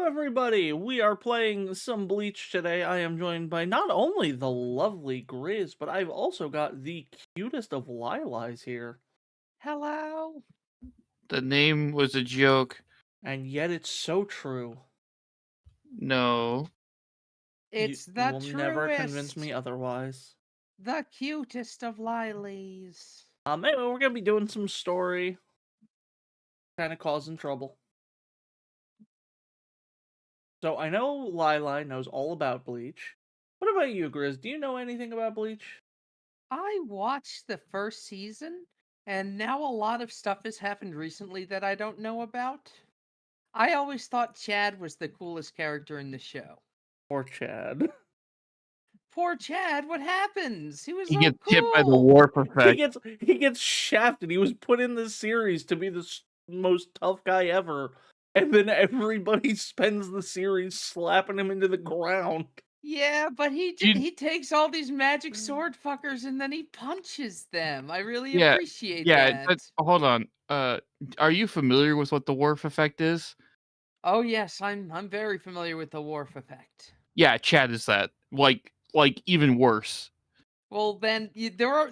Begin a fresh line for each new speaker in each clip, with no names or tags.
everybody! We are playing some Bleach today. I am joined by not only the lovely Griz, but I've also got the cutest of Lilis here.
Hello.
The name was a joke.
And yet it's so true.
No.
It's
You
the
will never convince
truest.
me otherwise.
The cutest of Lilis.
Anyway, we're gonna be doing some story. Kind of causing trouble. So I know Lili knows all about Bleach. What about you, Griz? Do you know anything about Bleach?
I watched the first season, and now a lot of stuff has happened recently that I don't know about. I always thought Chad was the coolest character in the show.
Or Chad?
Poor Chad, what happens? He was
He
so
gets hit by the
cool.
warp
He
effect.
gets shafted. He was put in this series to be the most tough guy ever, and then everybody spends the series slapping him into the ground.
Yeah, but
You,
he takes all these magic sword fuckers and then he punches them. I really
yeah,
appreciate
yeah. But
that.
hold on. Are you familiar with what the warp effect is?
Oh yes, I'm very familiar with the Wharf effect.
Yeah, Chad is that. Like even worse.
Well, then there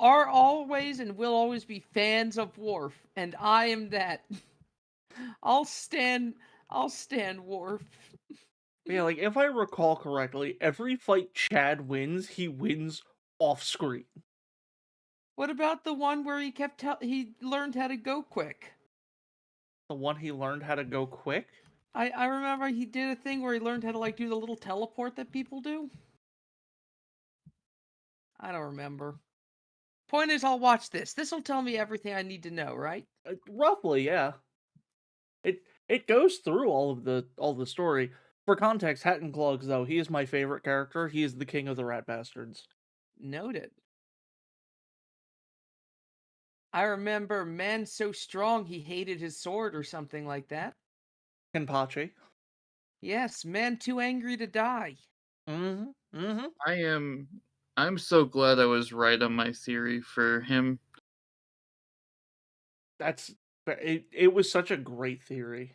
are always and will always be fans of Worf, and I am that. I'll stand I'll stand Worf.
Yeah, like if I recall correctly, every fight Chad wins, he wins off screen.
What about the one where he learned how to go quick?
The one he learned how to go quick.
I remember he did a thing where he learned how to do the little teleport that people do. I don't remember. Point is, I'll watch this. This will tell me everything I need to know, right?
Roughly, yeah. It goes through all the story. For context, Hatton Clogs, though, he is my favorite character. He is the king of the rat bastards.
Noted. I remember man so strong he hated his sword or something like that.
Kenpachi.
Yes, man too angry to die.
Mm-hmm. Mm-hmm.
I'm so glad I was right on my theory for him.
It was such a great theory.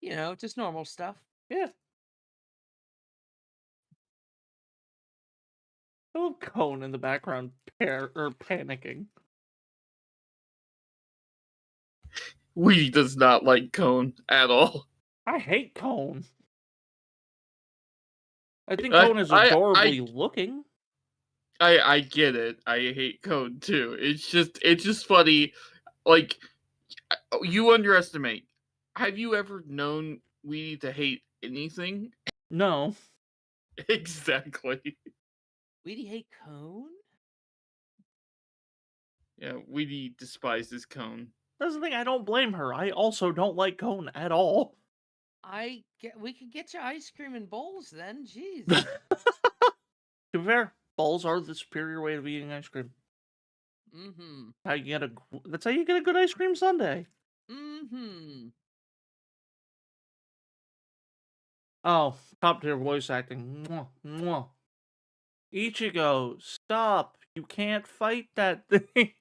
You know, just normal stuff.
Yeah. I love Cone in the background panicking.
Weedy does not like Cone at all.
I hate Cone. I think
I
Cone is
I
adorably looking.
I get it. I hate Cone too. It's just funny. Like you underestimate. Have you ever known Weedy to hate anything?
No.
Exactly.
We'd hate Cone?
Yeah, Weedy despises Cone.
That's the thing, I don't blame her. I also don't like Cone at all.
We could get you ice cream and bowls then. Jeez.
To be fair, balls are the superior way of eating ice cream.
Mm-hmm.
That's how you get a good ice cream sundae.
Mm-hmm.
Oh, top tier voice acting. Mwah, mwah. Ichigo, stop. You can't fight that thing.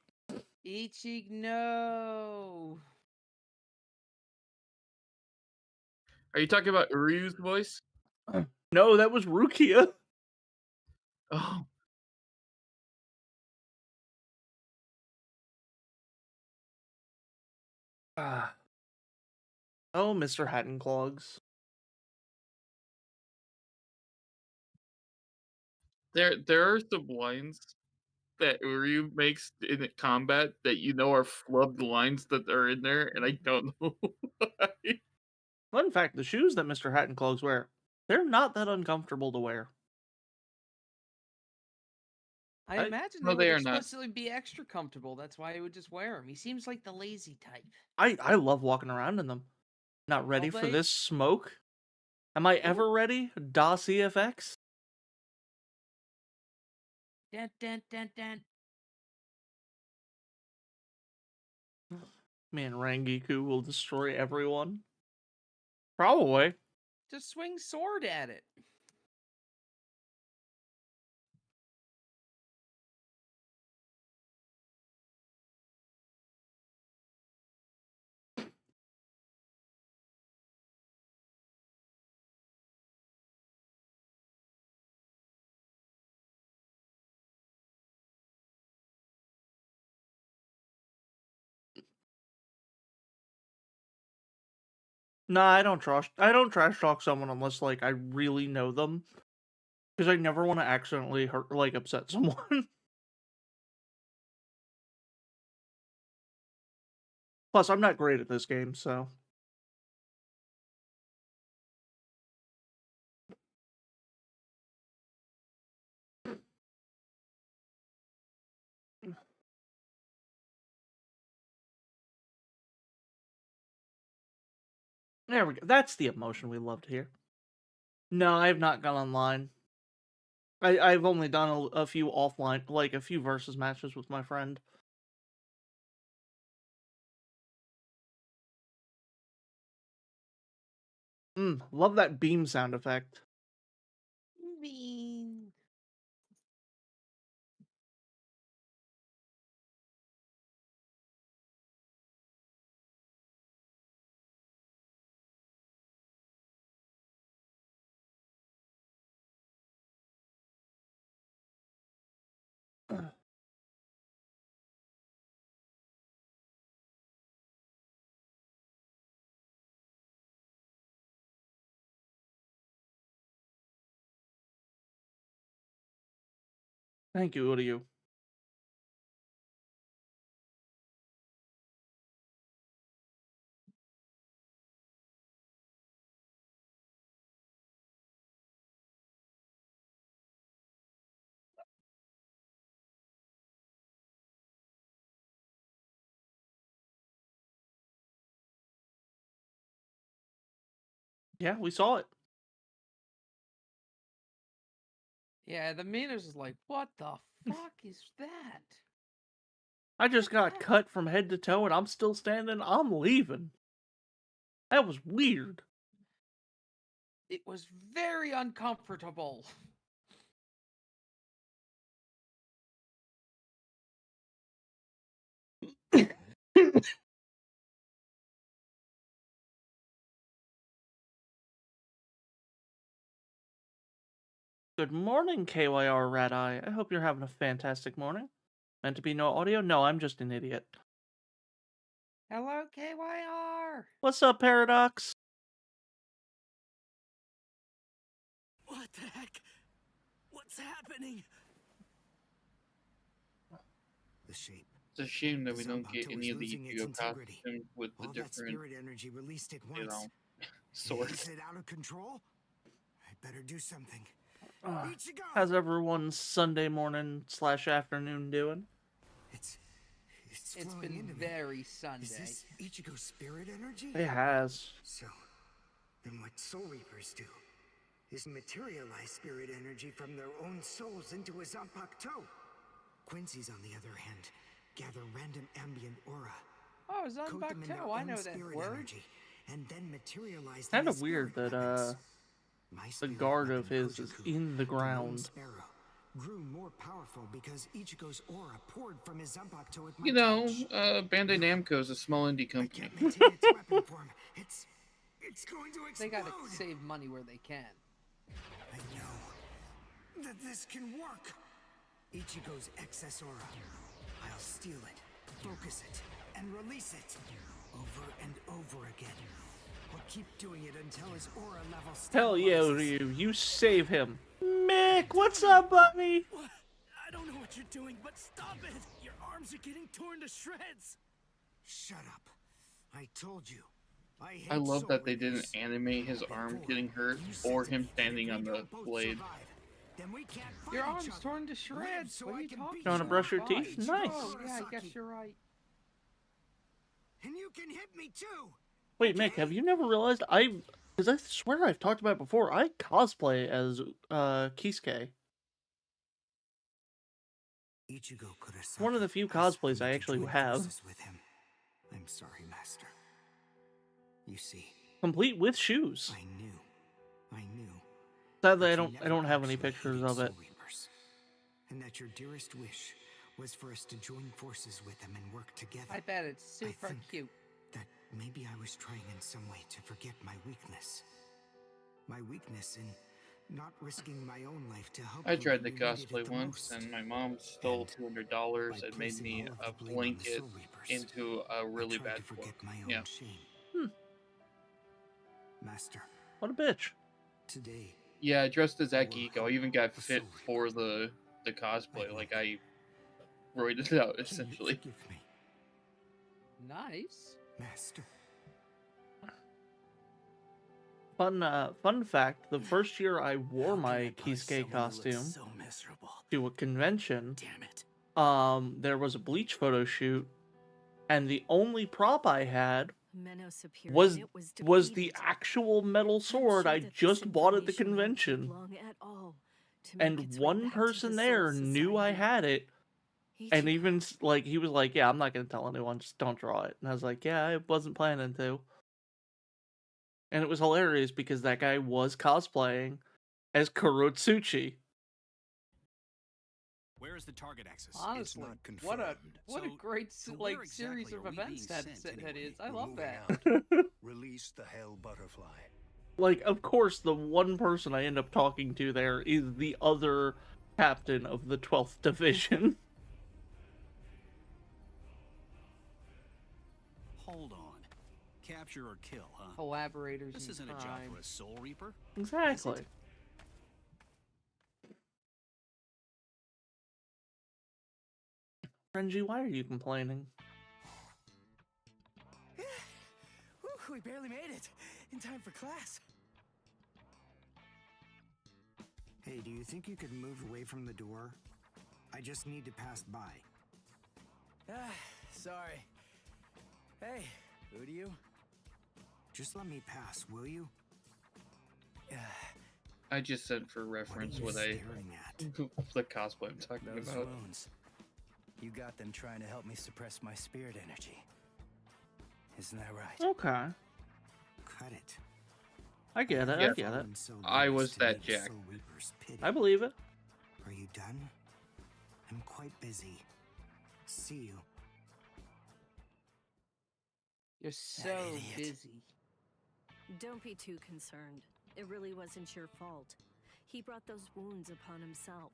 Ichig, no.
Are you talking about Uryu's voice?
No, that was Rukia.
Oh,
Ah. Oh, Mr. Hatton Clogs.
there are some lines that Uryu makes in combat that you know are flubbed lines that are in there, and I don't know why.
Fun fact, the shoes that Mr. Hatton Clogs wear, they're not that uncomfortable to wear.
I imagine
No,
they would
they are not.
explicitly be extra comfortable. That's why he would just wear them. He seems like the lazy type.
I love walking around in them. Not ready for
they?
this smoke? Am I ever ready? DOS EFX?
Dun, dun, dun, dun.
Man, Rangiku will destroy everyone. Probably.
Just swing sword at it.
Nah, I don't trash talk someone unless like I really know them. Because I never want to accidentally hurt like upset someone. Plus, I'm not great at this game, so. There we go. That's the emotion we love to hear. No, I have not gone online. I've only done a few offline, like a few versus matches with my friend. Love that beam sound effect.
Mean.
Thank you, Uryu. Yeah, we saw it.
Yeah, the meters is like, what the fuck is that?
I just got cut from head to toe and I'm still standing. I'm leaving. That was weird.
It was very uncomfortable.
Good morning, KYR Rat Eye. I hope you're having a fantastic morning. Meant to be no audio? No, I'm just an idiot.
Hello, KYR.
What's up, Paradox?
What the heck? What's happening? The shape.
It's a shame that we
The
don't get
Zanpakuto
any
is
of the
losing its
Ichigo
integrity.
costumes with the
All that
different,
spirit energy released at
you
once.
know, swords.
Is it out of control? I better do something.
How's
Ichigo!
everyone's Sunday morning / afternoon doing?
It's
It's
flowing
been
into me.
very
Is
Sunday.
this Ichigo's spirit energy?
It has.
So, then what Soul Reapers do is materialize spirit energy from their own souls into a Zanpakuto. Quincy's, on the other hand, gather random ambient aura,
Oh,
coat them in their
Zanpakuto, I
own
know that
spirit
word.
energy, and then materialize
Kind
them
of
as
weird
spirit
that
weapons. My
the
spirit
guard of
weapon,
his is
Kojoku,
in the
the lone
ground.
sparrow, grew more powerful because Ichigo's aura poured from his Zanpakuto at my
You know,
touch.
Bandai Namco is a small indie
I
company.
can't maintain its weapon form. It's going to
They
explode.
gotta save money where they can.
I know that this can work. Ichigo's excess aura. I'll steal it, focus it, and release it. Over and over again. I'll keep doing it until his aura level stabilizes.
Hell yeah, Uryu, you save him. Mick, what's up, buddy?
What? I don't know what you're doing, but stop it! Your arms are getting torn to shreds! Shut up. I told you. I hate
I love
Soul
that they didn't
Reapers.
animate his arm
Before,
getting hurt
you said
or
to
him
me that
standing
if
on
we
the
don't both
blade.
survive, then we can't fight
Your
each
arm's
other.
torn to
Live
shreds.
so
What are
I
you
can
talking
beat
You wanna
about?
brush your
Fine.
teeth? Nice.
Oh, yeah, I guess you're right.
And you can hit me too.
Wait, Mick, have you never realized because I swear I've talked about it before, I cosplay as Kisuke.
Ichigo
One of the few
asked
cosplays
me
I
to
actually
join
have.
forces with him. I'm sorry, Master. You see,
Complete with shoes.
I knew.
Sadly,
that you
I
never
don't have any
actually
pictures
hated
of it.
Soul Reapers, and that your dearest wish was for us to join forces with them and work together.
I bet it's super
think
cute.
that maybe I was trying in some way to forget my weakness. My weakness in not risking my own life to help
I
you
tried
when
to
you needed
cosplay
it the
once,
most.
and my mom stole $200
By
and made
placing
me
all of
a
the blame on the
blanket
Soul Reapers,
into a really
I tried
bad
to forget
form.
my own
Yeah.
shame. Master,
What a bitch.
today
Yeah, dressed as Akiko. I even got fit for the cosplay. Like, I roided it out,
can you
essentially.
forgive me,
Nice.
Master?
Fun fact, the first year I wore
How can
my
I punish
Kisuke
someone who looks
costume
so miserable?
to a convention,
Damn it.
there was a Bleach photo shoot, and the only prop I had
Menno Superior
was
was
the
defeated.
actual metal
I'm
sword
sure
I
that this
just bought at the
information won't take
convention.
long at all to make
And
its way
one
back to
person
the
there
Soul
knew I
Society.
had it, and
Ichigo,
even like he was like, "Yeah, I'm not gonna tell anyone. Just don't draw it." And I was like, "Yeah, I wasn't planning to." And it was hilarious because that guy was cosplaying as Kurotsuchi.
Where is the target axis?
Honestly,
It's not
what a
confirmed.
what a
So,
great
to
like
where
series
exactly
of
are we
events
being
that
sent
that
anyway?
is. I
We're
love
moving
that.
out. Release the hell butterfly.
Like, of course, the one person I end up talking to there is the other captain of the 12th Division.
Hold on. Capture or kill, huh?
Collaborators.
This
in
isn't a job
crime.
for a Soul Reaper.
Exactly. Renji, why are you complaining?
Whew, we barely made it in time for class. Hey, do you think you could move away from the door? I just need to pass by. Sorry. Hey, who do you? Just let me pass, will you?
I just said for reference what I
staring at?
the cosplay I'm talking
Those
about.
wounds. You got them trying to help me suppress my spirit energy. Isn't that right?
Okay.
Cut it.
I get it,
Yeah.
I get it.
I was that Jack.
I believe it.
Are you done? I'm quite busy. See you.
You're so
idiot.
busy.
don't be too concerned. It really wasn't your fault. He brought those wounds upon himself.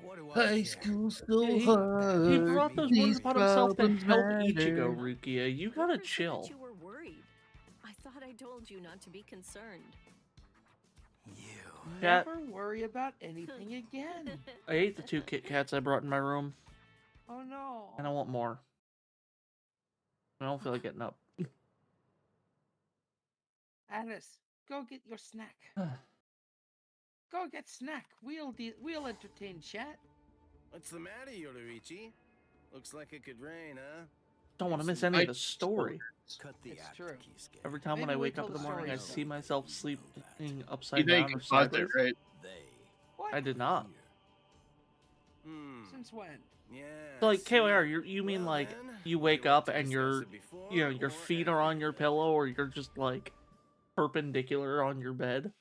What do
High school so
Yeah, he
hard.
brought those
These
wounds upon himself to
problems
help
matter.
Ichigo, Rukia. You gotta
Reaper said
chill.
that you were worried. I thought I told you not to be concerned.
You.
Cat.
Never worry about anything again.
I ate the 2 Kit Kats I brought in my room,
Oh no.
and I want more. I don't feel like getting up.
Alyss, go get your snack. Go get snack. We'll entertain chat.
What's the matter, Yoruichi? Looks like it could rain, huh?
Don't want to miss any
I
of the story.
Cut the
It's
act,
true.
Kisuke.
Every time when
Maybe
I
we
wake up
tell
in the
the
morning, I
story
see
so.
myself sleeping
You
upside
know you
down
can
or
pause it,
sideways.
right?
They.
What?
I did not.
Since when?
Yeah.
So, like,
see?
KYR, you mean
Well,
like
then,
you
would
wake
like
up
to
and
discuss
your,
it before
your
or
feet are
after
on your
bed?
pillow, or you're just like perpendicular on your bed?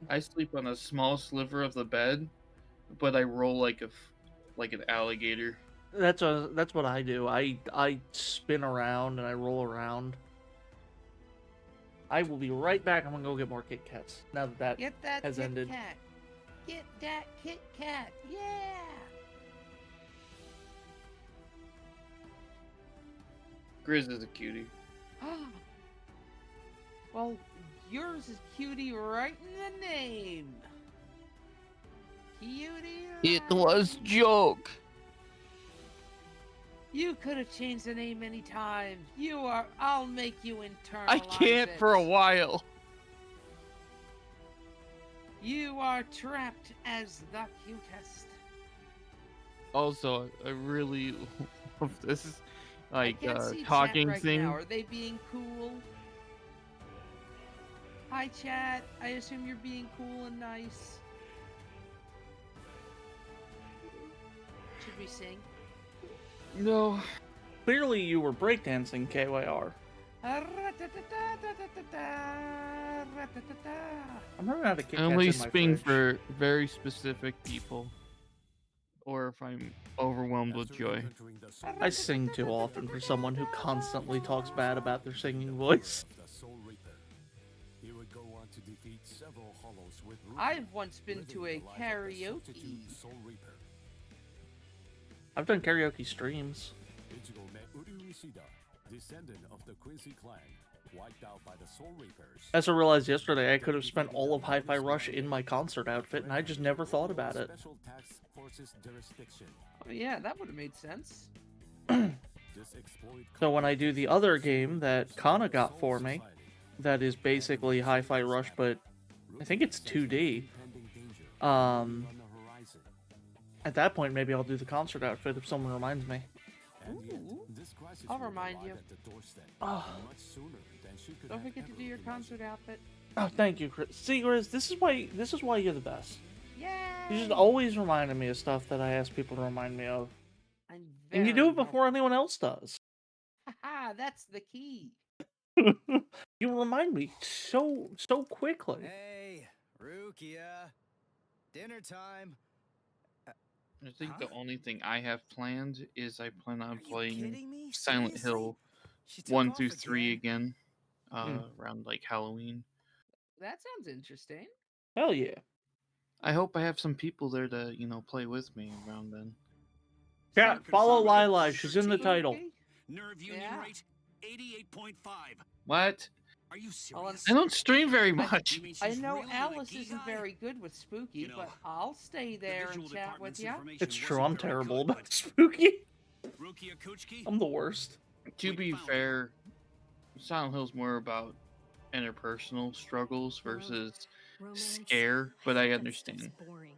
I sleep on a small sliver of the bed, but I roll like like an alligator.
That's what I do. I spin around and I roll around. I will be right back. I'm gonna go get more Kit Kats now that
Get that
has
Kit
ended.
Kat. Get that Kit Kat. Yeah.
Griz is a cutie.
Well, yours is cutie right in the name. Cutie.
It
right.
was joke.
You could have changed the name any time. You are. I'll make you internalize
I can't for a
it.
while.
You are trapped as the cutest.
Also, I really love this like
I can't see
talking
chat right
thing.
now. Are they being cool? Hi, chat. I assume you're being cool and nice. Should we sing?
No.
Clearly, you were breakdancing, KYR. I'm running out of Kit
I
Kats
only
in my
sping
fridge.
for very specific people, or if I'm overwhelmed with joy.
I sing too often for someone who constantly talks bad about their singing voice.
I've once been to a karaoke.
I've done karaoke streams.
Descendant of the Quincy clan, wiped out by the Soul Reapers.
As I realized yesterday, I could have spent all of Hi-Fi Rush in my concert outfit, and I just never thought about it.
Special Task Forces jurisdiction.
Oh, yeah, that would have made sense.
This exploit
So when I do the other game that Kana got for me, that is basically Hi-Fi Rush, but I think it's 2D. At that point, maybe I'll do the concert outfit if someone reminds me.
Ooh. I'll remind you.
Oh.
Don't forget to do your concert outfit.
Oh, thank you, Chris. See, Griz, this is why you're the best.
Yay!
You just always reminding me of stuff that I ask people to remind me of.
I'm
And you do it
very
before anyone else does.
Haha, that's the key.
You remind me so quickly.
Hey, Rukia. Dinner time.
I think the only thing I have planned is I plan on
Are you
playing
kidding me?
Silent
Seriously?
Hill
She took
1
off
through 3 again,
Hmm.
around like Halloween.
That sounds interesting.
Hell yeah.
I hope I have some people there to, play with me around then.
Yeah, follow
Confirmed.
Lili. She's in the title.
Okay.
Nerve union
Yeah.
rate 88.5.
What?
Are you
Well,
serious?
I don't stream very much.
You mean
I
she's
know
really
Alyss
a geek
isn't
guy?
very good with spooky,
You know,
but I'll stay
The
there
visual
and chat with
department's
you.
information
It's true,
wasn't
I'm
very
terrible
good,
about spooky.
but Rukia Kuchki,
I'm the worst.
To
We
be
found
fair, Silent Hill's more about interpersonal struggles versus
Romance,
scare, but I
that
understand.
stuff's boring.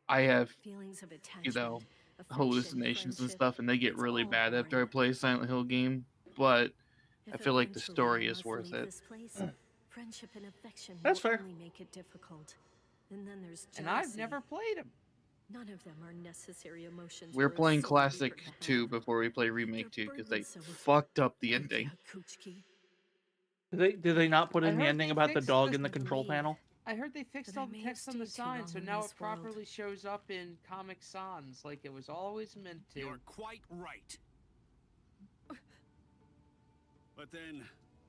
I have,
Feelings of attachment, affection,
hallucinations and
friendship,
stuff, and they get
it's
really
all
bad after I
boring.
play a Silent Hill game, but I
If
feel like the
eventually
story
I
is
must
worth
leave
it.
this place, friendship and affection
That's
will
fair.
only make it difficult. And then there's jealousy.
And I've never played him.
None of them are necessary emotions.
We're
for a
playing
Soul
Classic
Reaper to
2
have.
before we play Remake
They're
2 because they
burdensome.
fucked up the
Rukia
ending.
Kuchki.
Did they not put
I
in the
heard
ending
they
about the
fixed
dog
the-
in the control
believe.
panel?
I heard they fixed
But I
all the
may have
text on the
stayed too
sign,
long
so
in
now
this
it
world.
properly shows up in Comic Sans, like it was always meant to.
You're quite right. But then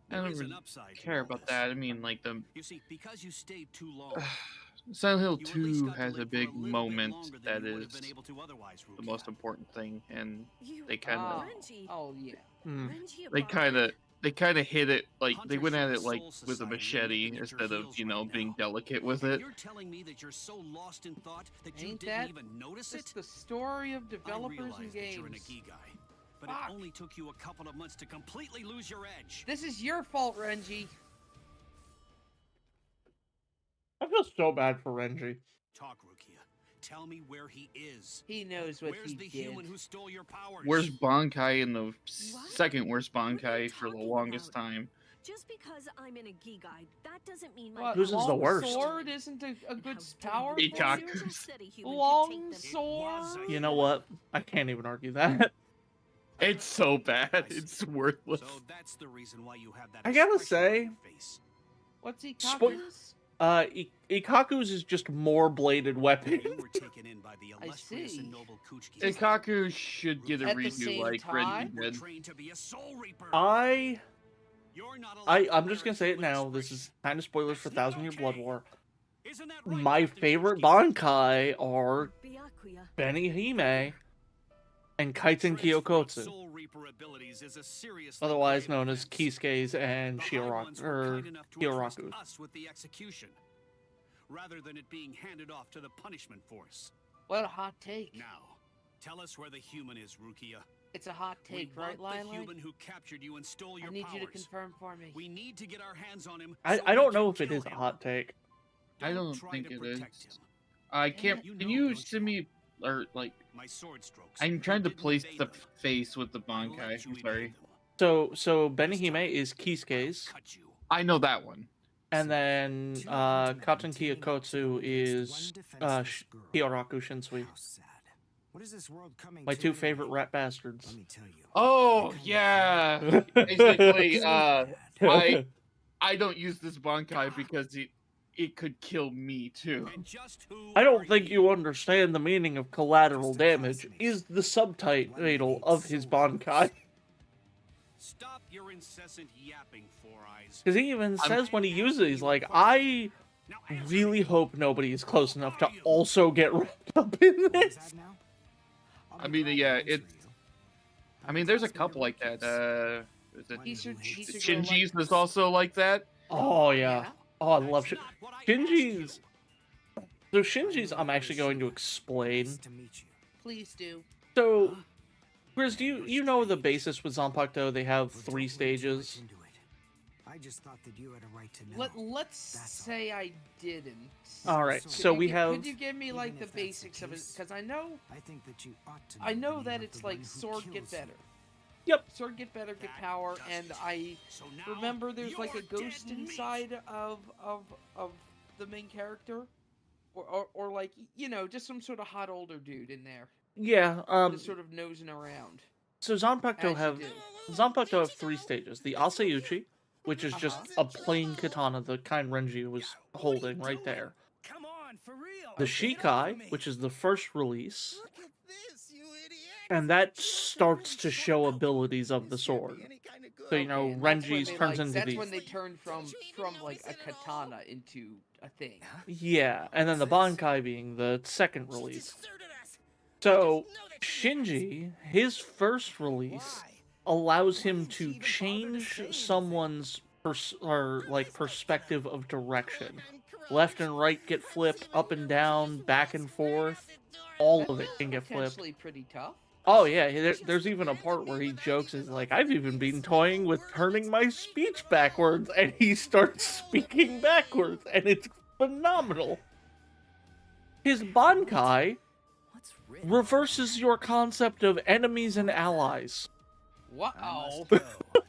I
there
don't
is an
really
upside to
care
all
about
this.
that. I mean, like, the
You see, because you stayed too long,
Silent Hill
you at least
2
got to
has a
live for
big
little bit
moment
longer than
that
you would have
is
been able to otherwise,
the
Rukia.
most important thing, and
You
they kind of
Oh,
Renji.
oh yeah.
Hmm.
Renji
they
Abara.
kind of hit it like they
Hunters
went at
from
it
the
like
Soul
with a
Society
machete
need at your
instead of
heels right
being
now.
delicate with
And
it.
you're telling me that you're so lost in thought that you
Ain't
didn't
that
even notice
It's
it?
the story of
I
developers
realize
and
that you're an
games.
Ikigai, but
Fuck.
it only took you a couple of months to completely lose your edge.
This is your fault, Renji.
I feel so bad for Renji.
Talk, Rukia. Tell me where he is.
He knows what
Where's
he
the
did.
human who stole your powers?
Where's Bankai in the
What?
second worst
What are you
Bankai for the
talking
longest
about?
time?
Just because I'm in a Gigai, that doesn't mean my
What,
Whose is the
long
worst?
sword isn't a good
How
power
dare you?
for
Ikaku.
you?
You just said a human could
Long
take them.
sword?
You know what? I can't even argue that.
It's so bad.
I see.
It's worthless.
So that's the reason why you have that
I gotta
expression on
say-
your face.
What's
Spo-
Ikaku's?
Ikaku's is just more bladed weapon.
You were taken in by the
I
illustrious
see.
and noble Kuchki.
Ikaku should get a
At the
redo
same
like
time-
Renji
We're
did.
trained to be a soul reaper. You're not allowed to
I'm
wear
just gonna say it
human
now. This is
expression.
kind of spoilers for
That's not
1000 Year Blood
okay.
War.
Isn't that right,
My
Captain
favorite
Kuchki?
Bankai are
Byakuya.
Benihime and Kaiten
Transferring
Kyokotsu,
soul reaper abilities is a seriously
otherwise
grave
known as
offense.
Kisuke's and
The High Ones were
Shiora
kind enough to entrust
Kyoraku.
us with the execution, rather than it being handed off to the punishment force.
What a hot take.
Now, tell us where the human is, Rukia.
It's a hot take,
we
right,
want the
Lili?
human who captured you and stole your
I need
powers.
you to confirm for me.
We need to get our hands on him.
I
so
don't
we
know
can
if it
kill
is a
him.
hot take.
I don't
try
think
to
it
protect
is.
him.
I can't.
You
Can
know,
you
don't
send
you?
me or like?
My sword strokes.
I'm trying to
didn't
place
evade
the
them.
face with the
I let
Bankai.
you
I'm sorry.
evade them.
So Benihime is Kisuke's,
Cut you.
I know that one.
and then Katen Kyokotsu is Kyoraku Shinsui.
How sad. What is this world coming
My
to
two
anyway?
favorite rat bastards.
Let me tell you.
Oh yeah. Basically,
Bad.
I don't use this Bankai because it could kill me too.
And just who
I
are
don't think you understand the meaning of collateral damage, is the subtitle of his Bankai.
Stop your incessant yapping, Four Eyes.
Because he even says when he uses it, he's like, I
Now answer
really
me.
hope nobody is close enough to also get wrapped up in
What was
this.
that now?
I mean, yeah, I mean, there's a couple like that. Is it Shinji's is also like that.
Oh yeah. Oh, I love Shinji's. So Shinji's, I'm actually going to explain.
Please do.
So, Griz, do you know the basis with Zanpakuto? They have 3 stages.
I just thought that you had a right to know.
Let's say I didn't.
All right, so we have.
Could you give me like the basics of it? Because I know.
I think that you ought to.
I know that it's like sword get better.
Yep.
Sword get better, get power, and I remember there's like a ghost inside of the main character, or like, you know, just some sort of hot older dude in there.
Yeah.
Just sort of nosing around.
So Zanpakuto have 3 stages. The Asayuchi, which is just a plain katana, the kind Renji was holding right there.
Come on, for real.
The Shikai, which is the first release, and that starts to show abilities of the sword. So, you know, Renji's turns into
that's
these.
when they turn from like a katana into a thing.
Yeah, and then the Bankai being the second release. So, Shinji, his first release allows him to change someone's perspective of direction. Left and right get flipped, up and down, back and forth. All of it can get flipped.
Potentially pretty tough.
Oh yeah, there's even a part where he jokes, is like, I've even been toying with turning my speech backwards, and he starts speaking backwards, and it's phenomenal. His Bankai reverses your concept of enemies and allies.
Wow.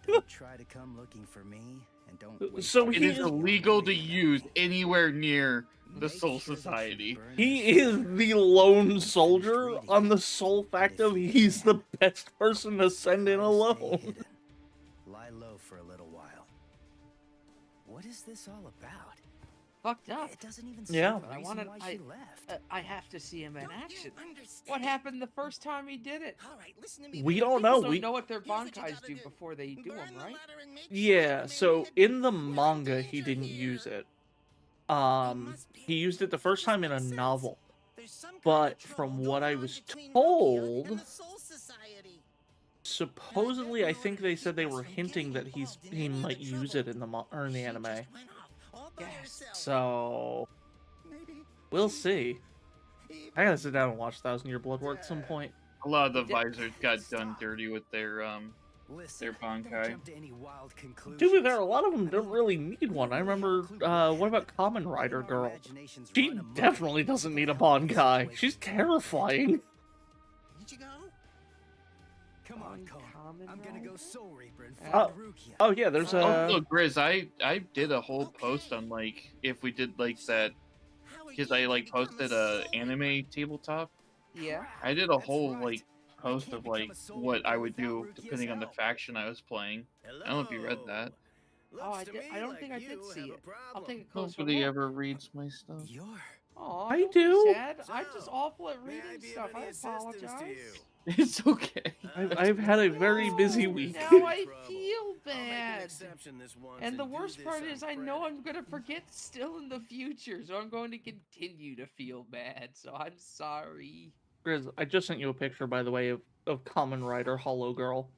Don't try to come looking for me, and don't.
So
It is illegal to use anywhere near the Soul Society.
He is the lone soldier on the sole fact of he's the best person to send in alone.
Lie low for a little while. What is this all about?
Fucked up.
It doesn't even
Yeah.
But I wanted. I have to see him in action. What happened the first time he did it?
We don't know.
People
We
don't know what their bankais do before they do them, right?
Yeah, so in the manga he didn't use it. He used it the first time in a novel. But from what I was told, supposedly I think they said they were hinting that he might use it in the anime.
Yes.
So we'll see. I gotta sit down and watch 1,000-Year Blood War at some point.
A lot of the visors got done dirty with their Bankai.
To be fair, a lot of them don't really need one. I remember, what about Kamen Rider Girl? She definitely doesn't need a Bankai. She's terrifying.
Come on, I'm gonna go Soul Reaper and
Oh,
find Rukia.
oh yeah, there's a...
Oh, look, Griz, I did a whole post on, like, if we did, like, that, because I, like, posted a anime tabletop.
Yeah.
I did a whole, like, post of, like, what I would do depending on the faction I was playing. I don't know if you read that.
Oh, I don't think I did see it. I'll take a closer
Nobody
look.
ever reads my stuff.
Aw,
I
don't be
do.
sad. I'm just awful at reading stuff. I apologize.
It's okay.
I've had a very busy week.
Now I feel bad. And the worst part is I know I'm going to forget still in the future, so I'm going to continue to feel bad, so I'm sorry.
Griz, I just sent you a picture, by the way, of Kamen Rider Hollow Girl.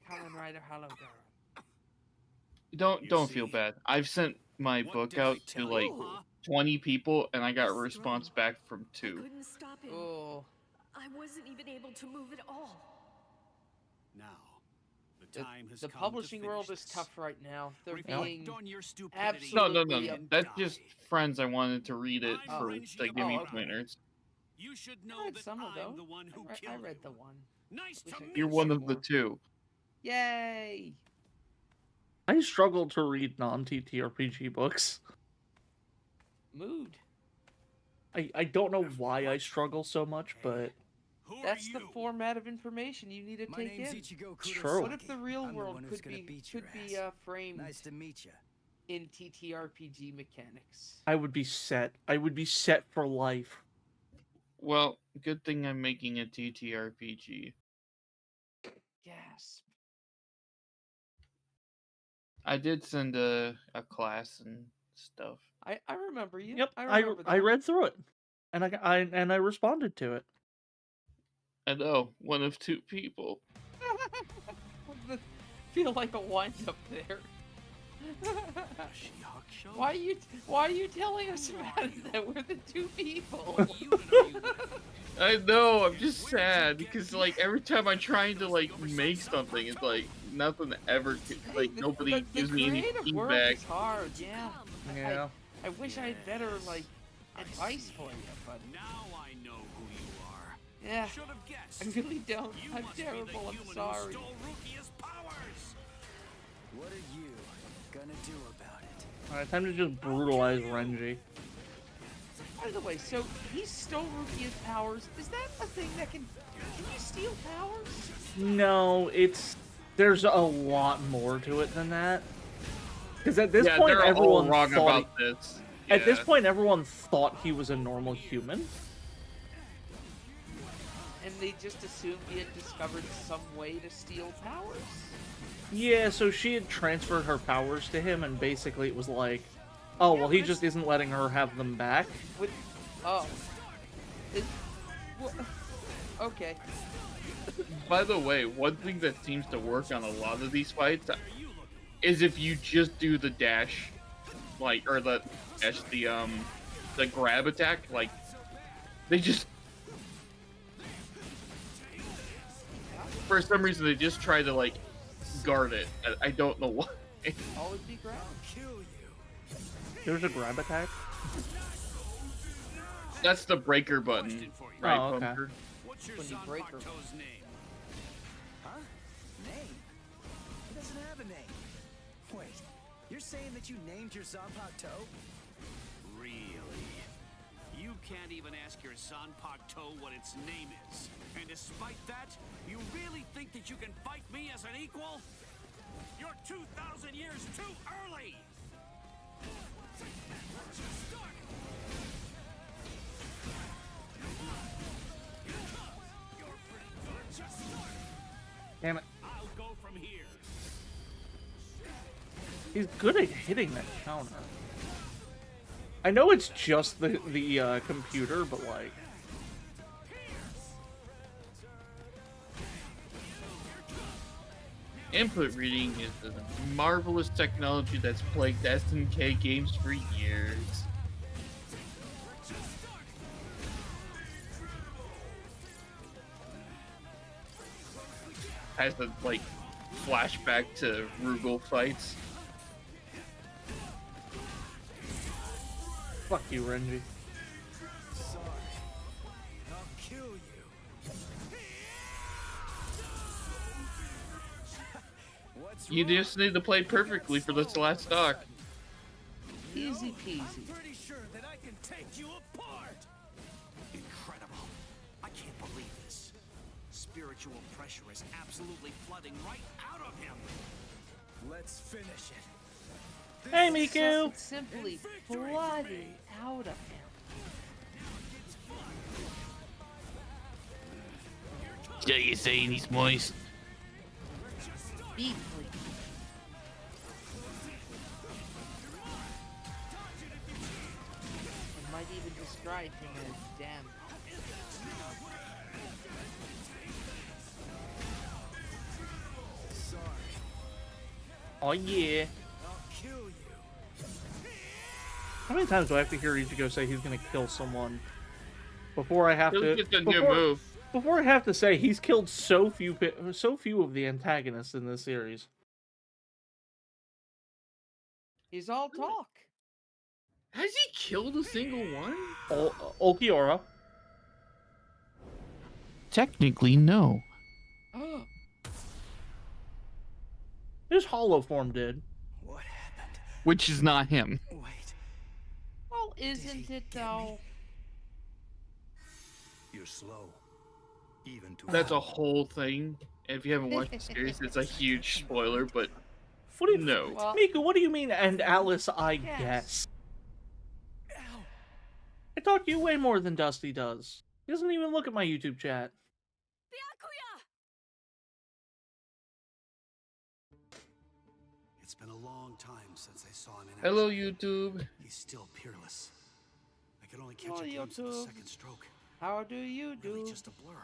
Kamen Rider Hollow Girl.
Don't feel bad. I've sent my book out to, like, 20 people, and I got a response back from 2.
I couldn't stop him.
Oh.
I wasn't even able to move at all.
Now, the time has
The
come
publishing
to
world
finish
is
this.
tough right now. They're
Reflect
being
on your stupidity.
No,
absolutely
that's just friends I wanted to read it
I'm
for,
Renji
like, give me
Oh, okay.
pointers.
You should
I
know
read
that
some of
I'm
those.
the one who
I
killed
read
you.
the one.
Nice to
Wish I
meet
You're
could
one
see
of the
more.
2.
Yay!
I struggle to read non-TTRPG books.
Mood.
I don't know why I struggle so much, but
Who are
That's the
you?
format of information you need to
My
take
name's
in.
Ichigo
It's true.
What if the real
I'm the
world
one who's
could
gonna
be
beat your ass.
framed
Nice to meet you.
in TTRPG mechanics?
I would be set. I would be set for life.
Well, good thing I'm making a TTRPG.
Gasp.
I did send a class and stuff.
I remember you.
Yep,
I
I
remember that.
read through it, and I responded to it.
I know, one of two people.
Feel like a wind up there. Why are you telling us about it that we're the two people?
I know, I'm just sad because like every time I'm trying to like make something, it's like nothing ever like nobody gives me any
creative work
feedback.
is hard, yeah.
Yeah.
I wish I had better like advice for you, but
Now I know who you are.
yeah,
Should have guessed.
I really don't.
You
I'm
must be the
terrible. I'm
human who
sorry.
stole Rukia's powers.
What are you gonna do about it?
Alright, time to just brutalize Renji.
By the way, so he stole Rukia's powers. Is that a thing that can you steal powers?
No, there's a lot more to it than that. Because at this
Yeah,
point,
they're all
everyone
wrong
thought
about this.
at this
Yeah.
point, everyone thought he was a normal human.
And they just assumed he had discovered some way to steal powers.
Yeah, so she had transferred her powers to him, and basically it was like, oh, well, he just isn't letting her have them back.
With oh, well, okay.
By the way, one thing that seems to work on a lot of these fights is if you just do the dash, like, or the grab attack, like, they just, for some reason, they just try to, like, guard it. I don't know why.
Always be ground.
There's a grab attack.
That's the breaker button,
Question for you.
right,
Oh, okay.
Pumpker?
What's your
When you
son
break her.
Barto's name?
Huh? Name? He doesn't have a name. Wait, you're saying that you named your Zanpakuto?
Really? You can't even ask your Zanpakuto what its name is. And despite that, you really think that you can fight me as an equal? You're 2,000 years too early!
Damn it.
I'll go from here.
He's good at hitting that counter. I know it's just the computer, but like...
Input reading is a marvelous technology that's plagued SNK games for years. Has a, like, flashback to Rugal fights.
Fuck you, Renji.
Sorry. I'll kill you. What's
You
wrong?
just need to play perfectly for this last stock.
Easy
I'm
peasy.
pretty sure that I can take you apart.
Incredible. I can't believe this. Spiritual pressure is absolutely flooding right out of him.
Let's finish it.
Hey, Miku!
It's simply flooding out of him.
Yeah, you're saying he's moist.
Deeply. I might even describe him as damn.
Sorry.
Oh yeah.
I'll kill you.
How many times do I have to hear Ichigo say he's gonna kill someone before I have
He'll
to?
get a new
Before,
move.
before I have to say he's killed so few of the antagonists in this series.
He's all talk.
Has he killed a single one?
Ulquiorra.
Technically, no.
His hollow form did.
What happened?
Which is not him.
Wait.
Well, isn't it though?
You're slow. Even to
That's a whole thing. If you haven't watched the series, it's a huge spoiler, but
What do you,
no.
Well,
Miku, what do you mean? And Alyss, I
Yes.
guess. I talk to you way more than Dusty does. He doesn't even look at my YouTube chat.
It's been a long time since I saw him in
Hello,
action.
YouTube.
He's still peerless. I could only catch
Hello,
a glimpse of the
YouTube.
second stroke.
How do you
Really
do?
just a blur.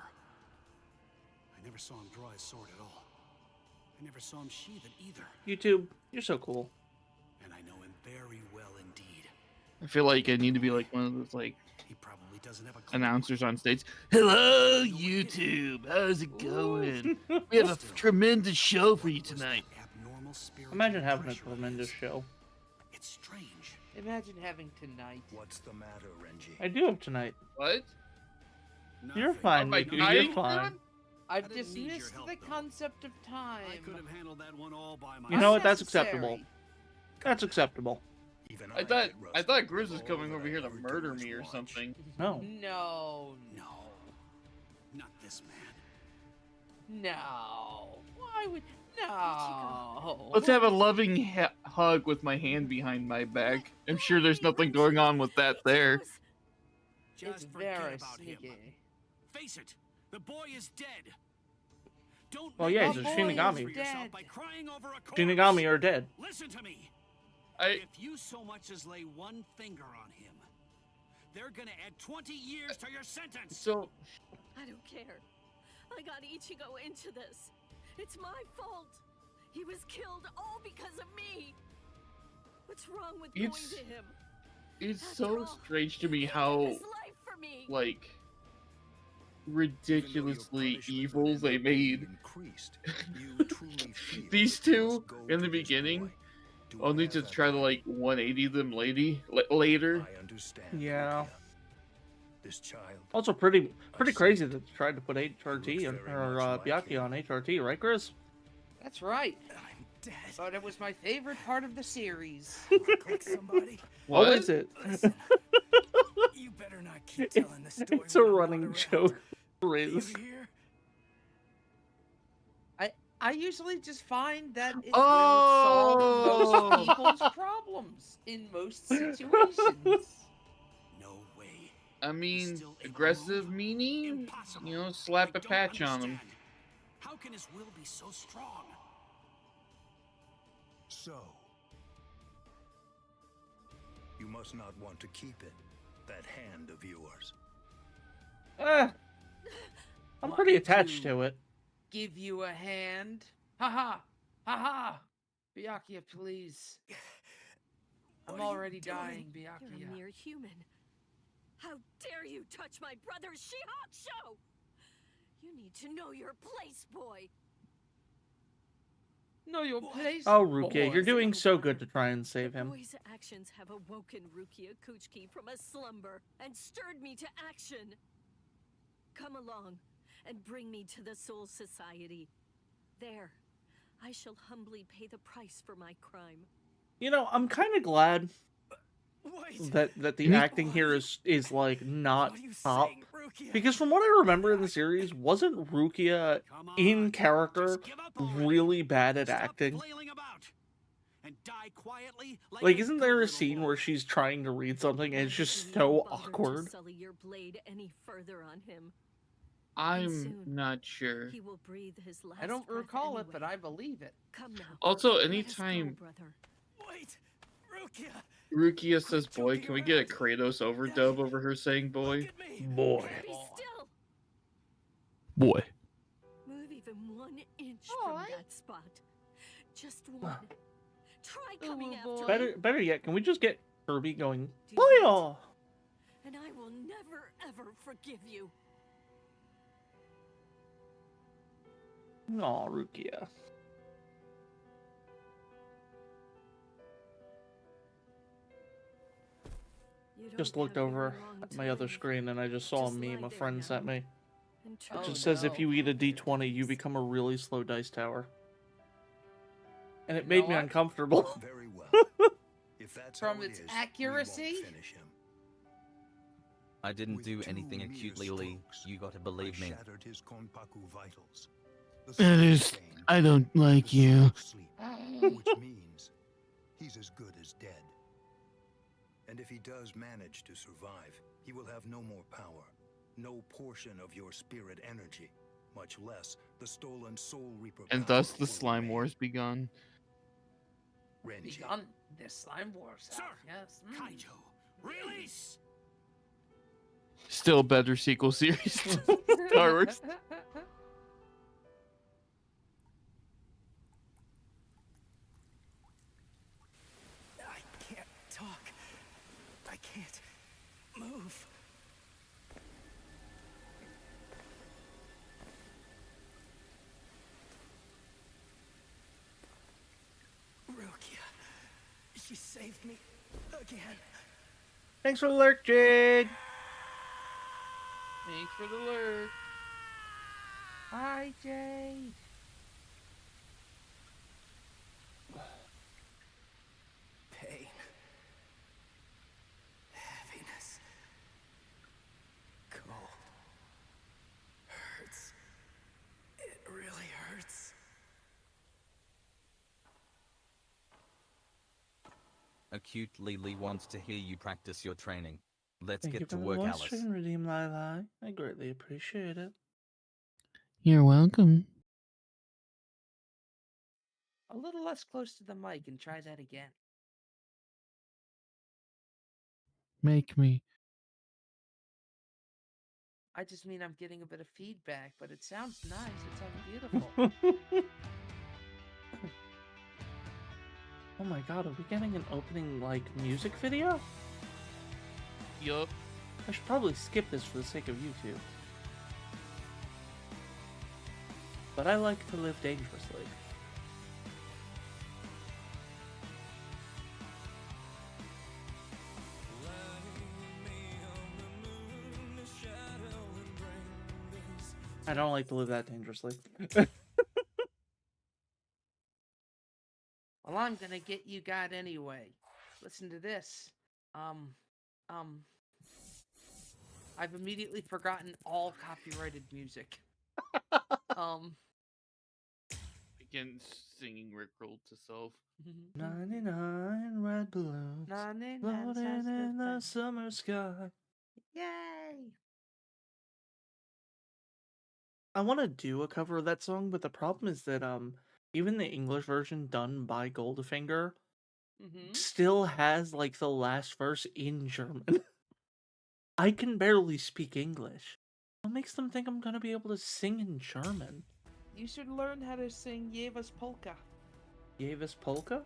never saw him draw his sword at all. I never saw him sheathe it either.
YouTube, you're so cool.
And I know him very well indeed.
I feel like I need to be like one of those like
He probably doesn't have a clue.
announcers on stage. Hello, YouTube. How's it going? We have a tremendous show for you tonight.
Abnormal spiritual
Imagine having a
pressure
tremendous
is.
show.
It's strange.
Imagine having tonight.
What's the matter, Renji?
I do have tonight.
What?
You're
Nothing.
fine,
Am I
Miku.
dying,
You're fine.
Ron?
I've
I didn't need your
dismissed
help,
the
though.
concept of time.
I could have handled that one all by myself.
You know what? That's
Unnecessary.
acceptable. That's acceptable.
Even
I thought Griz was coming over here to murder me or something.
No.
No,
No. Not this man.
no. Why would no?
Let's have a loving hug with my hand behind my back. I'm sure there's nothing going on with that there.
It's
Just forget
very
about him.
sneaky.
Face it, the boy is dead. Don't
Well,
make
yeah,
he's a
excuses
Shinigami.
for yourself
Dead.
by crying over a corpse.
Shinigami are dead.
Listen to me.
I
If you so much as lay one finger on him, they're gonna add 20 years to your sentence.
so
I don't care. I got Ichigo into this. It's my fault. He was killed all because of me. What's wrong with going
It's-
to him?
it's
After
so
all,
strange to me
he gave
how
his life for me.
like ridiculously evil they made these two in the beginning, only to try to like 180 them later.
I understand.
Yeah.
Rukia. This child.
Also, pretty crazy that they tried to put HRT on, or Byakuya on HRT, right, Chris?
That's right.
I'm dead.
But it was my favorite part of the series.
Click somebody.
What
What?
is it?
Listen. You better not keep telling the story.
It's a
when I'm not
running
around.
joke,
You
Riz.
hear?
I usually just find that it
Oh!
will solve most people's problems in most situations.
No way.
I
He's
mean,
still able to
aggressive
move?
meaning,
Impossible.
you know, slap
I
a
don't
patch on him.
understand. How can his will be so strong?
So, you must not want to keep it. That hand of yours.
I'm pretty attached to it.
Give you a hand. Ha ha. Byakuya, please. I'm
What are you
already
doing?
dying,
You're a
Byakuya.
mere human. How dare you touch my brother's Shihakusho! You need to know your place, boy.
Know your place.
Oh, Rukia, you're
boy.
doing so good to try and save
The
him.
boy's actions have awoken Rukia Kuchiki from a slumber and stirred me to action. Come along and bring me to the Soul Society. There, I shall humbly pay the price for my crime.
You know, I'm kind of glad
Wait.
that the
Me-
acting here is like not
What are you
top,
saying, Rukia?
because from what I remember in the series, wasn't Rukia
Come on,
in character
just give up already.
really bad at
Stop
acting?
flailing about and die quietly
Like,
a
isn't
good
there a
little
scene
boy.
where she's trying to read something and it's just
You
so
bother to
awkward?
sully your blade any further on him.
I'm
soon,
not sure.
He will breathe his last
I don't
breath
recall it, but
anyway.
I believe it.
Come now.
Also,
Let us go,
anytime
brother.
Wait, Rukia.
Rukia says boy, can we get a Kratos overdub over her saying boy?
Look at me.
Boy.
Be still.
Boy.
Move even 1 inch
Boy.
from that spot. Just one. Try coming
Ooh,
after
boy.
me.
Better yet, can we just get Kirby going?
Do it,
Boy!
and I will never ever forgive you.
Aw, Rukia.
You don't
Just looked
have
over
very long
at
to
my other
live.
screen and I just saw a
Just
meme
lie
a
there
friend
now.
sent me.
And
It
try
just
Oh,
says if
no.
you eat a d20, you become a really slow dice tower. And it made
know
me
what?
uncomfortable.
Very well. If that's
From
how it
its
is,
accuracy?
we won't finish him.
I didn't
With
do
2
anything
mere
acutely, Lee.
strokes,
You gotta
I
believe me.
shattered his Konpaku vitals. The
That
soul
is,
pain,
I don't
the
like
soul
you.
sleep,
Mm.
which means he's as good as dead. And if he does manage to survive, he will have no more power, no portion of your spirit energy, much less the stolen soul reaper.
And
power
thus the
will
slime
remain.
wars begun.
Renji,
Begun the slime wars.
Sir,
Yes.
Kaijo, release!
Still better sequel series. Star Wars.
move. Rukia, she saved me again.
Thanks for the lurk, Jade.
Thanks for the lurk. Hi, Jade.
Pain. Heaviness. Cold. Hurts. It really hurts.
Acute Lili wants to hear you practice your training. Let's
Thank you
get
for
to
the
work,
voice
Alyss.
stream, Redeem Lili. I greatly appreciate it.
You're welcome.
A little less close to the mic and try that again.
Make me.
I just mean I'm getting a bit of feedback, but it sounds nice. It sounds beautiful.
Oh my god, are we getting an opening, like, music video?
Yup.
I should probably skip this for the sake of YouTube. But I like to live dangerously. I don't like to live that dangerously.
Well, I'm gonna get you God anyway. Listen to this. I've immediately forgotten all copyrighted music.
Again, singing Rickroll to self.
99 red balloons
99
floating
cents
in the
to
summer sky.
Yay!
I want to do a cover of that song, but the problem is that even the English version done by Goldfinger still has like the last verse in German. I can barely speak English. What makes them think I'm gonna be able to sing in German?
You should learn how to sing Yeva's polka.
Yeva's polka?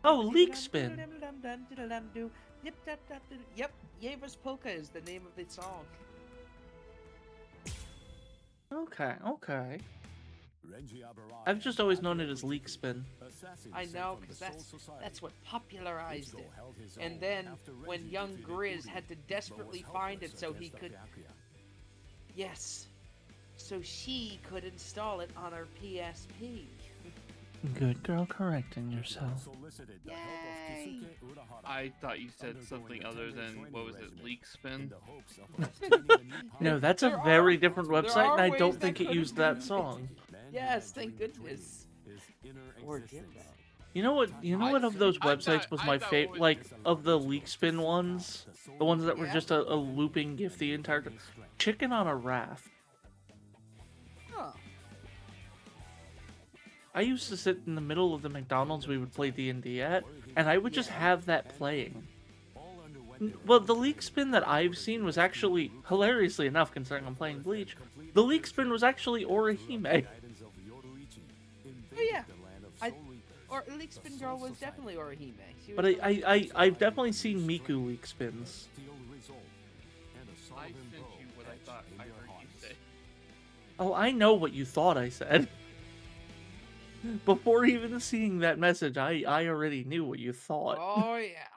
Oh, leak spin.
Yep, Yeva's polka is the name of the song.
Okay. I've just always known it as leak spin.
I know, because that's what popularized it. And then, when young Griz had to desperately find it so he could... Yes. So she could install it on her PSP.
Good girl correcting yourself.
Yay!
I thought you said something other than, what was it, leak spin?
No, that's a very different website, and I don't think it used that song.
Yes, thank goodness. Or did that?
You know what of those websites was my favorite, like, of the leak spin ones? The ones that were just a looping GIF the entire time? Chicken on a Raft.
Huh.
I used to sit in the middle of the McDonald's we would play D&D at, and I would just have that playing. Well, the leak spin that I've seen was actually, hilariously enough, considering I'm playing Bleach, the leak spin was actually Orihime.
Oh yeah, Leak Spin Girl was definitely Orihime.
But I've definitely seen Miku leak spins.
I sent you what I thought I heard you say.
Oh, I know what you thought I said. Before even seeing that message, I already knew what you thought.
Oh yeah.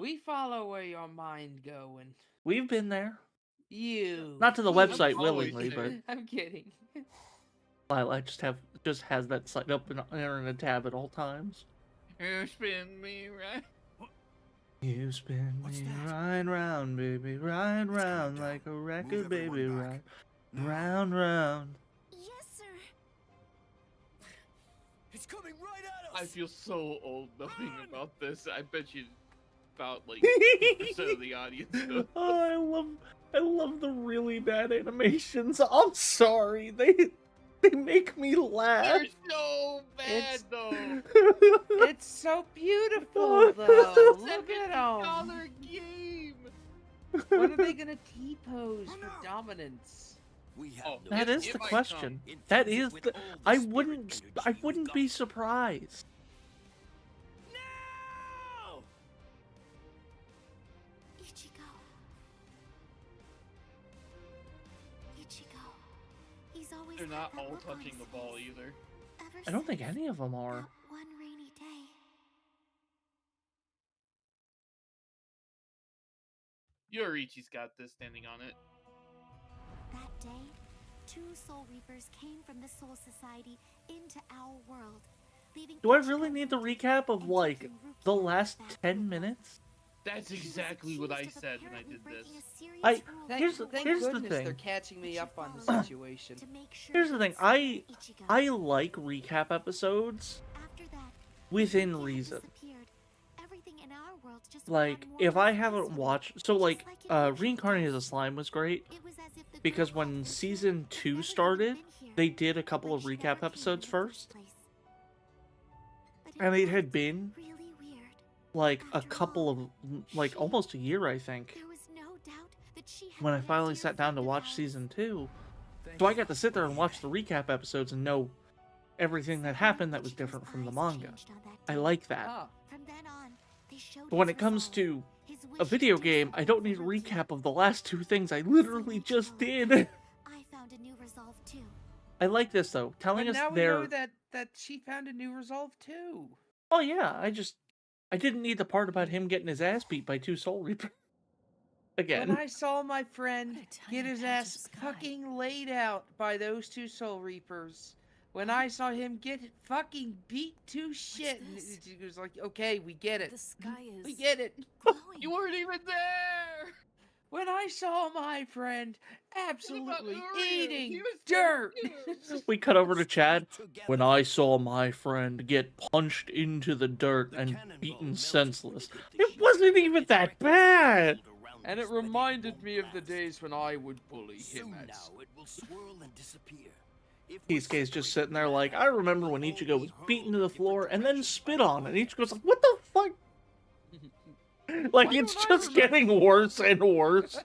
We follow where your mind going.
We've been there.
You.
Not to the website
always
willingly,
there.
but
I'm kidding.
I just has that site up in a tab at all times.
You spin me right.
You spin me right round, baby, right round like a record, baby, right round, round.
Yes, sir.
It's coming right at us.
I feel so old knowing about this. I bet you about like 50% of the audience knows.
Oh, I love the really bad animations. I'm sorry, they make me laugh.
They're so bad though.
It's so beautiful though. Look at them.
$70 game.
When are they gonna T-pose for dominance?
That is the question. That is the. I wouldn't be surprised.
they're not all touching the ball either.
I don't think any of them are.
One rainy day.
Yorichi's got this standing on it.
That day, 2 Soul Reapers came from the Soul Society into our world, leaving.
Do I really need the recap of, like, the last 10 minutes?
That's exactly what I said when I did this.
Here's the
goodness
thing.
they're catching me up on the situation.
Here's the thing. I like recap episodes within reason. Like, if I haven't watched... So, like, Reincarnated as a Slime was great, because when Season 2 started, they did a couple of recap episodes first. And it had been, like, a couple of... Like, almost a year, I think, when I finally sat down to watch Season 2. So I got to sit there and watch the recap episodes and know everything that happened that was different from the manga. I like that. But when it comes to a video game, I don't need a recap of the last 2 things I literally just did.
I found a new resolve too.
I like this though, telling
But
us
now we know that she found a new resolve too.
Oh yeah, I didn't need the part about him getting his ass beat by 2 Soul Reapers. Again.
When I saw my friend get his ass fucking laid out by those 2 Soul Reapers, when I saw him get fucking beat to shit, and it was like, okay, we get it.
The sky is
We get it.
You weren't even there!
When I saw my friend absolutely
Uriel?
eating
He was
dirt.
We cut over to Chad. When I saw my friend get punched into the dirt and beaten senseless, it wasn't even that bad.
And it reminded me of the days when I would bully him at
Kisuke's just sitting there like, I remember when Ichigo was beaten to the floor and then spit on, and Ichigo's like, what the fuck? Like, it's just getting worse and worse.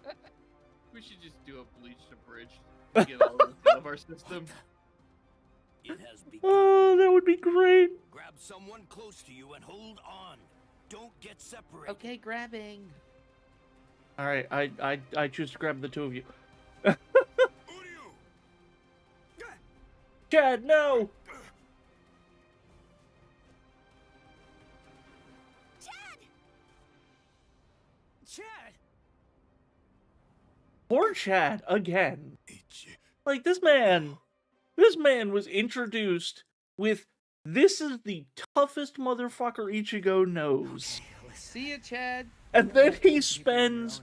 We should just do a Bleach to Bridge to get all this out of our system.
Oh, that would be great.
Grab someone close to you and hold on. Don't get separated.
Okay, grabbing.
Alright, I choose to grab the 2 of you. Chad, no!
Chad!
Poor Chad, again. Like, this man was introduced with, this is the toughest motherfucker Ichigo knows.
See ya, Chad.
And then he spends,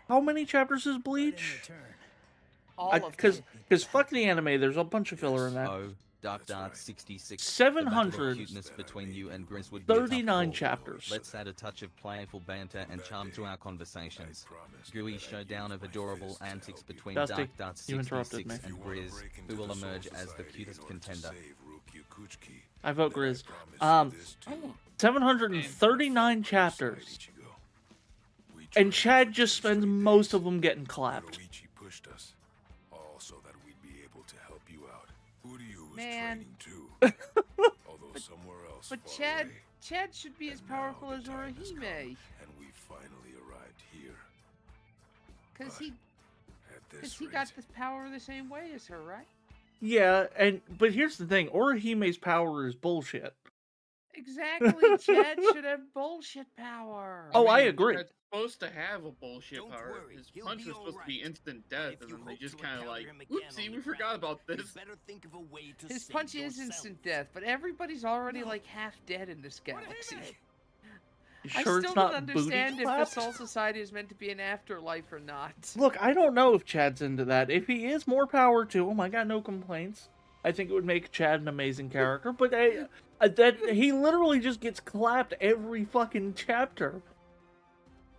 how many chapters is Bleach?
All of them.
Because fuck the anime, there's a bunch of filler in that.
Oh, Dark Dart 66.
700
cuteness between you and Griz would be
39
a tough call.
chapters.
Let's add a touch of playful banter and charm to our conversations. Gooey showdown of adorable antics between
Dusty,
Dark Dart
you interrupted
66
me.
and Griz, who will emerge as the cutest contender.
I vote Griz. 739 chapters. And Chad just spends most of them getting clapped.
Man. But Chad should be as powerful as Orihime.
And we finally arrived here.
Cause he got this power the same way as her, right?
Yeah, but here's the thing, Orihime's power is bullshit.
Exactly, Chad should have bullshit power.
Oh, I agree.
Chad's supposed to have a bullshit power. His punch was supposed to be instant death, and then they just kind of like, oopsie, we forgot about this.
His punch is instant death, but everybody's already like half dead in this galaxy.
You
I
sure
still
it's
don't
not booty
understand if the
clapped?
Soul Society is meant to be an afterlife or not.
Look, I don't know if Chad's into that. If he is, more power to him. I got no complaints. I think it would make Chad an amazing character, but that he literally just gets clapped every fucking chapter.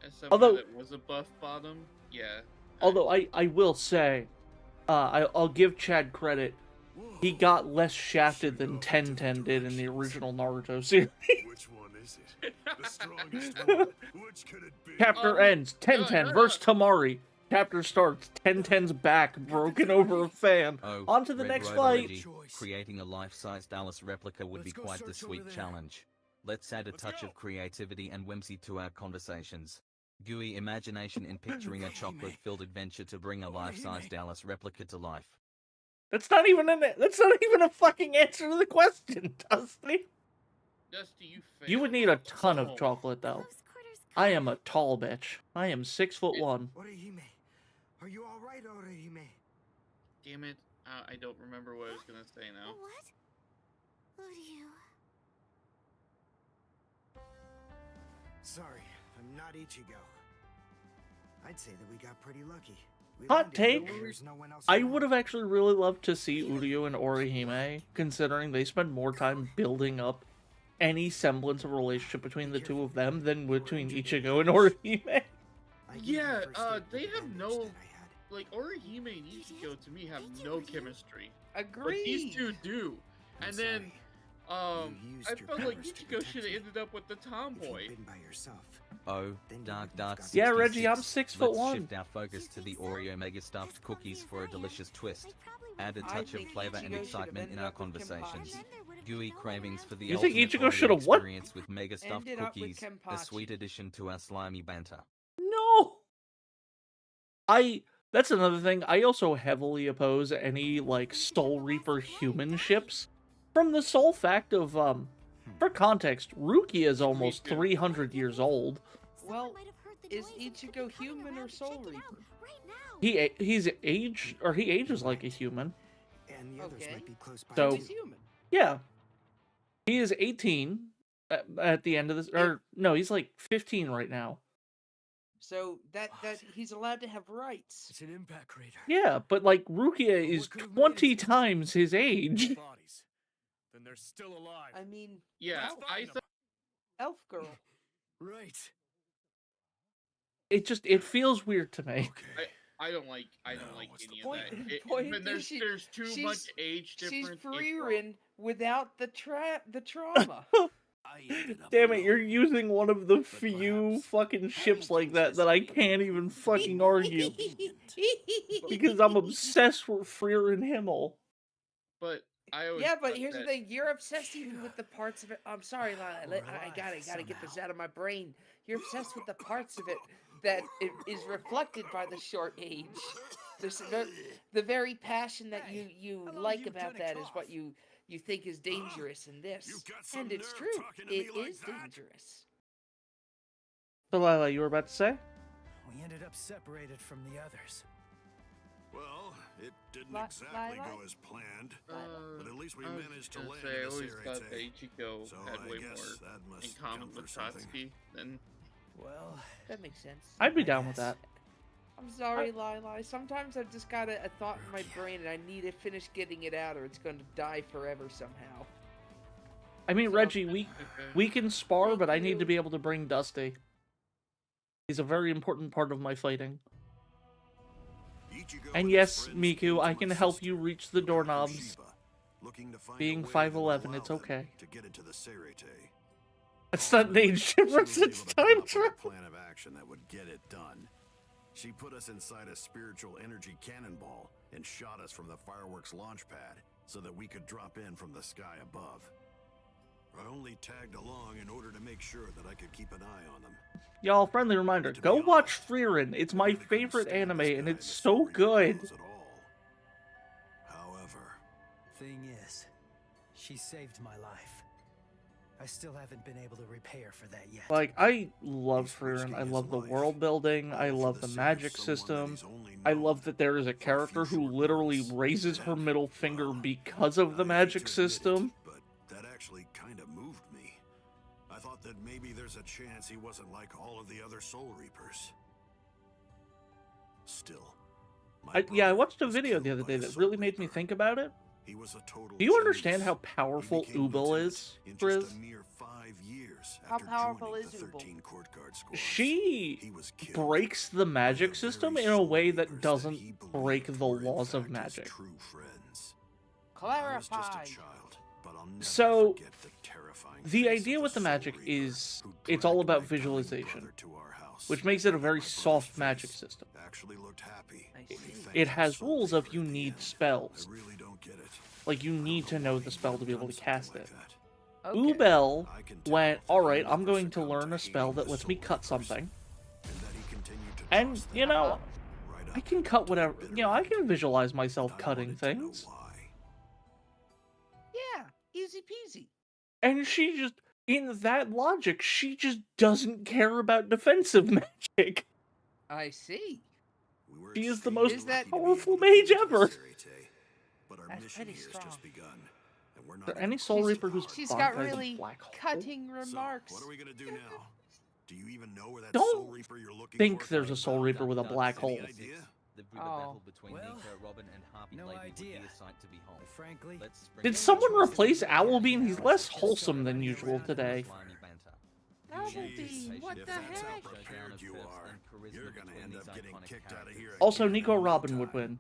As someone
Although-
that was a buff bottom, yeah.
Although I will say, I'll give Chad credit. He got less shafted than Ten did in the original Naruto series.
Which one is it? The strongest one. Which could it be?
Chapter ends. Ten versus Tamari. Chapter starts. Ten's back broken over a fan.
Oh,
On to the
Red
next
Rover
fight.
Reggie. Creating a life-sized Alyss replica would be quite the sweet challenge. Let's add a touch of creativity and whimsy to our conversations. Gooey imagination in picturing a chocolate-filled adventure to bring a life-sized Alyss replica to life.
That's not even a fucking answer to the question, Dusty.
Dusty, you failed.
You would need a ton of
Oh.
chocolate, though. I am a tall bitch. I am 6'1".
Orihime, are you all right, Orihime?
Damn it. I don't remember what I was gonna say now.
What? Uryu.
Sorry, I'm not Ichigo. I'd say that we got pretty lucky. We
Hot
landed
take.
where there's no one else
I
around.
would have actually really loved to see Uryu and Orihime, considering they spend more time building up any semblance of relationship between the two of them than between Ichigo and Orihime.
Yeah, they have no, like, Orihime and Ichigo to me have no chemistry.
Agree.
But these two do. And then, I felt like Ichigo should have ended up with the tomboy.
Oh, dark.
Yeah, Reggie, I'm
66.
6'1".
Let's shift our focus to the Oreo Mega Stuffed Cookies for a delicious twist. Add a touch of
think
flavor and
Ichigo should
excitement
have
in our
ended up with
conversations.
Kenpachi.
Gooey cravings for the
You think
ultimate
Ichigo
Oreo
shoulda what?
experience with Mega Stuffed
Ended up with
Cookies, a
Kenpachi.
sweet addition to our slimy banter.
No! That's another thing. I also heavily oppose any, like, Soul Reaper human ships. From the sole fact of, for context, Rukia is almost 300 years old.
Well, is Ichigo human or Soul Reaper?
He ages like a human.
And the others
Okay.
might be close by.
So-
So he's human.
Yeah. He is 18 at the end of this, or no, he's like 15 right now.
So that he's allowed to have rights.
It's an impact crater.
Yeah, but like Rukia is
what could've made
20
it?
times his age.
Bodies. Then they're still alive.
I mean,
Yeah,
Elf,
I thought
Elf Girl.
Right.
It feels weird to me.
Okay.
I don't like
what's
any
the
of
point?
that.
Point
When
is
there's too
she's-
much age
She's
difference. it's wrong.
Frieren without the trauma.
I ended up
Damn it,
alone.
you're using one of the
But
few
perhaps
fucking ships like that I can't even fucking
more
argue.
convenient.
Because I'm obsessed with Frieren Himmel.
But I always
Yeah, but
thought
here's the
that-
thing: you're obsessed even with the parts of it. I'm sorry, Lila.
We're
I gotta
alive
get this
somehow.
out of my brain. You're obsessed with the parts of it that is reflected by the short age. The very passion that you
how long
like
you
about
gonna
that is
cough?
what you think is dangerous in this,
You've got some
and it's
nerve
true.
talking to me
It
like
is
that.
dangerous.
So Lila, you were about to say?
We ended up separated from the others.
Well, it didn't
Li-
exactly
Lila?
go as planned.
Uh,
But at least we
I was
managed to
gonna
land
say, I
in this
always
area.
thought that Ichigo
So
had
I
way
guess
more
that must
in
count
common
for
with
something.
Satsuki than.
Well,
That makes sense.
I'd be down with that.
I'm sorry, Lila. Sometimes I've just got a thought in my brain and I need to finish getting it out or it's going to die forever somehow.
I mean,
So-
Reggie, we can spar, but I need to be able to bring Dusty. He's a very important part of my fighting.
Ichigo
And
his
yes,
friends
Miku,
came
I
to
can
assist
help you
her,
reach the
Lord
doorknobs.
Kushiba, looking to find
Being
a way that
5'11",
will
it's
allow them
okay.
To get into the Serete.
It's not an age
She
difference,
was
it's
able to
time
come up with a
travel.
plan of action that would get it done. She put us inside a spiritual energy cannonball and shot us from the fireworks launch pad so that we could drop in from the sky above. I only tagged along in order to make sure that I could keep an eye on them.
Y'all, friendly reminder, go watch Frieren. It's my favorite anime, and it's so good.
At all. However,
thing is, she saved my life. I still haven't been able to repay her for that yet.
Like, I love Frieren. I love the world building. I love the magic system. I love that there is a character who literally raises her middle finger because of the
I hate
magic
to admit it,
system.
but that actually kind of moved me. I thought that maybe there's a chance he wasn't like all of the other Soul Reapers. Still, my
Yeah, I
brother
watched a
was
video the
killed
other
by
day
a
that
Soul
really made me
Reaper.
think about it.
He was a total
Do you understand
genius.
how
He
powerful
became
Ubel
lieutenant
is,
in
Griz?
just a mere 5 years
How
after
powerful
joining
is
the
Ubel?
13 court guard squads.
She
He was killed
breaks the
by
magic
the
system
very
in a
Soul
way that
Reapers
doesn't
he believed
break the
were in
laws of
fact his
magic.
true friends. I was just
Clarify.
a child, but I'll never
So,
forget the terrifying
the
face
idea
of
with the
Soul
magic
Reaper
is
who
it's all
dragged my
about
dying
visualization,
brother to our house.
which makes it a very
My brother's
soft magic
face
system.
actually looked happy
I
when he
see.
thanked
It
the
has
Soul
rules of
Reaper
you
at the
need
end.
spells.
I really don't get it.
Like, you
I don't
need to know
why
the
he
spell
would
to be
have
able
done
to cast
something
it.
like that.
Okay.
Ubel
I can tell
went,
that
alright,
he
I'm
never
going to
succumbed
learn a
hating
spell that
the
lets me
Soul
cut
Reapers,
something.
and that he continued to
And,
trust
you
them
know,
right
I
up
can cut
to the
whatever,
bitter
you know, I
end.
can visualize
And
myself
I
cutting
wanted to know
things.
why.
Easy peasy.
And she just, in that logic, she just doesn't care about defensive magic.
I see.
She is the most
Is that-
powerful mage ever.
But our
That's
mission
pretty
here
strong.
has just begun, and we're
Is
not
there
even
any
close
Soul
to
Reaper
the
who's
hard
She's
part.
got
bonfire is a
really
black hole?
cutting
So,
remarks.
what are we gonna do now? Do you even know where that
Don't
Soul Reaper you're looking
think
for
there's a
came
Soul
from?
Reaper with a black hole.
Any idea?
The
Oh.
battle between
Well,
Nico, Robin, and Harpy
no
Lady would
idea.
be a sight to behold.
But frankly,
Let's spring
Did
the
someone
choices
replace
of the
Owlbean? He's
Just
less
started
wholesome than
running
usual
around in
today.
slimy banter.
Owlbean, what
If
the
that's how
heck?
prepared you are, you're gonna end up getting kicked out of here.
Also,
again
Nico
in no
Robin would
time.
win.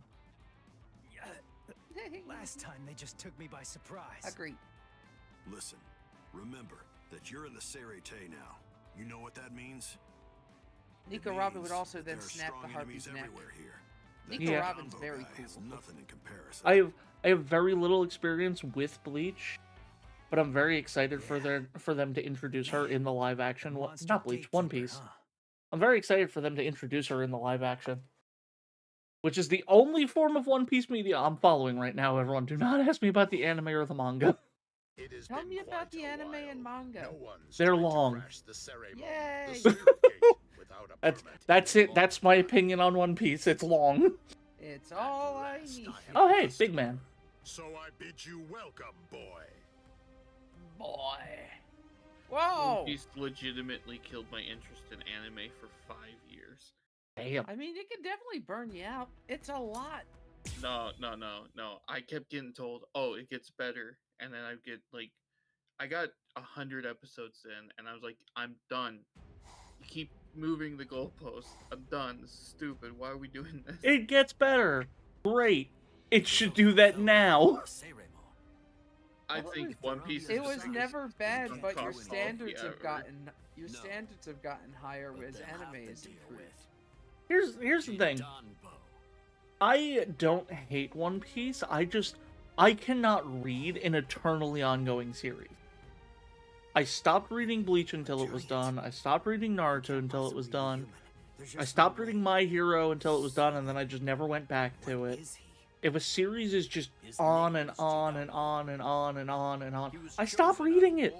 last time they just took me by surprise.
Agreed.
Listen, remember that you're in the Serete now. You know what that means?
Nico
It
Robin would
means
also then
there are
snap the
strong
Harpy's
enemies
neck.
everywhere here.
Nico
Yeah.
Robin's
Combo
very
guy has
cool.
nothing in comparison.
I have very little experience with Bleach, but I'm very excited for them to introduce her in the live action. Well,
Monster
not Bleach, One
Gatekeeper,
Piece.
huh?
I'm very excited for them to introduce her in the live action, which is the only form of One Piece media I'm following right now. Everyone, do not ask me about the anime or the manga.
Tell me about the anime and manga.
They're long.
Yay!
That's it. That's my opinion on One Piece. It's long.
It's all I need.
Oh hey, big man.
So I bid you welcome, boy.
Boy. Whoa!
He's legitimately killed my interest in anime for 5 years.
Damn.
I mean, it can definitely burn you out. It's a lot.
No. I kept getting told, oh, it gets better. And then I got 100 episodes in, and I was like, I'm done. You keep moving the goalposts. I'm done. This is stupid. Why are we doing this?
It gets better. Great. It should do that now.
I think One Piece is
It
the
was
biggest
never bad, but your
cock
standards
ever.
have gotten higher as anime has improved.
Here's the thing. I don't hate One Piece. I cannot read an eternally ongoing series. I stopped reading Bleach until it was done. I stopped reading Naruto until it was done. I stopped reading My Hero until it was done, and then I just never went back to it. If a series is just on and on and on and on and on and on, I stop reading it.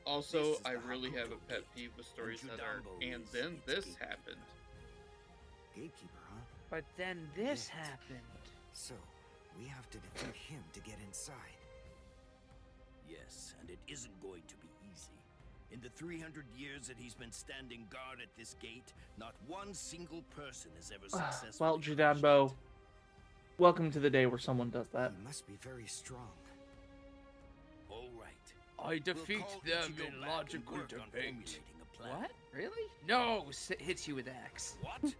Also, I really have a pet peeve with stories that are, and then this happened.
Gatekeeper, huh?
But then this happened.
So, we have to defeat him to get inside.
Yes, and it isn't going to be easy. In the 300 years that he's been standing guard at this gate, not one single person has ever successfully...
Well, Jidanbo, welcome to the day where someone does that.
He must be very strong.
All right.
I defeat
call
them
Ichigo
in
back
logical
and work on
debate.
formulating a plan.
What? Really? No, hits you with axe.
What?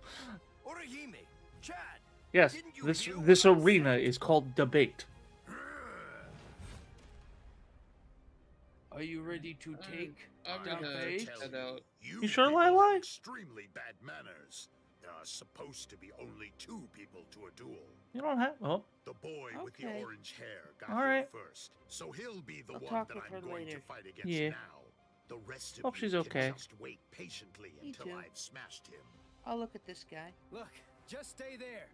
Orihime, Chad.
Yes,
Didn't you
this
hear
this
what I
arena is called debate.
Are you ready to take
I'm
the
gonna
bait?
head out.
You sure,
people have
Lili?
extremely bad manners. There are supposed to be only 2 people to a duel.
You don't have. Oh,
The boy with the
Okay.
orange hair got
All
here
right.
first, so he'll be the
I'll
one
talk
that
with
I'm
her
going to
later.
fight against
Yeah.
now. The rest of
Hope
you
she's
can
okay.
just wait patiently
Me
until
too.
I've smashed him.
I'll look at this guy.
Look, just stay there.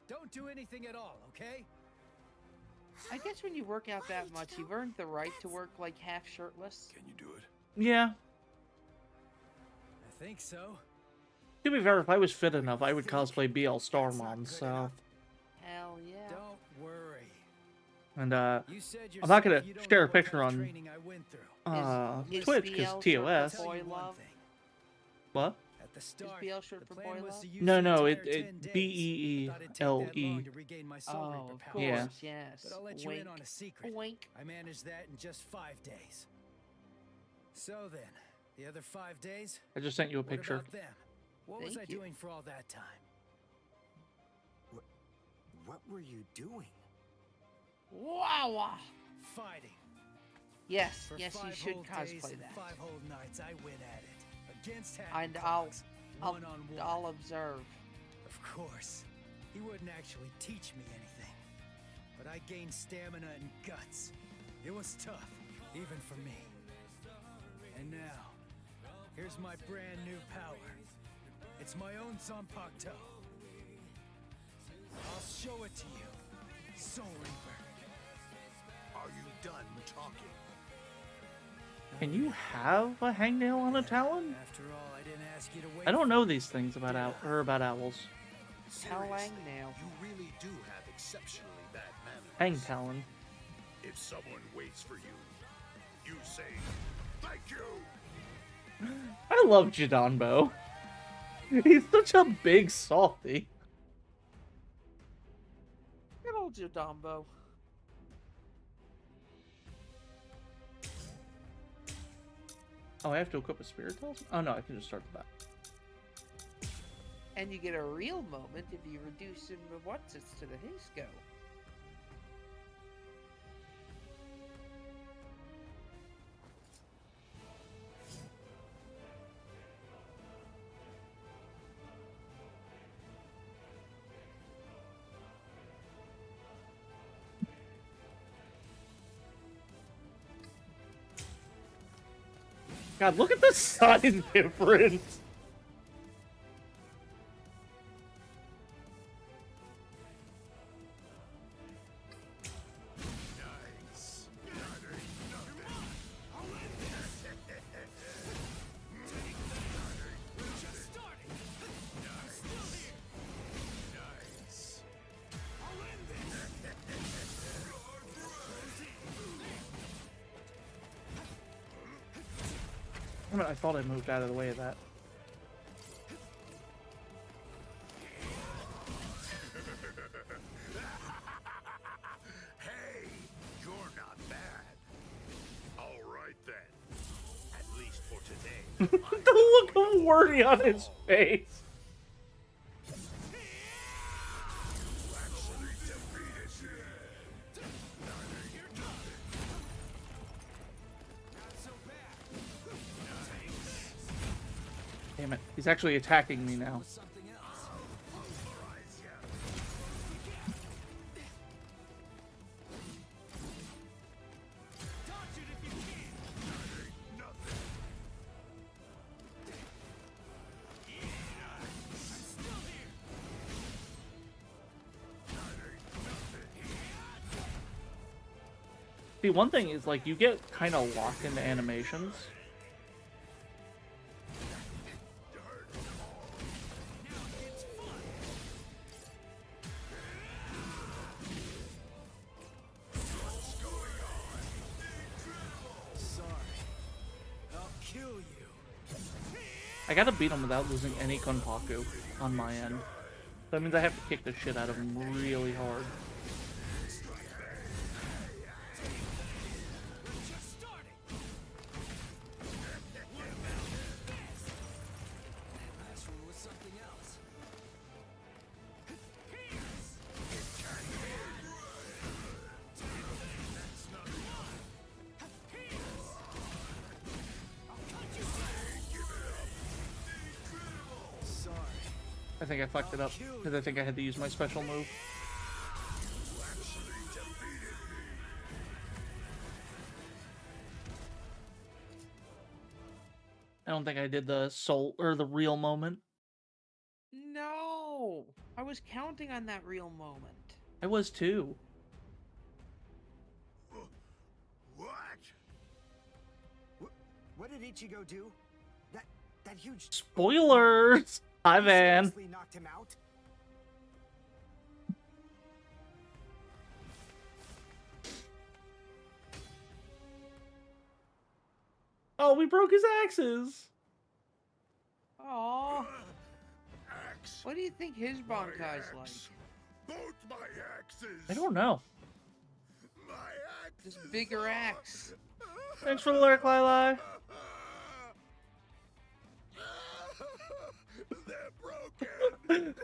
Don't do anything at all, okay?
I guess when you work out that much, you've earned the right to work like half shirtless.
Can you do it?
yeah.
I think so.
To be fair, if I was fit enough, I would cosplay BL Starmon. So,
Hell yeah.
Don't worry.
and
You said
I'm not
yourself
gonna
you don't
share
know
a
what
picture
kind of
on
training I went through.
Is
Twitch because
BL short
TOS.
for
Tell
boy
you one
love?
thing.
What?
At the start,
BL short
the
for
plan
boy
was
love?
to use
No,
the
no,
entire 10
it
days.
BEELE.
Thought it'd take that long to regain my Soul
Oh,
Reaper
of
powers.
course,
Yeah.
yes.
But I'll let you
Wink.
in on a secret.
Wink.
I managed that in just 5 days. So then, the other 5 days?
I just sent you a
What
picture.
about them? What was I
Thank you.
doing for all that time?
What were you doing?
Wow.
Fighting.
Yes,
For
yes, you
5
should
whole days
cosplay
and
that.
5 whole nights I went at it. Against
And I'll
one-on-one.
I'll observe.
Of course. He wouldn't actually teach me anything. But I gained stamina and guts. It was tough, even for me. And now, here's my brand new power. It's my own Zanpakuto. I'll show it to you, Soul Reaper.
talking.
Can you have a hangnail on a talon?
After all, I didn't ask you to wait.
I don't know these things about owls.
Howling now.
You really do have exceptionally bad manners.
Hang talon.
If someone waits for you, you say, "Thank you."
I love Jidonbo. He's such a big softy.
Good old Jidambo.
Oh, I have to equip a spirit talisman? Oh no, I can just start the battle.
And you get a real moment if you reduce him to what's-its to the Hisco.
God, look at the size difference!
Nice.
I thought I moved out of the way of that.
Hey, you're not bad. All right then. At least for today.
The look of worry on his face. Damn it, he's actually attacking me now. See, one thing is, like, you get kind of locked into animations. I gotta beat him without losing any Konpaku on my end. That means I have to kick the shit out of him really hard. I think I fucked it up, because I think I had to use my special move. I don't think I did the soul, or the real moment.
No! I was counting on that real moment.
I was too.
What did Ichigo do? That huge
Spoilers! Hi, Van.
seriously knocked him out?
Oh, we broke his axes.
Aww.
Axe.
What do you think his Bankai's like?
Both my axes.
I don't know.
My axe.
Just bigger axe.
Thanks for the lurk, Lili.
They're broken.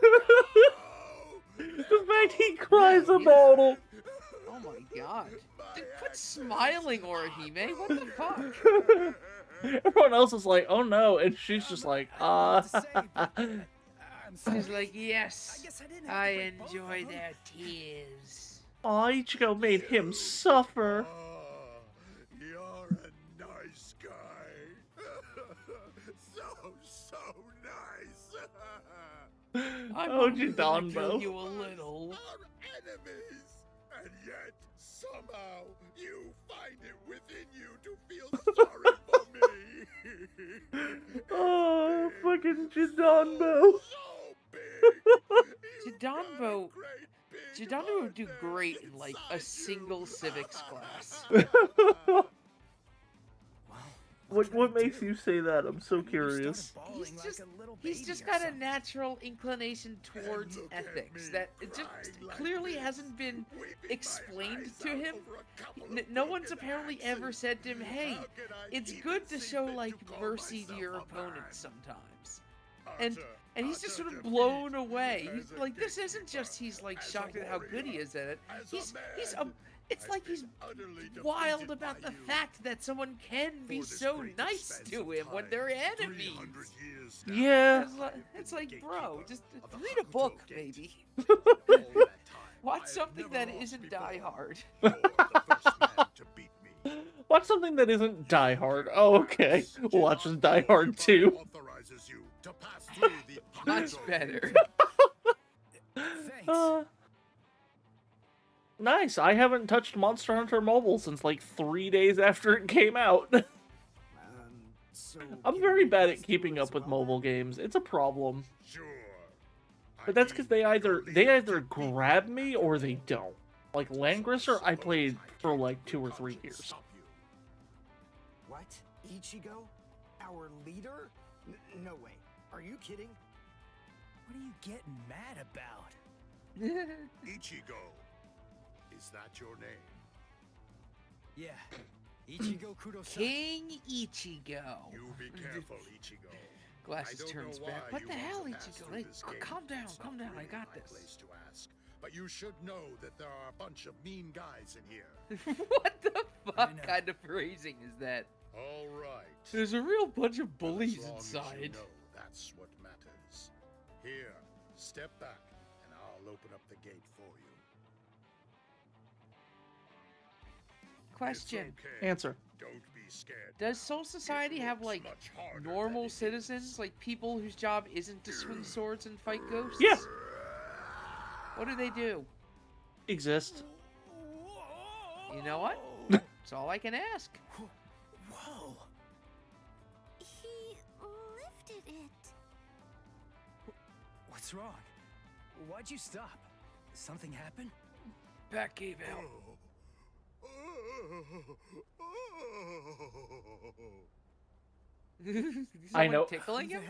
The fact he cries about it.
Oh my god. Dude, quit smiling, Orihime. What the fuck?
Everyone else is like, oh no, and she's just like,
She's like, yes, I enjoy their tears.
Aw, Ichigo made him suffer.
Oh, you're a nice guy. so nice.
I'm
Oh,
only gonna kill
Jidonbo.
you a little.
Our enemies, and yet somehow you find it
Fucking Jidanbo.
Jidanbo would do great in like a single civics class.
What makes you say that? I'm so curious.
He's just got a natural inclination towards ethics that it just clearly hasn't been explained to him. No one's apparently ever said to him, "Hey, it's good to show like mercy to your opponents sometimes." And he's just sort of blown away. He's like, this isn't just he's like shocked at how good he is at it. It's like he's wild about the fact that someone can be so nice to him when they're enemies.
Yeah.
It's like, bro, just read a book, maybe. Watch something that isn't Die Hard.
Watch something that isn't Die Hard. Oh, okay. Watch Die Hard 2.
Much better.
Nice. I haven't touched Monster Hunter Mobile since like 3 days after it came out. I'm very bad at keeping up with mobile games. It's a problem. But that's because they either grab me or they don't. Like Langrisser, I played for like 2 or 3 years.
What? Ichigo? Our leader? No way. Are you kidding?
What are you getting mad about?
Ichigo. Is that your name?
Yeah. Ichigo Kurosawa.
King Ichigo.
You be careful, Ichigo.
Glasses turns back. What the hell, Ichigo? Hey, calm down, I got this.
Place to ask, but you should know that there are a bunch of mean guys in here.
What the fuck kind of phrasing is that?
All right.
There's a real bunch of bullies
As long as
inside.
you know, that's what matters. Here, step back, and I'll open up the gate for you.
Question.
Okay.
Answer.
Don't be scared.
Does Soul Society have like normal citizens, like people whose job isn't to swing swords and fight ghosts?
Yeah.
What do they do?
Exist.
You know what? That's all I can ask.
Whoa.
He lifted it.
What's wrong? Why'd you stop? Something happen?
Back gave out.
I know.
Tickling him?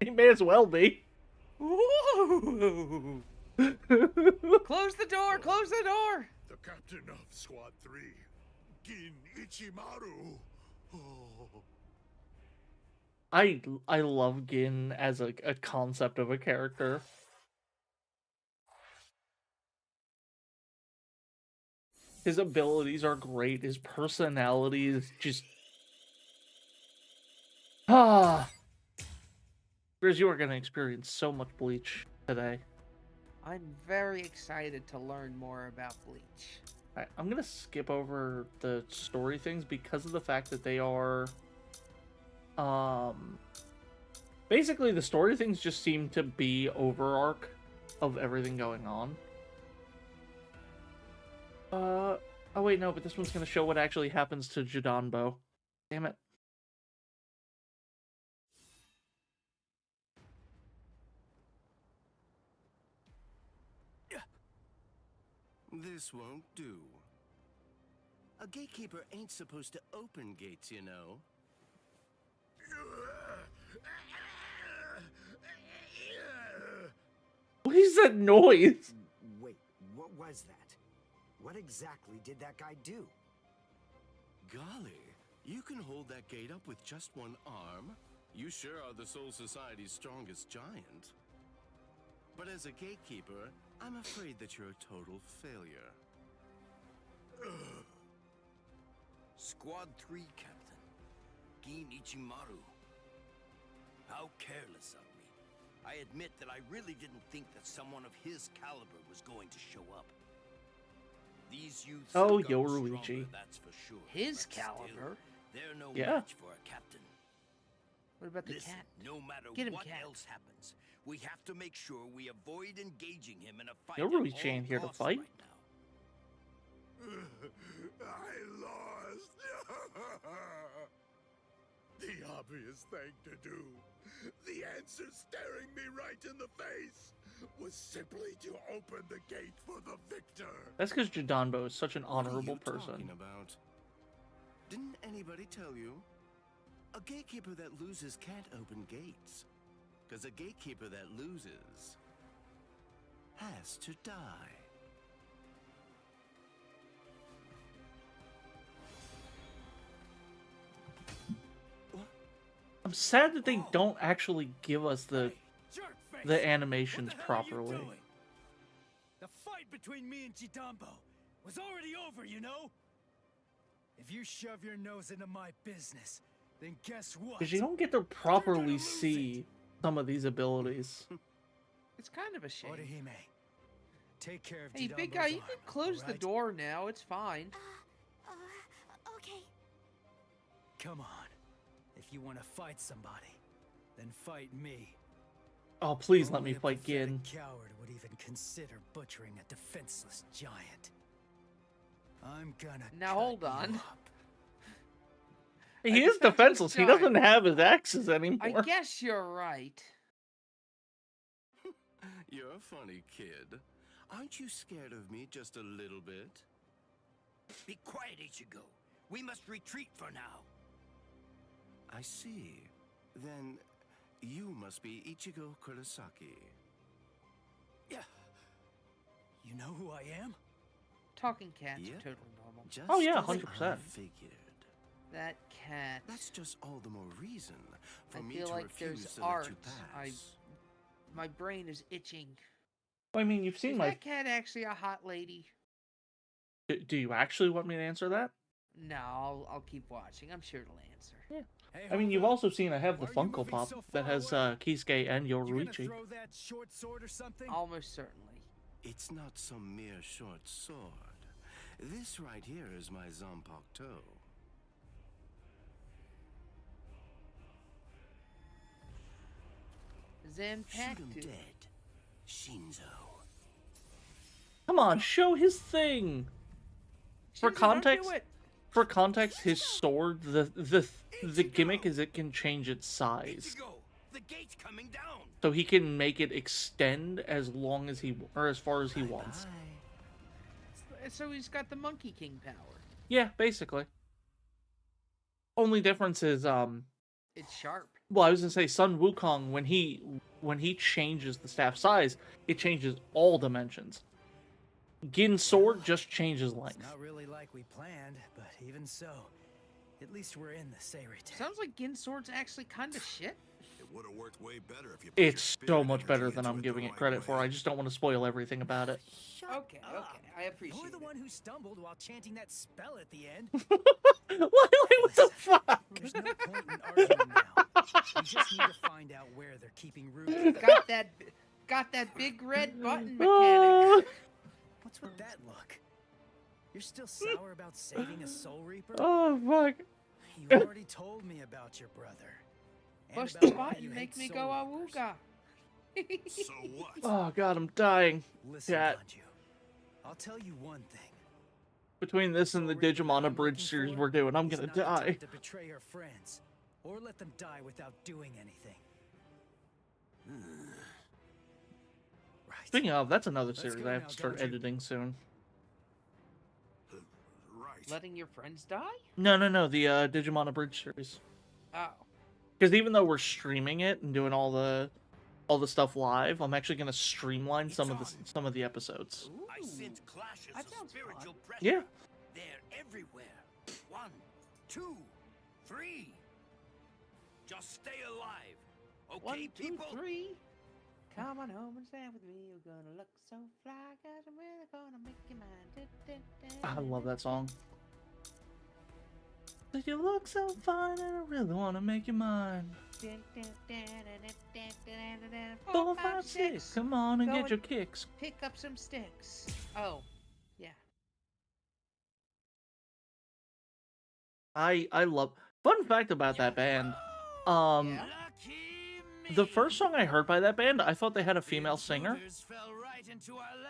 He may as well be.
Whoa. Close the door! Close the door!
The captain of Squad 3, Gin Ichimaru.
I love Gin as a concept of a character. His abilities are great. His personality is just... Griz, you are going to experience so much Bleach today.
I'm very excited to learn more about Bleach.
I'm going to skip over the story things because of the fact that they are... Basically, the story things just seem to be over-arc of everything going on. Oh wait, no, but this one's gonna show what actually happens to Jidanbo. Damn it.
This won't do. A gatekeeper ain't supposed to open gates, you know.
What is that noise?
Wait, what was that? What exactly did that guy do?
Golly, you can hold that gate up with just one arm? You sure are the Soul Society's strongest giant. But as a gatekeeper, I'm afraid that you're a total failure.
Squad 3 Captain, Gin Ichimaru. How careless of me. I admit that I really didn't think that someone of his caliber was going to show up. These youths
Oh,
have gotten
Yoruichi.
stronger, that's for sure.
His
but still,
caliber?
they're no
Yeah.
match for a captain.
What about the
Listen,
cat?
no matter
Get him,
what
cat.
else happens, we have to make sure we avoid engaging him in a fight.
Yoruichi
at all
ain't here to
costs
fight.
right now.
I lost. The obvious thing to do. The answer staring me right in the face was simply to open the gate for the victor.
That's because Jadonbo is such an honorable
What are you
person.
talking about? Didn't anybody tell you? A gatekeeper that loses can't open gates. Because a gatekeeper that loses has to die.
I'm sad that they don't actually give us the animations properly.
The fight between me and Jidambo was already over, you know? If you shove your nose into my business, then guess what?
Because you don't get to properly see some of these abilities.
It's kind of a shame.
Orihime, take care of
Hey,
Jidambo's
big guy, you
arm,
can close the
alright?
door now. It's fine.
Okay.
Come on. If you want to fight somebody, then fight me.
Oh, please let
Only
me
a
fight
pathetic
Gin.
coward would even consider butchering a defenseless giant. I'm gonna
Now hold on.
He is defenseless. He doesn't have his axes anymore.
I guess you're right.
You're a funny kid. Aren't you scared of me just a little bit?
Be quiet, Ichigo. We must retreat for now.
I see. Then you must be Ichigo Kurosaki.
Yeah. You know who I am?
Talking cats
Yeah.
are totally normal.
Just
Oh, yeah,
as
100%.
I figured.
That cat.
That's just all the more reason for
I
me
feel
to
like
refuse
there's
to let
art.
you pass.
My brain is itching.
I mean, you've seen
Is
my...
that cat actually a hot lady?
Do you actually want me to answer that?
No, I'll keep watching. I'm sure it'll answer.
Yeah.
Hey,
I mean, you've
hold up.
also seen I have the
Why are you
Funko
moving
Pop
so
that
far
has
away?
Kisuke and
You gonna
Yoruichi.
throw that short sword or something?
Almost certainly.
It's not some mere short sword. This right here is my Zanpakuto. Shoot him
Zanpakuto.
dead, Shinzo.
Come on, show his thing. For
Shinzo, don't do
context,
it.
for context, his sword, the gimmick is it can change its size,
Ichigo, the gate's coming down.
so he can make it extend as long as he or as far as he wants.
So he's got the Monkey King power.
Yeah, basically. Only difference is
It's sharp.
well, I was gonna say Sun Wukong when he changes the staff size, it changes all dimensions. Gin's sword just changes
It's
length.
not really like we planned, but even so, at least we're in the Seirei.
Sounds like Gin's sword's actually kind of shit.
It would have worked way better if you put
It's
your
so
spirit
much better
energy
than
into
I'm
it
giving
the
it
right
credit for.
way.
I just don't want to spoil everything about it.
Okay, I appreciate
You're the
it.
one who stumbled while chanting that spell at the end.
What the fuck?
There's no point in arguing now. We just need to find out where they're keeping Ruby.
Got that big red button
Oh.
mechanic.
What's with that look? You're still sour about saving a Soul Reaper?
Oh fuck!
You already told me about your brother. And
Push
about
the
why
button,
you
make
hate
me
Soul
go
Reapers.
awooga.
So what?
Oh god, I'm dying.
Listen,
Chat.
Banju, I'll tell you one thing.
Between this and the
Soul Reaper
Digimon
that I'm
Abridged
looking
series
for
we're doing, I'm
is
gonna
not the
die.
type to betray her friends, or let them die without doing anything. Right.
Speaking of, that's another
Let's
series
go
I have
now,
to start
Ganju.
editing soon.
Right.
Letting your friends die?
No, the Digimon Abridged series.
Oh.
Because even though we're streaming it and doing all the stuff live, I'm actually gonna streamline some of the episodes.
I sense clashes
That
of
sounds
spiritual
fun.
pressure.
Yeah.
They're everywhere. 1, 2, 3. Just stay alive. Okay,
1, 2,
people?
3. Come on home and stand with me. You're gonna look so fly, cause I'm really gonna make you mine.
I love that song. But you look so fine and I really wanna make you mine. 4, 5, 6. Come on and
Go
get
and
your kicks.
Pick up some sticks. Oh, yeah.
I love. Fun fact about that band.
Yeah.
The first song I heard by that band, I thought they had a female singer.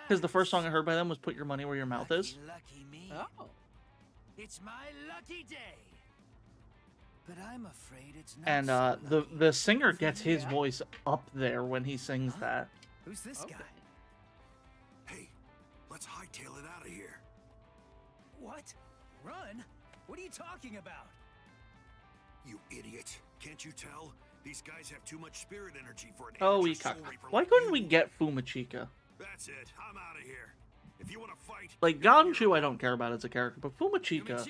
Because the first song I heard by them was "Put Your Money Where Your Mouth Is."
Lucky me.
Oh.
It's my lucky day.
But I'm afraid it's not
And
so
the singer gets his
Yeah.
voice up there when he sings that.
Who's this
Okay.
guy?
Hey, let's hightail it out of here.
What? Run? What are you talking about?
You idiot. Can't you tell? These guys have too much spirit energy for an
Oh,
amateur Soul
Ikaka.
Reaper
Why
like
couldn't we
you.
get Fumachika?
That's it. I'm out of here. If you want to fight,
Like, Ganju I don't care about as a character, but Fumachika...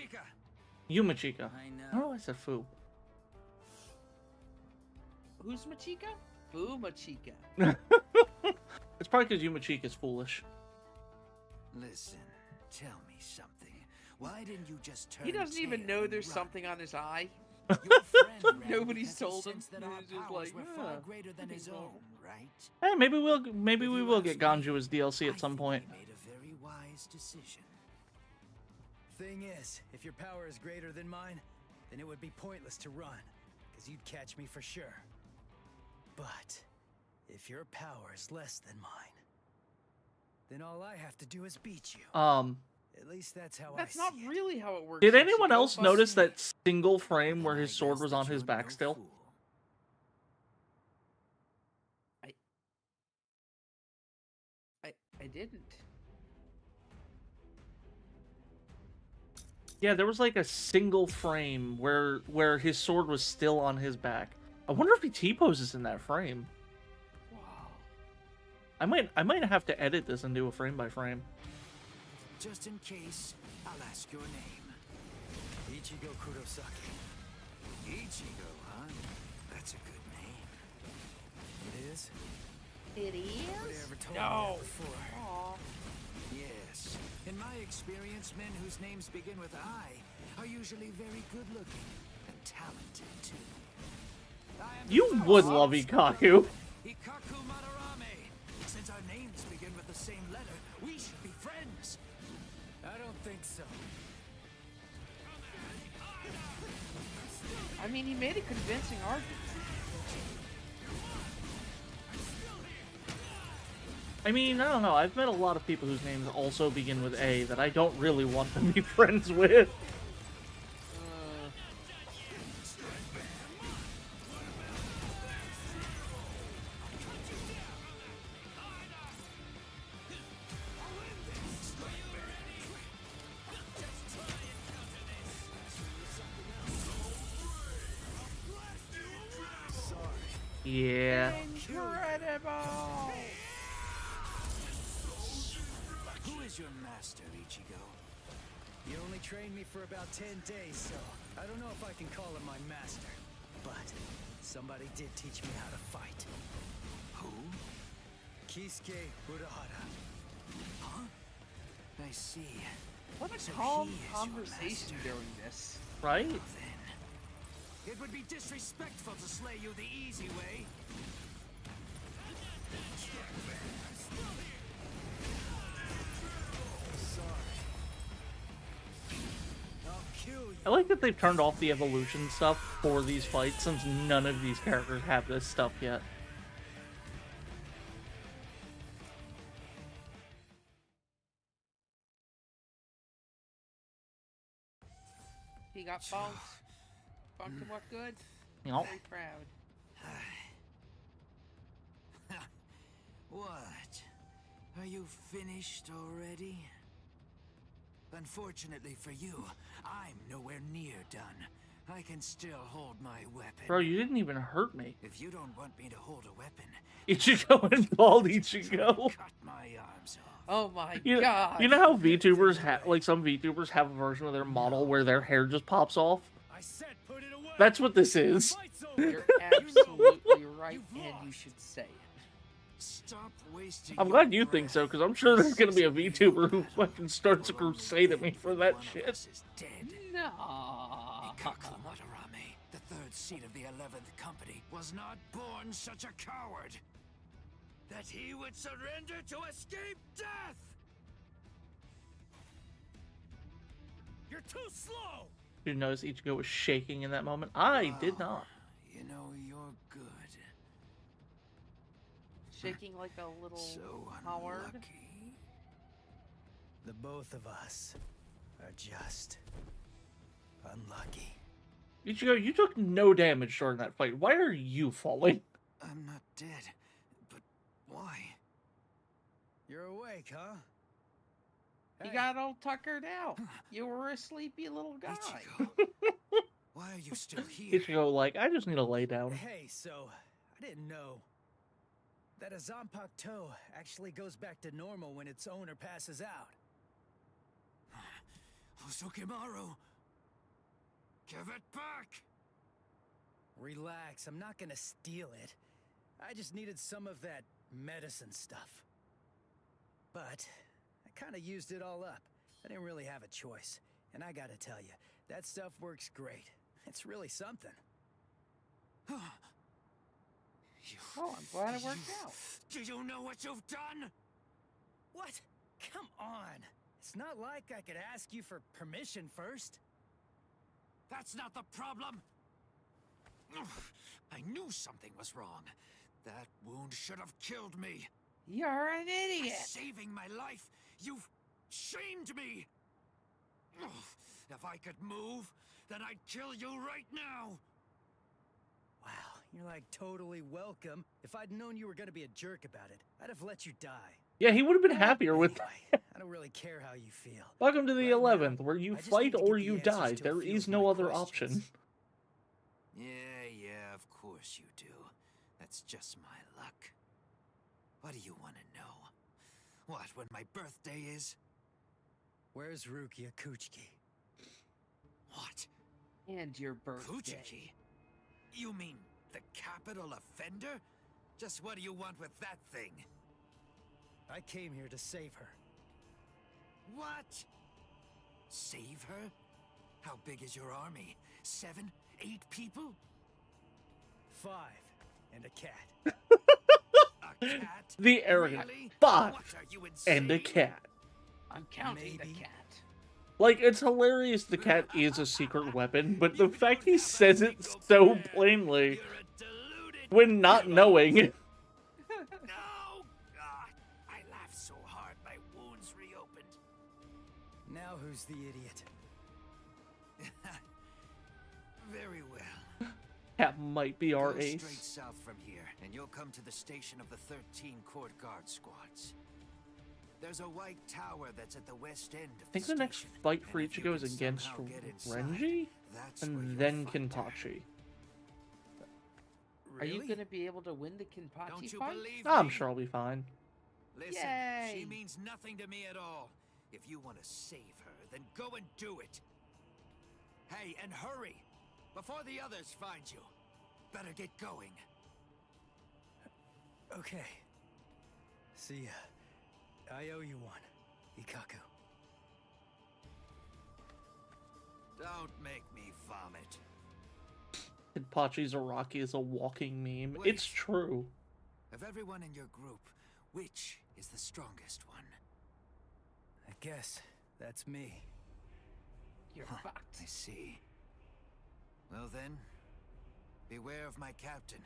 Yumachika.
I know.
I don't know why I said Fu.
Who's Machika? Boo Machika.
It's probably because Yumachika's foolish.
Listen, tell me something. Why didn't you just turn
He doesn't even
tail
know
and
there's
run?
something on his eye.
Your friend Randy
Nobody's
has a
told him.
sense that
He's
our
just
powers
like,
were
"Yeah,
far greater than his
could be
own,
wrong."
right?
Hey, maybe we
you
will
ask
get
me,
Ganju as DLC
I
at some
think
point.
he made a very wise decision.
Thing is, if your power is greater than mine, then it would be pointless to run, because you'd catch me for sure. But if your power is less than mine, then all I have to do is beat you. At least that's how
That's
I
not
see it.
really how it works.
Did
Ichigo,
anyone else
but-
notice that single frame where
Then
his
I
sword
guess
was
that
on his
you're
back
no
still?
fool.
I didn't.
Yeah, there was like a single frame where his sword was still on his back. I wonder if he T-poses in that frame.
Wow.
I might have to edit this and do a frame by frame.
Just in case, I'll ask your name.
Ichigo Kurosaki.
Ichigo, huh? That's a good name.
It is?
It
Nobody
is?
ever told me
No.
that before.
Aw.
Yes. In my experience, men whose names begin with I are usually very good looking and talented too. I am the
You
first
would
of
love
the
Ikaku.
Ikaku Madarame. Since our names begin with the same letter, we should be friends.
I don't think so.
I mean, he made a convincing argument.
I mean, I don't know. I've met a lot of people whose names also begin with A that I don't really want to be friends with. Yeah.
Incredible!
Who is your master, Ichigo?
He only trained me for about 10 days, so I don't know if I can call him my master. But somebody did teach me how to fight.
Who?
Kisuke Urahara.
Huh? I see.
What a
So
calm
he is your
conversation
master.
during this.
Right?
Then it would be disrespectful to slay you the easy way.
I like that they've turned off the evolution stuff for these fights since none of these characters have this stuff yet.
He got bunked. Bunked him what good?
Yep.
Very proud.
What? Are you finished already? Unfortunately for you, I'm nowhere near done. I can still hold my weapon.
Bro, you didn't even hurt me.
If you don't want me to hold a weapon,
Ichigo and bald Ichigo.
cut my arms off.
Oh my
You
god.
you know how VTubers have, like some VTubers have a version of their model where their hair just pops off?
I said put it away.
That's what this is.
Fight's over.
You're absolutely right, and you should say it.
Stop wasting
I'm glad you think so, because I'm sure there's gonna be a VTuber who fucking starts a crusade at me for that shit.
Is dead.
No.
Ikaku Madarame, the third seat of the 11th Company, was not born such a coward that he would surrender to escape death!
You're too slow.
Did you notice Ichigo was shaking in that moment? I did not.
You know, you're good.
Shaking like a little
So
coward.
unlucky.
The both of us are just unlucky.
Ichigo, you took no damage during that fight. Why are you falling?
I'm not dead, but why?
You're awake, huh?
You got all tuckered out. You were a sleepy little guy.
Why are you still here?
Ichigo, like, I just need to lay down.
Hey, so I didn't know that a Zanpakuto actually goes back to normal when its owner passes out.
Osukimaru! Give it back!
Relax, I'm not gonna steal it. I just needed some of that medicine stuff. But I kinda used it all up. I didn't really have a choice. And I gotta tell you, that stuff works great. It's really something.
Oh, I'm glad it worked out.
Do you know what you've done?
What? Come on. It's not like I could ask you for permission first.
That's not the problem! I knew something was wrong. That wound should have killed me.
You're an idiot.
By saving my life, you've shamed me. If I could move, then I'd kill you right now.
Wow, you're like totally welcome. If I'd known you were gonna be a jerk about it, I'd have let you die.
Yeah, he would have been happier with
Anyway, I don't really care how you feel.
Welcome to the
Right
11th,
now,
where you
I just
fight
need to
or
get the
you
answers
die.
to a
There
few
is
of
no
my
other
questions.
option.
Yeah, of course you do. That's just my luck. What do you want to know? What, when my birthday is?
Where's Rukia Kuchiki?
What?
And your birthday.
Kuchiki? You mean the capital offender? Just what do you want with that thing?
I came here to save her.
What? Save her? How big is your army? 7, 8 people?
5 and a cat.
A cat?
The arrogant
Really?
5
What, are you
and a
insane?
cat.
I'm counting the cat.
Like, it's hilarious the cat is a secret weapon, but the fact he says it so plainly when not knowing.
No! God, I laughed so hard my wounds reopened.
Now who's the idiot?
Very well.
Cat might be our
Go
ace.
straight south from here, and you'll come to the station of the 13 court guard squads. There's a white tower that's at the west end of
I think the next fight for Ichigo is against Renji, and then Kenpachi.
Are you going to be able to win the Kenpachi
Don't you
fight?
believe
I'm
me?
sure I'll be fine.
Listen,
Yay!
she means nothing to me at all. If you want to save her, then go and do it. Hey, and hurry, before the others find you. Better get going.
Okay. See ya. I owe you one, Ikaku.
Don't make me vomit.
Kenpachi's Araki is a walking meme.
Wait.
It's true.
Of everyone in your group, which is the strongest one?
I guess that's me.
You're fucked.
I see. Well then, beware of my captain.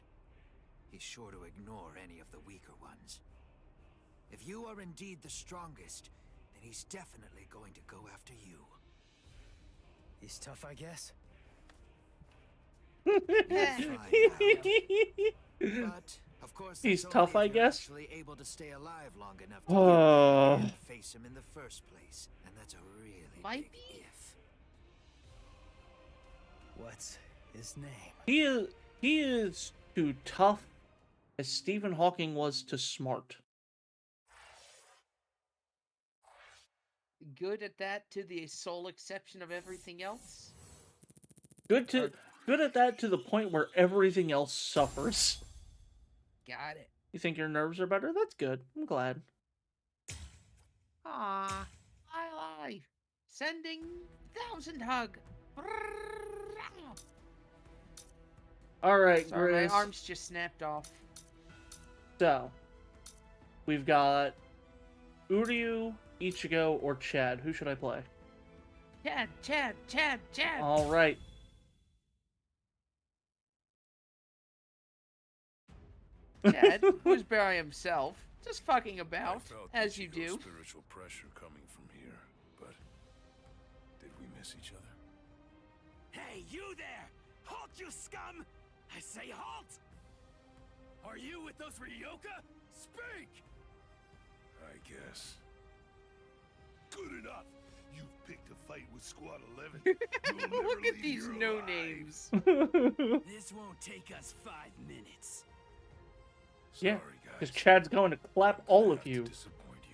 He's sure to ignore any of the weaker ones. If you are indeed the strongest, then he's definitely going to go after you.
He's tough, I guess.
But of course,
He's
that's
tough,
only
I
if you're
guess.
actually able to stay alive long enough to
Oh.
get there and face him in the first place, and that's a really
Might
big if.
What's his name?
He is too tough as Stephen Hawking was to smart.
Good at that to the sole exception of everything else?
Good at that to the point where everything else suffers.
Got it.
You think your nerves are better? That's good. I'm glad.
Ah, I lie. Sending 1,000 hug.
Alright,
Sorry,
Griz.
my arms just snapped off.
So, we've got Uryu, Ichigo, or Chad. Who should I play?
Chad.
Alright.
Chad, who's by himself, just fucking about,
I felt
as you do.
spiritual pressure coming from here, but did we miss each other?
Hey, you there!
Halt, you scum! I say halt! Are you with those Ryoka? Speak!
I guess. Good enough. You've picked a fight with Squad 11. You'll never
Look at
leave
these
here
no
alive.
names.
This won't take us 5 minutes.
Yeah, because Chad's going to clap all of you.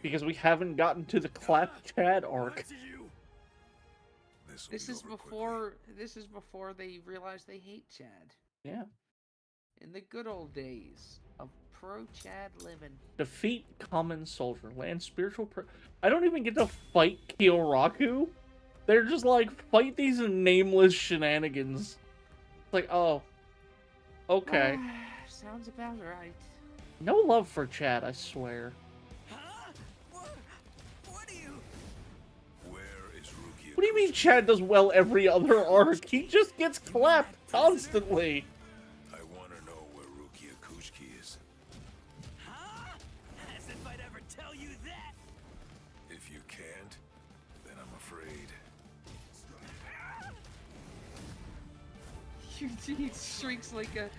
Because we haven't gotten to the clap Chad arc.
This is before they realize they hate Chad.
Yeah.
In the good old days of pro Chad living.
Defeat common soldier. Land spiritual I don't even get to fight Kyoraku. They're just like, fight these nameless shenanigans. It's like, oh. Okay.
Sounds about right.
No love for Chad, I swear. What do you mean Chad does well every other arc? He just gets clapped constantly.
I want to know where Rukia Kuchiki is.
Huh? As if I'd ever tell you that!
If you can't, then I'm afraid.
He shrieks like a...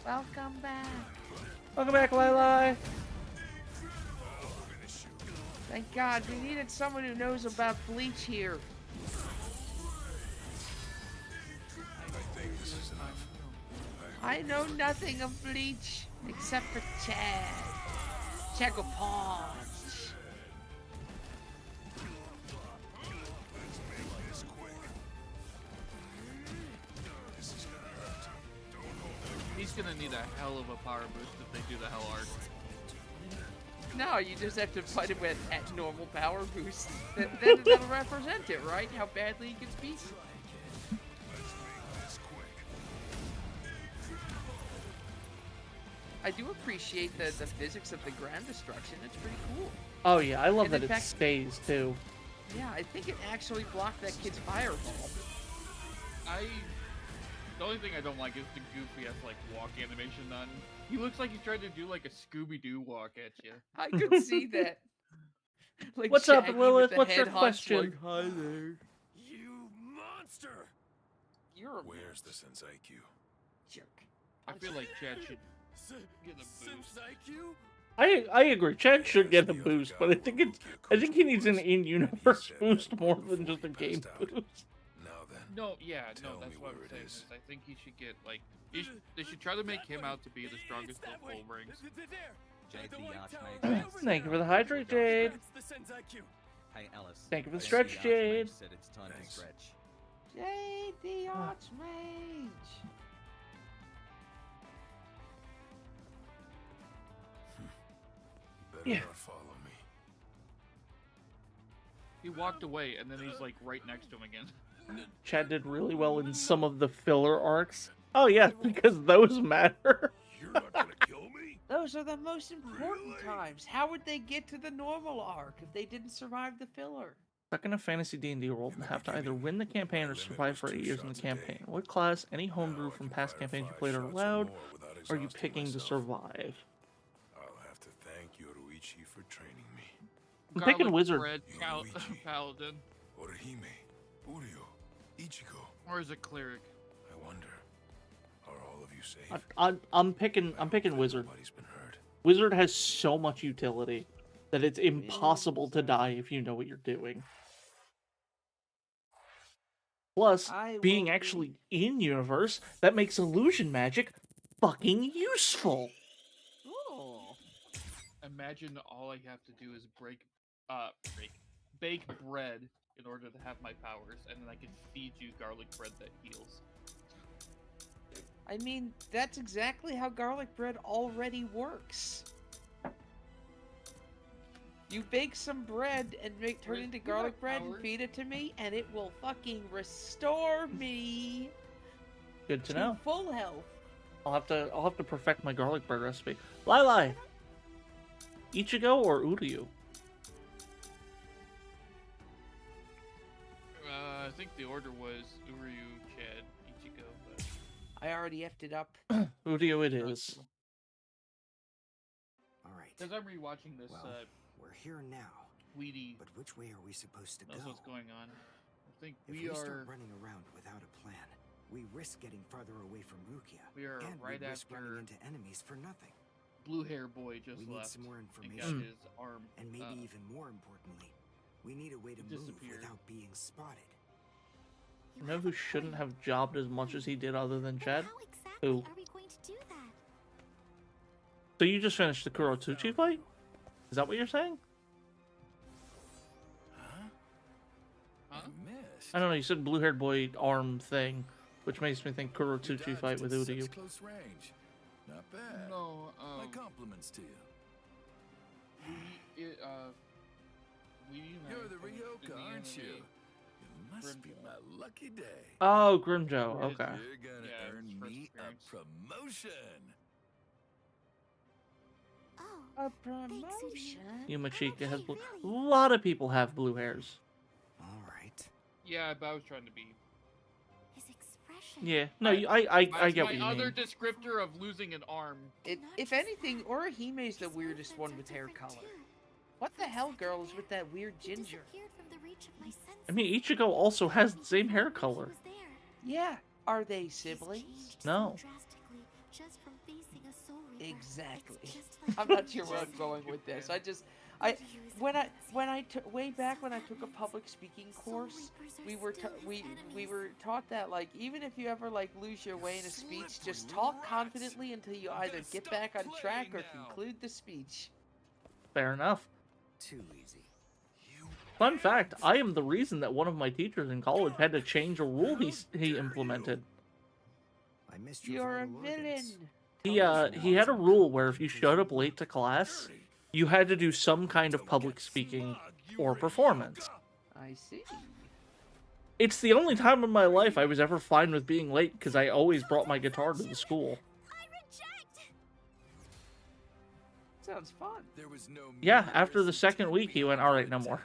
Welcome back.
Welcome back, Lili.
Thank God, we needed someone who knows about Bleach here.
I think this is enough.
I know nothing of Bleach except for Chad. Chego Punch.
He's gonna need a hell of a power boost if they do the hell arc.
No, you just have to fight him with at normal power boost. Then that'll represent it, right? How badly he gets beaten. I do appreciate the physics of the ground destruction. It's pretty cool.
Oh yeah, I love
And
that
in
it
fact-
stays too.
Yeah, I think it actually blocked that kid's fireball.
The only thing I don't like is the goofy ass like walk animation done. He looks like he's trying to do like a Scooby-Doo walk at you.
I could see that. Like
What's up,
Shaggy
Lilith?
with the
What's your
head hunched
question?
like, hi there.
You monster!
You're a
Where's the Senseiku?
jerk.
I feel like Chad should get a boost.
I agree. Chad should get a boost, but I think he needs an in-universe boost more than just a game boost.
No, that's what I'm saying. Is I think he should get like they should try to make him out to be the strongest of full rings.
Jade the Archmage.
Thank you for the hydrate, Jade.
Hey Alyss.
Thank you for the
Jade
stretch,
Archmage
Jade.
Said it's time to stretch.
Jade the Archmage.
Better
Yeah.
not follow me.
He walked away and then he's like right next to him again.
Chad did really well in some of the filler arcs. Oh yeah, because those matter.
You're not gonna kill me?
Those are the most important times. How would they get to the normal arc if they didn't survive the filler?
Stuck in a fantasy D&D world and have to either win the campaign or survive for 8 years in the campaign. What class, any homebrew from past campaigns you played are allowed, or are you picking to survive?
I'll have to thank Yoruichi for training me.
I'm picking
Garlic
wizard.
bread paladin.
Orihime, Uryu, Ichigo.
Or is it cleric?
I wonder, are all of you safe?
I'm picking wizard. Wizard has so much utility that it's impossible to die if you know what you're doing. Plus, being actually in universe, that makes illusion magic fucking useful.
Oh.
Imagine all I have to do is bake bread in order to have my powers, and then I can feed you garlic bread that heals.
I mean, that's exactly how garlic bread already works. You bake some bread and turn it into garlic bread and feed it to me, and it will fucking restore me
Good to know.
full health.
I'll have to perfect my garlic bread recipe. Lili, Ichigo or Uryu?
I think the order was Uryu, Chad, Ichigo, but...
I already effed it up.
Uryu it is.
All right.
Because I'm rewatching this.
Well, we're here now.
Weedy
But which way are we supposed to
knows
go?
what's going on. I think
If
we
we
are
start running around without a plan, we risk getting farther away from Rukia.
We are
and
right
we risk
after
running into enemies for nothing.
blue hair boy just
We need
left
some more
and got
information.
his arm.
And maybe even more importantly, we need a way to move
disappeared.
without being spotted.
You know who shouldn't have jobbed as much as he did other than Chad?
How exactly
Who?
are we going to do that?
So you just finished the Kurotsuchi fight? Is that what you're saying? I don't know, you said blue-haired boy arm thing, which makes me think Kurotsuchi fight with Uryu.
Close range. Not bad.
No,
My compliments to you.
Weedy and I
You're the
finished in
Ryoka, aren't
anime
you? It must be
Grimjo.
my lucky day.
Oh, Grimjo, okay.
You're gonna
Yeah,
earn
his first
me
appearance.
a promotion.
Oh,
A promotion.
Yumachika has blue. A lot of people have blue hairs.
All right.
Yeah, but I was trying to be.
his expression.
Yeah, no, I get what you
my other
mean.
descriptor of losing an arm.
If anything, Orihime's the weirdest one with hair color. What the hell, girl, is with that weird ginger?
Disappeared from the reach of my senses.
I mean, Ichigo also has the same hair color.
Was there.
Yeah. Are they
He's
siblings?
changed
No.
so drastically just from facing a soul reaper.
Exactly.
It's just like
I'm not sure where I'm going with this. Way back when I took a public speaking course, we were taught that like even if you ever like lose your way in a speech, just talk confidently until you either get back on track or conclude the speech.
Fair enough.
Too easy.
Fun fact, I am the reason that one of my teachers in college had to change a rule he implemented.
I missed your
You're a
vital organs.
villain.
He had a rule where if you showed up late to class, you had to do some kind of public speaking or performance.
I see.
It's the only time in my life I was ever fine with being late because I always brought my guitar to the school.
Sounds fun.
There was no
Yeah, after the second week, he went, "All right, no more.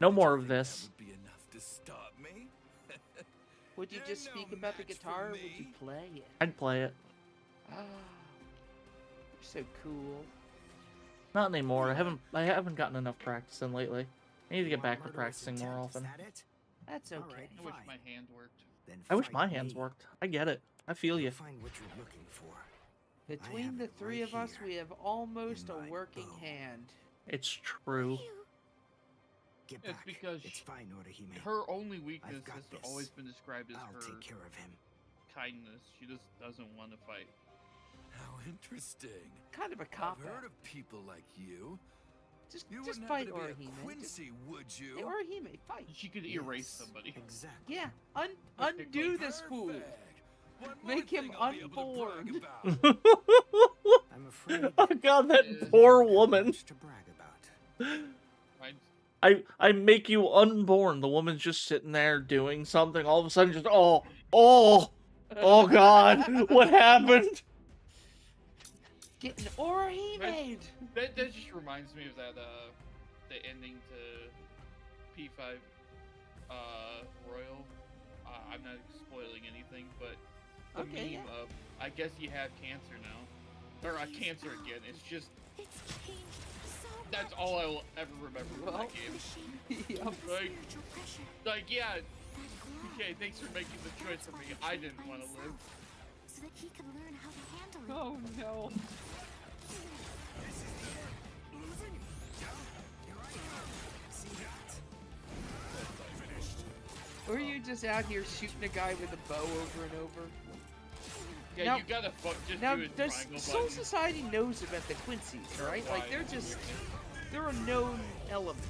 No more of this."
would be enough to stop me.
Would you just speak about the guitar or would you play it?
I'd play it.
Ah, you're so cool.
Not anymore. I haven't gotten enough practice in lately. I need to get back to practicing more often.
That's okay.
Alright,
I wish
fine.
my hand worked.
Then
I wish
fight
my hands
me.
worked. I get it. I feel you.
You'll find what you're looking for.
Between
have
the
it
three
right
of us,
here
we have almost
in
a
my
working
bow.
hand.
It's true.
Get
It's
back.
because
It's fine, Orihime.
Her only weakness
got
has
this.
always been described as
I'll
her
take care of him.
kindness. She just doesn't want to fight.
How interesting.
Kind of a cop
I've heard
out.
of people like you.
Just
You
just
wouldn't
fight
happen to be a
Orihime.
Quincy, would you?
Hey, Orihime, fight.
She could erase
Yes,
somebody.
Exactly.
Yeah, undo this fool.
Perfect. One more
Make him
thing I'll be able to brag
unborn.
about.
I'm afraid
Oh god, that
Yeah.
poor woman.
much to brag about.
Right?
I make you unborn. The woman's just sitting there doing something. All of a sudden, just oh god, what happened?
Getting Orihime.
That just reminds me of that the ending to P5 Royal. I'm not spoiling anything, but the
Okay,
meme
yeah.
of I guess you have cancer now, or cancer again. It's just
It's changed so
that's
much.
all I will ever remember from
Well,
that game.
Yep.
Like,
Spiritual pressure.
like yeah,
That glow.
okay, thanks for making the choice
That's
for
why
me.
he
I
trained
didn't
by
want to live.
himself, so that he could learn how to handle it.
Oh no. Or are you just out here shooting a guy with a bow over and over?
Yeah,
Now-
you gotta just
Now,
do a
does
triangle
Soul
button.
Society knows about the Quincy's, right? Like they're a known element.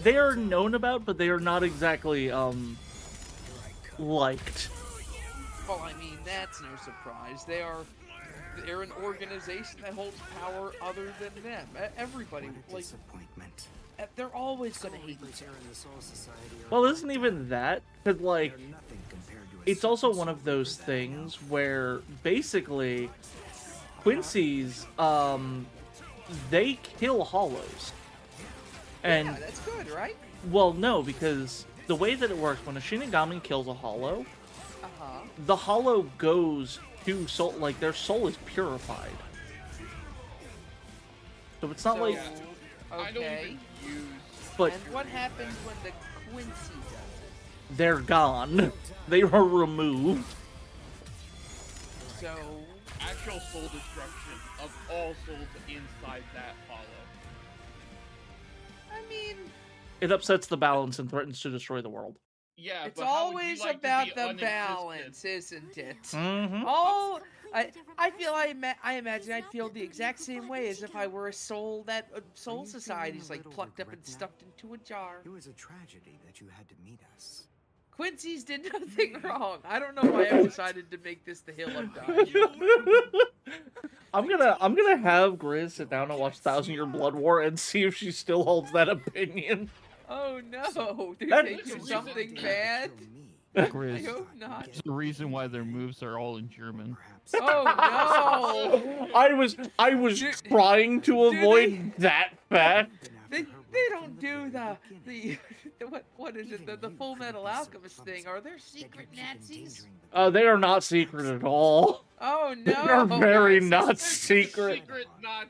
They are known about, but they are not exactly liked.
Well, I mean, that's no surprise. They're an organization that holds power other than them. Everybody,
What a
like,
disappointment.
they're always gonna
Soul
hate
Reapers
each
here
other.
in the Soul Society are
Well, it isn't even that, because like
they're nothing compared to a
it's also
simple
one
Soul
of those
Reaper that I know.
things where basically Quincy's they kill hollows. And
Yeah, that's good, right?
well, no, because the way that it works when a Shinigami kills a hollow,
Uh-huh.
the hollow goes to soul, like their soul is purified. So it's not
So,
like
I don't
okay.
even use
But
And what happens when the Quincy does it?
they're gone. They were removed.
So
Actual soul destruction of all souls inside that hollow.
I mean,
It upsets the balance and threatens to destroy the world.
Yeah,
it's
but how would you
always
like to
about
be
the
unexistent?
balance, isn't it?
Mhm.
Oh, I feel I imagine I'd feel the exact same way as if I were a soul that soul society's like plucked up and stuffed into a jar.
It was a tragedy that you had to meet us.
Quincy's did nothing wrong. I don't know why I decided to make this the hill I'm dying.
I'm gonna have Griz sit down and watch 1,000-Year Blood War and see if she still holds that opinion.
Oh no! Did
That-
they do something bad?
Griz.
I hope not.
There's a reason why their moves are all in German.
Oh no!
I was trying to avoid that fact.
They don't do the what is it, the Full Metal Alchemist thing? Are there secret Nazis?
They are not secret at all.
Oh
They are
no!
very not secret.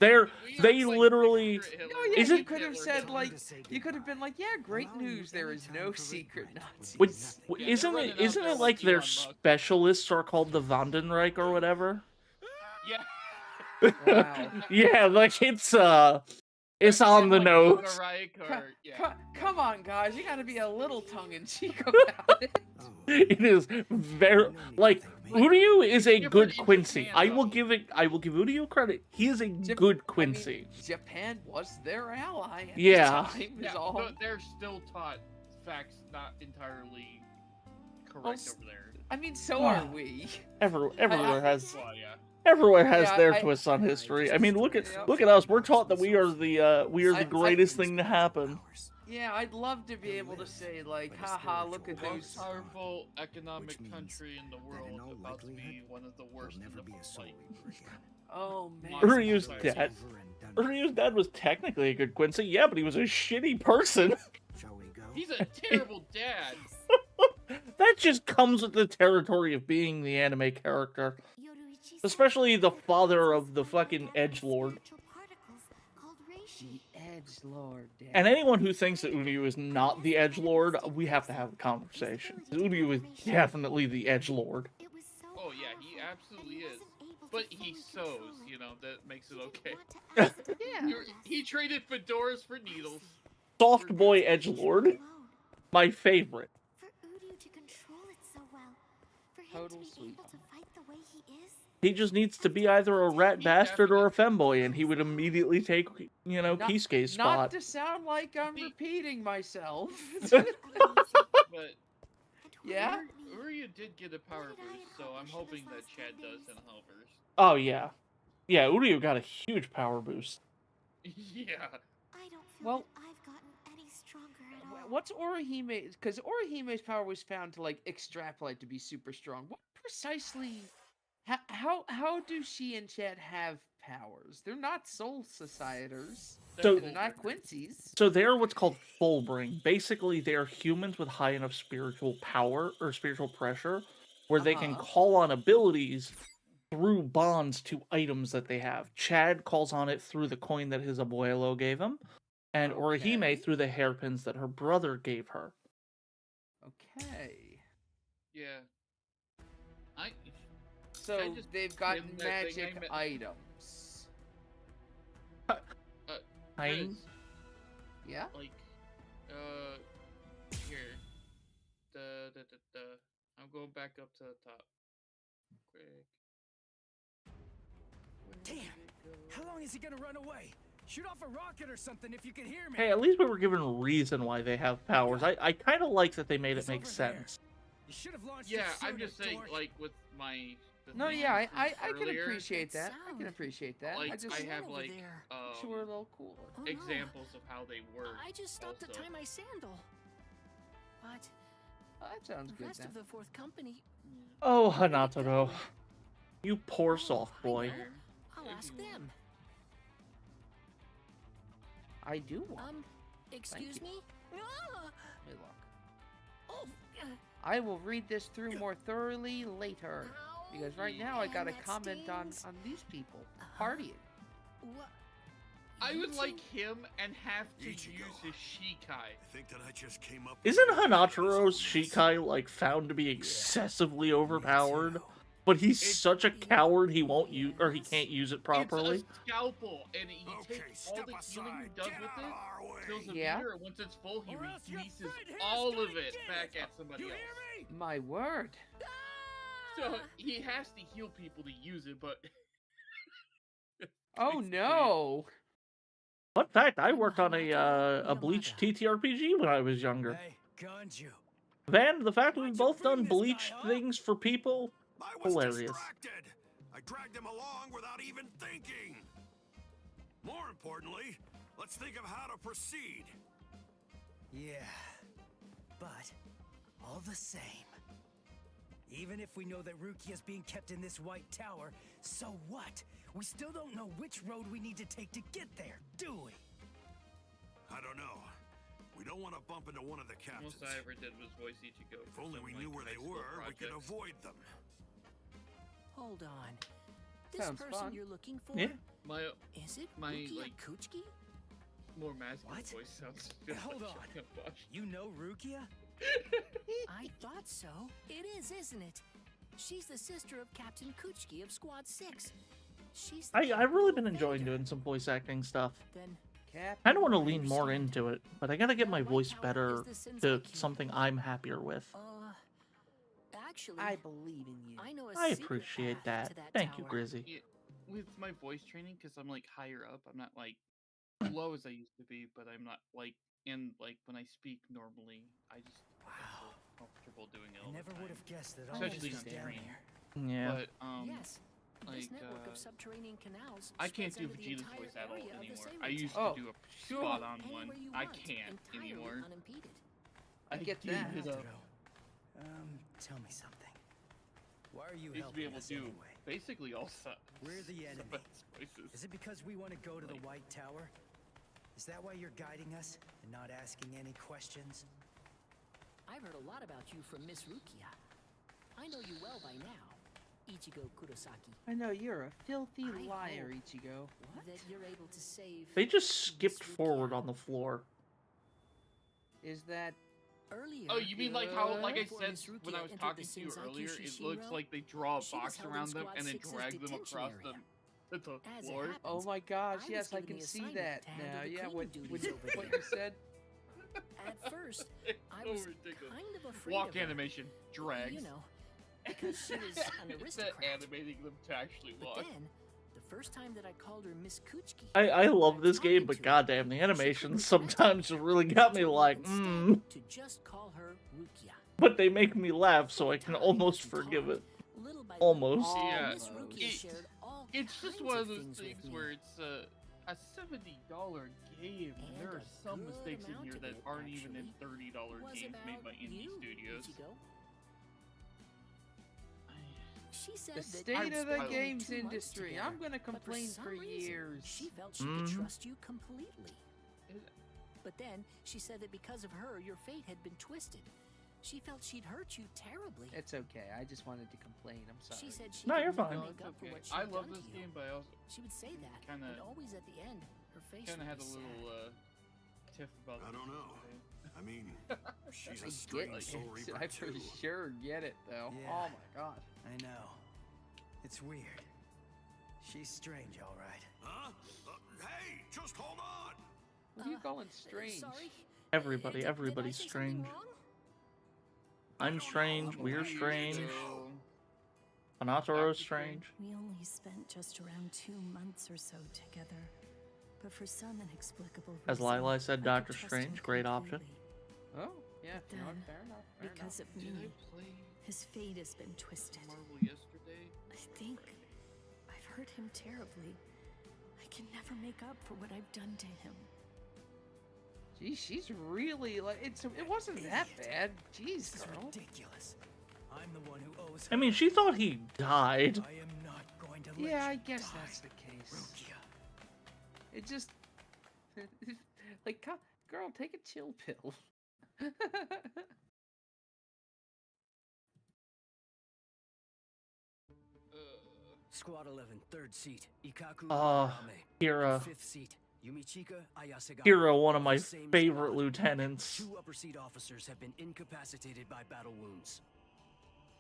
They literally.
Oh yeah,
Isn't-
you could have said like you could have been like, yeah, great news. There is no secret Nazis.
Isn't it like their specialists are called the Vandenreich or whatever?
Yeah.
Wow.
Yeah, like it's on the nose.
Come on, guys, you gotta be a little tongue in cheek about it.
It is very like Uryu is a good Quincy. I will give Uryu credit. He is a good Quincy.
Japan was their ally at
Yeah.
the time, is
Yeah,
all.
but they're still taught facts not entirely correct over there.
I mean, so are we.
Everywhere has
Well, yeah.
everywhere has
Yeah,
their twists on history. I mean, look at us. We're taught that we are the greatest thing to happen.
Yeah, I'd love to be able to say like, haha, look at
Most
those.
powerful economic country in the world about to be one of the worst in the fight.
Oh man.
Uryu's dad was technically a good Quincy, yeah, but he was a shitty person.
He's a terrible dad.
That just comes with the territory of being the anime character. Especially the father of the fucking edgelord.
The Edgelord.
And anyone who thinks that Uryu is not the edgelord, we have to have a conversation. Uryu is definitely the edgelord.
Oh yeah, he absolutely is. But he sews, that makes it okay.
Yeah.
He traded fedoras for needles.
Soft boy edgelord. My favorite.
For Uryu to control it so well. For him
Total
to be
sweet.
able to fight the way he is.
He just needs to be either a rat bastard or a femboy, and he would immediately take, Kisuke's spot.
Not to sound like I'm repeating myself.
But
yeah?
Uryu did get a power boost, so I'm hoping that Chad does in Hellverse.
Oh, yeah. Yeah, Uryu got a huge power boost.
Yeah.
I don't feel
Well,
that I've gotten any stronger at all.
What's Orihime's? Because Orihime's power was found to like extrapolate to be super strong. What precisely? How do she and Chad have powers? They're not soul societers.
So-
They're not Quincy's.
So they're what's called full-bring. Basically, they are humans with high enough spiritual power or spiritual pressure where they can call on abilities through bonds to items that they have. Chad calls on it through the coin that his abuelo gave him, and Orihime through the hairpins that her brother gave her.
Okay.
Yeah.
So
just
they've got
him that thing
magic
I
items.
Fine.
Yeah.
Like, here. I'm going back up to the top. Quick.
Damn! How long is he gonna run away? Shoot off a rocket or something if you can hear me.
Hey, at least we were given a reason why they have powers. I kind of like that they made it make sense.
You should have launched
Yeah,
it
I'm
sooner,
just saying,
dork.
like, with my...
No,
thing
yeah, I
from
can
earlier,
appreciate that. I can appreciate that.
Like,
I just
have, like,
wish it were a little cooler.
examples of how they work.
I just stopped to
also.
tie my sandal. But
Oh, that sounds
the
good.
rest
Then.
of the fourth company,
Oh, Hanatoro. You poor soft boy.
I'll ask them.
I do want.
Excuse
you.
me? Ah!
Hey, look.
Oh,
I will read this through more thoroughly later. Because right now I got a
that
comment on
stings.
these people partying.
I would like him and have to use his Shikai.
I think that I just came up.
Isn't Hanataro's Shikai like found to be excessively overpowered? But he's such a coward he won't use or he can't use it properly.
It's a scalpel, and he takes all the healing he does with it, fills a meter, and once it's full, he releases all of it back at somebody else.
My word.
So he has to heal people to use it, but
oh no!
Fun fact: I worked on a Bleach TTRPG when I was younger.
Hey, Ganju.
Van, the fact we've both done Bleach things for people, hilarious.
Distracted. I dragged him along without even thinking. More importantly, let's think of how to proceed.
Yeah, but all the same, even if we know that Rukia's being kept in this white tower, so what? We still don't know which road we need to take to get there, do we?
I don't know. We don't want to bump into one of the captains.
most I ever did was voice Ichigo.
If only we knew where they were, we could avoid them.
Hold on. This
Sounds
person
fun.
you're looking for?
Yeah.
Is it
my
Rukia
like
Kuchiki?
more masculine voice sounds. Just
Hold
like
on.
Shotgun Bosch.
You know Rukia?
I thought so. It is, isn't it? She's the sister of Captain Kuchiki of Squad 6. She's the
I've really been
captain of
enjoying
Vader.
doing some voice acting stuff.
Then
I don't want to lean more into it, but I gotta get my voice better to something I'm happier with.
Actually,
I believe in you.
I know a
I
secret
appreciate
path
that.
to that
Thank you,
tower.
Grizzy.
Yeah, with my voice training, because I'm like higher up, I'm not like low as I used to be, but I'm not like and like when I speak normally, I just feel comfortable doing it all
I never
the
would
time.
have guessed that all
Especially
this
on
was down
stream.
here.
Yeah.
But
Yes. This
like
network of subterranean canals
I can't
spreads
do
under the
Vegeta's
entire
voice at all
area of the
anymore.
Sayri
I used
Tower.
to do a
sure.
spot on
Anywhere
one.
you
I
want,
can't
entirely
anymore.
unimpeded.
I get
do
that.
hit up.
Tell me something. Why are you
I used to be
helping
able
us
to do
anyway?
basically all sides.
We're the enemy.
Voices.
Is it because we want to go to the White Tower? Is that why you're guiding us and not asking any questions?
I've heard a lot about you from Miss Rukia. I know you well by now, Ichigo Kurosaki.
I know you're a filthy
I
liar,
hope
Ichigo.
That you're able to save.
They just skipped forward on the floor.
Is that
Earlier,
Oh, you mean like how, like I
before
said
Miss
when I
Rukia
was
entered
talking
the
to you
Shinzaki
earlier? It
Shishinro,
looks like they draw a
she was
box
held in
around them
Squad
and then
6's
drag them
detention
across
area.
the
As it
floor.
happens,
Oh my gosh,
I
yes,
was
I
given
can
the
see
assignment
that
to handle
now.
the
Yeah,
cleaning
what
duties over
what
there.
you said?
At first, I
So
was
ridiculous.
kind of afraid
Walk
of her.
animation drags.
You know, because she was an
Instead
aristocrat.
animating them to actually
But
walk.
then, the first time that I called her Miss Kuchiki,
I love this game, but goddamn, the animations sometimes really got me like,
to just call her Rukia.
But they make me laugh, so I can almost forgive it.
Little by
Almost.
little,
Yeah,
Miss Rukia
it-
shared all
it's just
kinds
one of
of
those
things with
things
me.
where it's a $70 game. And there are
a
some
good
mistakes in
amount
here
of
that
it,
aren't even in
actually,
$30
was
games made
about
by indie
you,
studios.
Ichigo. She said
The
that
state
I'd
of the
spent only
games
2 months
industry.
together,
I'm gonna
but
complain
some
for
reason,
years.
She felt she could trust you completely. But then she said that because of her, your fate had been twisted. She felt she'd hurt you terribly.
It's okay. I just wanted to complain. I'm sorry.
She said she
No,
could
you're
never
fine.
make up for what she'd
I love
done
this
to you.
game, but I also
She would say that,
Kinda-
and always at the end, her face
kind
would
of had
be
a
sad.
little tiff about
I
this
don't know.
game.
I mean, she's
I
a
get
strange
it.
soul reaper
I for
too.
sure get it though.
Yeah.
Oh my god.
I know. It's weird. She's strange, all right.
Huh? Hey, just hold on.
What are you calling strange?
Sorry?
Everybody,
Did I
everybody's
say something
strange.
wrong?
I'm strange, we're strange,
So,
Anatoro's strange.
We only spent just around 2 months or so together. But for some inexplicable reason,
As Lili said,
I could
Doctor
trust him
Strange, great option.
completely.
Oh, yeah,
But
no,
then,
fair enough. Fair
because
enough.
of
did I
me,
play
his fate has been twisted.
Marvel yesterday?
I think I've hurt him terribly. I can never make up for what I've done to him.
Gee, she's really like it wasn't that bad. Jeez,
This is
girl.
ridiculous. I'm the one who owes
I
her.
mean, she thought he died.
I am not going to let
Yeah, I
you
guess
die,
that's the case.
Rukia.
It just like, girl, take a chill pill.
Squad 11, third seat. Ikaku
Uh,
Arame.
Kira.
Fifth seat.
Hero, one of my favorite lieutenants.
2 upper seat officers have been incapacitated by battle wounds.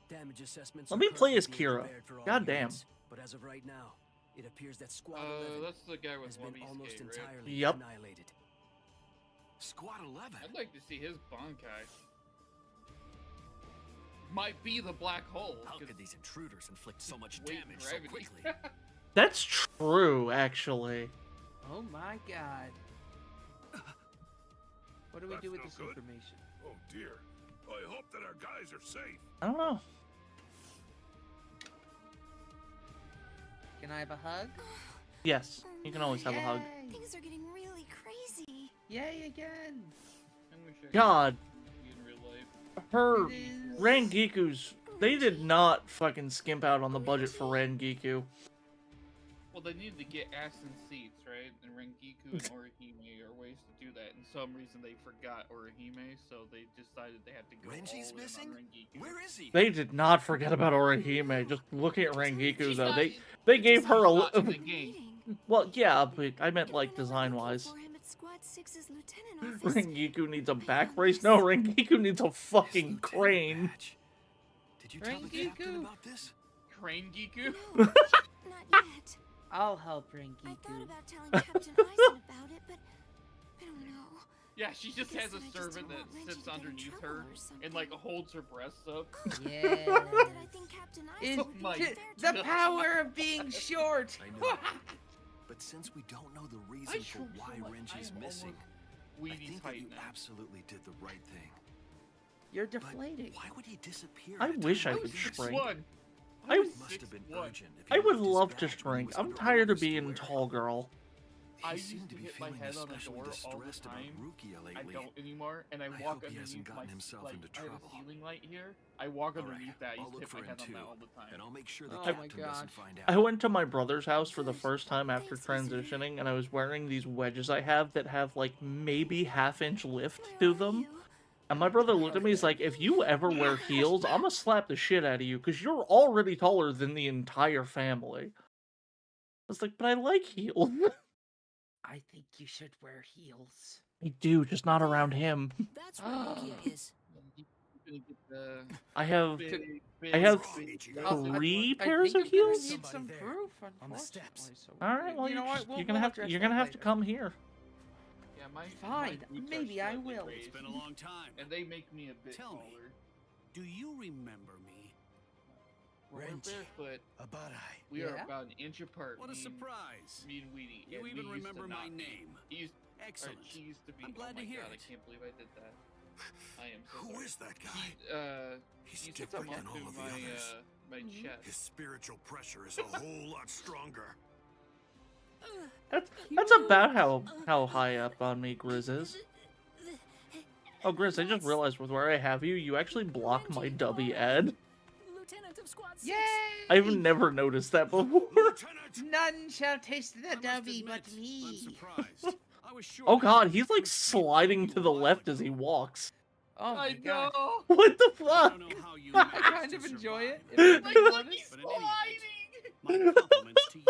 Damage assessments.
Let me play as Kira. God damn.
But as of right now, it appears that Squad 11
that's the guy with
has been almost entirely
Yep.
annihilated.
Squad 11?
I'd like to see his Bankai. Might be the black hole.
How could these intruders inflict so much
Weight
damage so
gravity.
quickly?
That's true, actually.
Oh my god. What do we
That's
do with
no
this
good.
information?
Oh dear. I hope that our guys are safe.
I don't know.
Can I have a hug?
Yes, you can always have a hug.
Yay.
Things are getting really crazy.
Yay again.
God,
In real life.
her Rangiku's. They did not fucking skimp out on the budget for Rangiku.
Well, they needed to get ass in seats, right? And Rengiku and Orihime are ways to do that. And some reason they forgot Orihime, so they decided they had to go
Renji's
all in
missing?
on Rengiku.
Where is he?
They did not forget about Orihime. Just looking at Rangiku though, they gave her a
Not in the game.
well, yeah, but I meant like design wise.
For him at Squad 6's lieutenant office.
Rangiku needs a back brace. No, Rangiku needs a fucking crane.
Did you tell the captain
Rengiku.
about this?
Crane Giku?
Not yet.
I'll help Rengiku.
I thought about telling Captain Eisen about it, but I don't know.
Yeah, she just
I
has
guess
a
that I just
servant
don't want
that
Renji
sits
to get in
underneath
trouble
her
or something.
and like holds her breasts up.
Yeah.
I think Captain Eisen
It's
would be
my
fair
the
to
power of being short.
I know. But since we don't know the reason for
sure
why
feel like
Renji's
I'm
missing, I
Weedy's
think that
height
you
now.
absolutely did the right thing.
You're deflating.
Why would he disappear?
I
at a
wish
time
I
like
could
this?
shrink.
I
I-
Must have been urgent if
I
he
would
left his
love to
badge when he
shrink.
was
I'm
under
tired of
orders to
being
wear it.
tall girl.
I
He
used
seemed
to
to be
hit my
feeling
head on the
especially
door all the
distressed about
time.
Rukia
I
lately.
don't anymore, and I
I
walk
hope he hasn't
underneath
gotten
my
himself
like
into
I have
trouble.
a ceiling light here. I walk
All right,
underneath that. I
I'll
used to
look
hit
for
my
him
head on
too,
that all the time.
and I'll make sure the
Oh my
captain
God.
doesn't find
I
out.
went to my brother's house for the first time after transitioning, and I was wearing these wedges I have that have like maybe half-inch lift to them. And my brother looked at me, he's like, if you ever wear heels, I'm gonna slap the shit out of you, because you're already taller than the entire family. I was like, but I like heels.
I think you should wear heels.
I do, just not around him.
That's where Rukia is.
You're gonna get the
I have
big,
I have
big-
three
I
pairs
think
of
you're gonna
heels.
need some
there,
proof,
on the steps.
unfortunately. So
All right, well,
you know what?
you're gonna have to
address
you're gonna
that
have to
later.
come here.
Yeah, my
Fine,
my boots are
maybe I
slightly
will.
raised,
It's been a long time.
and they make me a bit
Tell me.
taller.
Do you remember me?
When we're
Renji.
barefoot,
Abadai.
we are
Yeah?
about an inch apart.
What a
me and-
surprise.
Me and Weedy.
You
and
even
we used to
remember my
not be.
name.
He used,
Excellent.
She used to be.
I'm glad
oh my
to hear
God,
it.
I can't believe I did that. I am so
Who
sorry.
is that guy?
He
He's
sits
different
up
than all
onto
of the
my
others.
my
Mm-hmm.
chest.
His spiritual pressure is a whole lot stronger.
That's about how high up on me Griz is. Oh, Griz, I just realized with where I have you, you actually block my dubby ad.
Lieutenant of Squad 6.
Yay!
I've never noticed that before.
None shall taste the
I must
dubby
admit,
but me.
I'm surprised. I was sure
Oh
that
god,
you
he's like sliding to the left as he walks.
Oh my
I
god.
know.
What the
I
fuck?
don't know how you
I
managed
kind
to
of enjoy
survive.
it. If I'm being
Look,
honest.
he's
But in any
sliding.
My compliments to you.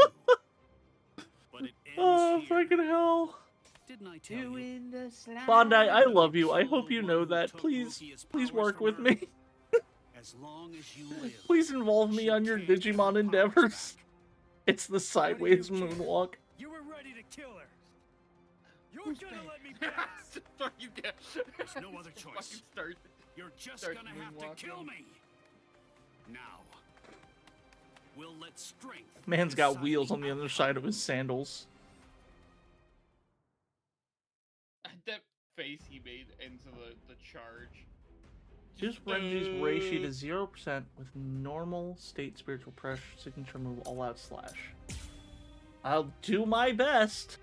But it ends
Oh,
here.
fucking hell.
Didn't I tell you?
Doing the slide.
Bondi, I love you. I hope you know that. Please work with me.
As long as you live.
Please involve me on your Digimon endeavors. It's the sideways moonwalk.
You were ready to kill her. You're gonna let me pass.
Fuck you, get.
There's no other choice.
Fucking start.
You're just
Start
gonna have to
moonwalking.
kill me. Now, we'll let strength.
Man's got
decide
wheels
the
on the other
outcome.
side of his sandals.
That face he made into the charge.
Just Renji's Reishi to 0% with normal state spiritual pressure signature move all out slash. I'll do my best.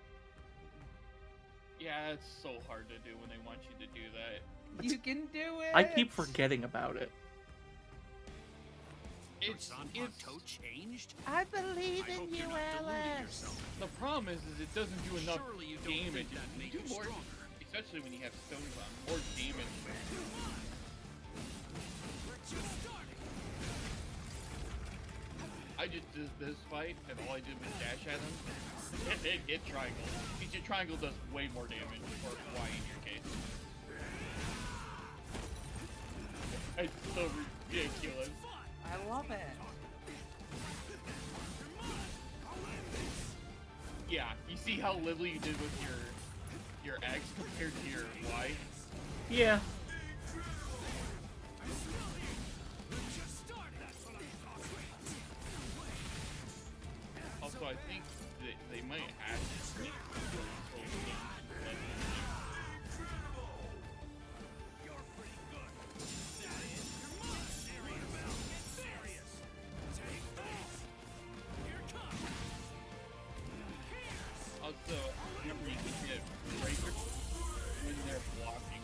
Yeah, it's so hard to do when they want you to do that.
You can do it.
I keep forgetting about it.
Your
It's
Zanpakuto changed?
I believe
I hope
in you,
you're not deluding
Alyss.
yourself.
the problem is it doesn't do enough
Surely you don't
damage.
think that
You
makes
do
you
more,
stronger.
especially when you have stones on, more damage. I I just did this fight, and all I did was dash at him, and then hit triangle. Because your triangle does way more damage, or Y in your case. It's so ridiculous.
I love it.
Yeah, you see how Lili you did with your X compared to your Y?
Yeah.
Also, I think they might add this. Also, remember you can get breakers when they're blocking.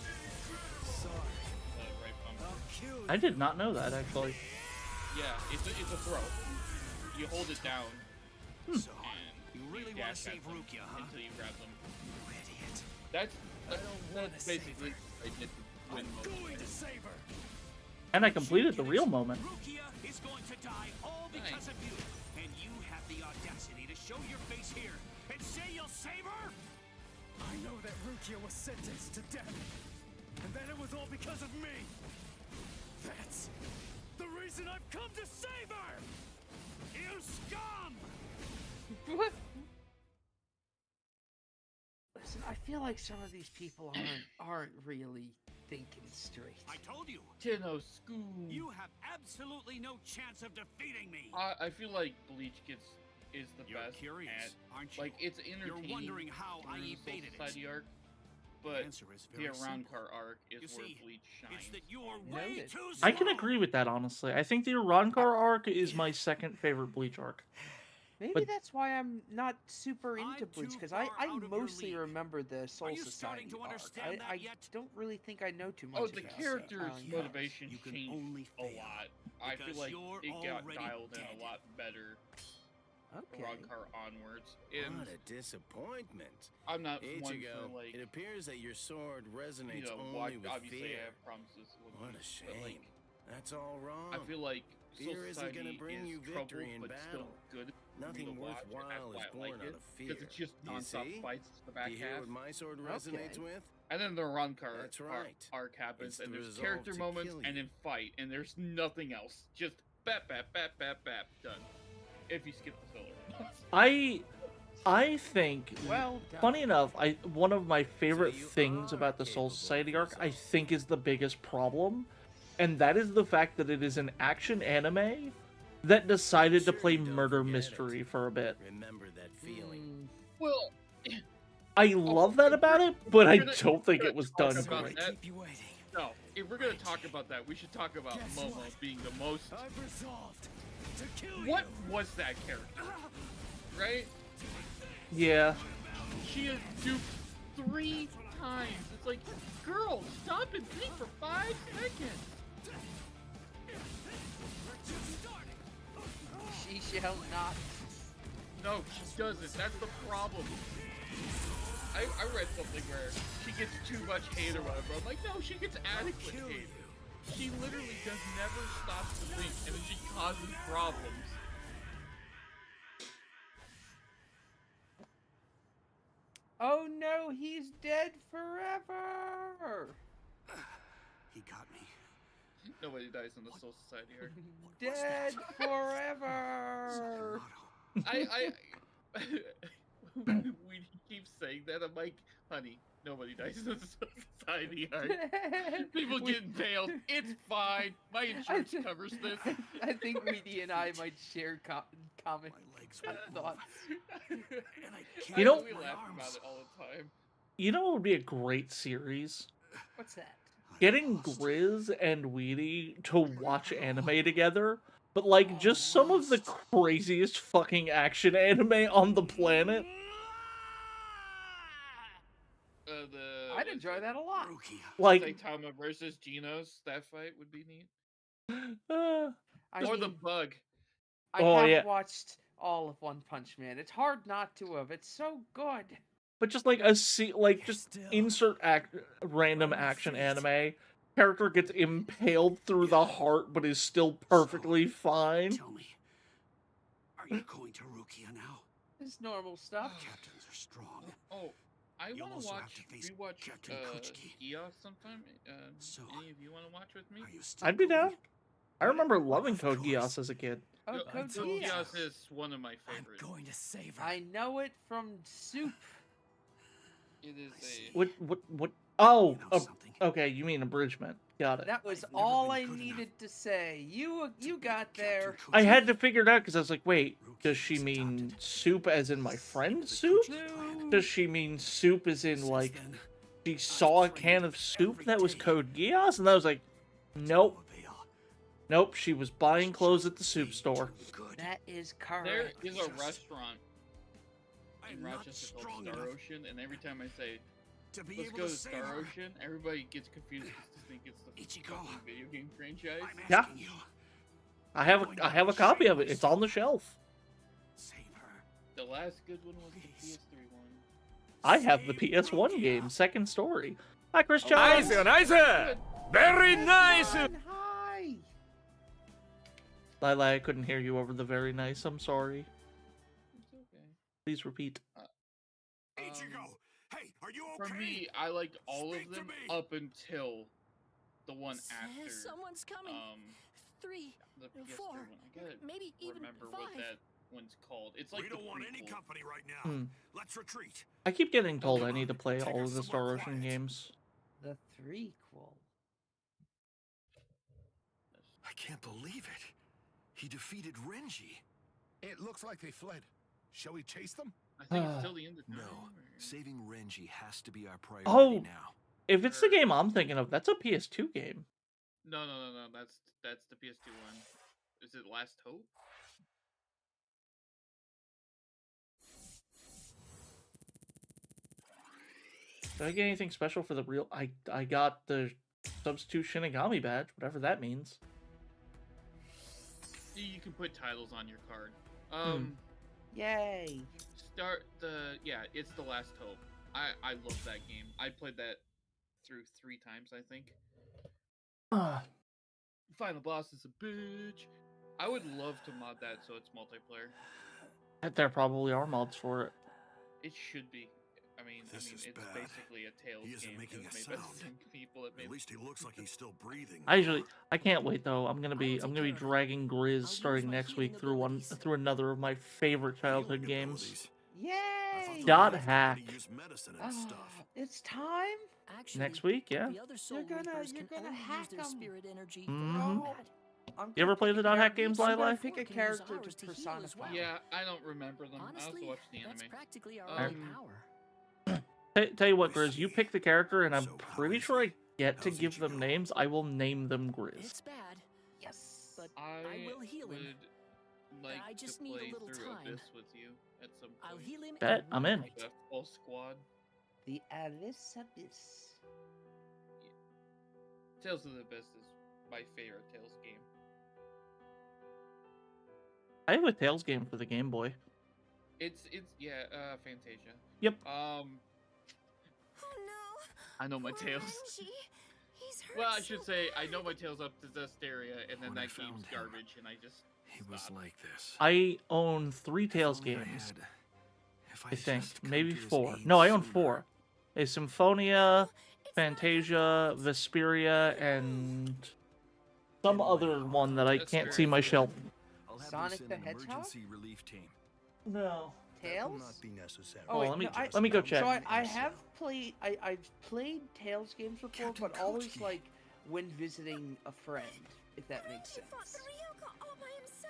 Right bump.
I did not know that actually.
Yeah, it's a throw. You hold it down.
So,
And
you really want to save Rukia, huh?
Until you grab them. You idiot. That's basically what I did to win most of the game.
And I completed the real moment.
Rukia is going to die all because of you. And you have the audacity to show your face here and say you'll save her?
I know that Rukia was sentenced to death, and that it was all because of me. That's the reason I've come to save her!
You scum!
Listen, I feel like some of these people aren't really thinking straight.
I told you.
Tenno school.
You have absolutely no chance of defeating me.
I feel like Bleach is the
You're
best
curious,
at,
aren't you?
like, it's entertaining.
You're wondering how I
through the Soul
evaded
Society
it.
arc, but
answer is
the
very
Around
simple.
Car arc is
You
where
see,
Bleach shines.
It's that you're way too slow.
I can agree with that, honestly. I think the Arankar arc is my second favorite Bleach arc.
Maybe
But-
that's why I'm not super into Bleach, because I mostly remember the Soul
you
Society
starting to
arc.
understand that
I
yet?
don't really think I know too much
Oh,
about
the
it.
character's
Yeah.
motivation
You can
changed
only
a
fail
lot. I feel
because
like
you're
it got
already
dialed
dead.
in a lot better.
Okay.
Car onwards. And
What a disappointment.
I'm not one
Ichigo,
for, like,
it appears that your sword resonates
watch,
only with
obviously
fear.
I have promises.
What a shame. That's all wrong.
I feel like Soul
Fear isn't
Society
gonna bring
is
you
trouble,
victory in
but still
battle.
good.
Nothing
for me to watch, and
worthwhile
that's
is
why I
born
like
out
it,
of fear.
because it's just
Do you
non-stop
see?
fights in the back
Do you hear
half.
what my sword resonates
Okay.
with?
And then the run car
That's right.
arc happens,
It's
and
the
there's
resolve
character
to
moments,
kill
and
you.
then fight, and there's nothing else. Just bap, bap, bap, bap, bap, done. If you skip the filler.
I think,
Well done.
funny enough, one of my favorite
you
things
are
about the Soul
capable of
Society arc, I
resolve.
think is the biggest problem, and that is the fact that it is an action anime that decided to
Sure
play
you don't
murder
forget
mystery
it.
for a bit.
Remember that feeling.
Well,
I love that about it, but I
we're gonna-
don't think
we're
it was
gonna
done
talk about
great.
that.
Keep you waiting.
No, if we're gonna talk about that, we should talk about
Guess
Momo
what?
being the most.
I've resolved to kill
What
you.
was that character? Right?
Yeah.
She is duped 3 times. It's like, girl, stop and think for 5 seconds.
She shall not.
No, she doesn't. That's the problem. I read something where she gets too much hate or whatever. I'm like, no, she gets adequate hate. She literally just never stops to think, and then she causes problems.
Oh no, he's dead forever.
He got me.
Nobody dies in the Soul Society arc.
Dead forever.
We keep saying that. I'm like, honey, nobody dies in the Soul Society arc. People get impaled. It's fine. My insurance covers this.
I think Weedy and I might share common thoughts.
You know-
we laugh about it all the time.
You know what would be a great series?
What's that?
Getting Griz and Weedy to watch anime together, but like just some of the craziest fucking action anime on the planet.
I'd enjoy that a lot.
Like-
Saitama versus Genos, that fight would be neat.
Uh,
Or the bug.
I
Oh,
have
yeah.
watched all of One Punch Man. It's hard not to have. It's so good.
But just like just insert random action anime. Character gets impaled through the heart, but is still perfectly fine.
Tell me, you going to Rukia now?
It's normal stuff.
Captains are strong.
Oh, I
You'll
want
also
to
have
watch.
to face
Rewatch
Captain Kuchiki.
Geass sometime. Any of you want to watch with me?
I'd be down. I remember loving Code Geass as a kid.
Oh,
Yo,
Code
Code
Geass.
Geass is one of my favorites.
Going to save her.
I know it from Soup.
It is a.
What? Oh, okay. You mean abridgment? Got it.
That was all I needed to say. You got there.
I had to figure it out because I was like, wait, does she mean soup as in my friend soup? Does she mean soup as in like she saw a can of soup that was Code Geass? And I was like, nope. Nope, she was buying clothes at the soup store.
That is correct.
There is a restaurant in Rochester called Star Ocean, and every time I say, let's go to Star Ocean, everybody gets confused because they think it's the fucking video game franchise.
Yeah. I have a copy of it. It's on the shelf.
The last good one was the PS3 one.
I have the PS1 game, Second Story. Hi, Chris John.
Nice. Very nice.
Hi.
Lila, I couldn't hear you over the very nice. I'm sorry.
It's okay.
Please repeat.
Ichigo, hey, are you okay?
For me, I liked all of them up until the one after.
Someone's coming. 3,
The PS3
4,
one. I gotta
maybe even
remember
5.
what that one's called. It's like
We don't want any company right now.
Hmm.
Let's retreat.
I keep getting told I need to play all of the Star Ocean games.
The threequel.
I can't believe it. He defeated Renji.
It looks like they fled. Shall we chase them?
I think it's still the end of time.
No, saving Renji has to be our priority
Oh,
now.
if it's the game I'm thinking of, that's a PS2 game.
No. That's the PS2 one. Is it Last Hope?
Did I get anything special for the real? I got the Substitute Shinigami badge, whatever that means.
You can put titles on your card.
Yay.
It's the Last Hope. I love that game. I played that through 3 times, I think. Final boss is a bitch. I would love to mod that so it's multiplayer.
There probably are mods for it.
It should be. I mean, it's
bad.
basically a Tales
He isn't
game.
making
It was
a
made by
sound.
the same people that made.
At least he looks like he's still breathing.
I can't wait though. I'm gonna be dragging Griz starting next week through another of my favorite childhood games.
Yay!
Dot hack.
It's time.
Actually,
Next week, yeah.
The other Soul
You're gonna
Reapers can only
hack
use their
'em.
spirit energy
Mhm.
for combat.
You ever play the dot hack games,
I'm gonna
Lila?
pick a
Can use
character
ours
to
to heal as
personify.
well.
Yeah, I don't remember them. I
Honestly,
also watched the
that's
anime.
practically our only power.
Tell you what, Griz, you pick the character, and I'm pretty sure I get to give them names. I will name them Griz.
It's bad.
Yes.
But
I
I will heal him.
would like
I just
to
need a
play
little
through
time.
Abyss with you at some point.
I'll heal him.
Bet, I'm in.
Like a full squad.
The Alyss Abyss.
Tales of the Abyss is my favorite Tales game.
I have a Tales game for the Game Boy.
It's Fantasia.
Yep.
Oh no.
I know my Tales.
Renji. He's hurt
Well, I
so
should say I know my Tales up to Zestiria, and then
When I
that game's
found him,
garbage, and I just
He was
stopped.
like this.
I own 3 Tales
Only I
games.
had- if
I think.
just come
Maybe
to his
4.
aid
No, I own
sooner.
4. A Symphonia, Fantasia, Vesperia, and some other one that I can't see my shelf.
I'll have them
Sonic
send
the
an
Hedgehog?
emergency relief team.
No.
That will
Tails?
not be necessary.
Oh,
wait,
let me
no, I-
let me go check.
So I have played. I've played Tales games before, but always like when visiting a friend, if that makes sense.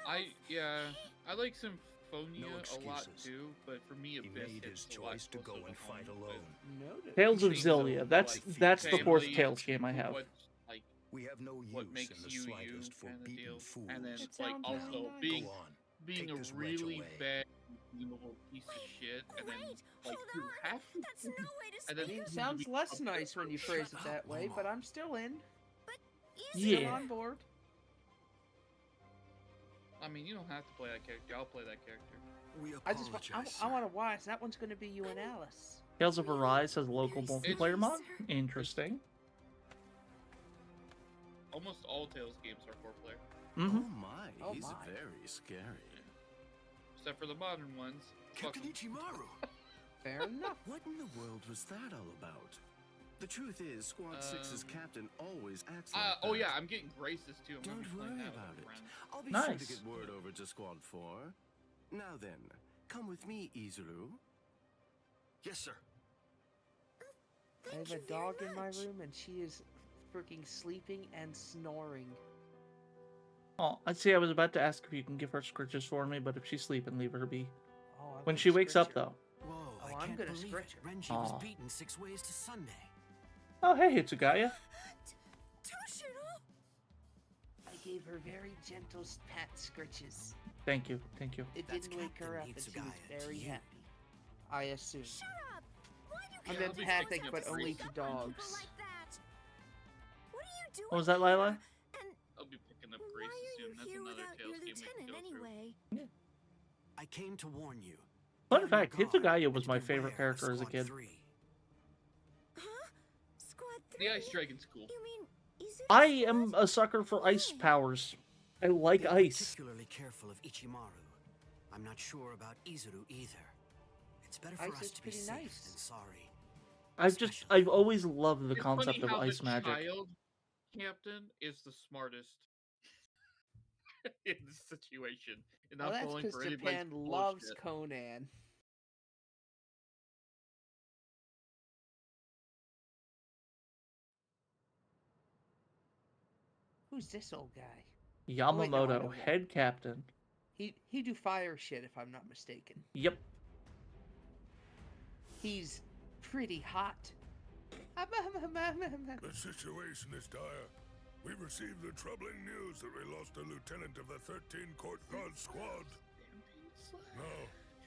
I like Symphonia a lot
excuses.
too, but for me,
He
Abyss
made
hits
his
a lot
choice to go
closer
and
home
fight
with
alone.
Noted.
Tales of
things
Zillia.
of,
That's
like,
the 4th
family,
Tales game I have.
What, like,
We have no
what
use
makes
in the
you
slightest for
kind of
beating
deal,
fools.
and then
It
like
sounds really
also
nice.
being
Go on.
being
Take
a
this wretch
really
away.
bad little piece of shit, and then like you have to.
That's no way to
And then
speak.
you
It sounds
be
less
a
nice when you phrase it that way, but I'm still in.
Yeah.
Still on board.
I mean, you don't have to play that character. I'll play that character.
We
I just
apologize.
I want to watch. That one's going to be you and Alice.
Tales of Arise has a local multiplayer
It's-
mod. Interesting.
Almost all Tales games are 4-player.
Mm-hmm.
Oh my,
Oh
he's
my.
very scary.
except for the modern ones.
Captain Ichimaru!
Fair enough.
What in the world was that all about? The truth is, Squad 6's captain always acts like
Oh
that.
yeah, I'm getting Grace's too. I'm
Don't
gonna be playing
worry
that
about
with a
it.
friend.
I'll be sure
Nice.
to get word over to Squad 4. Now then, come with me, Izuru.
Yes, sir.
I have a dog in my room, and she is freaking sleeping and snoring.
Oh, I see. I was about to ask if you can give her scritches for me, but if she's sleeping, leave her be.
Oh, I'm
When
gonna
she wakes
scritch
up,
her.
though.
Whoa,
Oh,
I
I'm
can't
gonna
believe
scritch
it.
her.
Renji was
Aw.
beaten 6 ways to Sunday.
Oh, hey, Hitsugaya.
I gave her very gentle pat scritches.
Thank you. Thank you.
It
That's
didn't wake her up,
Captain
and she was
Hitsugaya to
very
you.
happy. I assume. I'm
Yeah, I'll be
empathic,
picking
but
up
only
Grace.
to dogs.
What was that, Lila?
I'll be picking up Grace soon. That's another Tales game we can go through.
I came to warn you.
Fun fact, Hitsugaya was my favorite
beware of
character as a
Squad
kid.
3.
The Ice Dragon's cool.
I am a sucker for ice powers. I like
Be
ice.
particularly careful of Ichimaru. I'm not sure about Izuru either. It's better for
Ice
us
is
to be
pretty
safe
nice.
than sorry.
I've always loved the
It's
concept
funny
of
how
ice
the
magic.
child captain is the smartest in this situation. And
Oh,
not
that's
falling
because
for anybody's
Japan loves
bullshit.
Conan. Who's this old guy? wait, no, I
Yamamoto,
know him.
head captain.
He do fire shit if I'm not mistaken.
Yep.
He's pretty hot.
The situation is dire. We received the troubling news that we lost a lieutenant of the 13 Court Guard Squad. Now,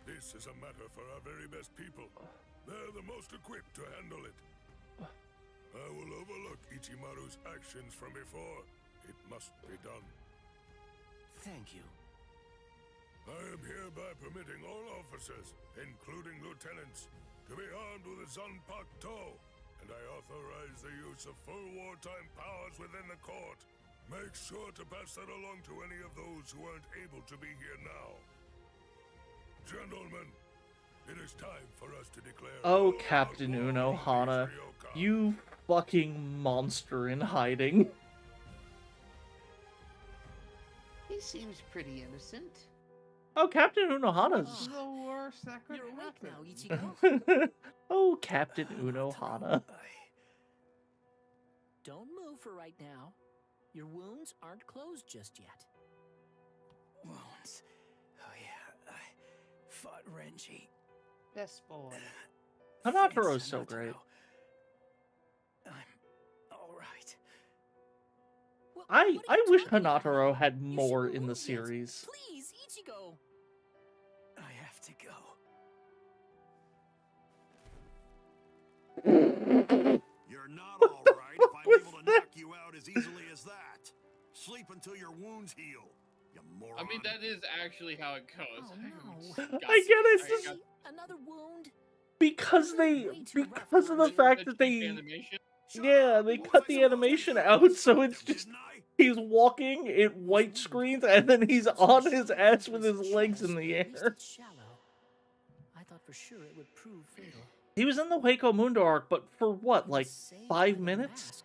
this is a matter for our very best people. They're the most equipped to handle it. I will overlook Ichimaru's actions from before. It must be done.
Thank you.
I am hereby permitting all officers, including lieutenants, to be armed with a Zanpakuto, and I authorize the use of full wartime powers within the court. Make sure to pass that along to any of those who aren't able to be here now. Gentlemen, it is time for us to declare...
Oh, Captain Uno Hana, you fucking monster in hiding.
He seems pretty innocent.
Oh, Captain Unohana's.
What's the worst that could
You're awake
happen?
now, Ichigo.
Oh, Captain Unohana.
Don't move for right now. Your wounds aren't closed just yet.
Wounds. Oh yeah, I fought Renji.
Best boy.
Hanataro's so great.
I'm all right.
I wish Hanataro had more in the series.
Please, Ichigo.
I have to go.
You're not all right if I'm able to knock you out as easily as that. Sleep until your wounds heal, you moron.
I mean, that is actually how it goes.
Oh, no.
I get it. It's just
Another wound.
because of the fact that they
Animation?
they cut the animation out, so it's just he's walking, it white screens, and then he's on his ass with his legs in the air.
Shallow. I thought for sure it would prove fatal.
He was in the Hueco Mundo arc, but for what, like 5 minutes?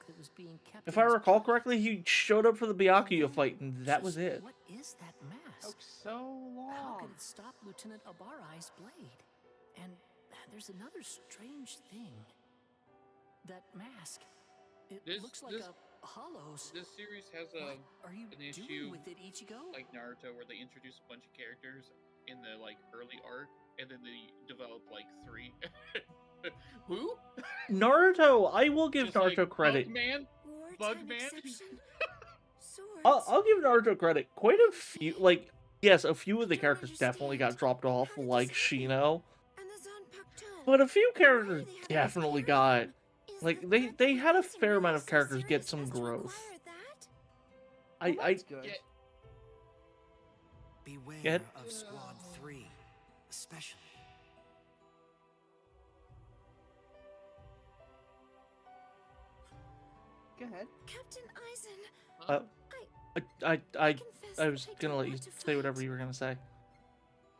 If I recall correctly, he showed up for the Byakuya fight, and that was it.
What is that mask?
Took so
How
long.
could it stop Lieutenant Abarai's blade? And there's another strange thing. That mask. It looks like a hollows.
This series has an issue
doing with it, Ichigo?
like Naruto, where they introduce a bunch of characters in the like early arc, and then they develop like 3. Who?
Naruto, I will give
Just
Naruto
like
credit.
Bugman.
I'll give Naruto credit. Quite a few, like, yes, a few of the characters definitely got dropped off, like Shino. But a few characters definitely got, like, they had a fair amount of characters get some growth. I
Beware
Get?
of Squad 3, especially.
Go ahead.
Captain Eisen.
I was gonna let you say whatever you were gonna say.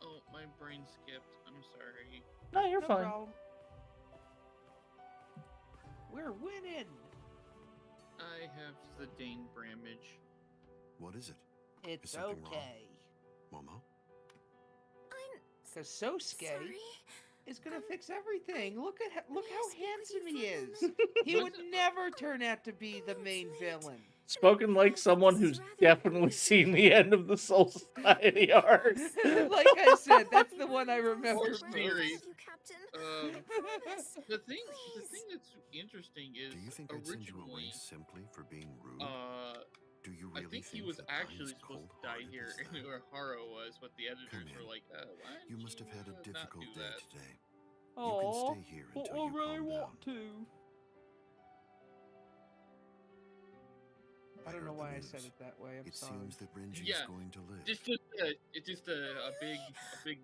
Oh, brain skipped. I'm sorry.
No, you're
No
fine.
problem. We're winning.
I have the Dane Bramage.
What is it?
It's
Is something
okay.
wrong? Momo?
Because Sosuke is gonna fix everything. Look how handsome he is. He would never turn out to be the main villain.
Spoken like someone who's definitely seen the end of the Soul Society arc.
Like I said, that's the one I remember.
Or
most.
series. The thing that's interesting is
Do you think I'd send you away
originally,
simply for being rude? Do you
I
really
think he was
that I'm
actually
as
supposed to die
cold-hearted
here,
as that?
or Haro was, but the editors
Come
were
in.
like, why
You
don't
must have had a
not
difficult
do
day
that?
today.
Oh,
You can stay here
but
until
I
you
really
calm
want
down.
to. I don't know why I said it that way. I'm
It
sorry.
seems that Renji
Yeah,
is going to live.
it's just a big, you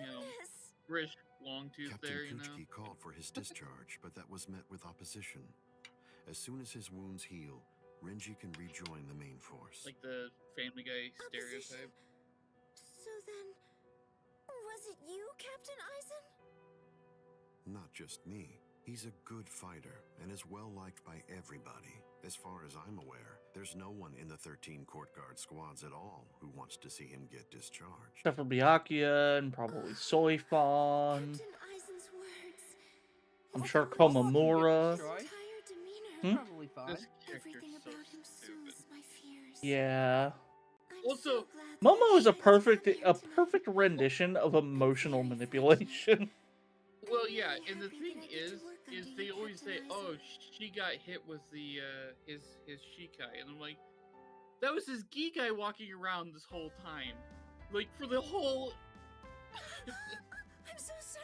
know, British long tooth
Captain
there, you know.
Kuchiki called for his discharge, but that was met with opposition. As soon as his wounds heal, Renji can rejoin the main force.
Like the Family Guy stereotype.
So then, was it you, Captain Eisen?
Not just me. He's a good fighter and is well liked by everybody. As far as I'm aware, there's no one in the 13 Court Guard squads at all who wants to see him get discharged.
Except for Byakuya and probably Soifon.
Eisen's words.
I'm sure Komamura. Hmm?
Probably fine.
This character's so stupid.
Yeah.
Also,
Momo is a perfect rendition of emotional manipulation.
well, yeah, and the thing is they always say, "Oh, she got hit with the his Shikai," and I'm like, that was his Gikai walking around this whole time, like for the whole.
I'm so sorry.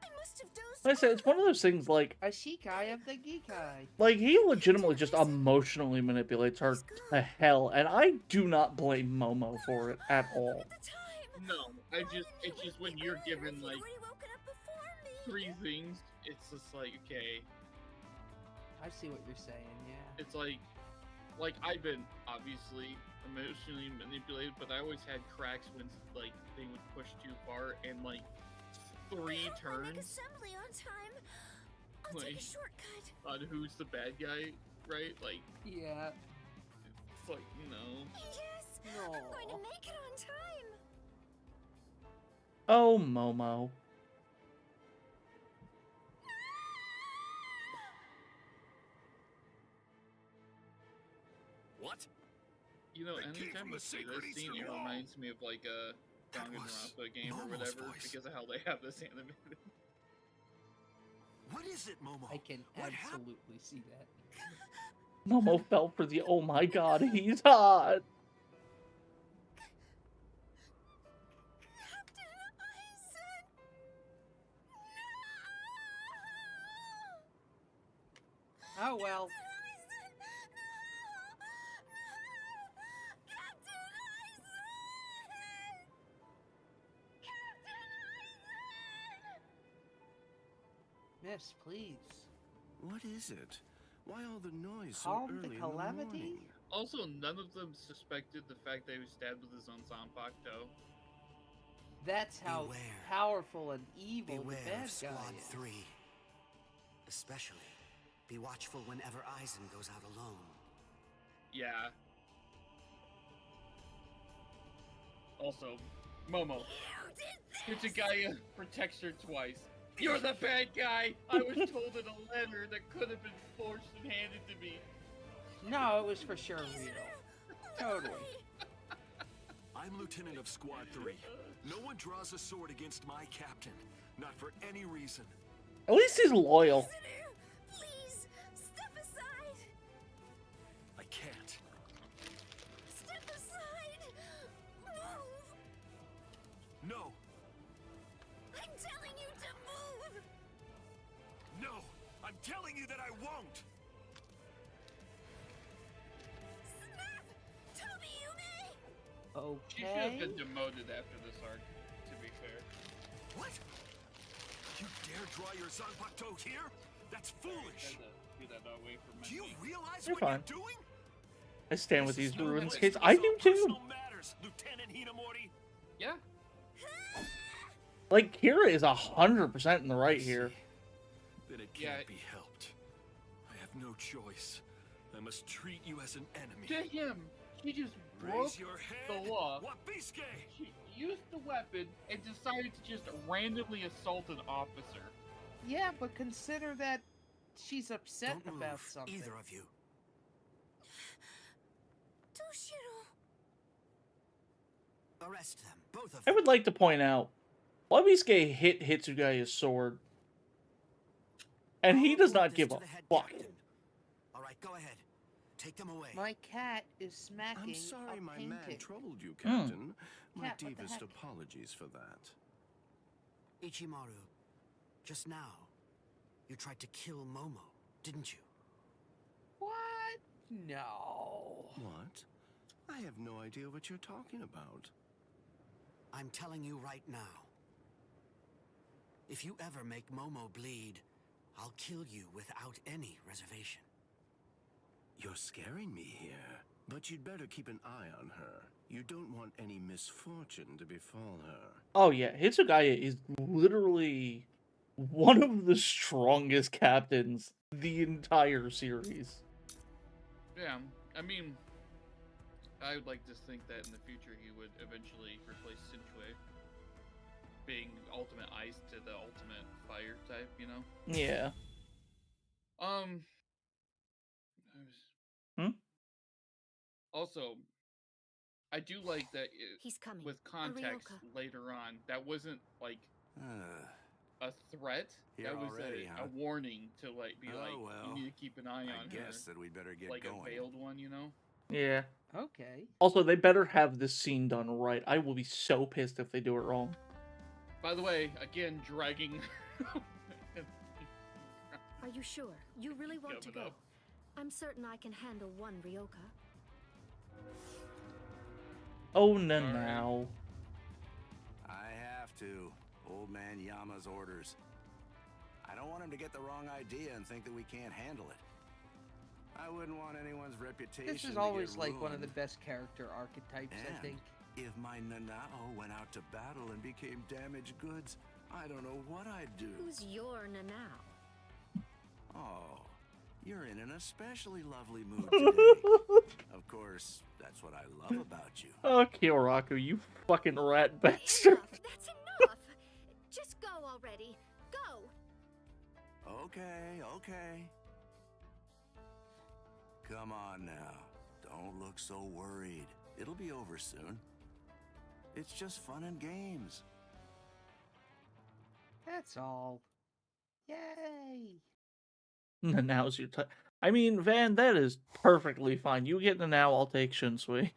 I must have dozed.
Like I said, it's one of those things like
A Shikai of the Gikai.
Like, he legitimately just emotionally manipulates her to hell, and I do not blame Momo for it at all.
No, it's just when you're given like 3 things, it's just like, okay,
I see what you're saying. Yeah.
it's like I've been obviously emotionally manipulated, but I always had cracks when like they would push too far and like 3 turns.
Assembly on time. I'll
Like,
take a shortcut.
on who's the bad guy, right? Like,
Yeah.
it's like, you know.
Yes.
No.
I'm going to make it on time.
Oh, Momo.
What?
You know,
They came
anytime
from
you
the
see
sacred
this scene,
Eastern
it
Wall.
reminds me of like a Danganronpa game or
Momo's
whatever,
voice.
because of how they have this animated.
What is it, Momo?
I can
What
absolutely see that.
Momo fell for the oh my god, he's hot.
Oh well. Miss, please.
What is it? Why all the noise so
Calm
early
the
in
calamity?
the morning?
Also, none of them suspected the fact that he was stabbed with his own Zanpakuto.
That's how
Beware.
powerful and evil
Beware
the bad
of Squad
guy is.
3. Especially, be watchful whenever Eisen goes out alone.
Yeah. Also, Momo. Kuchigaya protects her twice. You're the bad guy! I was told in a letter that could have been forced and handed to me.
No, it was for sure real. Totally.
I'm lieutenant of Squad 3. No one draws a sword against my captain. Not for any reason.
At least he's loyal.
Please, step aside.
I can't.
Step aside. Move.
No!
I'm telling you to move.
No! I'm telling you that I won't!
Snap. Toby Yume.
She should have
Okay.
been demoted after this arc, to be fair.
What? You dare draw your Zanpakuto here? That's foolish!
Do that away from
Do you realize
You're
what
fine.
you're doing?
I stand with these
No
ruins
one
kids.
is
I
so
do too.
personal matters, Lieutenant Hinamori.
Yeah.
Like, Kira is 100% in the right here.
Then it can't be helped. I have no choice. I must treat you as an enemy.
To him, she just broke
Raise your head.
the law.
Wapiske!
She used the weapon and decided to just randomly assault an officer.
Yeah, but consider that she's upset about something.
Either of you. Arrest them, both of
I
them.
would like to point out, Wabisuke hit Hitsugaya's sword. And he does not give a fuck.
All right, go ahead. Take them away.
My cat is smacking
I'm sorry
a
my
painting.
man troubled you, Captain. My
Cat, what the
deepest
heck?
apologies for that.
Ichimaru, just now, you tried to kill Momo, didn't you?
What? No.
What? I have no idea what you're talking about.
I'm telling you right now. If you ever make Momo bleed, I'll kill you without any reservation.
You're scaring me here. But you'd better keep an eye on her. You don't want any misfortune to befall her.
Oh yeah, Hitsugaya is literally one of the strongest captains the entire series.
Yeah, I mean, I would like to think that in the future he would eventually replace Sinchue, being ultimate ice to the ultimate fire type, you know?
Yeah.
Also, I do like that
He's coming.
with context
Arioka.
later on, that wasn't like a threat.
Here
That was
already, huh?
a warning to like be
Oh,
like,
well,
you need to keep an eye on her.
I guess that we'd better get
like
going.
a veiled one, you know?
Yeah.
Okay.
Also, they better have this scene done right. I will be so pissed if they do it wrong.
By the way, again, dragging.
Are you sure? You really want to
Give it
go?
up.
I'm certain I can handle one Ryoka.
Oh, no, now.
I have to. Old man Yama's orders. I don't want him to get the wrong idea and think that we can't handle it. I wouldn't want anyone's reputation
This is
to
always
get
like one of the
ruined.
best character archetypes, I
And
think.
if my Nanao went out to battle and became damaged goods, I don't know what I'd do.
Who's your Nanao?
Oh, you're in an especially lovely mood today. Of course, that's what I love about you.
Oh, Kyoraku, you fucking rat bastard.
That's enough! Just go already. Go!
Okay, okay. Come on now. Don't look so worried. It'll be over soon. It's just fun and games.
That's all. Yay!
Now's your time. I mean, Van, that is perfectly fine. You get the now, I'll take Shinsui.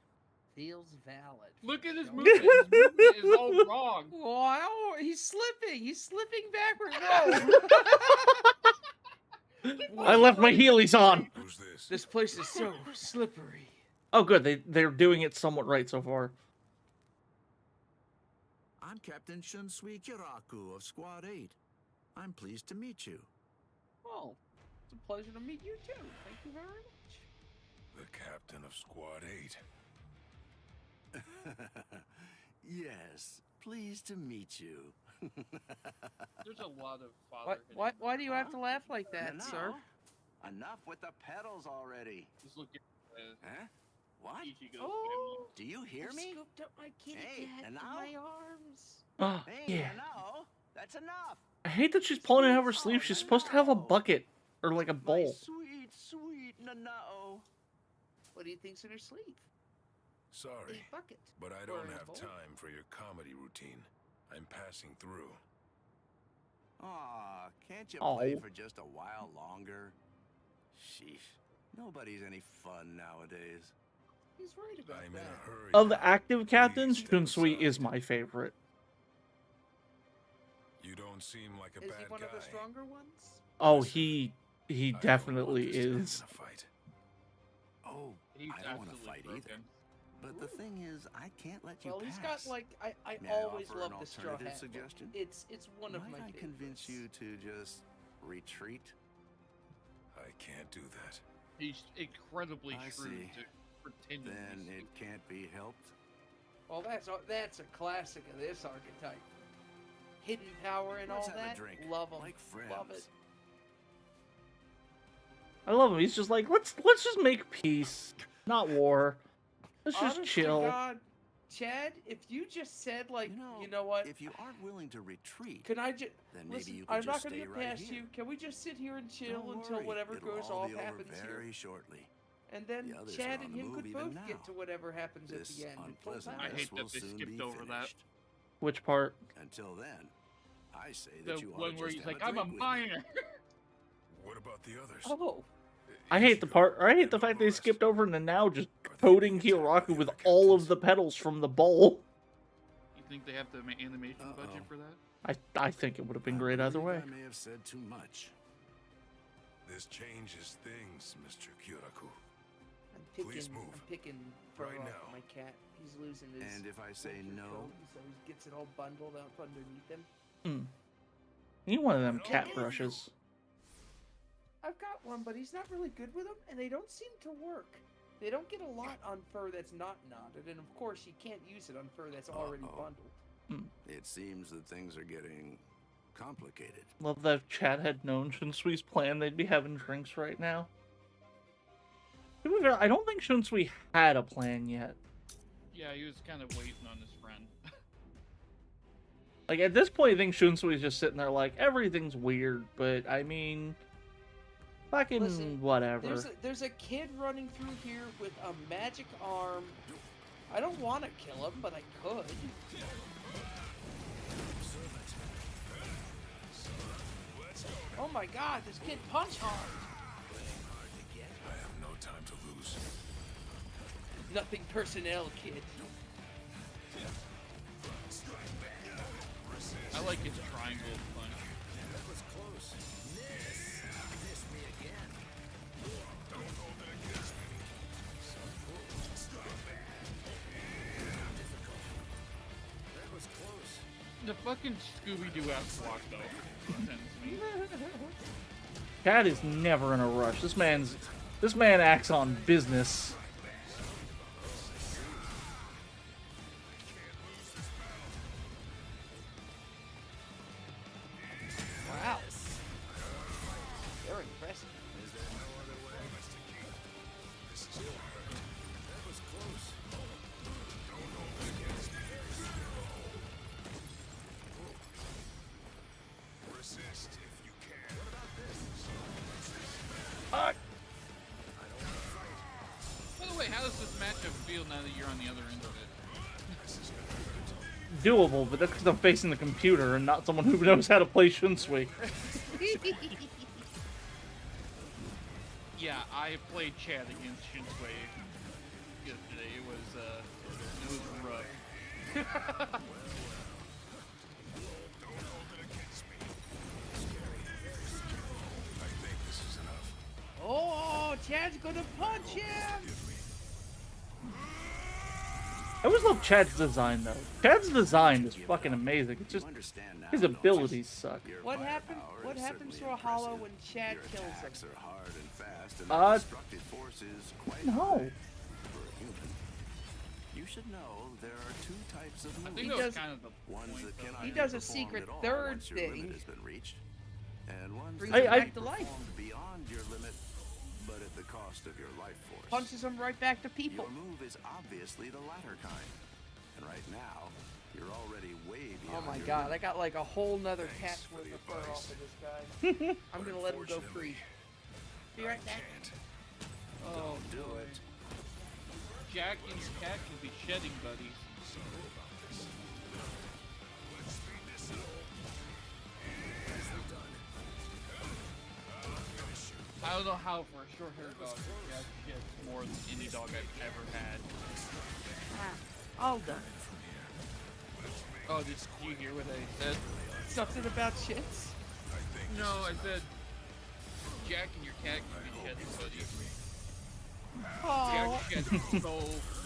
Feels valid.
Look at his movement. His movement is all wrong.
Wow, he's slipping. He's slipping backward. Whoa.
I left my Heelys on.
Who's this?
This place is so slippery.
Oh, good. They're doing it somewhat right so far.
I'm Captain Shunsui Kiraku of Squad 8. I'm pleased to meet you.
Well, it's a pleasure to meet you too. Thank you very much.
The captain of Squad 8.
Yes, pleased to meet you.
There's a lot of father.
Why do you have to laugh like that, sir?
Enough with the pedals already.
Just look at
Huh? What?
Ichigo's
Oh,
Do you hear
I
me?
scooped up my kitty
Hey,
cat in
Nanao?
my arms.
Oh,
Hey,
yeah.
no, that's enough.
I hate that she's pulling it out of her sleeve. She's supposed to have a bucket. Or like a bowl.
Sweet, sweet Nanao.
What do you think's in her sleeve?
Sorry,
A bucket.
but I
Or
don't
a
have
bowl?
time for your comedy routine. I'm passing through.
Aw, can't you
Aw.
play for just a while longer? Sheesh, nobody's any fun nowadays.
He's right about
I'm
that.
in a hurry.
Of the
now.
active captains,
Please step
Shunsui
aside.
is my favorite.
You don't seem like a
Is
bad
he one
guy.
of the stronger ones?
Oh, he
I don't
definitely
want to stand
is.
in a fight.
Oh,
He's
I don't want to
absolutely
fight
broken.
either. But the thing is, I can't let you
Well,
pass.
he's got like I
May I
always
offer
love
an
the straw
alternative
hat.
suggestion?
It's one of
Might
my
I
favorites.
convince you to just retreat?
I can't do that.
He's incredibly
I
shrewd
see.
to pretend.
Then it can't be helped.
Well, that's a classic of this archetype. hidden power and
Let's
all
have a
that.
drink,
Love him.
like
Love it.
friends.
I love him. He's just like, let's just make peace, not war. Let's just
Honest
chill.
to God, Chad, if you just said like, you know what?
If you aren't willing to retreat,
Can I just
then maybe
listen?
you could
I'm
just
not going to
stay
get
right
past
here.
you. Can we just sit here and chill
Don't
until
worry,
whatever
it'll
goes
all
off
be over
happens here?
very shortly.
And then
The others
Chad
are on
and
the
him
move
could
even
both get
now.
to whatever happens at
This
the end.
unpleasant
I hate
will
that they
soon
skipped
be
over that.
finished.
Which part?
Until then, I say
The
that you ought
one
to
where
just
he's
have
like,
a
I'm a
drink with me."
minor.
What about the others?
Oh,
I hate the part, or I hate the fact they skipped over and then now just coating Kyoraku with all of the petals from the bowl.
You think they have the animation budget for that?
I think it would have been great either way.
I may have said too much.
This changes things, Mr. Kyoraku.
I'm picking fur
Right
off
now.
my cat. He's losing his.
And if I say
winter
no?
coat, so he gets it all bundled up underneath him.
Need one of them cat brushes.
I've got one, but he's not really good with them, and they don't seem to work. They don't get a lot on fur that's not knotted, and of course you can't use it on fur that's already bundled.
It seems that things are getting complicated.
Love that if Chad had known Shunsui's plan, they'd be having drinks right now. To be fair, I don't think Shunsui had a plan yet.
Yeah, he was kind of waiting on his friend.
Like, at this point, I think Shunsui's just sitting there like, everything's weird, but, I mean, fucking
Listen,
whatever.
There's a kid running through here with a magic arm. I don't want to kill him, but I could. Oh my god, this kid punch hard.
I have no time to lose.
Nothing personnel, kid.
I like his triangle punch.
That was close. Miss me again.
Don't hold it against me.
That was close.
The fucking Scooby-Doo ass walk though. Sends me.
Chad is never in a rush. This man acts on business.
Wow. Very impressive.
Is there no other way?
This is gonna hurt.
That was close.
Don't hold it against me. Resist if you can.
What about this?
By the way, how does this matchup feel now that you're on the other end of it?
Doable, but that's because I'm facing the computer and not someone who knows how to play Shunsui.
Yeah, I played Chad against Shinsui yesterday. It was rough.
Don't hold it against me. I think this is enough.
Oh, Chad's gonna punch him!
I always love Chad's design, though. Chad's design is fucking amazing. It's just his abilities suck.
What happened? What happens to a hollow when Chad kills him?
Attacks are hard and fast, and their destructive force is quite
no.
high for a human. You should know there are two types of moves.
I think that was kind of the
Ones
point,
that
though.
cannot
He
be
does a
performed
secret
at all
third
once your
thing.
limit has been reached, and ones
Brings
that
him
can
back
be
to life.
performed beyond your limit, but at the cost of your life force.
Punches him right back to people.
Your move is obviously the latter kind, and right now you're already way
Oh
beyond
my
your
god, I
limit.
got like a whole nother cat's worth of fur off of this guy. I'm gonna let him go free. Be right back.
Oh,
Do
boy.
it.
Jack and his cat can be shedding buddies. I don't know how for a short-haired dog, Jack sheds more than any dog I've ever had.
All done.
Oh, did you hear what I said?
Something about shits?
No, I said Jack and your cat can be shedding buddies.
Oh.
Jack sheds so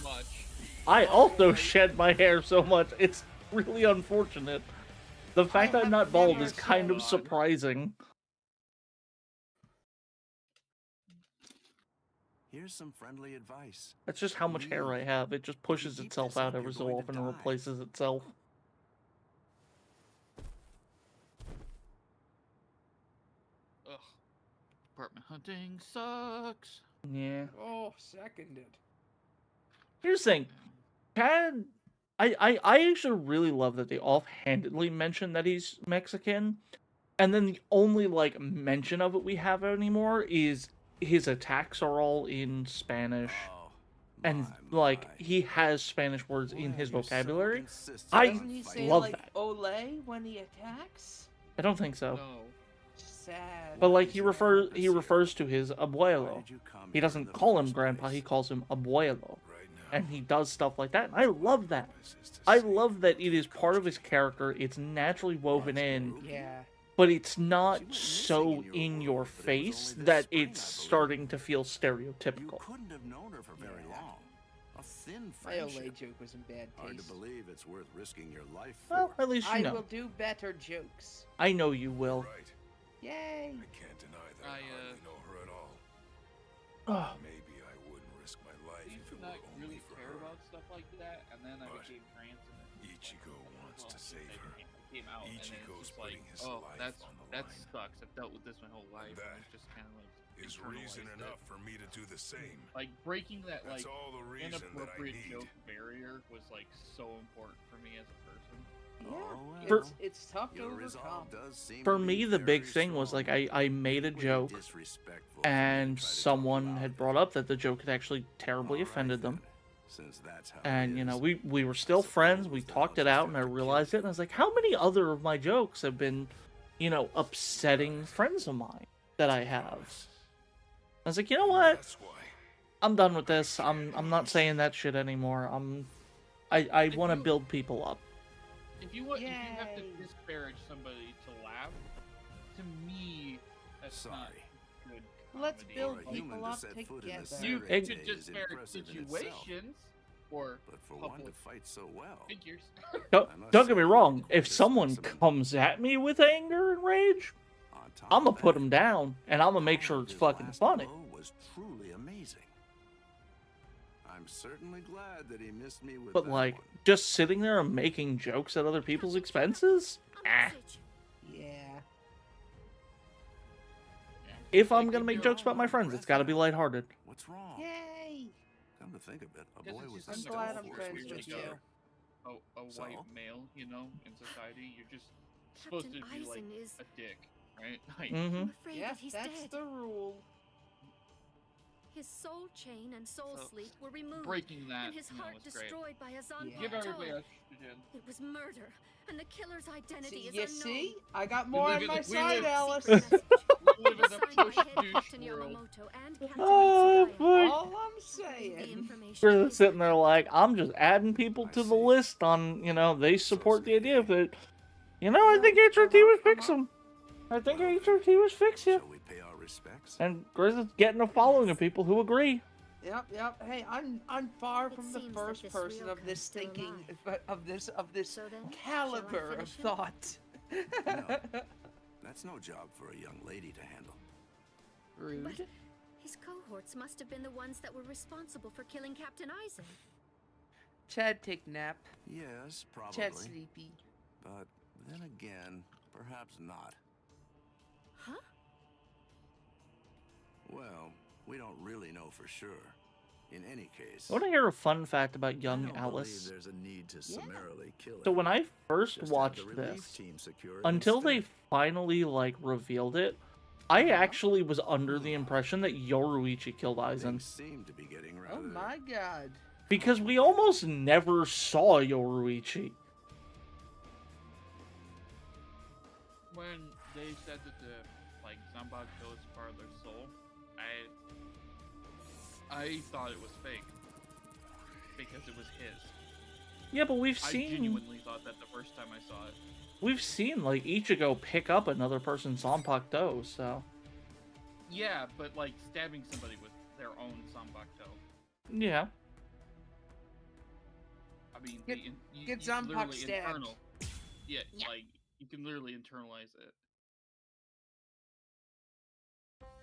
much.
I also shed my hair so much. It's really unfortunate. The fact I'm not bald is kind of surprising.
Here's some friendly advice.
That's just how much hair I have. It just pushes itself out every so often and replaces itself.
Hunting sucks.
Yeah.
Oh, seconded.
Here's the thing, Chad. I actually really love that they offhandedly mention that he's Mexican, and then the only like mention of it we have anymore is his attacks are all in Spanish, and like he has Spanish words in his vocabulary. I
Doesn't he say
love
like
that.
"ole" when he attacks?
I don't think so.
No.
Sad.
But like he refers to his abuelo. He doesn't call him grandpa, he calls him abuelo. And he does stuff like that. And I love that. I love that it is part of his character. It's naturally woven in.
Yeah.
But it's not so in your face that it's starting to feel stereotypical.
Couldn't have known her for very long. A thin
My ole
friendship.
joke was in bad
Hard to
taste.
believe it's worth risking your life for.
Well, at least you
I
know.
will do better jokes.
I know you will.
Yay!
I can't deny that I hardly know her at all.
Oh.
Maybe I wouldn't risk my life
I used
if
to
it
not
were only
really
for
care
her.
about stuff like that, and then I
But
became trans, and then
Ichigo wants to save her.
came out, and then
Ichigo's
it's just like,
putting his
oh,
life on the
that
line.
sucks. I've dealt with this my whole life.
That
and it's just kind of like
Is
internalized
reason
it.
enough for me to do the same.
Like breaking that
That's
like
all the reason that I
inappropriate
need.
joke barrier was like so important for me as a person.
Yeah,
For-
it's tough to
Your
overcome.
resolve does seem
For
to be
me, the big
very
thing was
strong.
like I made a joke, and someone had brought up that the joke had actually terribly offended them.
Since that's how
And you know, we were still friends. We talked it out, and I realized it. And I was like, how many other of my jokes have been, you know, upsetting friends of mine that I have? I was like, you know what? I'm done with this. I'm not saying that shit anymore. I want to build people up.
If you want, if you have to disparage somebody to laugh, to me, that's not good.
Let's
comedy.
build
For a human
people
to
up
set foot in the
together.
You
Saturday
should
is
disparage
impressive in itself.
situations or
But for one to fight so well,
figures.
Don't get me wrong. If someone comes at me with anger and rage, I'm gonna put them down, and I'm gonna make sure it's fucking funny.
was truly amazing. I'm certainly glad that he missed me with
But
that
like,
one.
just sitting there and making jokes at other people's expenses? Eh.
Yeah.
If I'm gonna make jokes about my friends, it's gotta be lighthearted.
What's wrong?
Yay!
Come to think of it, a boy was
I'm
the
glad
stalwart
I'm friends
we
with
were
you.
together.
A white male, you know, in society, you're just supposed to
Captain
be like
Eisen is-
a dick, right? Like,
Mm-hmm.
I'm afraid
Yeah,
that he's
that's
dead.
the rule.
His soul chain and soul
So,
sleep were removed,
breaking that,
and his
you know,
heart
was great.
destroyed by a Zanpakuto.
Give everybody oxygen.
It was murder, and the killer's identity is
You
unknown.
see? I got more
live
on
in
my
the- we
side,
live-
Alice.
We live in a
Signed by
push
head
douche
Captain
world.
Yamamoto and Captain
Oh,
Mitsugaya.
boy.
All I'm
The
saying.
information
We're
is
sitting there like, I'm just adding people to the list on, you know, they support the idea that, you know, I think HRT would fix them. I think HRT would fix you.
Shall we pay our respects?
And Griz is getting a following of people who agree.
Yep. Hey, I'm far from the
seems that
first
this
person
Ryokan's
of this
still
thinking,
alive.
of this
So then,
caliber
shall I
of
finish him?
thought.
No. That's no job for a young lady to handle.
Rude.
But his cohorts must have been the ones that were responsible for killing Captain Eisen.
Chad take nap.
Yes, probably.
Chad sleepy.
But then again, perhaps not.
Huh?
Well, we don't really know for sure. In any case,
I want to hear a fun fact about
I
young
don't believe
Alyss.
there's a need to summarily kill
So
him.
when I first
Just have
watched
the relief
this,
team secure it
until they
instead.
finally like revealed it, I actually was under the impression that Yoruichi killed Eisen.
Things seem to be getting rather.
Oh my god.
Because we almost never saw Yoruichi.
When they said that the like Zanpakuto is part of their soul, I thought it was fake because it was his.
Yeah, but we've
I
seen
genuinely thought that the first time I saw it.
we've seen like Ichigo pick up another person's Zanpakuto, so
Yeah, but like stabbing somebody with their own Zanpakuto.
yeah.
I mean,
Get-
you
get
can
Zanpak
literally
stabbed.
internal. Yeah, like you can literally internalize it.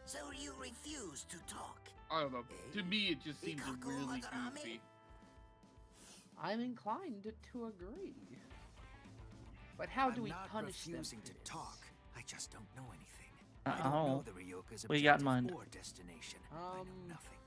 So you refuse to talk?
I don't know. To me, it just seems really goofy.
I'm inclined to agree. But how do
I'm
we
not
punish them?
refusing
for
to
this?
talk. I just don't know anything.
I
don't know
don't.
the Ryoka's
What you got in
objective
mind?
or destination. I know nothing.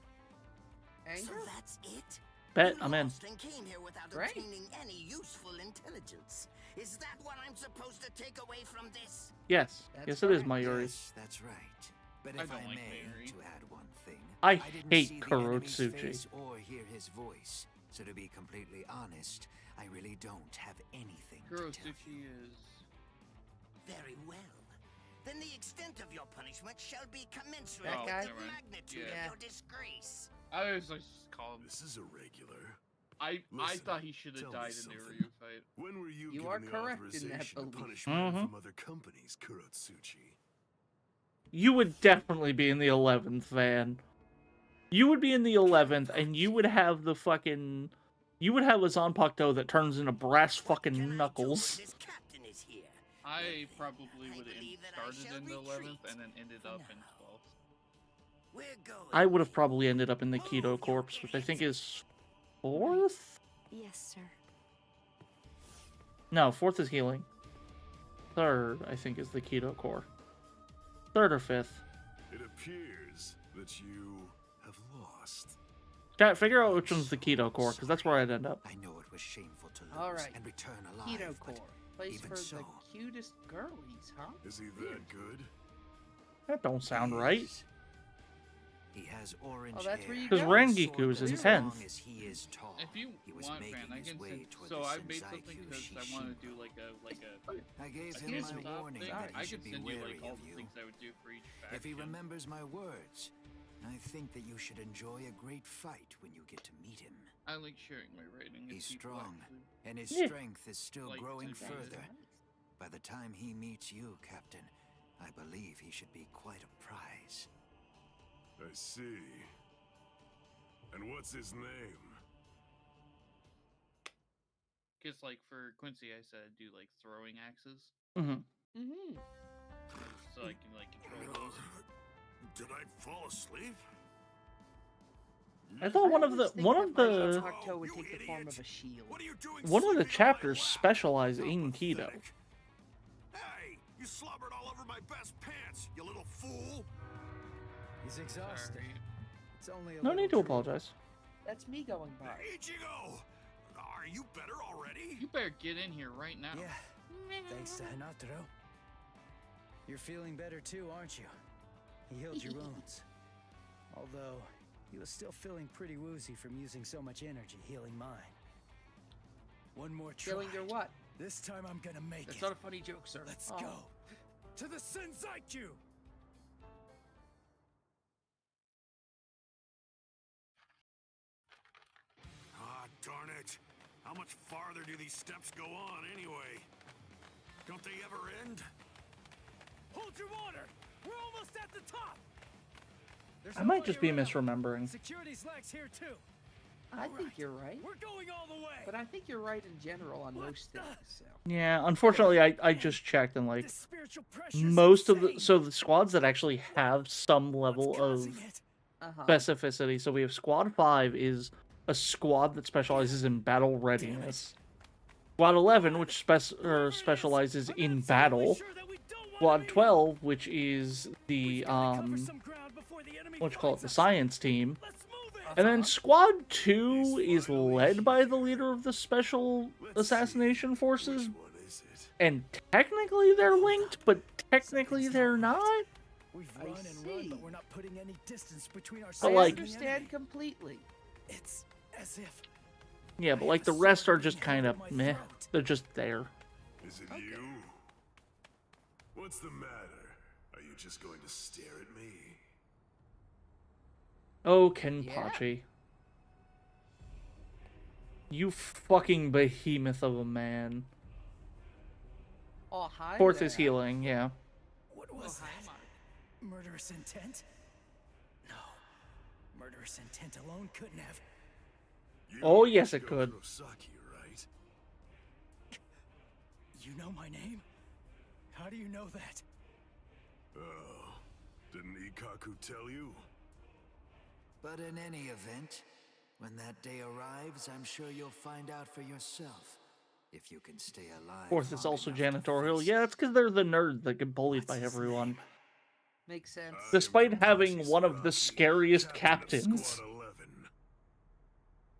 Anger?
So that's it?
Bet,
You
I'm in.
lost and came here without
Great.
obtaining any useful intelligence. Is that what I'm supposed to take away from this?
Yes.
That's
Yes, it is,
fine.
Mayuri.
Yes, that's right. But
I
if
don't
I
like
may,
Mayuri.
to add one thing,
I
didn't
hate
see the enemy's
Kurotsuchi.
face or hear his voice. So to be completely honest, I really don't have anything to tell you.
Kurotsuchi is.
Very well. Then the extent of your punishment shall be commensurate
That
with
guy?
the
Never mind.
magnitude
Yeah.
of your disgrace.
I always like to call him.
This is irregular.
I
Listen,
thought he should have
tell me
died in the
something.
Ryu fight.
When were you,
You
given
are
the
correct in that
authorization to
belief.
punish men
Mhm.
from other companies, Kurotsuchi?
You would definitely be in the 11th, Van. You would be in the 11th, and you would have the fucking... You would have a Zanpakuto that turns into brass fucking knuckles.
This captain is here.
I probably would have
believe that I
started
shall
in the 11th
retreat
and then ended up in 12th.
We're going.
I would have probably ended up in the Keto Corpse, which I think is 4th?
Yes, sir.
No, 4th is healing. 3rd, I think, is the Keto Core. 3rd or 5th.
It appears that you have lost.
Chat, figure out which one's the Keto Core, because that's where I'd end up.
I know it was shameful to lose
Alright.
and return alive.
Keto
but
Core. Place
even
for
so,
the cutest girlies, huh?
Is he that good?
That don't sound right.
he has orange
Oh, that's where you
Because
go.
Rangiku is in
As long
10th.
as he is tall,
If you
he was
want,
making
man, I
his
can
way
send.
toward
So
the
I made something
Senzaiku
because I want to do like a.
I gave him
Here's
my
the
warning
thing.
that
I
he should
could
be
send you
wary
like all
of
the
you.
things I would do for each faction.
If he remembers my words, I think that you should enjoy a great fight when you get to meet him.
I like sharing my writing. with
He's
people,
strong,
actually.
and his
Yeah.
strength is still
Like
growing
to-
further. By the time he meets you, Captain, I believe he should be quite a prize.
I see. And what's his name?
Because like for Quincy, I said do like throwing axes,
Mm-hmm.
Mm-hmm.
so I can like control those.
Did I fall asleep?
I thought one of the
Zanpakuto would take the form of a shield.
What are you doing?
one of the
sleeping on my
chapters
lap?
specialize
How
in Keto.
pathetic. Hey, you slobbered all over my best pants, you little fool!
He's exhausted.
Sorry.
It's only a
No
little
need to
drink.
apologize.
That's me going by.
Ichigo! Are you better already?
You better get in here right now.
Yeah, thanks to Hinataro. You're feeling better too, aren't you? He healed your wounds. Although, he was still feeling pretty woozy from using so much energy healing mine. One more try.
Killing your what?
This time I'm gonna make
That's
it.
not a funny joke, sir.
Let's
Oh.
go. To the Senzaiku!
Ah, darn it. How much farther do these steps go on anyway? Don't they ever end?
Hold your water! We're almost at the top! There's
I might
nobody
just be
around.
misremembering.
Security's lax here too.
I think you're right.
We're going all the way.
But I think you're right in general on most things. So.
Yeah, unfortunately, I just checked and like
This spiritual pressure's
most of the
insane.
the squads that actually have some level of
Causing it?
specificity. So we have Squad 5 is a squad that specializes in battle readiness. Squad 11, which specializes in battle. Squad 12, which is the what you call it, the science team. And then Squad 2 is led by the leader of the Special Assassination Forces. And technically they're linked, but technically they're not.
We've run and run, but we're not putting any distance between
But
ourselves
like-
and the enemy.
Understand completely.
It's as if
Yeah, but like the rest are just kind of meh. They're just there.
Is it you? What's the matter? Are you just going to stare at me?
Oh, Kenpachi. You fucking behemoth of a man.
Oh, hi
4th
there.
is healing, yeah.
what was that? Murderous intent? No. Murderous intent alone couldn't have.
Oh, yes, it could.
Kurosaki, right?
You know my name? How do you know that?
Oh, didn't Ikaku tell you?
But in any event, when that day arrives, I'm sure you'll find out for yourself. If you can stay alive.
4th is
long
also
enough to
janitorial.
face
Yeah, that's because they're the nerds that get bullied by everyone.
Makes sense.
Despite having one of the scariest captains.
Squad 11.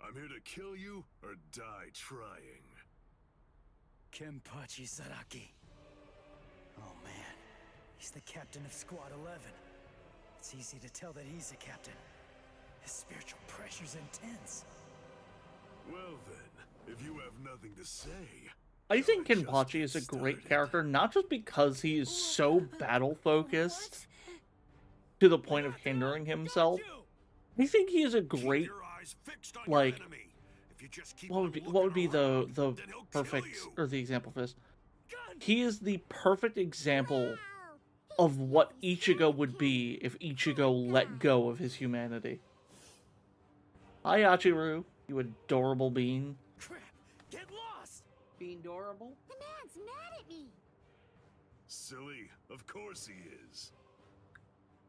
I'm here to kill you or die trying.
Kenpachi Saraki. Oh man, he's the captain of Squad 11. It's easy to tell that he's a captain. His spiritual pressure's intense.
Well then, if you have nothing to say...
I think Kenpachi is a great character, not just because he is so battle-focused to the point of hindering himself. I think he is a great, like, what would be the perfect, or the example for this? He is the perfect example of what Ichigo would be if Ichigo let go of his humanity. Hi, Achiru, you adorable bean.
Get lost!
Being adorable?
The man's mad at me.
Silly, of course he is.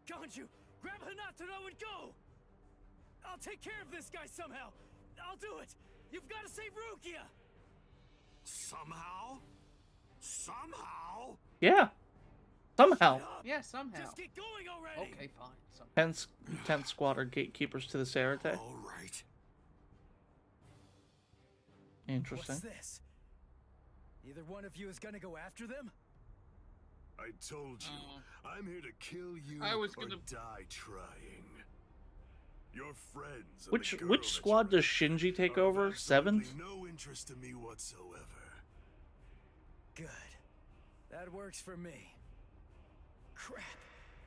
Ganju, grab Hinata and go! I'll take care of this guy somehow! I'll do it! You've got to save Rukia!
Somehow? Somehow?
Yeah. Somehow.
Yeah, somehow.
Just get going already!
Okay, fine.
10th squad are gatekeepers to the Sarate.
All right.
Interesting.
What's this? Either one of you is gonna go after them?
I told you, I'm here to kill you
I was
or
gonna
die trying. Your friends. And
Which
the girl
which
that
squad does Shinji take
are of
over? 7th?
absolutely no interest to me whatsoever.
Good. That works for me. Crap.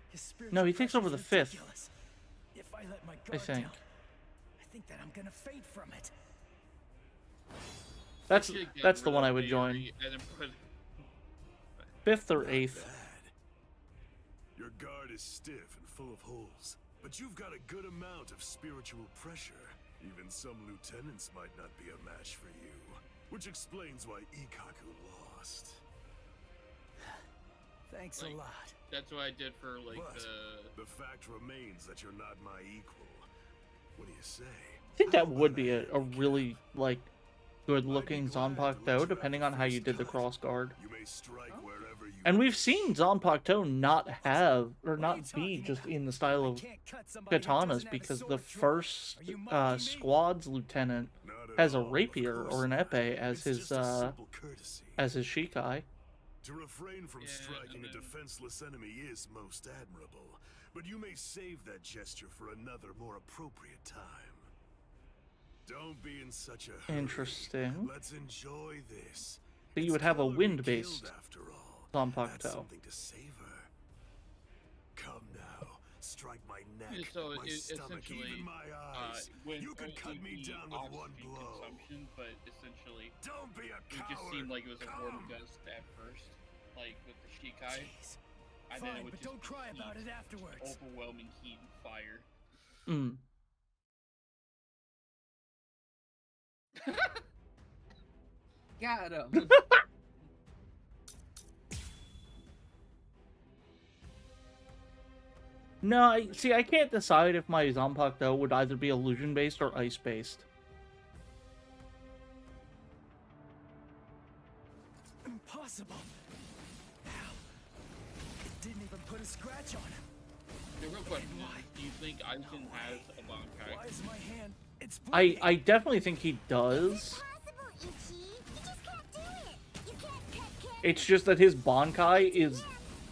His spiritual
No, he takes over the
pressure's
5th.
ridiculous. If I let my
I
guard
think.
down, I think that I'm gonna faint from it.
That's the one I would join.
And then put
5th or 8th.
Your guard is stiff and full of holes, but you've got a good amount of spiritual pressure. Even some lieutenants might not be a match for you, which explains why Ikaku lost.
Thanks a lot.
That's what I did for like
But the fact remains that you're not my equal. What do you say?
I think that would be a really, like, good-looking Zanpakuto, depending on how you did the cross guard.
You may strike wherever you
And we've seen Zanpakuto not have, or not be just in the style of katanas, because the first squad's lieutenant has a rapier or an epee as his shikai.
To refrain from striking a defenseless enemy is most admirable, but you may save that gesture for another, more appropriate time. Don't be in such a hurry.
Interesting.
Let's enjoy this.
So you would have a wind-based Zanpakuto.
Something to savor. Come now, strike my neck,
so
my
it,
stomach, even my eyes. You could cut me down with one blow.
Consumption, but essentially,
Don't be a
it
coward.
just seemed like it was a warm gust at first, like with the Shikai. And then it
Fine,
would
but
just
don't cry about it afterwards.
overwhelming heat and fire.
Mm.
Got him.
No, I can't decide if my Zanpakuto would either be illusion-based or ice-based.
Impossible. How? It didn't even put a scratch on him.
The real question is, do you think Aizen has a Bankai?
Why is my hand? It's
I definitely think he does. It's just that his Bankai is...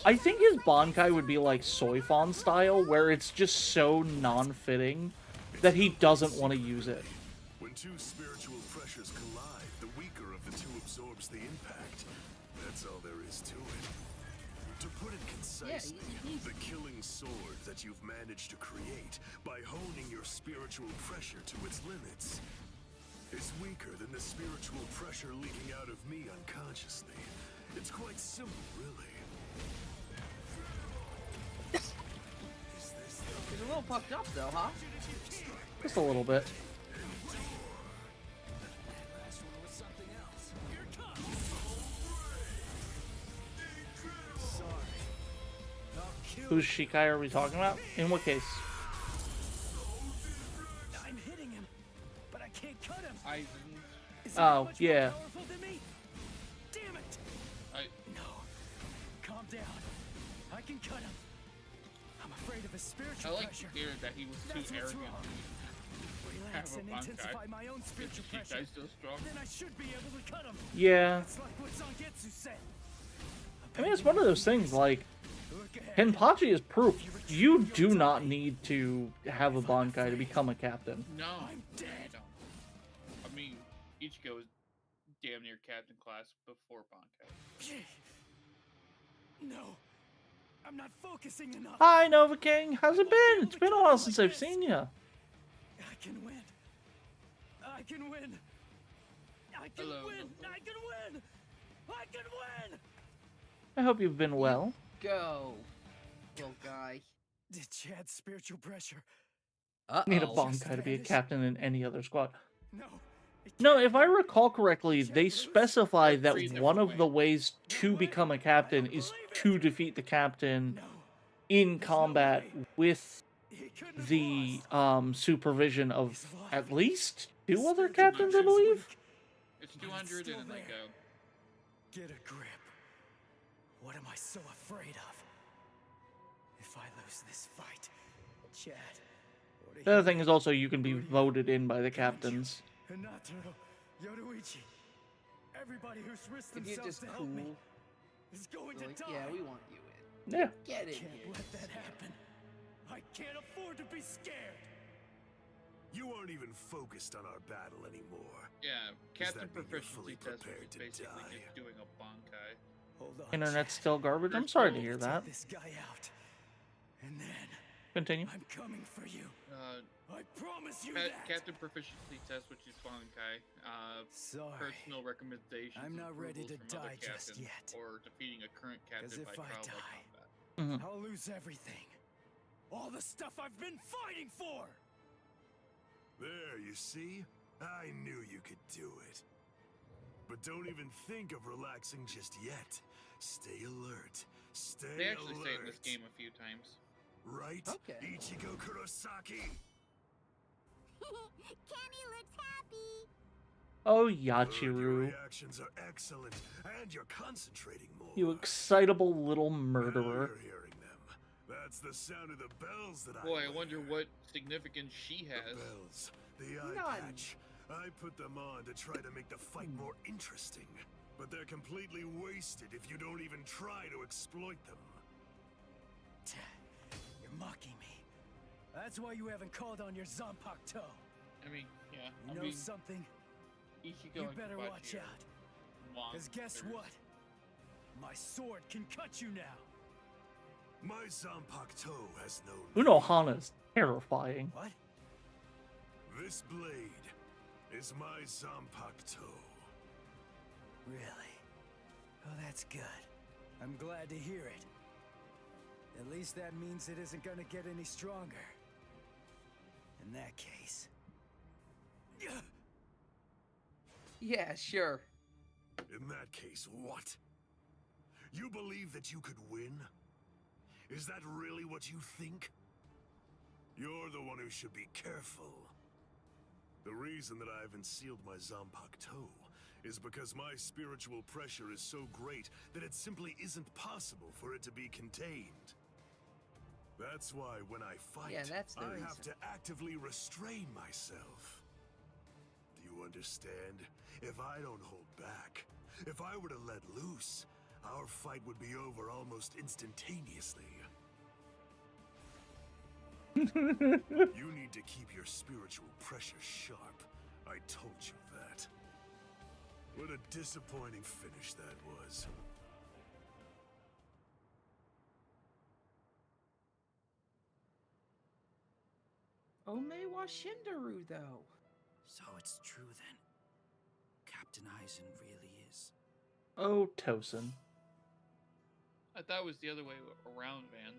I think his Bankai would be like Soifon style, where it's just so non-fitting that he doesn't want to use it.
When two spiritual pressures collide, the weaker of the two absorbs the impact. That's all there is to it. To put it concisely, the killing sword that you've managed to create by honing your spiritual pressure to its limits is weaker than the spiritual pressure leaking out of me unconsciously. It's quite simple, really.
He's a little fucked up though, huh?
Just a little bit. Whose Shikai are we talking about? In what case?
I'm hitting him, but I can't cut him.
Aizen.
Oh, yeah.
Powerful than me? Damn it! No. Calm down. I can cut him. afraid of his spiritual
I like
pressure.
to hear that he was
That's
too
what's
arrogant
wrong.
to have
Relax
a
and
Bankai.
intensify my own spiritual
Is
pressure.
still strong?
Then I should be able to cut him.
Yeah.
It's like what Zangetsu said.
I mean, it's one of those things, like, Kenpachi is proof. You do not need to have a Bankai to become a captain.
No, I'm dead. I mean, Ichigo is damn near captain class before Bankai.
No, I'm not focusing enough.
Hi, Nova King. How's it been? It's been a while since I've seen you.
I can win. I can win. I can
Hello.
win. I can win. I can win.
I hope you've been well.
Go, little guy.
Did Chad's spiritual pressure?
Need a Bankai to be a captain in any other squad.
No.
No, if I recall correctly, they specify that one of the ways to become a captain is to defeat the captain in combat with the supervision of at least 2 other captains, I believe.
It's 200 and like a...
Get a grip. What am I so afraid of? If I lose this fight, Chad.
The other thing is also you can be voted in by the captains.
Hinataro, Yoruichi, everybody who's risked
If you're
themselves
just
to
cool,
help me is going to
like,
die.
yeah, we want you in.
Yeah.
Get in
Can't
here.
let that happen. I can't afford to be scared.
You aren't even focused on our battle anymore.
Yeah,
Does
Captain
that mean you're
Proficiency
fully
Test was
prepared to
basically
die?
just doing a Bankai.
Hold on.
Internet's still garbage. I'm sorry to hear that.
Take this guy out, and then
Continue.
I'm coming for you. I promise you that.
Captain Proficiency Test, which is Bankai.
Sorry.
Personal recommendations.
I'm not ready to
approvals from other
die just
captains,
yet.
Or defeating a current
'Cause
captain
if
by
I
trial by
die,
combat.
I'll lose everything. All the stuff I've been fighting for.
There, you see? I knew you could do it. But don't even think of relaxing just yet. Stay alert. Stay alert.
They actually say it in this game a few times.
Right?
Okay.
Ichigo Kurosaki.
Kenny looks happy.
Oh,
Your
Yachiru.
reactions are excellent, and you're concentrating more.
You excitable little murderer.
You're hearing them. That's the sound of the bells that
Boy, I
hear.
wonder what significance she has.
The bells, the eye
None.
patch. I put them on to try to make the fight more interesting, but they're completely wasted if you don't even try to exploit them.
You're mocking me. That's why you haven't called on your Zanpakuto.
I mean, yeah.
You
I
know
mean,
something?
Ichigo
You
and
better
Kabachi
watch
are
out. Because guess
monsters.
what? My sword can cut you now.
My Zanpakuto has no
Unohana's terrifying.
What?
This blade is my Zanpakuto.
Really? Oh, that's good. I'm glad to hear it. At least that means it isn't gonna get any stronger. In that case...
Yeah, sure.
In that case, what? You believe that you could win? Is that really what you think? You're the one who should be careful. The reason that I haven't sealed my Zanpakuto is because my spiritual pressure is so great that it simply isn't possible for it to be contained. That's why when I fight,
Yeah, that's the
I
reason.
have to actively restrain myself. Do you understand? If I don't hold back, if I were to let loose, our fight would be over almost instantaneously. You need to keep your spiritual pressure sharp. I told you that. What a disappointing finish that was.
Omewa Shindaru, though.
So it's true then. Captain Aizen really is.
Oh, Tosin.
I thought it was the other way around, man.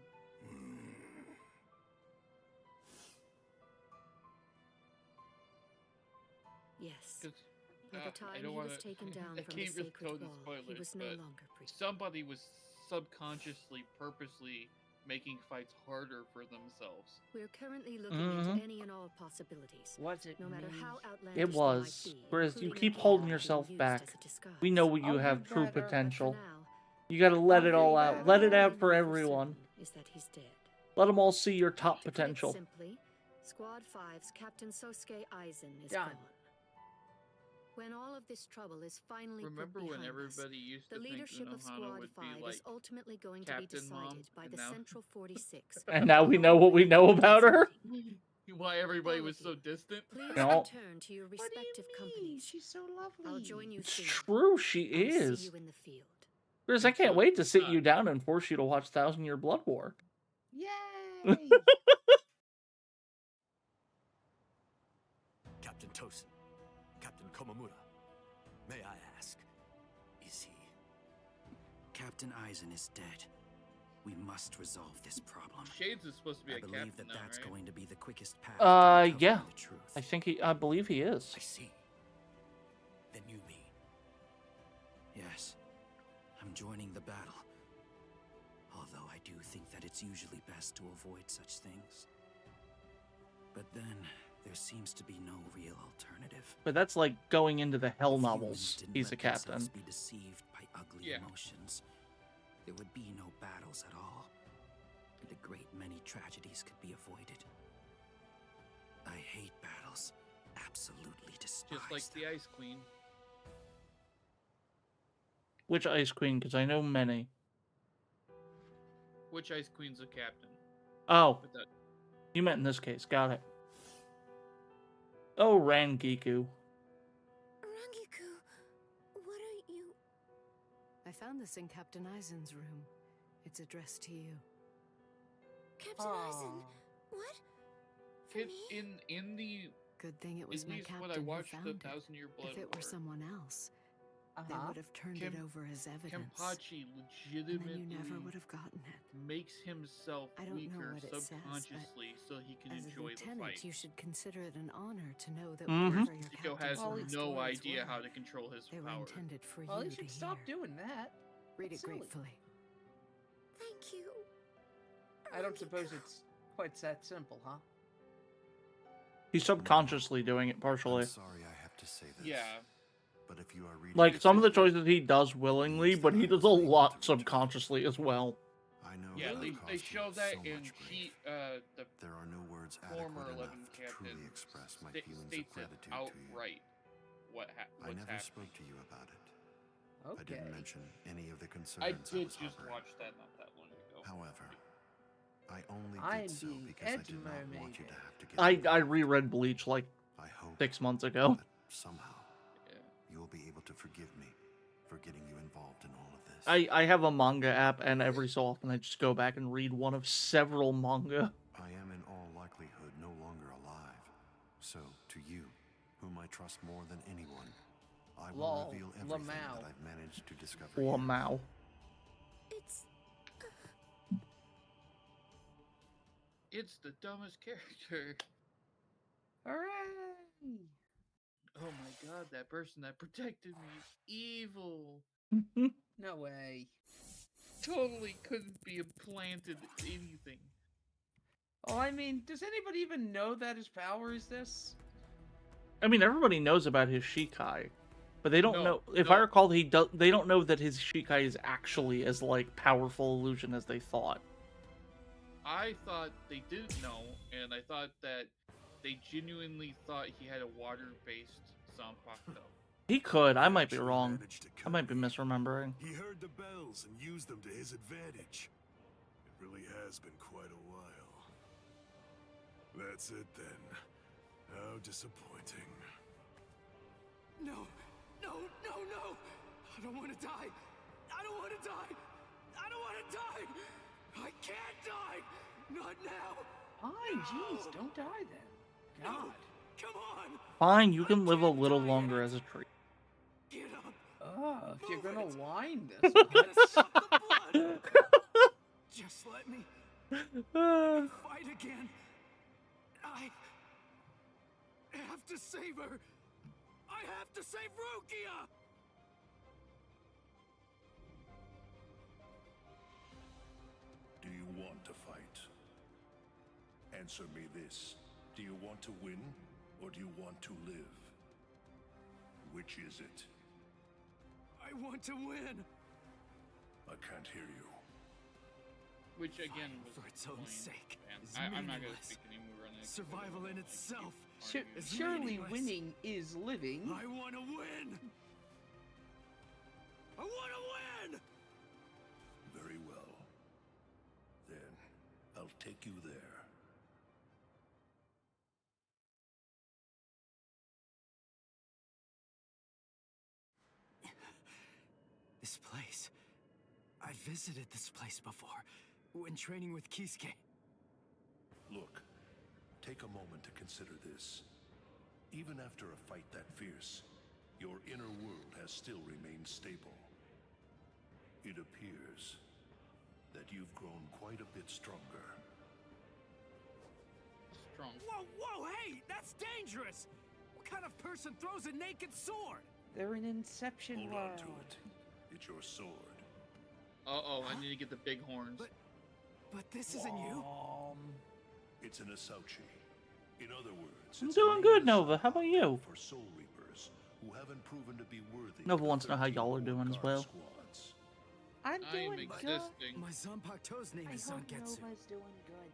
Yes.
'Cause,
By the
I
time he
don't
was
wanna-
taken down
I
from the
can't really
sacred
go the
wall, he
spoilers,
was no
but
longer priest.
somebody was subconsciously, purposely making fights harder for themselves.
We're currently looking
Mhm.
into any and all possibilities.
What's it
No matter
mean?
how outlandish
It
they
was.
might be,
Whereas you
including
keep
a game
holding
being
yourself
used
back.
as a disguise.
We know you
I'll
have
do
true
better, but for
potential.
now,
You gotta let
I'll
it
do
all out.
better.
Let it
all
out
we
for
know
everyone.
certain is that he's dead.
Let them all see your top
To put it
potential.
simply, Squad 5's Captain Sosuke Aizen is
Done.
gone. When all of this trouble is finally
Remember
put
when
behind
everybody
us,
used
the
to think
leadership of
Unohana
Squad
would
5
be like
is ultimately going to be
Captain Mom,
decided by
and
the
now
Central 46.
And now we know what we know about her.
why everybody
All
was
of
so
you,
distant.
Please
No.
return to your
What do you
respective
mean?
companies.
She's so lovely.
I'll join you
It's
soon.
true, she
I'll
is.
see you in the field.
Griz, I can't wait to sit you down and force you to watch 1,000-Year Blood War.
Yay!
Captain Tosin, Captain Komamura, may I ask, is he?
Captain Aizen is dead. We must resolve this problem.
Shades is supposed to be
I
a
believe
captain
that
now,
that's
right?
going to be the quickest path to uncovering
Yeah.
the truth.
I believe he is.
I see. Then you mean?
Yes, I'm joining the battle. Although I do think that it's usually best to avoid such things. But then, there seems to be no real alternative.
But that's like going into the Hell
If
novels.
humans didn't
He's a
let themselves
captain.
be deceived by ugly
Yeah.
emotions, there would be no battles at all, and a great many tragedies could be avoided. I hate battles. Absolutely despise
Just like the Ice Queen.
Which Ice Queen? Because I know many.
Which Ice Queen's a captain?
Oh,
With that-
you meant in this case. Got it. Oh, Rangiku.
Rangiku, what are you...
I found this in Captain Aizen's room. It's addressed to you.
Captain Aizen, what? For
Kid,
me?
in the
Good thing it was
at
my
least
captain
when I
who
watched
found
the
it.
1,000-Year Blood
If it
War,
were someone else, they would have turned it over as evidence.
Kenpachi
And then you
legitimately
never would have gotten it.
makes himself
I don't know
weaker
what it says, but
subconsciously so he can
As a
enjoy the
lieutenant,
fight.
you should consider it an honor to know that
Mhm.
whatever your
Nico
captain's
has
last
no
words
idea
were,
how to control his
they were
power.
intended for
Well,
you
you
to
should stop
hear.
doing that.
Read
That's
it
silly.
gratefully.
Thank you.
I don't suppose it's quite that simple, huh?
He's subconsciously doing it partially.
I'm sorry I have to say this.
Yeah.
But if you are reading
Like,
this
some of the
history,
choices he does willingly, but he does a lot subconsciously as well.
I know
Yeah,
that
they,
it
they
cost
show
you
that
so
in
much grief.
he the
There are no words
former
adequate
11
enough to
captain
truly express my feelings of
states it
gratitude to you.
outright. What's
I never
happening?
spoke to you about it. I
Okay.
didn't mention any of the concerns
I
was
did just
harboring.
watch that not that long ago.
However, I only
I'm
did so
being
because I did not want you to have to get
I
involved.
reread Bleach like
I hope
6 months ago.
that somehow you will be able to forgive me for getting you involved in all of this.
I have a manga app, and every so often I just go back and read one of several manga.
I am in all likelihood no longer alive. So, to you, whom I trust more than anyone, I will
Lol,
reveal everything
Lamau.
that I've managed to discover.
Lamau.
It's...
It's the dumbest character.
Hooray!
Oh my god, that person that protected me is evil.
No way.
Totally couldn't be implanted anything.
Oh, I mean, does anybody even know that his power is this?
I mean, everybody knows about his Shikai, but they don't
No,
know. If I recall, they don't know that his Shikai is actually as like powerful illusion as they thought.
I thought they didn't know, and I thought that they genuinely thought he had a water-based Zanpakuto.
He could. I might be wrong. I might be misremembering.
He heard the bells and used them to his advantage. It really has been quite a while. That's it then. How disappointing.
No, no, no, no! I don't want to die! I don't want to die! I don't want to die! I can't die! Not now!
Fine, jeez, don't die then. God.
Come on!
Fine, you can live a little longer as a tree.
Get up!
Oh, if you're gonna whine this much.
Just let me fight again. I have to save her. I have to save Rukia!
Do you want to fight? Answer me this. Do you want to win, or do you want to live? Which is it?
I want to win.
I can't hear you.
Which again was
for its own
plain
sake.
fan.
Is
I'm not gonna
meaningless.
speak anymore on it.
Survival in itself. is
Surely
meaningless.
winning is living.
I want to win. I want to win.
Very well. Then, I'll take you there.
This place. I visited this place before, when training with Kisuke.
Look, take a moment to consider this. Even after a fight that fierce, your inner world has still remained stable. It appears that you've grown quite a bit stronger.
Strong.
Whoa, whoa, hey! That's dangerous! What kind of person throws a naked sword?
They're in Inception
Hold
world.
on to it. It's your sword.
Uh-oh, I need to get the big horns.
But this isn't you?
It's an Asauchi. In other words,
I'm
it's
doing
a
good,
name
Nova. How about you?
for soul reapers who haven't proven to be worthy.
Nova
of
wants to know how
13
y'all are doing as
guard
well.
squads.
I'm
I am
doing good.
existing.
My Zanpakuto's name
I
is
hope
Zangetsu.
Nova's doing good.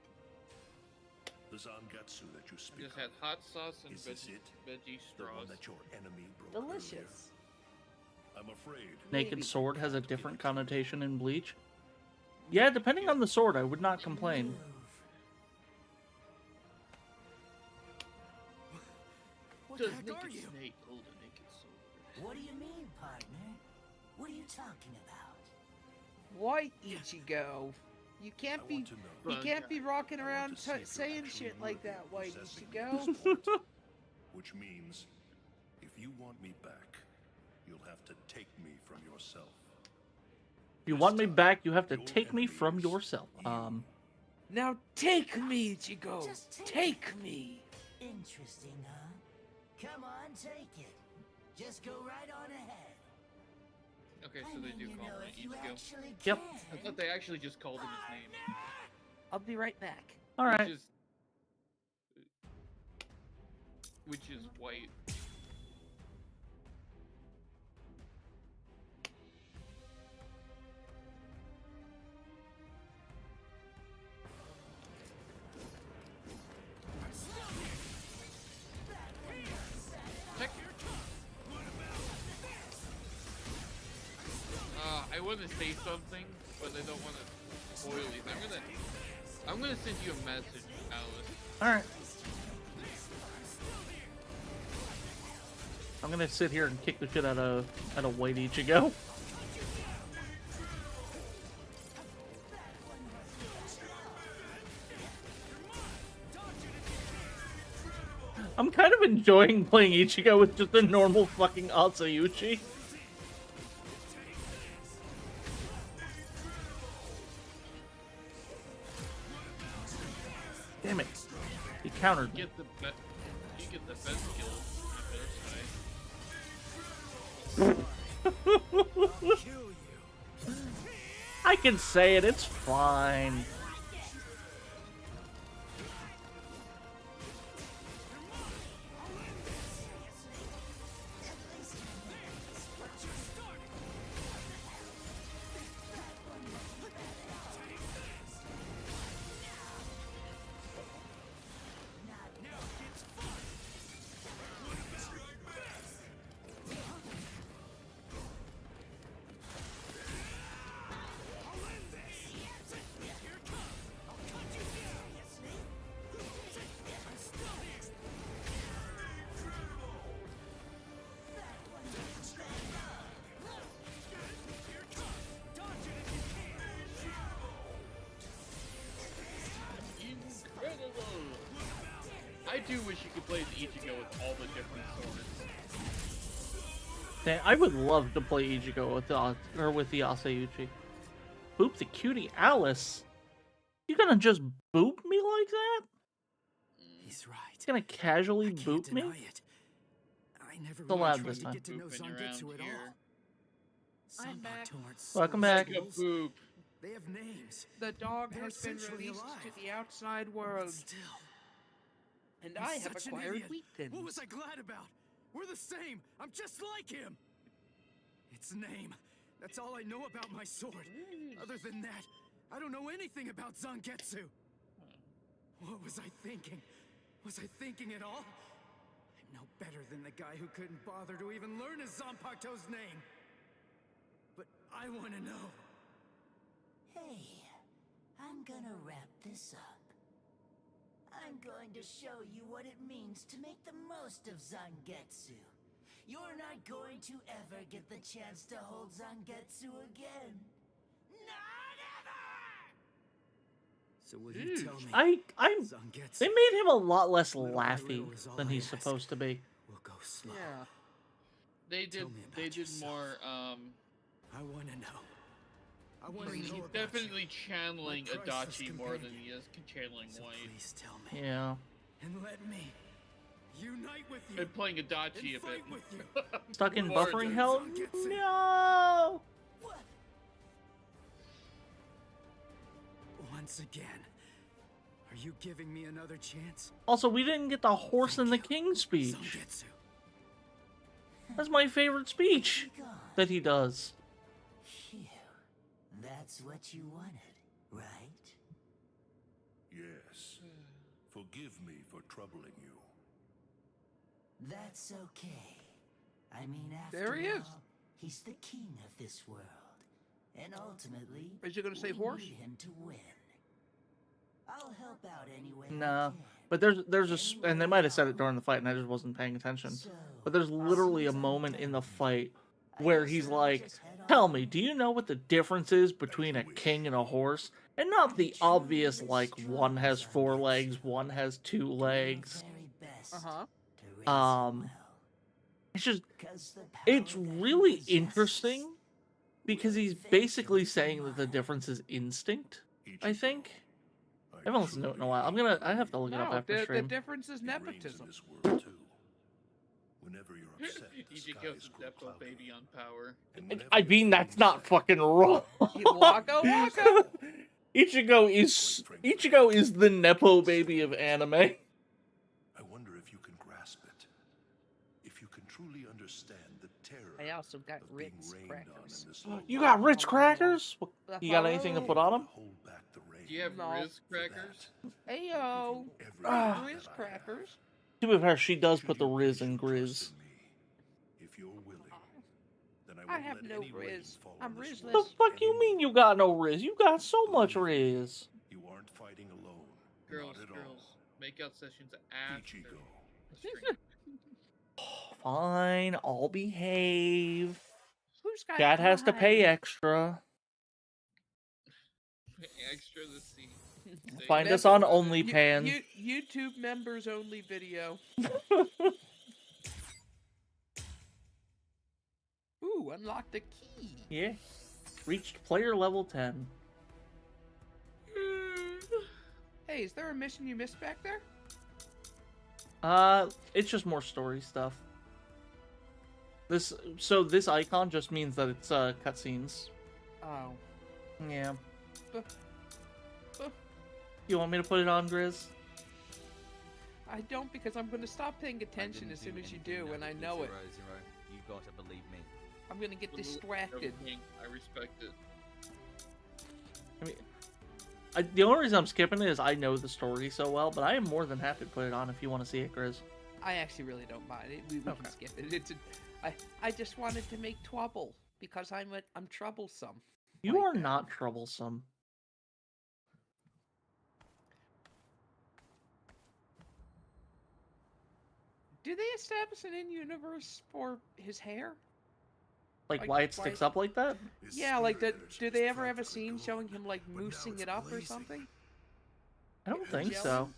The Zangetsu that you
I
speak
just had
of,
hot sauce and
is this
veggie,
it?
veggie
The one
straws.
that your enemy broke
Delicious.
earlier. I'm afraid.
Naked sword has a different connotation in Bleach. Yeah, depending on the sword, I would not complain.
What
Does
the heck
Naked
are you?
Snake hold a naked sword?
What do you mean, partner? What are you talking about?
Why, Ichigo? You can't be
know.
you can't be rocking
I want
around
to see if you're
saying
actually
shit like
worthy
that,
of
White
possessing
Ichigo.
this point. Which means, if you want me back, you'll have to take me from yourself.
If you want me back, you have to take me from yourself.
Now take me, Ichigo.
Just
Take me.
Interesting, huh? Come on, take it. Just go right on ahead.
Okay, so they do call him
if you
Ichigo.
actually
Yep.
I thought they actually just called him his name.
I'll be right back.
All right.
Which is white. I want to say something, but I don't want to spoil anything. I'm gonna send you a message, Alyss.
All right. I'm gonna sit here and kick the shit out of White Ichigo. I'm kind of enjoying playing Ichigo with just a normal fucking Asayuchi. Damn it. He countered me.
You get the best kills.
I can say it, it's fine.
I do wish you could play the Ichigo with all the different swords.
Dang, I would love to play Ichigo with the Asayuchi. Boop the cutie Alyss. You gonna just boop me like that?
He's right.
He's gonna casually boop me?
It. I never
It's allowed this time.
get to know Zangetsu at all.
I'm back.
Welcome back.
Boop.
They have names.
The dog
They're
has been
essentially
released
alive.
to the outside world.
Still.
And
I'm
I have
such an
acquired
idiot.
weak things.
What was I glad about? We're the same. I'm just like him. Its name. That's all I know about my sword. Other than that, I don't know anything about Zangetsu. What was I thinking? Was I thinking at all? I'm no better than the guy who couldn't bother to even learn his Zanpakuto's name. But I want to know.
Hey, I'm gonna wrap this up. I'm going to show you what it means to make the most of Zangetsu. You're not going to ever get the chance to hold Zangetsu again. Not ever!
So will you tell me?
They made him a lot less laughy than he's supposed to be.
We'll go slow.
Yeah. They did more
I want to know. I want to
he's
know about
definitely channeling
my priceless
Adachi more than
companion.
he is channeling
So
White.
please tell me.
Yeah.
And let me unite with you.
Been playing Adachi a bit.
With you.
Stuck in
More
buffering
than
hell?
Zangetsu.
No!
Once again. Are you giving me another chance?
Also, we didn't get the horse and the king speech.
Zangetsu.
That's my favorite speech that he does.
Phew. That's what you wanted, right?
Yes. Forgive me for troubling you.
That's okay. I mean, after
There he is.
all, he's the king of this world. And ultimately,
Is you gonna say
we
horse?
need him to win. I'll help out anyway.
No. But there's and they might have said it during the fight and I just wasn't paying attention. But there's literally a moment in the fight where he's like, tell me, do you know what the difference is between a king and a horse? And not the obvious, like, one has 4 legs, one has 2 legs. It's just, it's really interesting because he's basically saying that the difference is instinct, I think. I haven't listened to it in a while. I have to look it up after
the
stream.
difference is nepotism.
Whenever you're upset, the
Ichigo's
skies
a
grow
Depo
cloudy.
baby on power.
And whenever
I mean, that's not fucking wrong.
Waka waka.
Ichigo is the Nepo baby of anime.
I wonder if you can grasp it. If you can truly understand the terror
I also got
of being
Ritz
rained on
crackers.
in this low
You got Ritz crackers? You got anything to put on them?
hold back the rain.
Do you have
No.
Riz crackers?
Heyo,
Ah.
Riz crackers.
To be fair, she does put the Riz in Griz.
If you're willing, then I
I
won't
have
let
no
any rain
Riz.
fall
I'm
on this
Rizless.
The
world
fuck you mean you got no Riz? You got so much Riz.
You aren't fighting alone.
Girls,
Not at
girls. Makeout sessions after.
Ichigo.
Fine, I'll behave.
Who's got
Dad has to pay
time?
extra.
Extra the scene.
Find us on OnlyPans.
YouTube members only video. Ooh, unlock the key.
Yeah. Reached player level 10.
Hey, is there a mission you missed back there?
It's just more story stuff. This icon just means that it's cutscenes.
Oh.
Yeah.
Uh.
You want me to put it on, Griz?
I don't, because I'm going to stop paying attention as soon as you do, and I know it.
You gotta believe me.
I'm going to get distracted.
I respect it.
I mean, the only reason I'm skipping it is I know the story so well, but I am more than happy to put it on if you want to see it, Griz.
I actually really don't mind it. We can skip it. I just wanted to make trouble because I'm troublesome.
You are not troublesome.
Do they establish an in-universe for his hair?
Like why it sticks up like that?
Yeah, like do they ever have a scene showing him like moosing it up or something?
I don't think so.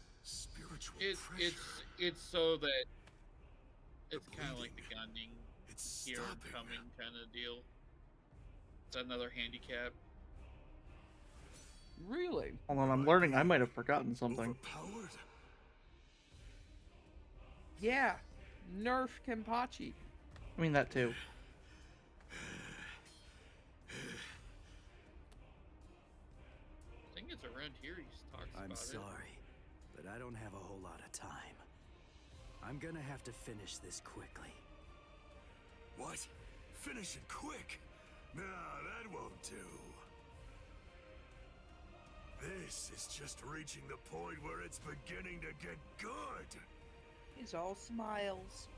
It's so that it's kind of like the Gunding here coming kind of deal. It's another handicap.
Really?
Hold on, I'm learning. I might have forgotten something.
Yeah, nerf Kenpachi.
I mean that too.
I think it's around here he talks about
I'm
it.
sorry, but I don't have a whole lot of time. I'm gonna have to finish this quickly.
What? Finish it quick? Nah, that won't do. This is just reaching the point where it's beginning to get good.
He's all smiles.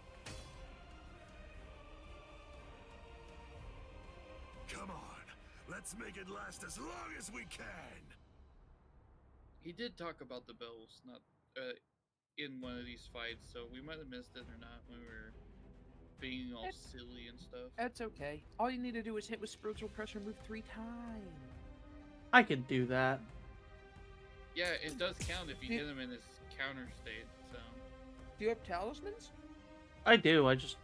Come on, let's make it last as long as we can.
He did talk about the bells, not in one of these fights, so we might have missed it or not when we were being all silly and stuff.
That's okay. All you need to do is hit with spiritual pressure move 3 times.
I could do that.
Yeah, it does count if you hit him in his counter state, so.
Do you have talismans?
I do. I just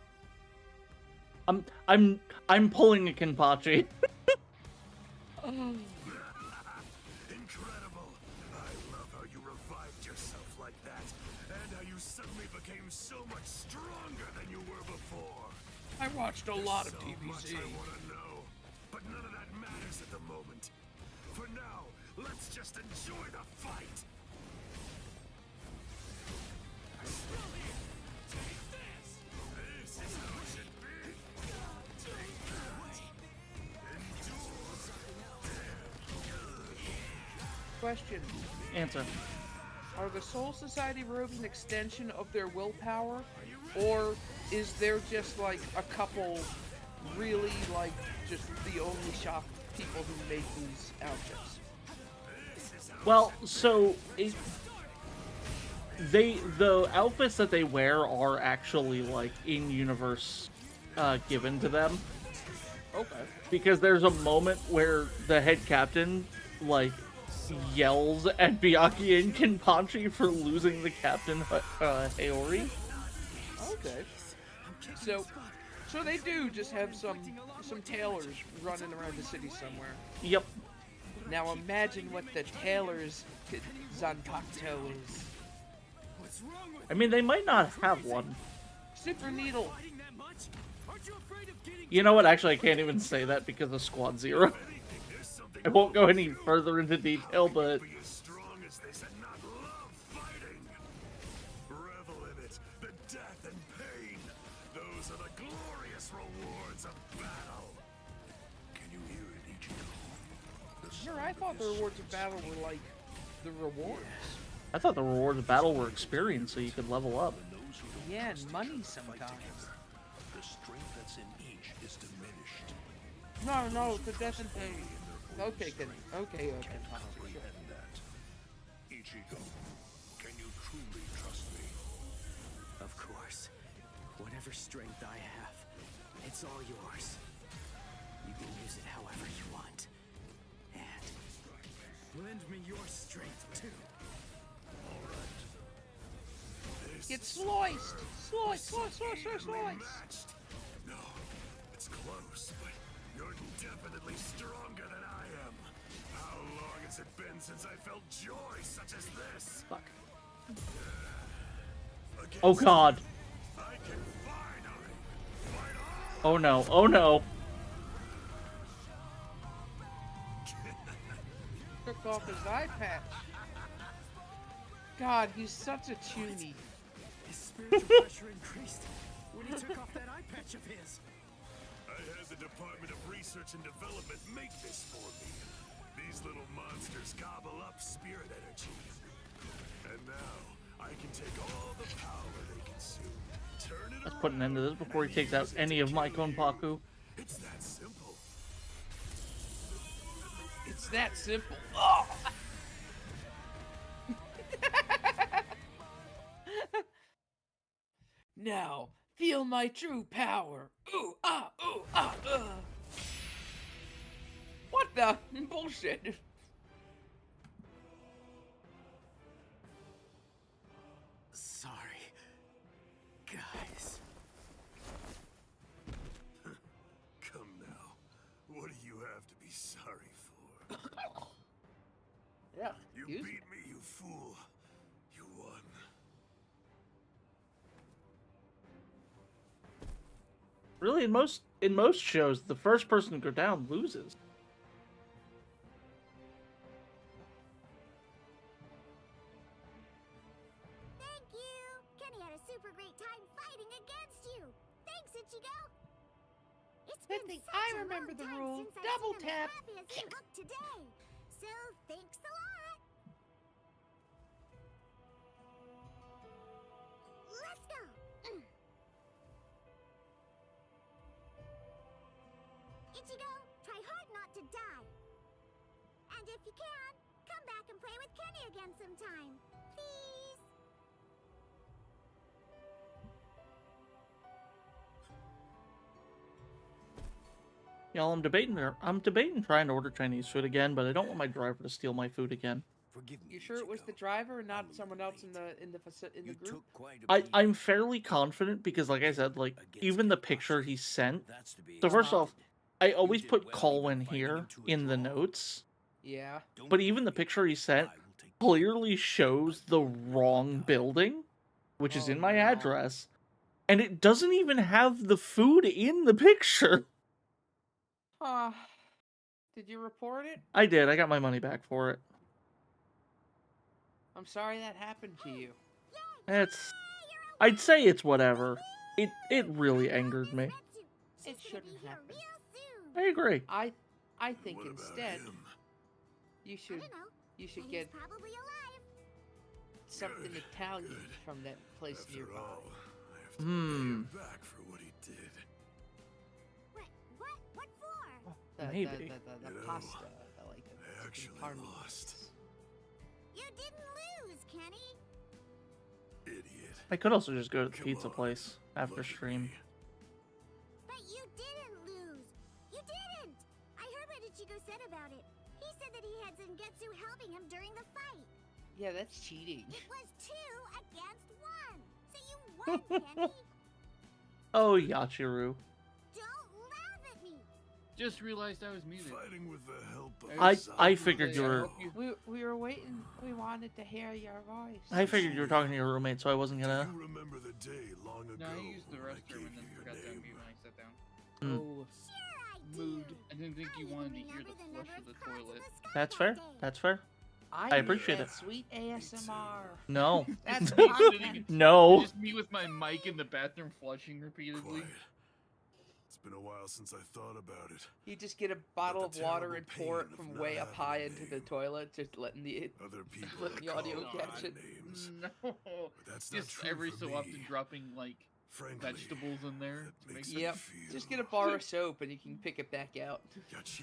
I'm pulling a Kenpachi.
Incredible. I love how you revived yourself like that, and how you suddenly became so much stronger than you were before.
I watched a lot of
There's so much
TVC.
I want to know, but none of that matters at the moment. For now, let's just enjoy the fight. This is how it should be.
Question.
Answer.
Are the Soul Society robes an extension of their willpower? Or is there just like a couple really like just the only shop people who make these outfits?
Well, so the outfits that they wear are actually like in universe given to them.
Okay.
Because there's a moment where the head captain like yells at Byakuya and Kenpachi for losing the captain Haori.
Okay. So they do just have some tailors running around the city somewhere.
Yep.
Now imagine what the tailor's Zanpakuto is.
I mean, they might not have one.
Super Needle.
You know what? Actually, I can't even say that because of Squad Zero. I won't go any further into detail, but
Be as strong as this and not love fighting. Revel in it, the death and pain. Those are the glorious rewards of battle. Can you hear it, Ichigo?
Sure, I thought the rewards of battle were like the rewards.
I thought the rewards of battle were experience, so you could level up.
Yeah, and money sometimes.
The strength that's in each is diminished.
No, it's a death and pain. Okay.
Ichigo, can you truly trust me?
Of course. Whatever strength I have, it's all yours. You can use it however you want. And lend me your strength too.
All right.
Get sliced! Slice!
No, it's close, but you're definitely stronger than I am. How long has it been since I felt joy such as this?
Fuck. Oh god.
I can finally fight on.
Oh no. Oh no.
Took off his eye patch. God, he's such a tuny.
His spiritual pressure increased when he took off that eye patch of his.
I had the Department of Research and Development make this for me. These little monsters gobble up spirit energy. And now, I can take all the power they consume, turn it
Let's put an end to this before he takes out any of my Konpaku.
It's that simple.
It's that simple. Oh! Now, feel my true power. Ooh, ah, What the bullshit?
Sorry, guys.
Come now. What do you have to be sorry for?
Yeah.
You beat me, you fool. You won.
Really, in most shows, the first person to go down loses.
Thank you! Kenny had a super great time fighting against you! Thanks, Ichigo! It's been such
I
a
remember
long the
time
rule.
since I've
Double
seen him as
tap! Happy as you look today. So, thanks a lot! Ichigo, try hard not to die. And if you can, come back and play with Kenny again sometime. Please.
Y'all, I'm debating trying to order Chinese food again, but I don't want my driver to steal my food again.
You sure it was the driver and not someone else in the group?
I'm fairly confident because, like I said, like even the picture he sent. So first off, I always put Colwyn here in the notes.
Yeah.
But even the picture he sent clearly shows the wrong building, which is in my address, and it doesn't even have the food in the picture.
Did you report it?
I did. I got my money back for it.
I'm sorry that happened to you.
I'd say it's whatever. It really angered me.
It shouldn't happen.
I agree.
I think instead you should get something Italian from that place nearby.
Back for what he did.
What for?
Maybe.
The pasta.
I actually lost.
You didn't lose, Kenny.
Idiot.
I could also just go to the pizza place after stream.
But you didn't lose. You didn't. I heard what Ichigo said about it. He said that he had Zangetsu helping him during the fight.
Yeah, that's cheating.
It was 2 against 1. So you won, Kenny.
Oh, Yachiru.
Don't laugh at me.
Just realized I was muted.
Fighting with the help of
I figured you were.
We were waiting. We wanted to hear your voice.
I figured you were talking to your roommate, so I wasn't gonna.
You remember the day long ago?
No, I used the restroom and then forgot to unmute when I sat down.
Oh, mood.
I didn't think you wanted to hear the flush of the toilet.
That's fair. That's fair. I appreciate it.
Sweet ASMR.
No.
That's
No.
Just me with my mic in the bathroom flushing repeatedly.
It's been a while since I thought about it.
You just get a bottle of water and pour it from way up high into the toilet, just letting the audio catch it.
No.
That's not
just
true
every
for
so
me.
often dropping like vegetables in there. To make
Yep. Just get a bar of soap and you can pick it back out.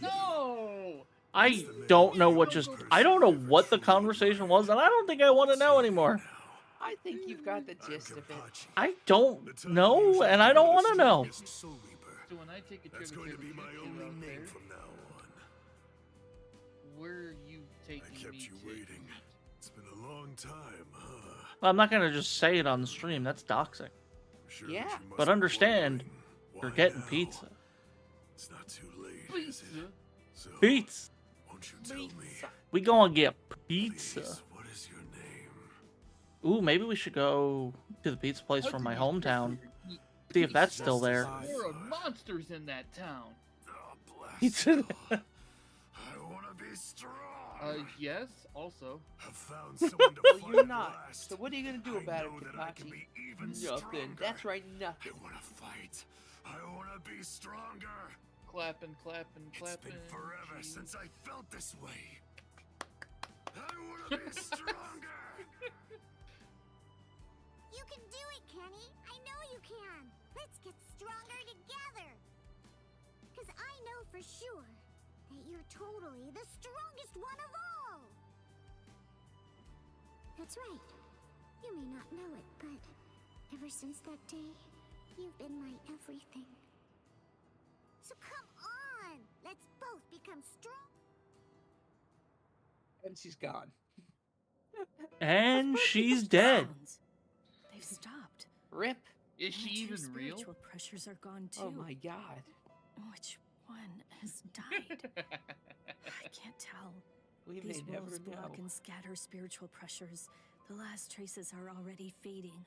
No.
I don't know what I don't know what the conversation was, and I don't think I want to know anymore.
I think you've got the gist of it.
I don't know, and I don't want to know.
So when I take a trip
That's going to be my only name from now on.
Where are you taking
I kept
me
you
to?
waiting. It's been a long time, huh?
Well, I'm not gonna just say it on the stream. That's doxing.
Sure
Yeah.
that you must
But
be
understand,
wondering,
you're
why
getting
now?
pizza.
It's not too late, is it? So,
Pizza.
won't you tell me,
We gonna get pizza.
please, what is your name?
Ooh, maybe we should go to the pizza place from my hometown. See if that's still there.
There are monsters in that town.
Pizza.
I want to be strong.
Yes. Also.
I've found someone to
Well,
fight
you're
at
not.
last.
So what are you gonna do
I
about it,
know that I can
Kakashi?
be even
Nothing.
stronger.
That's right, nothing.
I want to fight. I want to be stronger.
Clapping.
It's been forever since I felt this way. I want to be stronger.
You can do it, Kenny. I know you can. Let's get stronger together. Because I know for sure that you're totally the strongest one of all. That's right. You may not know it, but ever since that day, you've been my everything. So come on. Let's both become strong.
And she's gone.
And she's dead.
They've stopped.
Rip.
Is she
My two
even real?
spiritual pressures are gone too.
Oh my god.
Which one has died? I can't tell.
We
These
may never
walls block
know.
and scatter spiritual pressures. The last traces are already fading.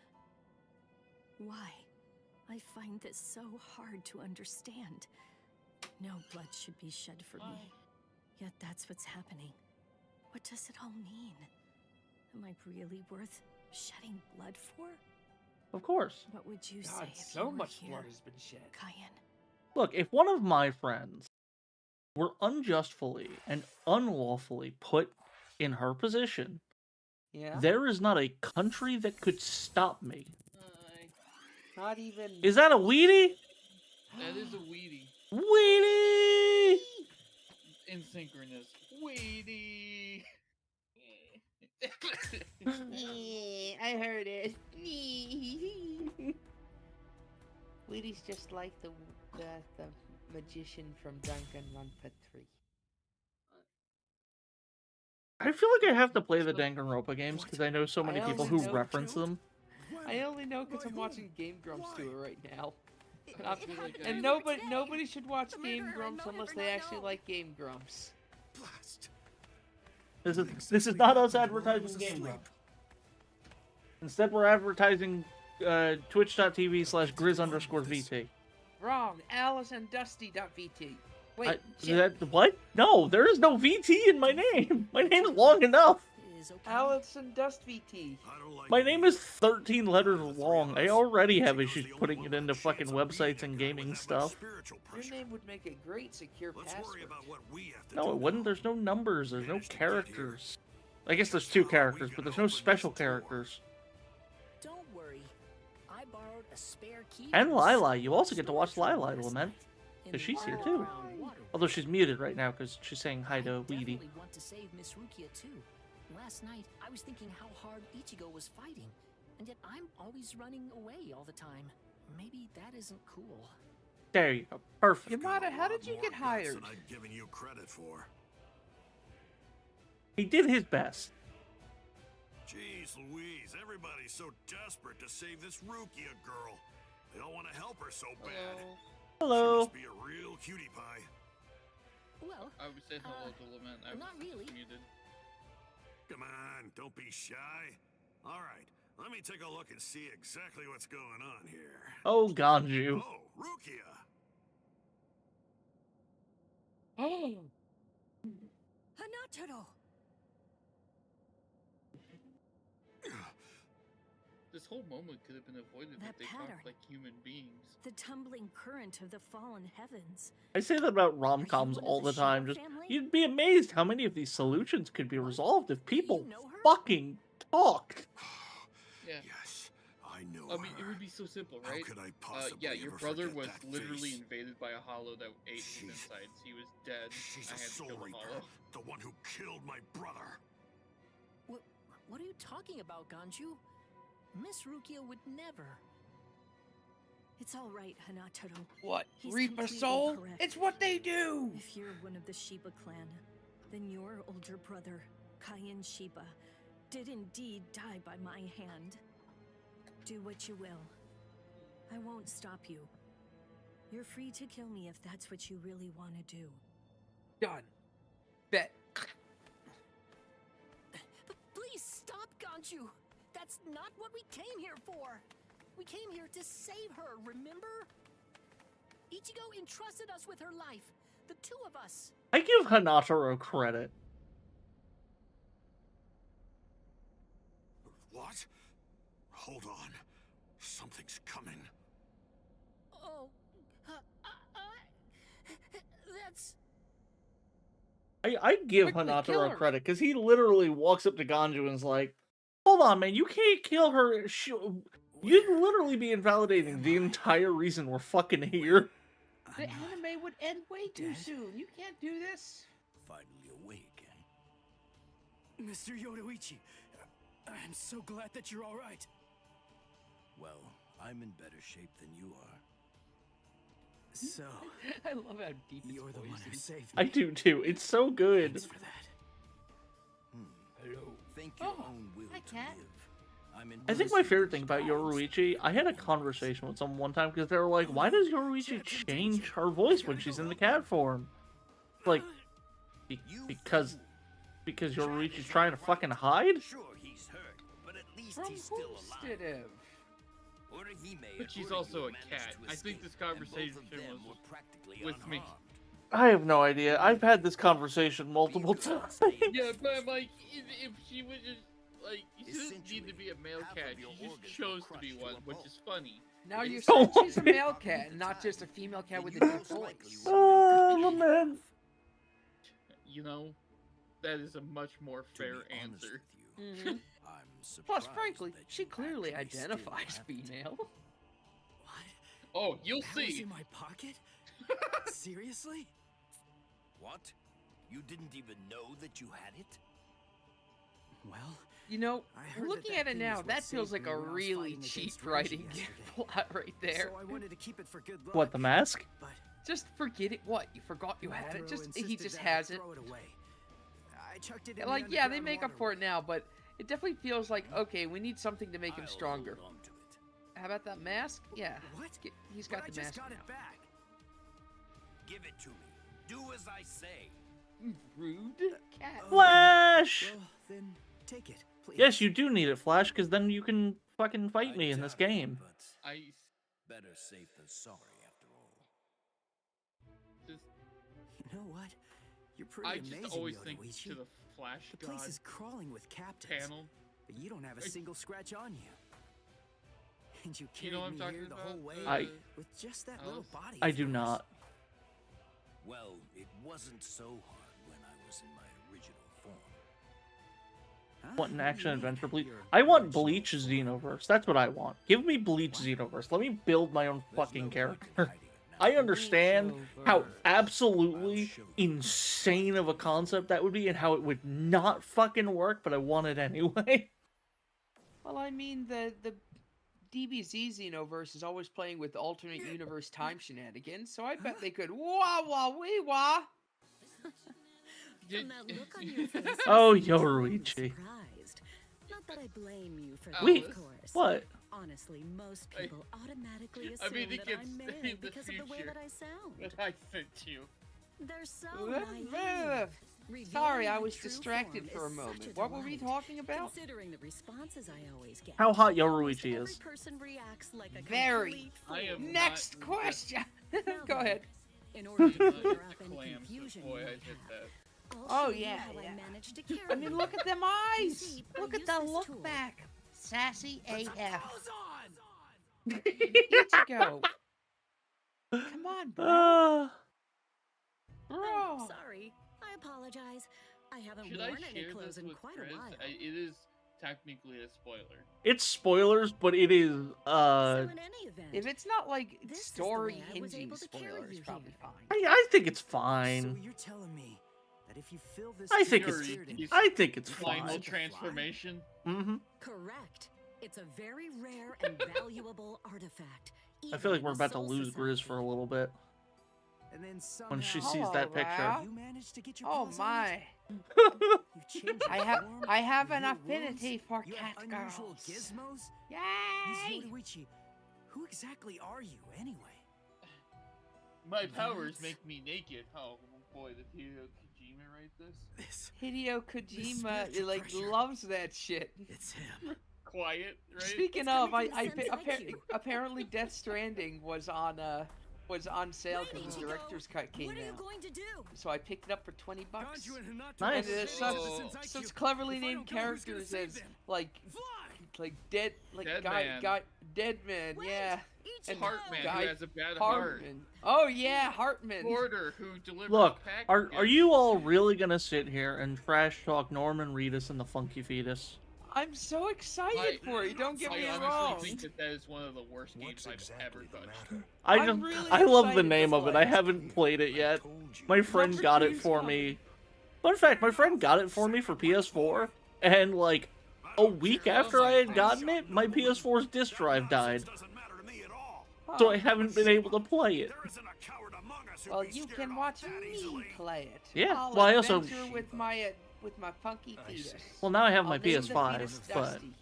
Why? I find this so hard to understand. No blood should be shed for me. Yet that's what's happening. What does it all mean? Am I really worth shedding blood for?
Of course.
What would you
God,
say if
so
you were
much
here,
blood has been shed.
Cayenne?
Look, if one of my friends were unjustly and unlawfully put in her position,
Yeah.
there is not a country that could stop me.
Not even.
Is that a Wheatie?
That is a Wheatie.
Wheatie!
asynchronous. Weedy.
I heard it. Wheaty's just like the magician from Danganronpa 3.
I feel like I have to play the Danganronpa games because I know so many people who reference them.
I only know because I'm watching Game Grumps do it right now. And nobody should watch Game Grumps unless they actually like Game Grumps.
This is not us advertising Game Grumps. Instead, we're advertising twitch.tv/Griz_VT.
Wrong. Alyss and Dusty.vt. Wait,
what? No, there is no VT in my name. My name's long enough.
Alyss and Dust VT.
My name is 13 letters long. I already have issues putting it into fucking websites and gaming stuff.
Your name would make a great secure password.
No, it wouldn't. There's no numbers. There's no characters. I guess there's 2 characters, but there's no special characters.
Don't worry. I borrowed a spare key.
And Lili. You also get to watch Lili lament. Because she's here too. Although she's muted right now because she's saying hi to Weedy.
I want to save Miss Rukia too. Last night, I was thinking how hard Ichigo was fighting, and yet I'm always running away all the time. Maybe that isn't cool.
There you go. Perfect.
Yamada, how did you get hired?
I'd given you credit for.
He did his best.
Jeez Louise, everybody's so desperate to save this Rukia girl. They all want to help her so bad.
Hello.
She must be a real cutie pie.
Well,
I would say hello to Lament. I was
not really.
Muted.
Come on, don't be shy. All right, let me take a look and see exactly what's going on here.
Oh, Ganju.
Oh, Rukia.
Oh.
Hanataro.
This whole moment could have been avoided if they talked like human beings.
The tumbling current of the fallen heavens.
I say that about rom-coms all the time. Just you'd be amazed how many of these solutions could be resolved if people fucking talked.
Yeah.
Yes, I know.
I mean, it would be so simple, right?
How could I possibly
yeah, your
ever
brother
forget
was
that
literally
face?
invaded by a hollow that ate his insides. He was dead.
She's
I
a
had to
soul
kill the
reaper,
hollow.
the one who killed my brother.
What are you talking about, Ganju? Miss Rukia would never.
It's all right, Hanataro.
What?
He's
Reap a
completely
soul?
correct.
It's what they do!
If you're one of the Shiba clan, then your older brother, Kaien Shiba, did indeed die by my hand. Do what you will. I won't stop you. You're free to kill me if that's what you really want to do.
Done. Bet.
Please stop, Ganju! That's not what we came here for! We came here to save her, remember? Ichigo entrusted us with her life. The 2 of us.
I give Hanataro credit.
What? Hold on. Something's coming.
Oh, that's...
I give Hanataro credit because he literally walks up to Ganju and is like, hold on, man, you can't kill her. You'd literally be invalidating the entire reason we're fucking here.
The anime would end way too soon. You can't do this.
Finally awake, eh?
Mr. Yoruichi, I'm so glad that you're all right.
Well, I'm in better shape than you are.
So,
I love how deep
you're the one who saved me.
I do too. It's so good.
Thanks for that.
Hello. Think your own will
hi,
to
cat.
live. I'm in
I think my favorite thing about Yoruichi, I had a conversation with someone one time because they were like, why does Yoruichi change her voice when she's in the cat form? Like, because Yoruichi's trying to fucking hide?
Sure, he's hurt, but at least
From
he's still alive.
instead of?
But she's also a cat. I think this conversation was with me.
I have no idea. I've had this conversation multiple times.
Yeah, but like, if she was just like, you didn't need to be a male cat. You just chose to be one, which is funny.
Now you're saying she's a male cat, and not just a female cat with a deep voice.
Oh, man.
You know, that is a much more fair answer.
Mm-hmm. Plus, frankly, she clearly identifies female.
Oh, you'll
That was
see.
in my pocket? Seriously?
What?
You didn't even know that you had it?
Well,
You know,
heard
looking
that
at it
thing
now,
is what
that feels
saved
like
me
a
when I was
really
fighting
cheap
against
writing
Reggie yesterday.
plot right there.
So I wanted to keep it for good luck.
What, the mask?
But
Just forget it. What? You forgot you had it? Just he just has it.
Throw it away. I chucked it in
Like,
the
yeah, they
underground
make up
water
for it now, but it definitely feels like, okay, we need something to make him stronger.
Hold on to it.
How about that mask? Yeah.
What?
He's got
But
the
I
mask
just got
now.
it back.
Give it to me. Do as I say.
Rude cat.
Flash!
Well, then take it, please.
Yes, you do need it, Flash, because then you can fucking fight me in this
doubt it,
game.
but better safe than sorry after all.
You know what? You're pretty
I
amazing,
just always think
Yoruichi.
to the Flash
The place
God
is crawling with captains,
panel.
but you don't have a single scratch on you. And you
You
carried
know what I'm
me
talking
here the whole way
I-
with just that little body.
I
of
do
yours.
not.
Well, it wasn't so hard when I was in my original form.
Want an action adventure Bleach? I want Bleach Xenoverse. That's what I want. Give me Bleach Xenoverse. Let me build my own fucking character. I understand how absolutely insane of a concept that would be and how it would not fucking work, but I want it anyway.
Well, I mean, the DBZ Xenoverse is always playing with alternate universe time shenanigans, so I bet they could wah wah wee wah.
From that look on your face,
Oh,
you seem
Yoruichi.
surprised. Not that I blame you for
Wait,
that, of course.
what?
Honestly, most people automatically
I
assume
mean, it
that
gets
I'm
in
male
the
because of the way
future.
that I sound.
But I sent you.
They're so
Sorry,
naive.
I was
Revealing the true
distracted
form
for a
is such
moment. What were we
delight,
talking about?
Considering the responses I always get.
How hot
Almost
Yoruichi
every
is.
person reacts like a
Very.
complete
I am
fool.
Next question.
Now
Go
then,
ahead.
In order to
The
clear up any
clams,
confusion
boy,
you
I
might
did
have,
that.
I'll
Oh,
show you
yeah,
how
yeah.
I managed to carry
I mean,
you.
look at them
You
eyes.
see, I
Look at
use
the
this
look
tool.
back. Sassy AF.
on!
Ichigo. Come on, bro.
Ah.
Oh,
Bro.
sorry. I apologize. I haven't
Should I
worn any
share
clothes
this
in
with
quite
Griz?
a while.
It is technically a spoiler.
It's spoilers, but it is,
So in any event,
If it's not like
this is the
story
way I was
hinging
able to carry
spoilers,
you
probably
here.
fine.
I think it's
So
fine.
you're telling me that if you fill this
I think
tree
it's-
with spirit
He's-
I think it's
Final
fine.
transformation.
Mm-hmm.
correct. It's a very rare and valuable artifact.
I feel like
even
we're
in the
about to
Soul
lose Griz for a little bit.
And then
When she
somehow
sees that picture.
Hello,
you managed to get your
Oh
paws on
my.
it? You changed your form,
I have
your
an
wounds,
affinity for
you
cat
have unusual
girls.
gizmos?
Yay!
Ms. Yoruichi, who exactly are you anyway?
My powers make me naked. Oh boy, did Hideo Kojima write this?
Hideo Kojima
spiritual
like
pressure.
loves that shit.
It's him.
Quiet, right?
Speaking
It's
of,
coming from the sense IQ.
apparently Death Stranding was on sale
Wait,
because the
Ichigo,
director's cut came
What are you
out.
going to do?
So I picked it up for $20.
Nice.
And it has such,
Oh.
such cleverly named characters as like dead
Dead
guy
man.
dead man,
Wait,
yeah.
Ichigo.
And
Heartman,
Guy
who has a bad heart.
Hartman. Oh yeah, Hartman.
Porter, who delivers
Look,
packages.
are you all really gonna sit here and trash talk Norman Reedus and the Funky Fetus?
I'm so excited for it. Don't get me
I
wrong.
honestly think that is one of the worst games
What's
I've
exactly
ever
the
touched.
matter?
I
I'm
don't.
really
I love the
excited
name
to
of it.
play
I
it.
haven't played it yet.
Told you.
My friend
Number
got it
two's
for
coming.
me. Fun fact: my friend got it for me for PS4, and like a week after I had gotten it, my PS4's disk drive died,
Doesn't matter to me at all.
so I haven't been able to play it.
There isn't a coward among us who'd
Well,
be
you
scared
can
off
watch
that
me
easily.
play it.
Yeah,
I'll
well, I also-
adventure with my funky
I
fetus.
see.
Well, now I have my
I'll name the
PS5,
fetus
but
Dusty.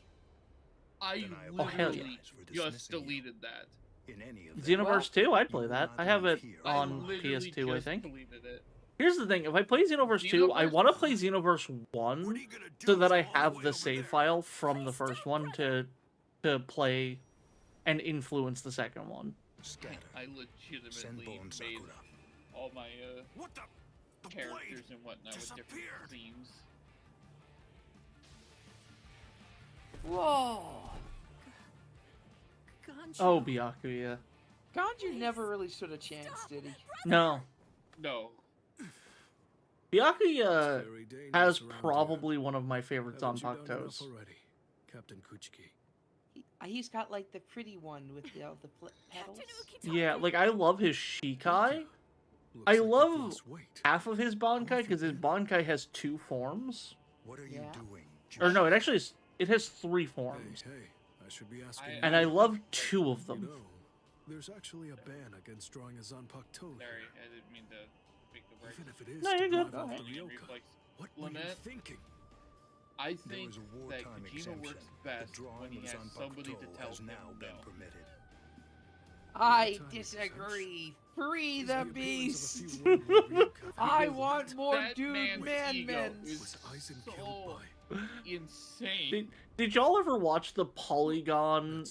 I
Then I
Oh, hell yeah.
literally
apologize for
just
dismissing you.
deleted that.
In any event,
Xenoverse 2, I'd play
you will
that.
not
I have it
leave here.
I
on
literally
PS2, I
just
think.
deleted it.
Here's the thing: if I play Xenoverse 2, I
Xenoverse-
want to play Xenoverse 1
What are you gonna do
so that I
all the
have
way
the
over
save
there?
file from the first one to play and influence the second one.
Scatter.
I
Send
legitimately
Bone
made
Sakura.
all my
What the? The
characters
blade
and whatnot with different
disappeared.
themes.
Whoa.
Ganju.
Oh, Byakuya.
Ganju never really stood a chance, did he?
No.
No.
Byakuya
Very dangerous
has
around here.
probably one of my favorites on
Haven't you done enough
Baktos.
already, Captain Kuchiki?
He's got like the pretty one with the petals.
Yeah, like I love his Shikai, I love half of his Bankai because his Bankai has 2 forms.
What are you doing?
Or no, it has 3 forms.
Hey, I should be asking.
And I love 2 of them.
You know, there's actually a ban against drawing a Zanpak toad.
Sorry, I didn't mean to speak the word.
Even if it is
No,
to
you're good.
drive off
Go
the
ahead.
Ryoka. What were you
Lynette,
thinking?
I
There
think
is a
that
wartime
Kojima
exemption.
works
The
best when
drawing
he
of
has
Zanpak
somebody to
Toe
tell
has
him
now been
no.
permitted.
I disagree. Free the beast. I want more
That
dude
man's
man
ego
men.
is so insane.
Did y'all ever watch the Polygon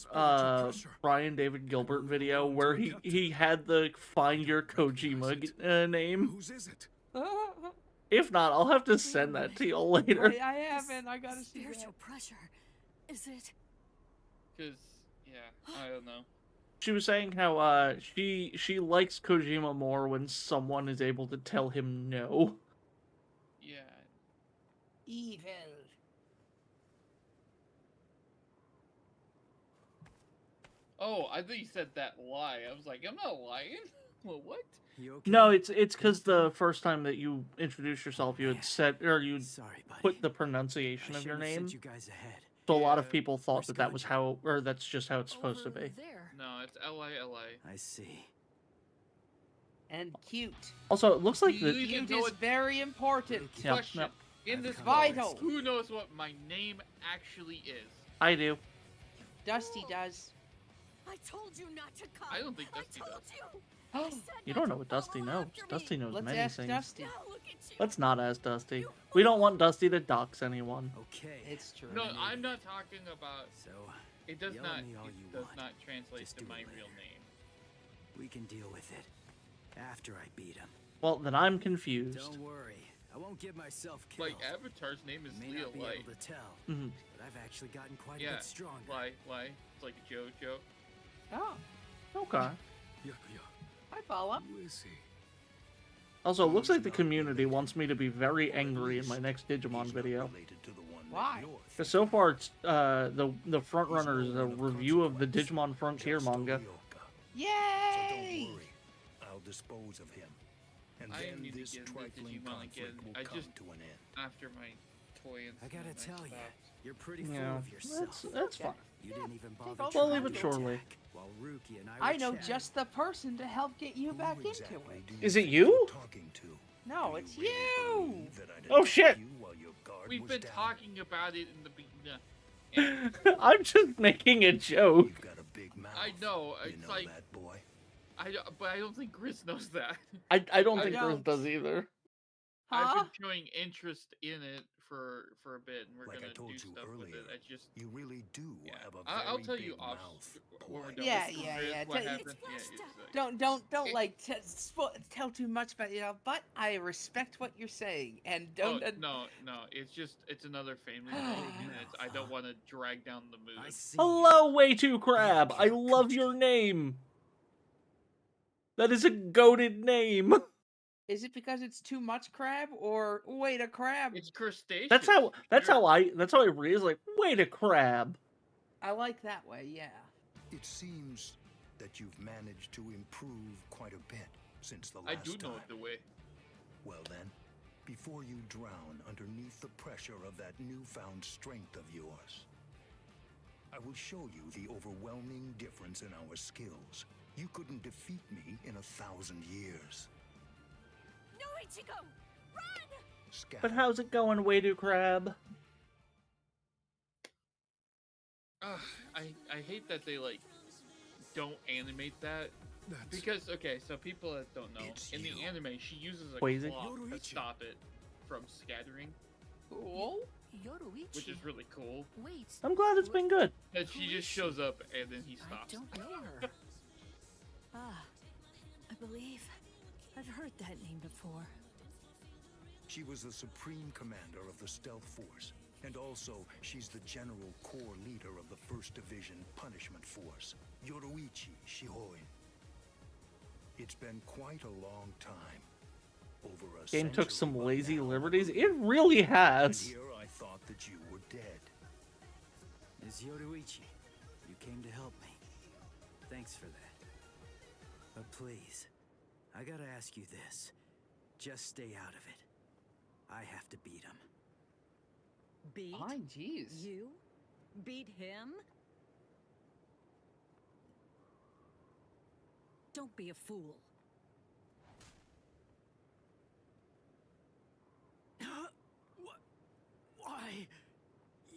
Brian David Gilbert video where he had the Find Your Kojima name?
Whose is it?
If not, I'll have to send that to y'all later.
I haven't. I gotta see
Spiritual
that.
pressure. Is it?
Because, yeah, I don't know.
She was saying how she likes Kojima more when someone is able to tell him no.
Yeah.
Evil.
Oh, I thought you said that lie. I was like, I'm not lying. Well, what?
No, it's because the first time that you introduced yourself, you had said or you put the pronunciation of your name.
You guys ahead.
So a lot of people thought that was how, or that's just how it's supposed to be.
No, it's Lili.
I see.
And cute.
Also, it looks like
Do you
the
even
Cute
know
is
what
very important.
question in this
Vital.
box, who knows what my name actually is?
I do.
Dusty does.
I told you not to come.
I don't think Dusty does.
You don't know what Dusty knows. Dusty knows
Let's
many
ask
things.
Dusty.
Let's not ask Dusty. We don't want Dusty to dox anyone.
Okay.
It's true.
No, I'm not talking about.
So,
It does
yell
not.
at me all
It
you
does
want.
not translate
Just
to
do
my
it
real
later.
name.
We can deal with it after I beat him.
Well, then I'm confused.
Don't worry. I won't get myself killed.
Like Avatar's name is
May
Leo
not be
Light.
able to tell,
Mhm.
but I've actually gotten quite a
Yeah,
bit stronger.
lie. It's like a JoJo.
Oh,
Okay.
I follow.
Who is he?
Also, it looks like the community wants me to be very angry in my next Digimon video.
Why?
Because so far, it's the front runner is a review of the Digimon Frontier manga.
Yay!
I'll dispose of him. And
I
then
need to
this
get into
trifling
Digimon
conflict
again.
will
I
come
just
to an end.
after my toy and
I gotta tell you, you're pretty full
Yeah,
of yourself.
that's fine.
You didn't even bother
all
trying
Slowly
to
but surely.
attack while Ruki and I
I
were
know
chatting.
just the person to help get you back into it.
Is it you?
Talking to.
No, it's you.
Oh shit!
We've been talking about it in the beginning.
I'm just making a joke.
You've got a big mouth.
I know.
You
It's
know
like
that, boy.
but I don't think Griz knows that.
I don't
I
think Griz
don't.
does either.
I've
Huh?
been showing interest in it for a bit, and we're
Like I
gonna
told
do
you
stuff with
earlier,
it. I just
You really do
yeah.
have a very
I'll tell you
big
off
mouth,
when we're
boy.
done.
Yeah,
with
yeah,
Griz,
yeah.
What
Tell-
happened? Yeah, it's like,
Don't like tell too much about but I respect what you're saying and
oh,
don't.
no. It's another family thing, and I don't want to drag down the mood.
I see.
Hello, Way Too Crab. I love your name. That is a goated name.
Is it because it's too much crab or wait a crab?
It's crustaceous.
That's how I read it. It's like, wait a crab.
I like that way. Yeah.
It seems that you've managed to improve quite a bit since the last
I do know
time.
it the way.
Well then, before you drown underneath the pressure of that newfound strength of yours, I will show you the overwhelming difference in our skills. You couldn't defeat me in 1,000 years.
No, Ichigo! Run!
But how's it going, Way Too Crab?
I hate that they like don't animate that because okay, so people that don't know, in the anime she uses a
Quasi?
clock to stop it from scattering,
Cool.
which is really cool.
Wait.
I'm glad it's been good.
That she just shows up and then he stops.
I don't know her.
Ah, I believe I've heard that name before.
She was the supreme commander of the Stealth Force, and also she's the general corps leader of the 1st Division Punishment Force, Yoruichi Shihoin. It's been quite a long time. Over a
Game took
century
some
by
lazy
now.
liberties. It really
And
has.
here I thought that you were dead.
Ms. Yoruichi, you came to help me. Thanks for that. But please,
I gotta ask you this. Just stay out of it. I have to beat him.
Beat? Fine, jeez.
You? Beat him? Don't be a fool.
What? Why?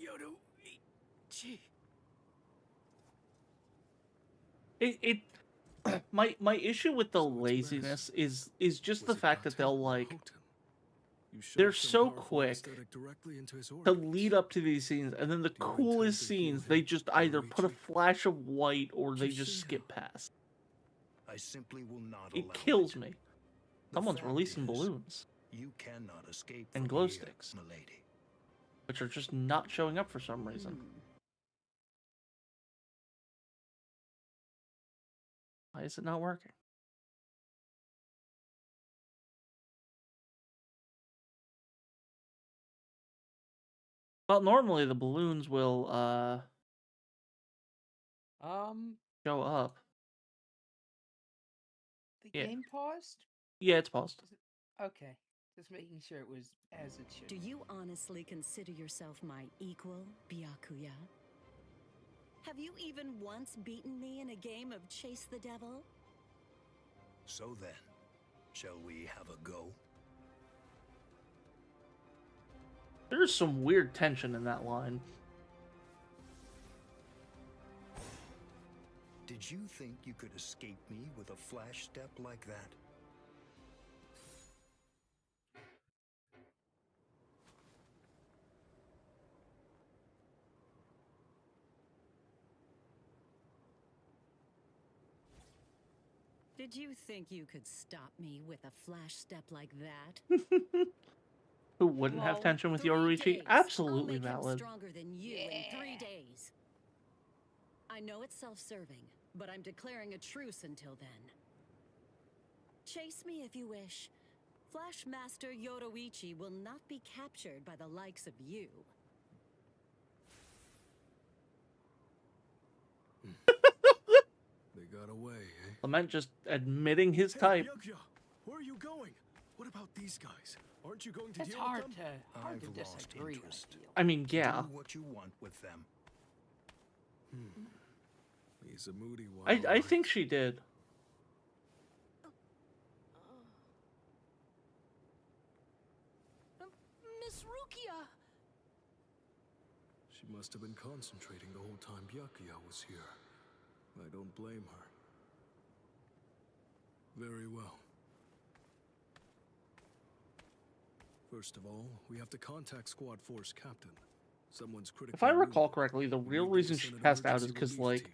Yoruichi.
My issue with the laziness is just the fact that they'll like they're so quick to lead up to these scenes, and then the coolest scenes they just either put a flash of white or they just skip past.
I simply will not
It
allow
kills
it.
me.
The
Someone's
fact
releasing
is,
balloons
You cannot escape
and
from
glow
here,
sticks,
milady.
which are just not showing up for some reason. Why is it not working? Well, normally the balloons will show up.
The
Yeah.
game paused?
Yeah, it's paused.
Okay. Just making sure it was as it should.
Do you honestly consider yourself my equal, Byakuya? Have you even once beaten me in a game of Chase the Devil?
So then, shall we have a go?
There's some weird tension in that line.
Did you think you could escape me with a flash step like that?
Did you think you could stop me with a flash step like that?
Who wouldn't have tension with Yoruichi? Absolutely
I'll make him
valid.
stronger than you in 3 days. I know it's self-serving, but I'm declaring a truce until then. Chase me if you wish. Flash Master Yoruichi will not be captured by the likes of you.
They got away, eh?
Lament just admitting his type.
Byakuya, where are you going? What about these guys? Aren't you going to
It's
deal
hard
with them?
hard to
I've lost
disagree.
interest.
I mean, yeah.
Do what you want with them.
He's a moody one.
I think she did.
Miss Rukia!
She must have been concentrating the whole time Byakuya was here. I don't blame her. Very well. First of all, we have to contact Squad Force Captain. Someone's critically
If I
wounded.
recall correctly, the real
We need to
reason she
send an
passed out is
emergency
because,
relief
like,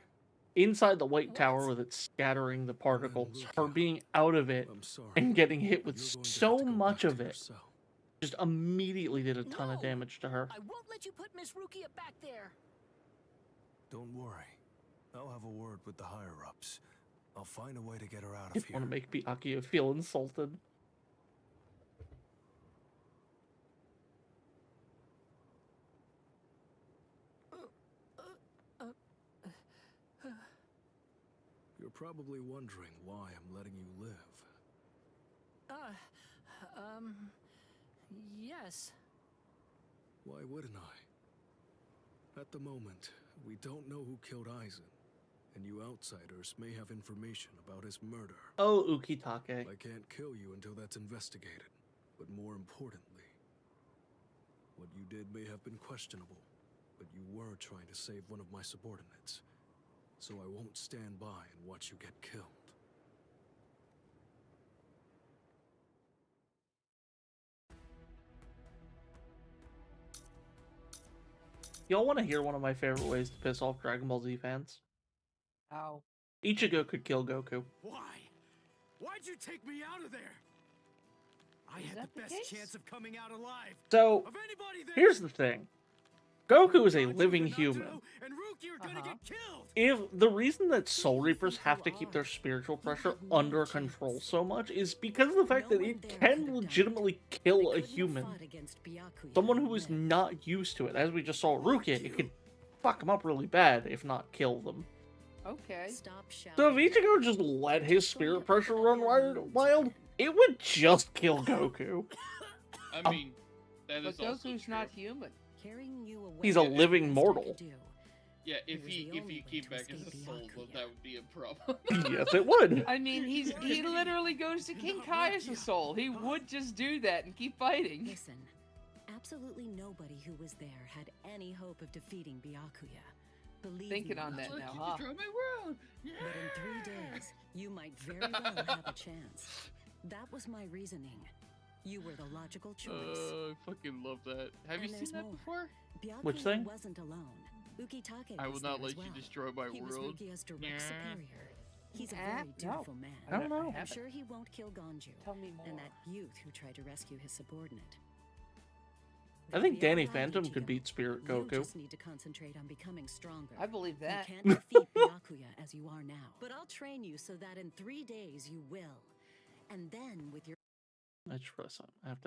inside the White Tower with it scattering the particles, her being out of it and getting hit with so much of it just immediately did a ton of damage to her.
I won't let you put Miss Rukia back there.
Don't worry. I'll have a word with the higher-ups. I'll find a way to get her out of
If you
here.
want to make Byakuya feel insulted.
You're probably wondering why I'm letting you live.
Yes.
Why wouldn't I? At the moment, we don't know who killed Aizen, and you outsiders may have information about his murder.
Oh, Ukitake.
I can't kill you until that's investigated, but more importantly, what you did may have been questionable, but you were trying to save one of my subordinates, so I won't stand by and watch you get killed.
Y'all want to hear one of my favorite ways to piss off Dragon Ball Z fans?
How?
Ichigo could kill Goku.
Why? Why'd you take me out of there? I had the best chance of coming out alive.
So,
Of anybody there.
here's the thing. Goku is a living human.
And Ruki are gonna get killed.
If the reason that Soul Reapers have to keep their spiritual pressure under control so much is because of the fact that it can legitimately kill a human. Someone who is not used to it. As we just saw Rukia, it could fuck them up really bad, if not kill them.
Okay.
Stop shouting.
So if Ichigo just let his spirit pressure run wild, it would just kill Goku.
I mean, that
But
is also
Goku's
true.
not human.
Carrying you away
He's a
is the
living
least I
mortal.
could do.
Yeah,
It
if
was
he
the only way
came
to
back as
escape
a soul,
Byakuya.
that would be a problem.
Yes, it would.
I mean, he literally goes to King Kaia's soul. He would just do that and keep fighting.
Listen, absolutely nobody who was there had any hope of defeating Byakuya. Believe
Thinking
me,
on that
Ichigo.
now, huh?
my world.
But in 3 days, you might very well have a chance. That was my reasoning. You were the logical choice.
I fucking love that. Have you
And
seen
there's
that
more.
before?
Byakuya
Which thing?
wasn't alone. Ukitake
I will
was
not
there
let
as well.
you destroy my
He was
world.
Rukia's direct
Yeah.
superior. He's a
Ah,
very
no.
dutiful man.
I don't know.
I'm sure he won't kill Gonju.
Tell me more.
And that youth who tried to rescue his subordinate.
I think
They'll be
Danny
all right,
Phantom could
Ichigo.
beat Spirit
You
Goku.
just need to concentrate on becoming stronger.
I believe that.
You can't defeat Byakuya as you are now. But I'll train you so that in 3 days you will. And then with your
I just realized something. I have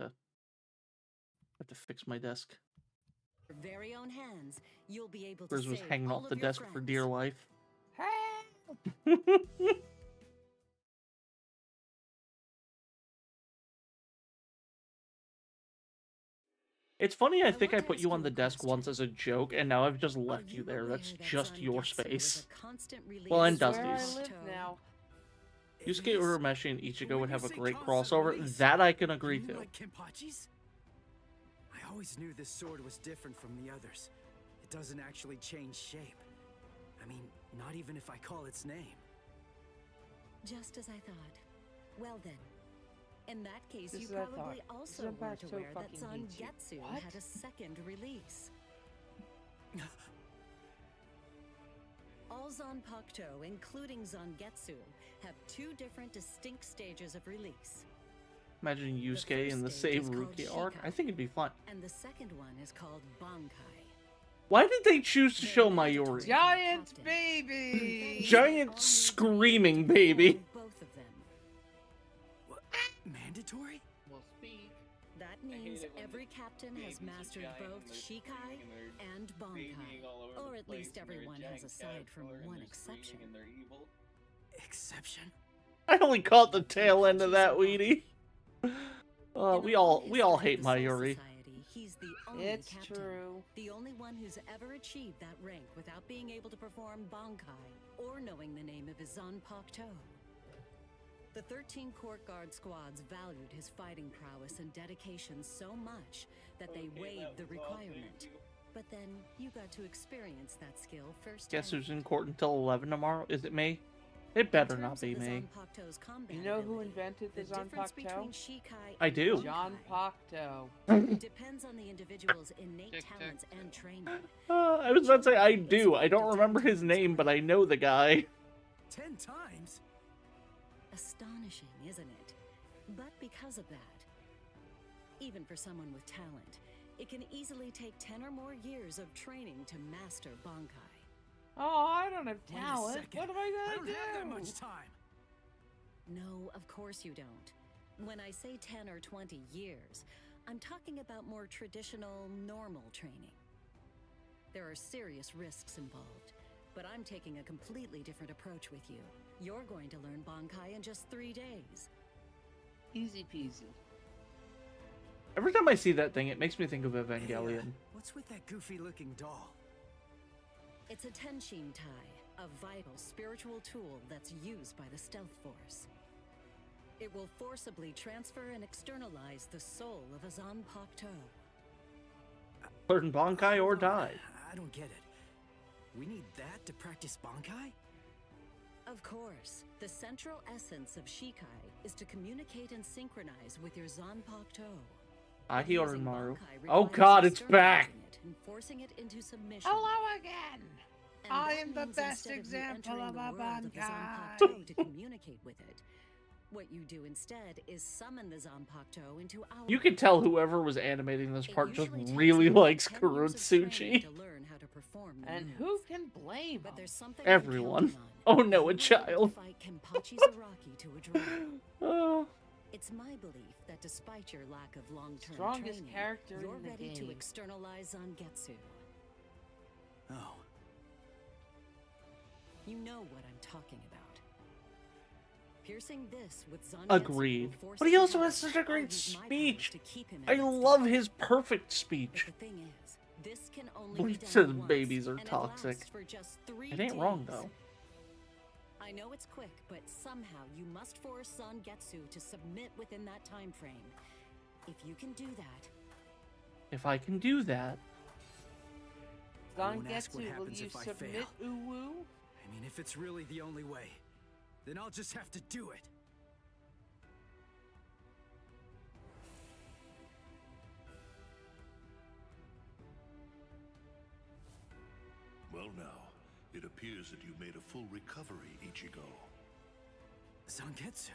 to fix my desk.
very own hands, you'll be able to
Griz was
save
hanging
all
off
of
the
your
desk for
friends.
dear life. It's funny, I think I put you on the desk once as a joke, and now I've just left you there. That's just your space. Well, and
That's where I
Dusty's.
live now.
Yusuke Urameshi and Ichigo would have a great crossover. That I can agree to.
Like Kenpachi's? I always knew this sword was different from the others. It doesn't actually change shape. I mean, not even if I call its name.
Just as I thought. Well then. In that case,
Just
you
as I
probably
thought.
also
Zanpakuto
weren't aware that
fucking hates you.
Zangetsu
What?
had a second release. All Zanpakuto, including Zangetsu, have 2 different distinct stages of release.
Imagine Yusuke in the
first stage
Save
is called
Rukia arc. I think it'd be fun.
And the second one is called Bankai.
Why did they choose to show Mayuri?
Giant baby!
Giant screaming baby.
Both of them.
Mandatory?
Well, speak.
That
I hate
means
it when
every captain has
babies are
mastered
giant and
both
they're
Shikai
screaming and
and
they're babying
Bankai.
all over
Or
the
at
place
least
and they're a
everyone has
giant
aside from
caterpillar and
one
they're screaming
exception.
and they're evil.
Exception?
I only caught the tail end of that, Weedy. We all hate Mayuri.
Society, he's the only
It's
captain,
true.
the only one who's ever achieved that rank without being able to perform Bankai or knowing the name of his Zanpakuto. The 13 court guard squads valued his fighting prowess and dedication so much that they waived the requirement. But then you got to experience that skill firsthand.
Guess who's in court until 11 tomorrow? Is it me? It better not be me.
You know who invented the
difference between
Zanpakuto?
Shikai
I
and
do.
John Pacto.
It depends on the individual's innate talents and training.
I was about to say I do. I don't remember his name, but I know the guy.
10 times?
Astonishing, isn't it? But because of that, even for someone with talent, it can easily take 10 or more years of training to master Bankai.
Oh, I don't have
Wait a
talent.
second.
What am I
I
gonna
don't have that
do?
much time.
No, of course you don't. When I say 10 or 20 years, I'm talking about more traditional, normal training. There are serious risks involved, but I'm taking a completely different approach with you. You're going to learn Bankai in just 3 days.
Easy peasy.
Every time I see that thing, it makes me think of Evangelion.
What's with that goofy-looking doll?
It's a Tenshin Tai, a vital spiritual tool that's used by the Stealth Force. It will forcibly transfer and externalize the soul of a Zanpakuto.
Learn Bankai or die.
I don't get it. We need that to practice Bankai?
Of course, the central essence of Shikai is to communicate and synchronize with your Zanpakuto.
Ahiorimaru.
Bankai
Oh
requires
god, it's back!
externalizing it and forcing it into submission.
Hello again.
And
I
that
am the
means
best
instead of you
example
entering
of
the
a
world of the
Bankai.
Zanpakuto to communicate with it, what you do instead is summon the Zanpakuto into our
You can tell whoever was animating this
It
part just
usually takes
really
about
likes
10 years of training
Kurotsuchi.
to learn how to perform the
And
move.
who can blame
But
him?
there's something I'm
Everyone.
counting on.
Oh no,
You
a
are
child.
to fight Kenpachi Zaraki to a draw.
Oh.
It's my belief that despite your lack of long-term
Strongest
training,
character
you're
in the
ready to
game.
externalize Zangetsu.
Oh.
You know what I'm talking about. Piercing this with Zangetsu
Agreed.
will force
But he
him
also
to
has such a
I'll
great
use my powers
speech.
to keep him in
I
that
love
state.
his perfect speech.
But the thing is, this can only be
Bleach
done
says
once,
babies are
and it
toxic.
lasts for just 3
It ain't wrong,
days.
though.
I know it's quick, but somehow you must force Zangetsu to submit within that time frame. If you can do that,
If I can do that.
I won't ask what
Zangetsu, will
happens
you
if I
submit,
fail.
Uwu?
I mean, if it's really the only way, then I'll just have to do it.
Well now, it appears that you made a full recovery, Ichigo.
Zangetsu.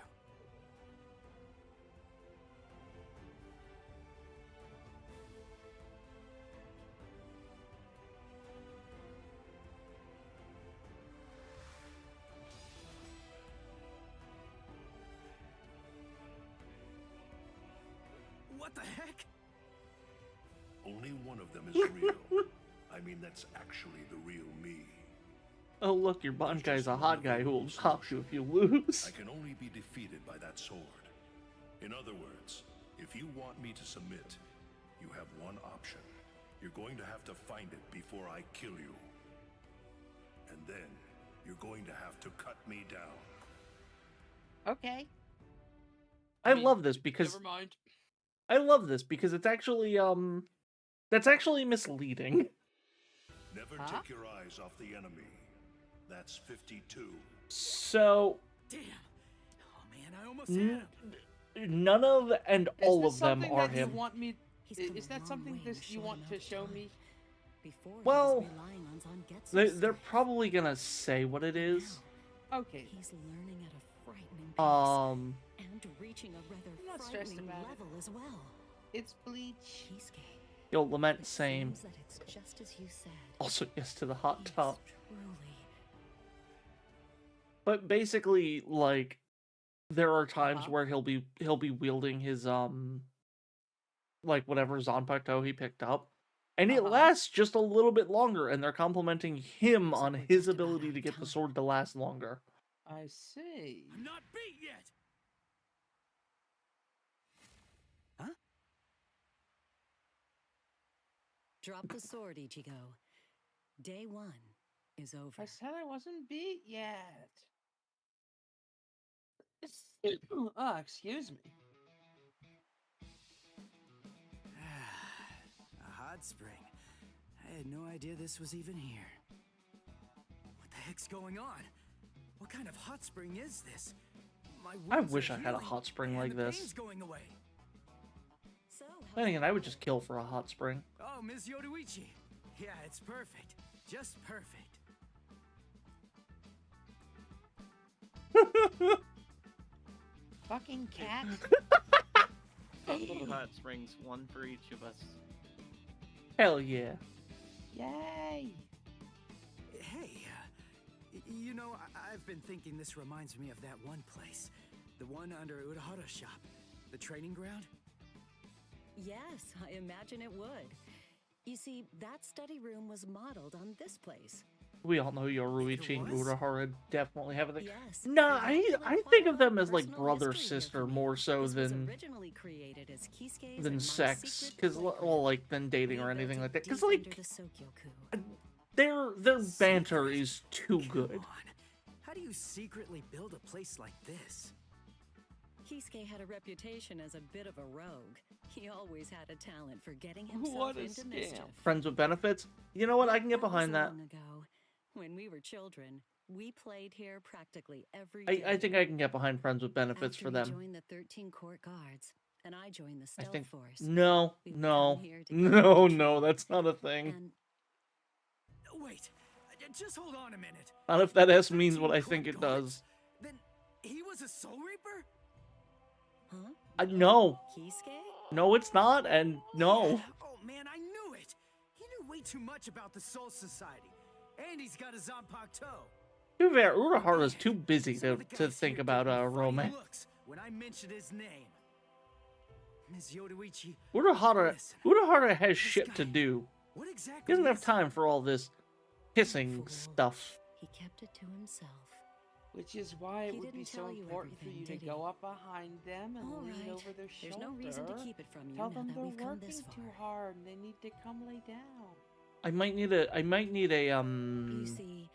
What the heck?
Only one of them is real. I mean, that's actually the real me.
Oh look, your bond guy's a hot guy who will pop you if you lose.
I can only be defeated by that sword. In other words, if you want me to submit, you have one option. You're going to have to find it before I kill you. And then, you're going to have to cut me down.
Okay.
I love this because
Never mind.
I love this because it's actually that's actually misleading.
Never take your eyes off the enemy. That's 52.
So
Damn. Oh man, I almost had him.
none of and all
Is
of
this
them
something
are
that you
him.
want me?
He's come
Is
a
that
long
something
way in a
this you
short
want
amount
to
of
show
time.
me?
Before he
Well,
was relying on Zangetsu's
they're
strength.
probably gonna say what it is.
Okay.
He's learning at a frightening pace
Um,
and reaching a rather
I'm not stressed
frightening
about it.
level as well.
It's Bleach.
Yo, Lament same.
Seems that it's just as you said.
Also, yes to the hot top.
Truly.
But basically, like, there are times where he'll be wielding his like whatever Zanpakuto he picked up, and it lasts just a little bit longer, and they're complimenting him on his ability to get the sword to last longer.
I see.
I'm not beat yet.
Drop the sword, Ichigo. Day 1 is over.
I said I wasn't beat yet. Excuse me.
A hot spring. I had no idea this was even here. What the heck's going on? What kind of hot spring is this? My
I
wounds
wish
are
I had a
healing,
hot spring
and
like
the
this.
pain's going away.
Then again, I would just kill for a hot spring.
Oh, Ms. Yoruichi. Yeah, it's perfect. Just perfect.
Fucking cat.
Hot springs, one for each of us.
Hell yeah.
Yay.
Hey, you know, I've been thinking this reminds me of that one place. The one under Urahara's shop. The training ground?
Yes, I imagine it would. You see, that study room was modeled on this place.
We all know Yoruichi and Urahara definitely have a thing.
Yes.
Nah, I think of them as like brother sister more so
This was
than
originally created as Kisuke's
than
and my
sex,
secret
because
playground.
well, like than dating or anything like that. Because
Deep
like
under the Sokyoku.
their banter is too good.
How do you secretly build a place like this?
Kisuke had a reputation as a bit of a rogue. He always had a talent for getting himself
What a
into
scam.
mischief.
Friends with benefits. You know what? I can get behind that.
Long ago, when we were children, we played here practically every day.
I think I can get behind friends with benefits
After
for
he
them.
joined the 13 court guards, and I joined the
I
stealth
think
force.
no,
We would
no,
come here to
no, that's not a thing.
Wait, just hold on a minute.
Not if that S means what I think it does.
Then he was a Soul Reaper?
Huh?
No.
Kisuke?
No, it's not, and no.
Oh man, I knew it. He knew way too much about the Soul Society. And he's got a Zanpakuto.
To be fair, Urahara's too busy to think about romance.
Looks when I mentioned his name. Ms. Yoruichi.
Urahara has shit to do.
What exactly
He doesn't have
is
time for all this kissing stuff.
He kept it to himself.
Which is why it
He
would be
didn't
so
tell you
important for
everything,
you to
did he?
go up behind them and
All
lean
right.
over their
There's
shoulder.
no reason to keep it from you
Tell
now
them
that
they're
we've come
working
this
too
far.
hard and they need to come lay down.
I might need a
You see,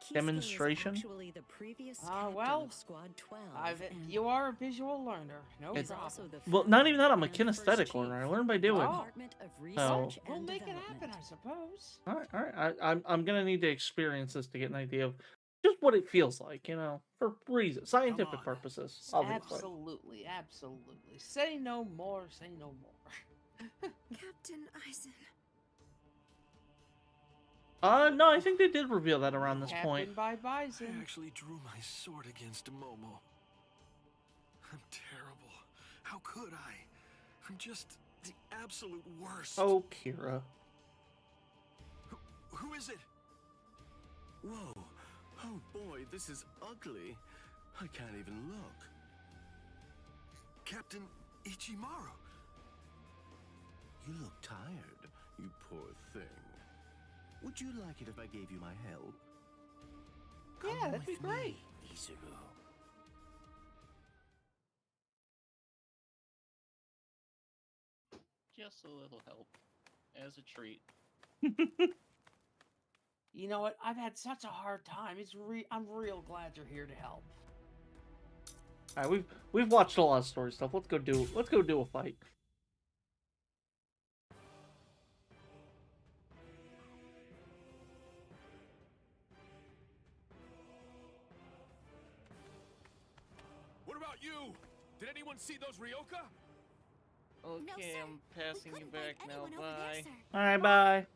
Kisuke
demonstration.
is actually the previous captain
Well,
of Squad 12. and
you are a visual learner. No
It's-
problem.
also the
Well, not even that. I'm a
and first
kinesthetic learner. I learn by doing.
Department of
So,
Research
We'll
and
make it
Development.
happen, I suppose.
all right. I'm gonna need to experience this to get an idea of just what it feels like, you know, for reasons, scientific purposes, obviously.
Absolutely, absolutely. Say no more, say no more.
Captain Eisen.
No, I think they did reveal that around this point.
Captain by Bison.
I actually drew my sword against Momo. I'm terrible. How could I? I'm just the absolute worst.
Oh, Kira.
Who is it? Whoa. Oh boy, this is ugly. I can't even look. Captain Ichimaru.
You look tired, you poor thing. Would you like it if I gave you my help?
Yeah, that'd be great.
Izuru.
Just a little help, as a treat.
You know what? I've had such a hard time. I'm real glad you're here to help.
All right, we've watched a lot of story stuff. Let's go do a fight.
What about you? Did anyone see those Ryoka?
Okay, I'm passing you back now. Bye.
All right, bye.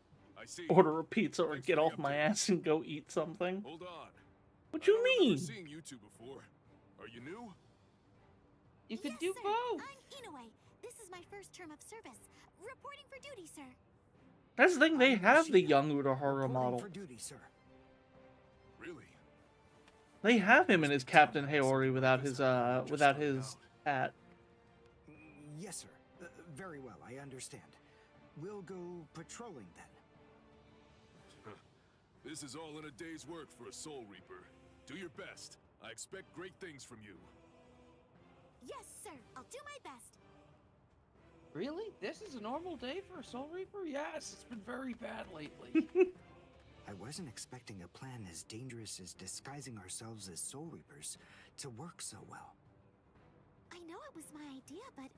I see.
Order a pizza or get off my ass and go eat something.
Hold on.
What you
I don't remember
mean?
seeing you two before. Are you new?
You could
Yes,
do
sir.
both.
I'm Inoue. This is my first term of service. Reporting for duty, sir.
That's the thing. They have the young Urahara model.
For duty, sir.
Really?
They have him in his Captain Haori without his hat.
Yes, sir. Very well, I understand. We'll go patrolling then.
This is all in a day's work for a Soul Reaper. Do your best. I expect great things from you.
Yes, sir. I'll do my best.
Really? This is a normal day for a Soul Reaper? Yes, it's been very bad lately.
I wasn't expecting a plan as dangerous as disguising ourselves as Soul Reapers to work so well.
I know it was my idea, but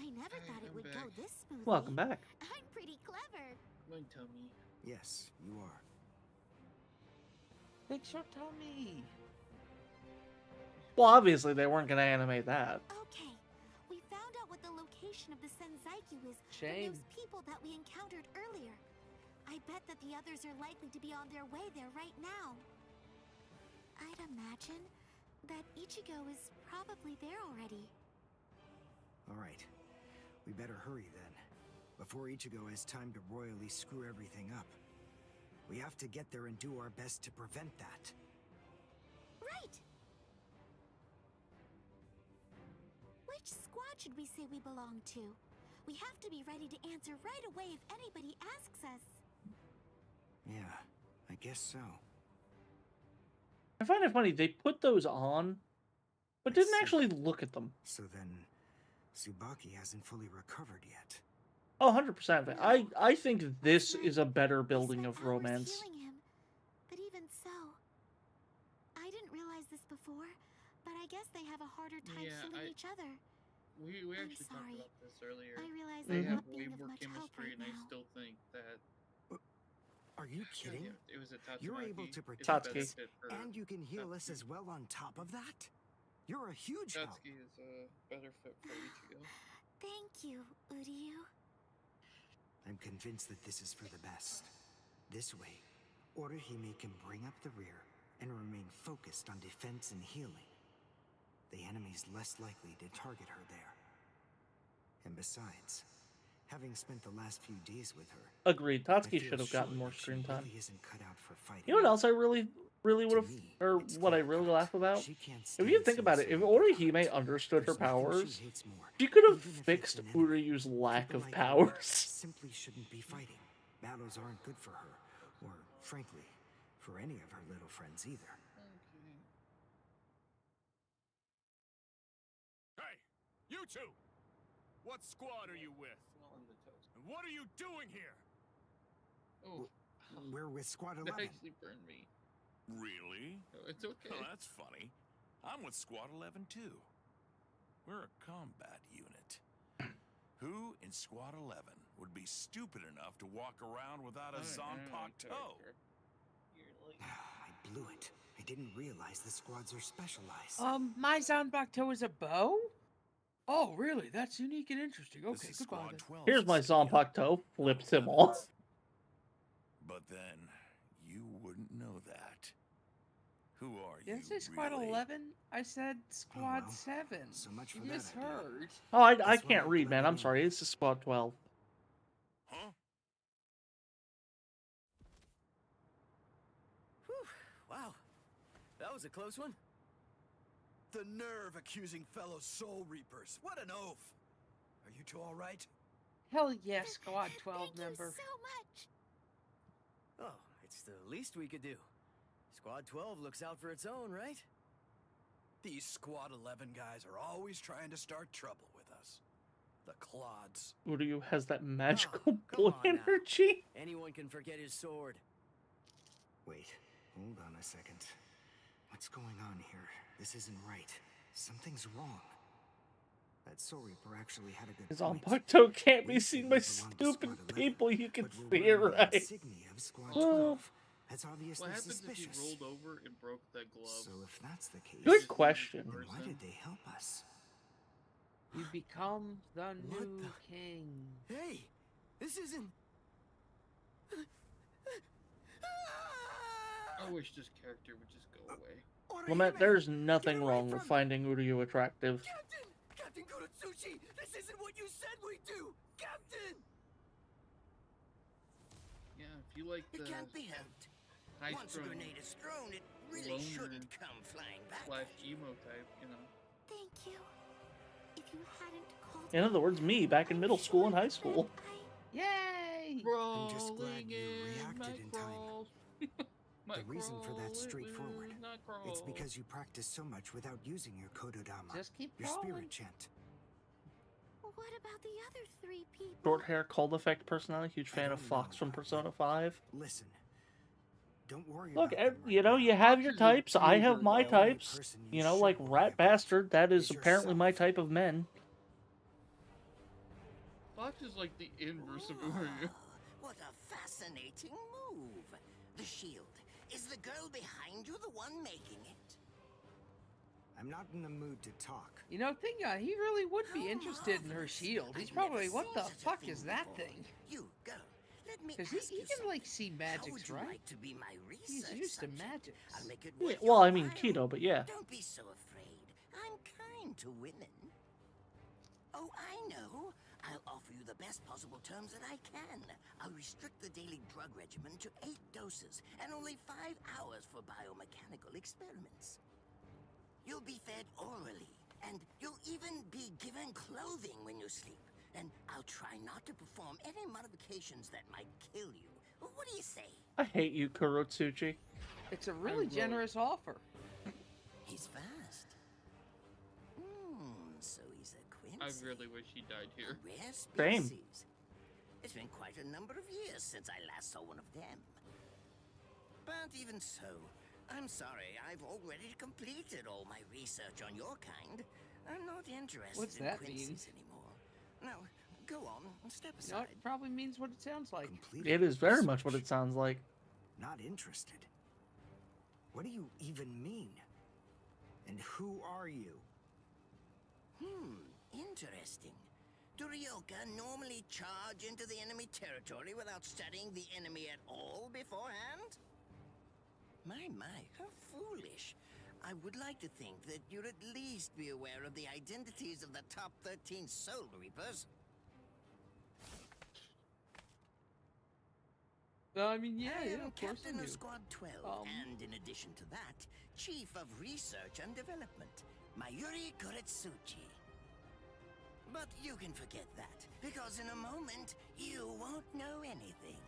I never thought it would go this smoothly.
Welcome back.
I'm pretty clever.
My tummy.
Yes, you are.
Fix your tummy.
Well, obviously they weren't gonna animate that.
Okay, we found out what the location of the Senzaiku is
Shame.
from those people that we encountered earlier. I bet that the others are likely to be on their way there right now. I'd imagine that Ichigo is probably there already.
All right. We better hurry then, before Ichigo has time to royally screw everything up. We have to get there and do our best to prevent that.
Right! Which squad should we say we belong to? We have to be ready to answer right away if anybody asks us.
Yeah, I guess so.
I find it funny they put those on, but didn't actually look at them.
So then, Tsubaki hasn't fully recovered yet.
Oh, 100%. I think this is a better building of romance.
Healing him, but even so, I didn't realize this before, but I guess they have a harder time healing each other.
We
I'm
actually
sorry.
talked about this earlier.
I realize
they
I'm
have
not
way
being of
more
much help
chemistry,
right
and I
now.
still think that.
Are you kidding?
It was a Tatsumaki.
You're able to
It's a
protect
Tatsuki.
us,
benefit for
and you can heal us as well on top of that? You're a huge help.
Tatsuki is a better fit for Ichigo.
Thank you, Uryu.
I'm convinced that this is for the best. This way, Orihime can bring up the rear and remain focused on defense and healing. The enemy's less likely to target her there. And besides, having spent the last few days with her,
Agreed.
I
Tatsuki
feel
should have
sure
gotten more
that she
screen time.
really isn't cut out for fighting.
You know what else I really would have, or what I really laugh about? If you think about it, if Orihime understood her powers, she could have fixed Uryu's lack of powers.
Simply shouldn't be fighting. Battles aren't good for her, or frankly, for any of her little friends either.
Hey, you two! What squad are you with? And what are you doing here?
Oh,
We're with Squad
That
11.
actually burned me.
Really?
Oh, it's okay.
Oh, that's funny. I'm with Squad 11 too. We're a combat unit. Who in Squad 11 would be stupid enough to walk around without a Zonpak toe?
I blew it. I didn't realize the squads are specialized.
My Zanbakto is a bow? Oh, really? That's unique and interesting. Okay,
is
goodbye
Squad
then.
12.
Here's my Zanpakuto. Flips him off.
But then, you wouldn't know that. Who are
Did I
you,
say Squad
really?
11? I said Squad 7.
So much for
You
that
misheard.
Oh, I can't read, man. I'm sorry. It's a Squad 12.
Huh?
Whew. Wow. That was a close one.
The nerve accusing fellow Soul Reapers. What an oaf. Are you two all right?
Hell yes, Squad 12 member.
So much.
Oh, it's the least we could do. Squad 12 looks out for its own, right?
These Squad 11 guys are always trying to start trouble with us. The clods.
Uryu has that magical
come
boy
on now.
energy.
Anyone can forget his sword.
Wait, hold on a second. What's going on here? This isn't right. Something's wrong. That Soul Reaper actually had a good
His
point.
Zanpakuto can't be seen by stupid people. You can see it right.
Insignia of Squad 12. That's obviously
What happens if
suspicious.
he rolled over and broke that glove?
So if that's the case,
Good question.
then why did they help us?
You become the new king.
Hey, this isn't...
I wish this character would just go away.
Lament, there's nothing wrong with finding Uryu attractive.
Captain Kurotsuchi, this isn't what you said we'd do! Captain!
Yeah, if you like the
It can't be helped.
high
Once a
strung,
grenade is thrown, it really
loner
shouldn't come flying back.
/ emo type, you know.
Thank you. If you hadn't called
In other words, me back in middle school and high school.
Yay!
I'm just glad you reacted in time. The reason for that's straightforward. It's because you practice so much without using your Kododama,
Just keep
your
crawling.
spirit chant.
What about the other 3 people?
Short hair, cold effect personality. Huge fan of Fox from Persona 5.
Listen, don't worry
Look,
about them right
you know,
now.
you have your types. I have my
The only
types.
person
You
you
know,
should
like
worry
Rat
about
Bastard. That is
is
apparently my type of men.
Fox is like the inverse of Uryu.
What a fascinating move. The shield. Is the girl behind you the one making it?
I'm not in the mood to talk.
You know, he really would be interested in her shield. He's probably, what the fuck is that thing?
You, girl, let me
Because
ask
he
you
can, like,
something.
see
How would
magics,
you
right?
like to be my
He's
research
used to
subject?
magics.
I'll make it
Yeah,
worth
well,
your
I mean,
while.
Keto, but yeah.
Don't be so afraid. I'm kind to women. Oh, I know. I'll offer you the best possible terms that I can. I'll restrict the daily drug regimen to 8 doses and only 5 hours for biomechanical experiments. You'll be fed orally, and you'll even be given clothing when you sleep. And I'll try not to perform any modifications that might kill you. What do you say?
I hate you, Kurotsuchi.
It's a really generous offer.
He's fast. So he's a
I
Quincy.
really wish he died here.
A rare
Same.
species. It's been quite a number of years since I last saw one of them. But even so, I'm sorry, I've already completed all my research on your kind. I'm not interested
What's
in
that mean?
Quincy's anymore. Now, go on, step
You know,
aside.
it probably means what it sounds like.
It is very much what it sounds like.
Not interested. What do you even mean? And who are you?
Interesting. Do Ryoka normally charge into the enemy territory without studying the enemy at all beforehand? My, how foolish. I would like to think that you'd at least be aware of the identities of the top 13 Soul Reapers.
No, I mean, yeah,
I am
of course
Captain
I
of
do.
Squad 12, and in addition to that, Chief of Research and Development, Mayuri Kuretsuchi. But you can forget that, because in a moment, you won't know anything.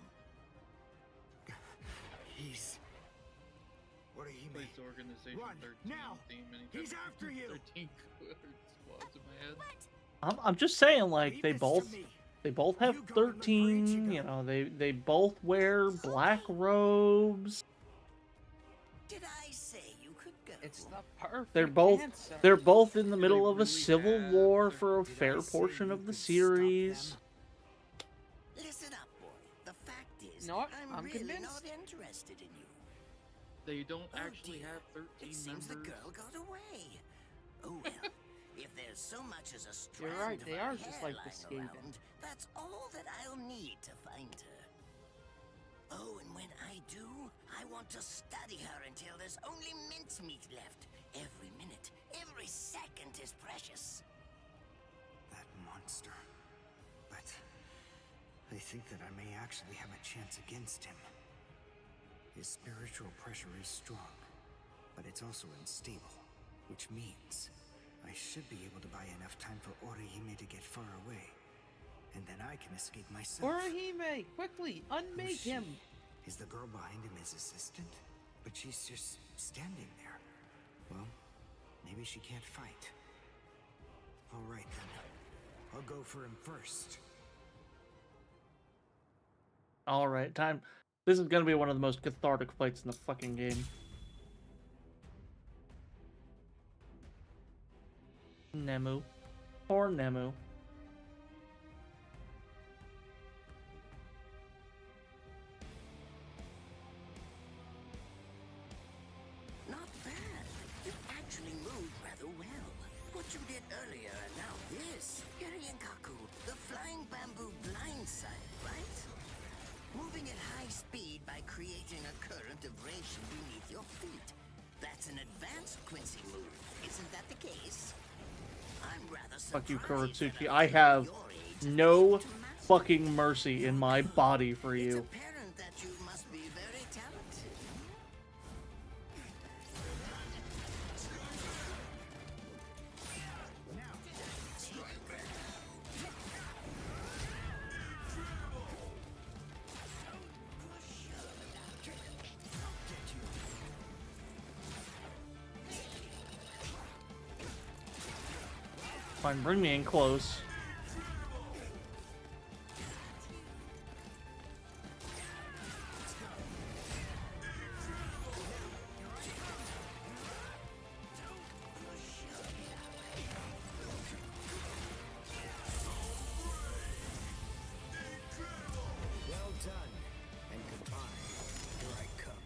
Police Organization
Run,
13
now!
theme.
He's after you!
13 squads in my head.
I'm just saying, like, they both have 13, you know, they both wear black robes.
Did I say you could go?
It's the perfect answer.
They're both in the middle of a civil war for a fair portion of the series.
Listen up, boy. The fact is,
No,
I'm really
convinced.
not interested in you.
They don't actually have 13
It seems
members.
the girl got away. Oh well. If there's so much as a strand
You're right,
of
they
her
are just
hair
like the
lying
Skaven.
around, that's all that I'll need to find her. Oh, and when I do, I want to study her until there's only mincemeat left. Every minute, every second is precious.
That monster. But I think that I may actually have a chance against him. His spiritual pressure is strong, but it's also unstable, which means I should be able to buy enough time for Orihime to get far away, and then I can escape myself.
Orihime, quickly, unmake him.
Is the girl behind him his assistant? But she's just standing there. Well, maybe she can't fight. All right then, I'll go for him first.
All right, time. This is gonna be one of the most cathartic fights in the fucking game. Nemu. Poor Nemu.
Not bad. You actually moved rather well. What you did earlier and now this. Kaku, the flying bamboo blindside, right? Moving at high speed by creating a current of ration beneath your feet. That's an advanced Quincy move. Isn't that the case? I'm rather
Fuck you,
surprised that
Kuratsuki.
a
I
kid
have
your age
no fucking mercy in my body for you.
apparent that you must be very talented.
Fine, bring me in close.
Well done, and goodbye. Here I come.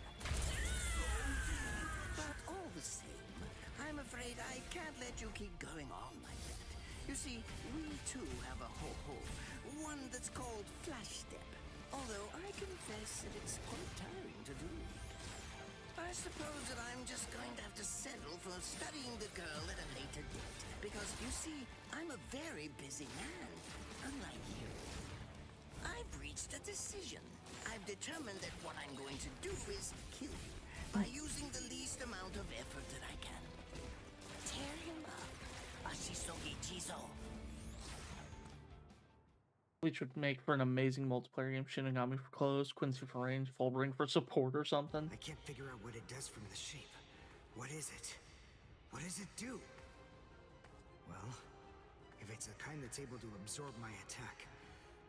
But all the same, I'm afraid I can't let you keep going on like that. You see, we too have a ho-ho, one that's called Flash Step. Although I confess that it's quite tiring to do. I suppose that I'm just going to have to settle for studying the girl at a later date. Because, you see, I'm a very busy man, unlike you. I've reached a decision. I've determined that what I'm going to do is kill you by using the least amount of effort that I can. Tear him up. Ashisogi Chizo.
Bleach would make for an amazing multiplayer game. Shinigami for close, Quincy for range, Fullbring for support or something.
I can't figure out what it does from the shape. What is it? What does it do? Well, if it's a kind that's able to absorb my attack,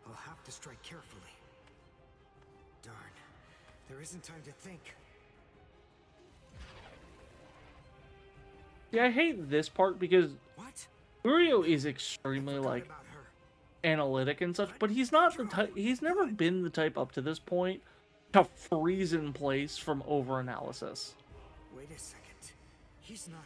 I'll have to strike carefully. Darn, there isn't time to think.
Yeah, I hate this part because
What?
Urio is extremely like analytic and such, but he's not the type. He's never been the type up to this point to freeze in place from overanalysis.
Wait a second. He's not.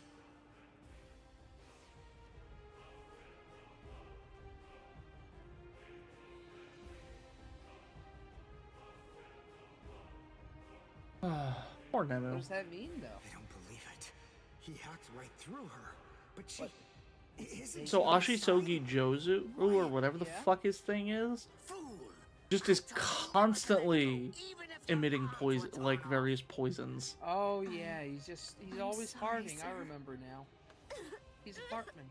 Poor
What
Nemo.
does that mean, though?
I don't believe it. He hacked right through her. But she. Isn't
So
she
Ashisogi Jozu, or whatever the fuck his thing is, just is constantly emitting poison, like various poisons.
Oh yeah, he's always farting. I remember now. He's a fartman.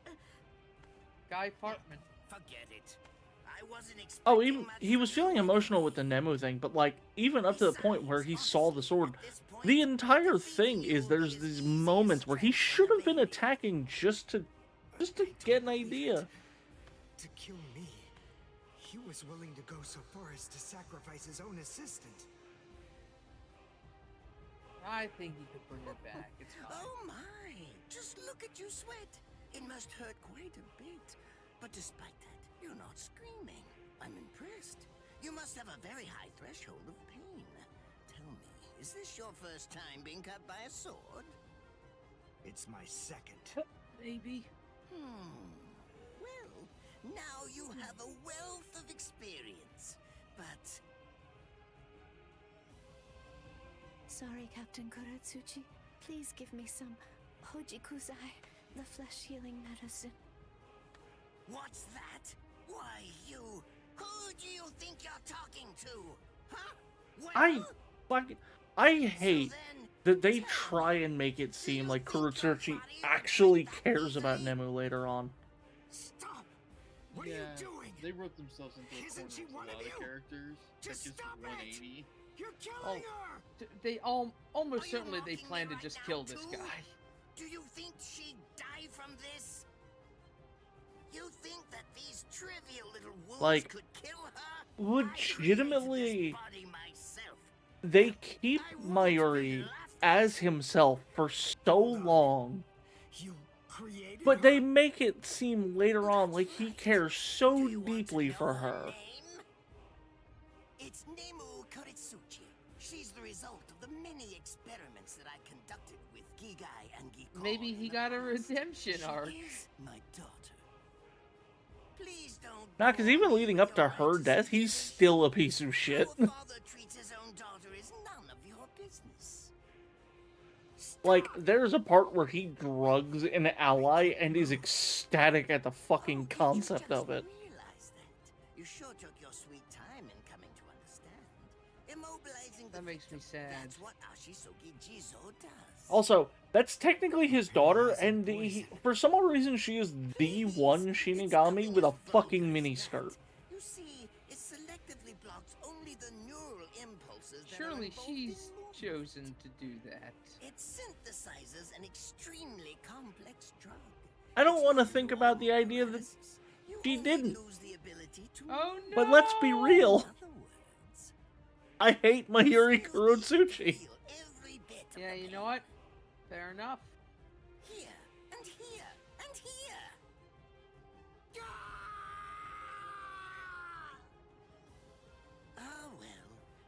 Guy Fartman.
Forget it.
Oh, he was feeling emotional with the Nemu thing, but like even up to the point where he saw the sword, the entire thing is there's these moments where he should have been attacking just to get an idea.
To kill me, he was willing to go so far as to sacrifice his own assistant.
I think he could bring her back. It's fine.
Oh my! Just look at you sweat. It must hurt quite a bit. But despite that, you're not screaming. I'm impressed. You must have a very high threshold of pain. Tell me, is this your first time being cut by a sword?
It's my second.
Maybe.
Well, now you have a wealth of experience. But
Sorry, Captain Kuratsuchi. Please give me some Hojikuzai, the flesh-healing medicine.
what's that? Why, you... Who do you think you're talking to? Huh?
I hate that they try and make it seem like Kuratsuchi actually cares about Nemu later on.
Stop! What
yeah,
are you doing?
They wrote themselves into a corner with a lot of characters.
Just
that
stop
180.
You're killing her!
They almost certainly they plan to just kill this guy.
Do you think she'd die from this? You think that these trivial little wolves
Like,
could kill her?
legitimately, they keep Mayuri as himself for so long, but they make it seem later on like he cares so deeply for her.
It's Nemu Kuritsuchi. She's the result of the many experiments that I conducted with Gigai and Gikko.
Maybe he got a redemption arc.
My daughter. Please don't.
Nah, because even leading up to her death, he's still a piece of shit.
Father treats his own daughter is none of your business.
Like, there's a part where he drugs an ally and is ecstatic at the fucking concept of it.
Realize that. You sure took your sweet time in coming to understand. Immobilizing
That makes me sad.
That's what Ashisogi Jizo does.
Also, that's technically his daughter, and for some odd reason, she is the one Shinigami with a fucking miniskirt.
You see, it selectively blocks only the neural impulses that
Surely
are involved
she's
in
chosen to do that.
It synthesizes an extremely complex drug.
I don't want to think about the idea that she didn't.
Oh no!
But let's be real. I hate Mayuri Kurotsuchi.
Yeah, you know what? Fair enough.
Here, and here, and here. Oh well,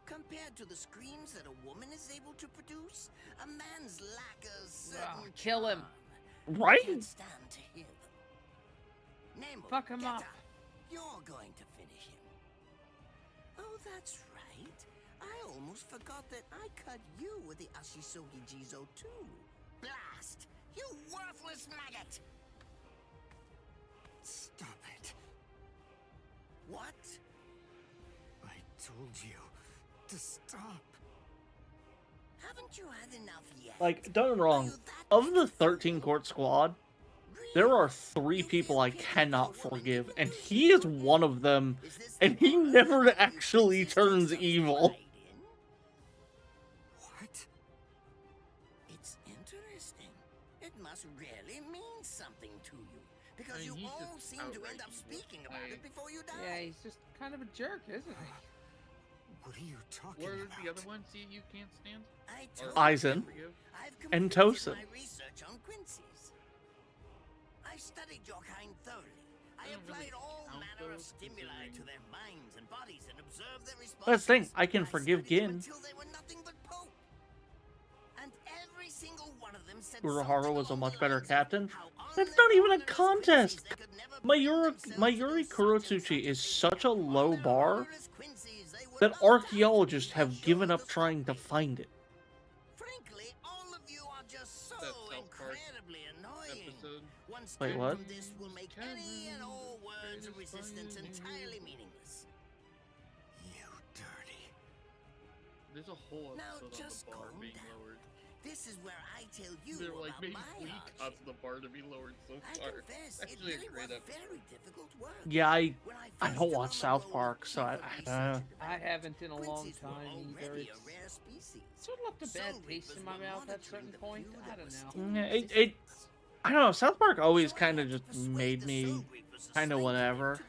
compared to the screams that a woman is able to produce, a man's lack a certain
Kill him.
Right?
I can't stand to hear them. Nemo,
Fuck him
get
up.
You're going to finish him. Oh, that's right. I almost forgot that I cut you with the Ashisogi Jizo too. Blast! You worthless maggot!
Stop it.
What?
I told you to stop.
Haven't you had enough yet?
Like, don't get me wrong, of the 13 court squad, there are 3 people I cannot forgive, and he is one of them, and he never actually turns evil.
What? It's interesting. It must really mean something to you. Because you
he's
all
just
seem to end up
outright
speaking
evil.
about it before you die.
Yeah, he's just kind of a jerk, isn't he?
What are you talking
What are
about?
the other ones you can't stand?
I
Or
Aizen
forgive?
I've
and
completed
Tosin.
my research on Quincy's. I studied your kind thoroughly. I
don't really
applied all
count
manner of
those,
stimuli to
considering-
their minds and bodies and observed their responses.
That's the thing, I can forgive
studied them
Gin.
until they were nothing but pope. And every single one of them said
Urahara was a
something
much
along
better
the lines of
captain.
how
That's not even a
unlike
contest.
Quincy's, they could never
Mayuri Kurotsuchi is such a low bar that archaeologists have given up trying to find it.
Frankly, all of you are just so
That South Park
incredibly annoying.
episode.
One
Wait,
strike
what?
from this will make any and all words of
Greatest
resistance
fire.
entirely meaningless.
You dirty.
There's a whole
Now
episode on
just
the bar
calm
being
down.
lowered.
This is where I tell you
They're like
about
maybe
my
3
hardship.
cuts the bar to be lowered so
I
far.
confess, it
Actually, a
really
great
was
episode.
very difficult work.
Yeah, I
When I
I don't watch South Park, so
I haven't in a long time either. It's sort of left a bad taste in my mouth at a certain point. I don't know.
Yeah, I don't know. South Park always kind of just made me kind of whatever.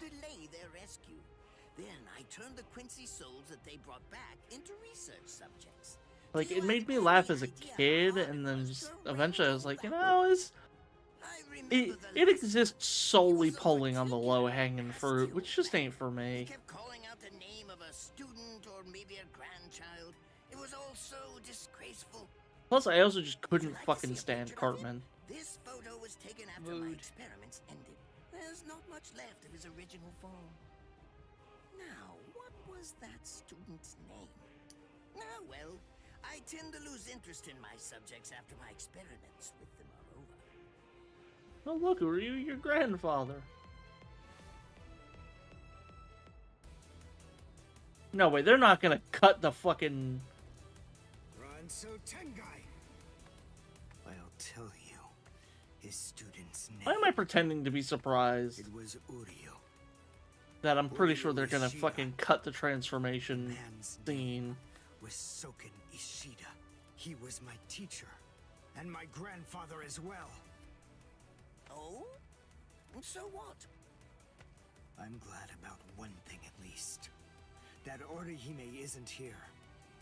Then I turned the Quincy souls that they brought back into research subjects.
Like, it made me laugh as a kid, and then just eventually I was like, it exists solely pulling on the low-hanging fruit, which just ain't for me.
Kept calling out the name of a student or maybe a grandchild. It was all so disgraceful.
Plus, I also just couldn't fucking stand Cartman.
This photo was taken after my experiments ended. There's not much left of his original form. Now, what was that student's name? Ah, well, I tend to lose interest in my subjects after my experiments with them are over.
Oh, look, were you your grandfather? No way, they're not gonna cut the fucking...
Ranso Tengai. I'll tell you his student's name.
Why am I pretending to be surprised?
It was Uryu.
That I'm pretty sure they're gonna fucking cut the transformation scene.
Was Soken Ishida. He was my teacher, and my grandfather as well.
Oh? And so what?
I'm glad about one thing at least. That Orihime isn't here.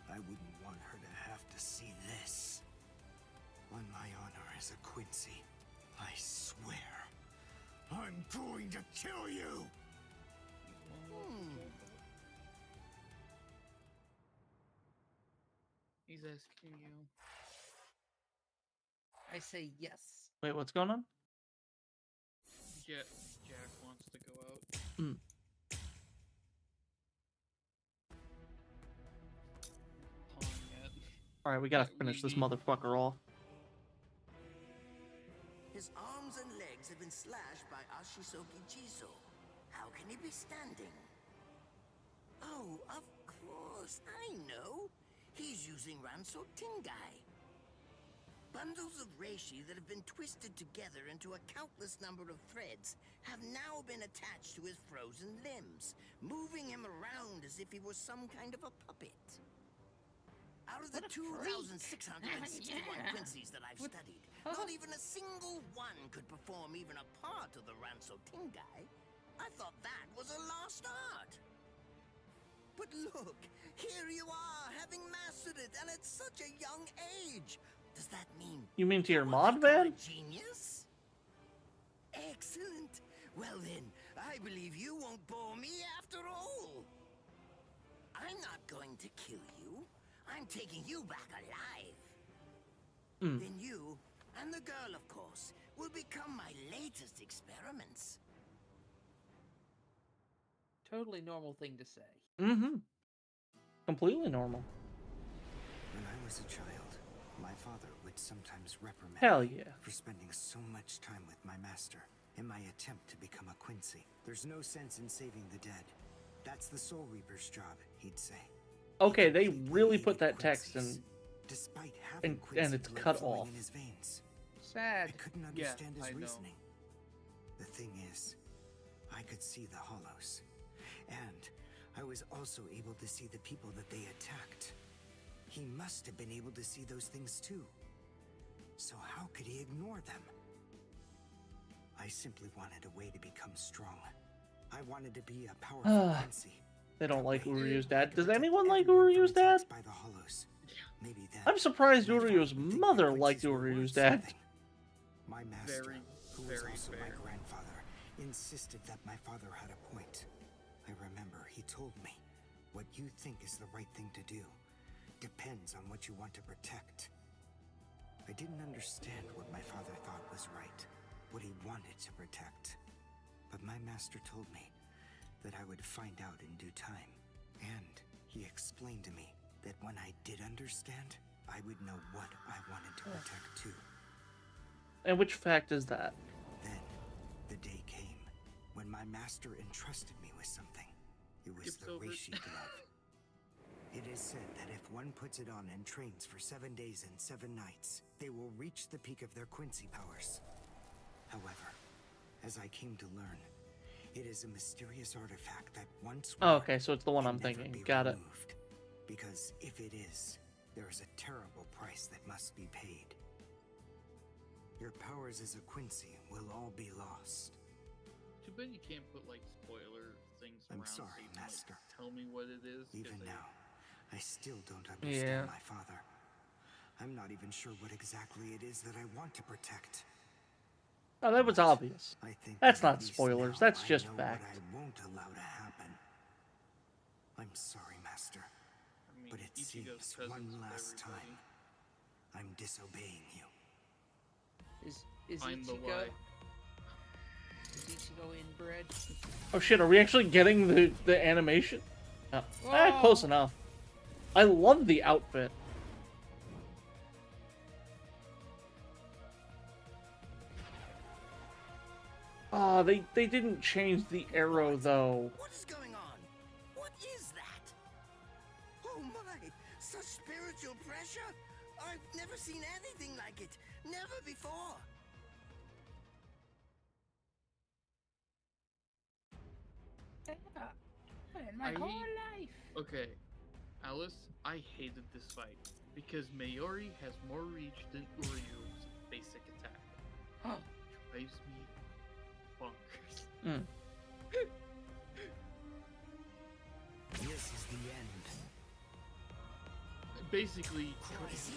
I wouldn't want her to have to see this. On my honor as a Quincy, I swear, I'm going to kill you!
He's asking you. I say yes.
Wait, what's going on?
Jack wants to go out.
Alright, we gotta finish this motherfucker off.
His arms and legs have been slashed by Ashisoki Jizo. How can he be standing? Oh, of course, I know. He's using Ranso Tengai. Bundles of reishi that have been twisted together into a countless number of threads have now been attached to his frozen limbs, moving him around as if he was some kind of a puppet. Out of the 2,661 Quincy's that I've studied, not even a single one could perform even a part of the Ranso Tengai. I thought that was a lost art. But look, here you are, having mastered it, and at such a young age. Does that mean...
You mean to your mod van?
Genius? Excellent. Well then, I believe you won't bore me after all. I'm not going to kill you. I'm taking you back alive. Then you, and the girl of course, will become my latest experiments.
Totally normal thing to say.
Mm-hmm. Completely normal.
When I was a child, my father would sometimes reprimand
Hell
me
yeah.
for spending so much time with my master in my attempt to become a Quincy. There's no sense in saving the dead. That's the Soul Reaper's job, he'd say.
Okay, they really put that text in,
Despite
and
having
it's cut
flowing
off.
in his veins.
Sad.
I couldn't understand his reasoning. The thing is, I could see the hollows. And I was also able to see the people that they attacked. He must have been able to see those things too. So how could he ignore them? I simply wanted a way to become strong. I wanted to be a powerful Quincy.
They don't like Uryu's dad. Does anyone like Uryu's dad?
By the hollows. Maybe then
I'm surprised Uryu's mother liked Uryu's dad.
my master, who was also my grandfather, insisted that my father had a point. I remember he told me, what you think is the right thing to do depends on what you want to protect. I didn't understand what my father thought was right, what he wanted to protect. But my master told me that I would find out in due time. And he explained to me that when I did understand, I would know what I wanted to protect too.
And which fact is that?
Then, the day came when my master entrusted me with something. It was the reishi glove. It is said that if one puts it on and trains for 7 days and 7 nights, they will reach the peak of their Quincy powers. However, as I came to learn, It is a mysterious artifact that once
Oh, okay, so it's the one
can
I'm
never
thinking.
be
Got it.
removed. Because if it is, there is a terrible price that must be paid. Your powers as a Quincy will all be lost.
Too bad you can't put like spoiler things
I'm
around.
sorry,
so you can,
Master.
Like, tell me what it is.
Even
I-
now, I still don't understand
Yeah.
my father. I'm not even sure what exactly it is that I want to protect.
Oh, that was obvious.
I think
That's
that at
not
least
spoilers.
now
That's
I
just
know
fact.
what I won't allow to happen. I'm sorry, Master,
I mean,
but it
Ichigo's
seems
presence
one
with
last time
everybody.
I'm disobeying you.
Is
Find the
Ichigo?
why.
Is Ichigo inbred?
Oh shit, are we actually getting the animation? Oh.
Whoa.
Close enough. I love the outfit. Ah, they didn't change the arrow though.
What is going on? What is that? Oh my! Such spiritual pressure? I've never seen anything like it. Never before.
In my whole life.
Okay, Alyss, I hated this fight because Mayuri has more reach than Uryu's basic attack. Drives me bonkers.
This is the end.
Basically, just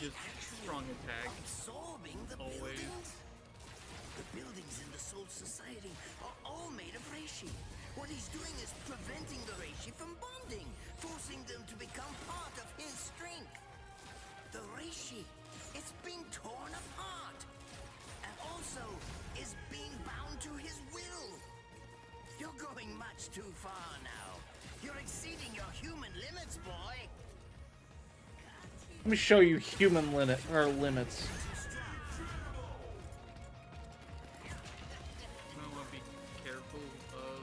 strong attack.
Absorbing the
Always.
buildings. The buildings in the Soul Society are all made of reishi. What he's doing is preventing the reishi from bonding, forcing them to become part of his strength. The reishi, it's being torn apart, and also is being bound to his will. You're going much too far now. You're exceeding your human limits, boy.
Let me show you human limits.
I want to be careful of.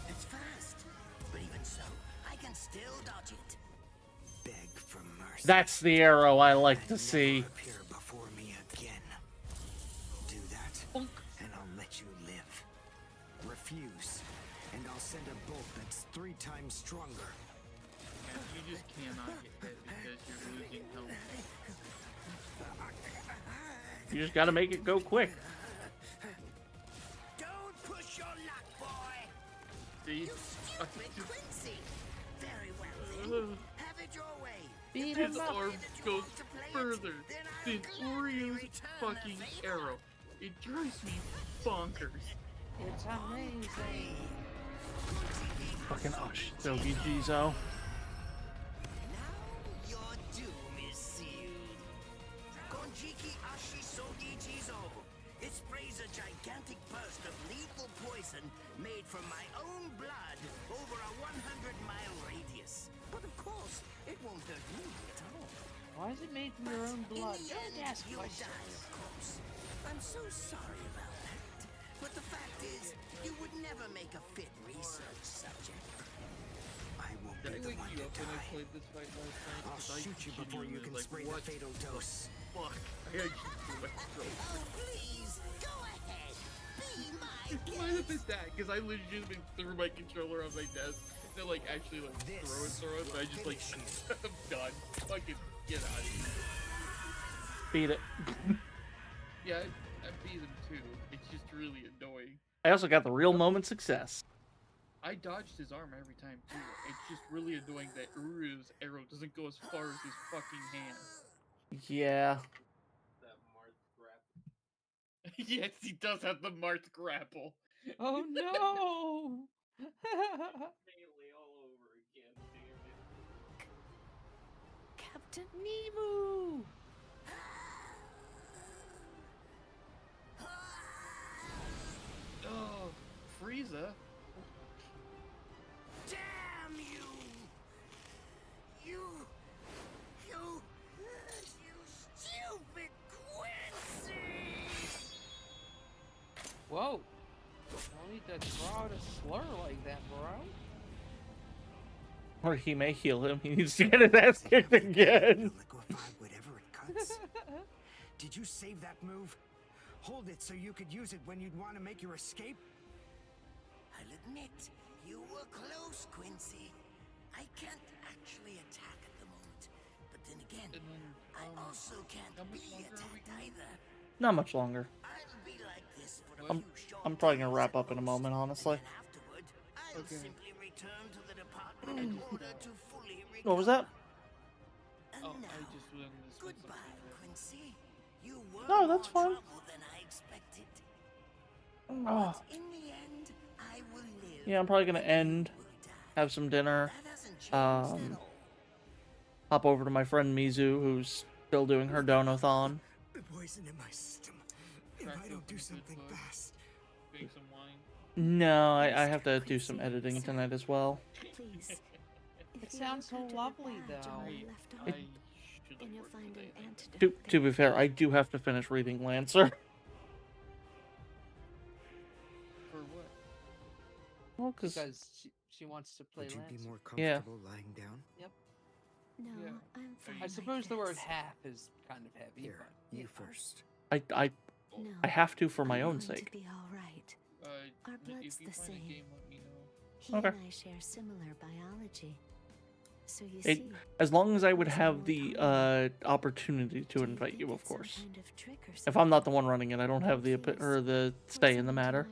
It's fast, but even so, I can still dodge it.
Beg for mercy.
That's the arrow I like to see.
Appear before me again. Do that, and I'll let you live. Refuse, and I'll send a bolt that's 3 times stronger.
And you just cannot get hit because you're losing health.
You just gotta make it go quick.
Don't push your luck, boy.
See?
You stupid Quincy. Very well then. Have it your way.
Beat
His
him up.
arm goes further than Uryu's fucking arrow. It drives me bonkers.
It's amazing.
Fucking Dogi Jizo.
Your doom is sealed. Konjiki Ashisogi Jizo. It sprays a gigantic burst of lethal poison made from my own blood over a 100-mile radius. But of course, it won't hurt me at all.
Why is it made from your own blood?
In the end,
Don't ask
you'll
questions.
die, of course. I'm so sorry about that. But the fact is, you would never make a fit research subject.
I won't
Did I
be the
wake
one
you
to
up when I
die.
played this fight last night?
I'll
'Cause I
shoot you before you
genuinely,
can
like,
spray
what
the fatal dose.
Fuck. I actually threw my throat.
Oh, please, go ahead. Be my
It might have been that, because I legitimately threw my controller on my desk. To like actually like throw it, but I just like I'm done. Fucking get out of here.
Beat it.
Yeah, I beat him too. It's just really annoying.
I also got the real moment success.
I dodged his arm every time too. It's just really annoying that Uru's arrow doesn't go as far as his fucking hand.
Yeah.
That Marth grapple.
Yes, he does have the Marth grapple.
Oh no!
Melee all over again, damn it.
Captain Nemo!
Oh, Frieza.
Damn you! You stupid Quincy!
Whoa! No need to draw out a slur like that, bro.
Or he may heal him. He needs to get his ass kicked again.
Liquefy whatever it cuts. Did you save that move? hold it so you could use it when you'd want to make your escape?
I'll admit, you were close, Quincy. I can't actually attack at the moment. But then again, I also can't be attacked either.
Not much longer.
I'll be like this for
I'm probably gonna wrap up in a moment, honestly.
I'll simply return to the department in order to fully recover.
What was that?
Oh, I just went this
Goodbye, Quincy. You were
No, that's
more
fine.
trouble than I expected.
Oh.
But in the end, I will live.
Yeah, I'm probably gonna end, have some dinner, hop over to my friend Mizu, who's still doing her donathon.
The poison in my system. If I don't do something fast.
Drink some wine.
No, I have to do some editing tonight as well.
Please.
It sounds so lovely, though.
And you'll find an antidote.
To be fair, I do have to finish reading Lancer.
For what?
Well,
Because she wants to play
Would you be
Lancer.
more
Yeah.
comfortable lying down?
Yep.
No,
Yeah.
I'm fine.
I suppose the word half is kind of heavy.
Here,
but,
you
know.
first.
I have to for my
I'm
own
going
sake.
to be all right. Our
If
blood's
you
the
find a
same.
game, let me know.
He
Okay.
and I share similar biology. So you
It,
see,
as long as I would have the opportunity to invite you, of course.
kind of trick or
If I'm not the one running it, I don't have the say in the matter.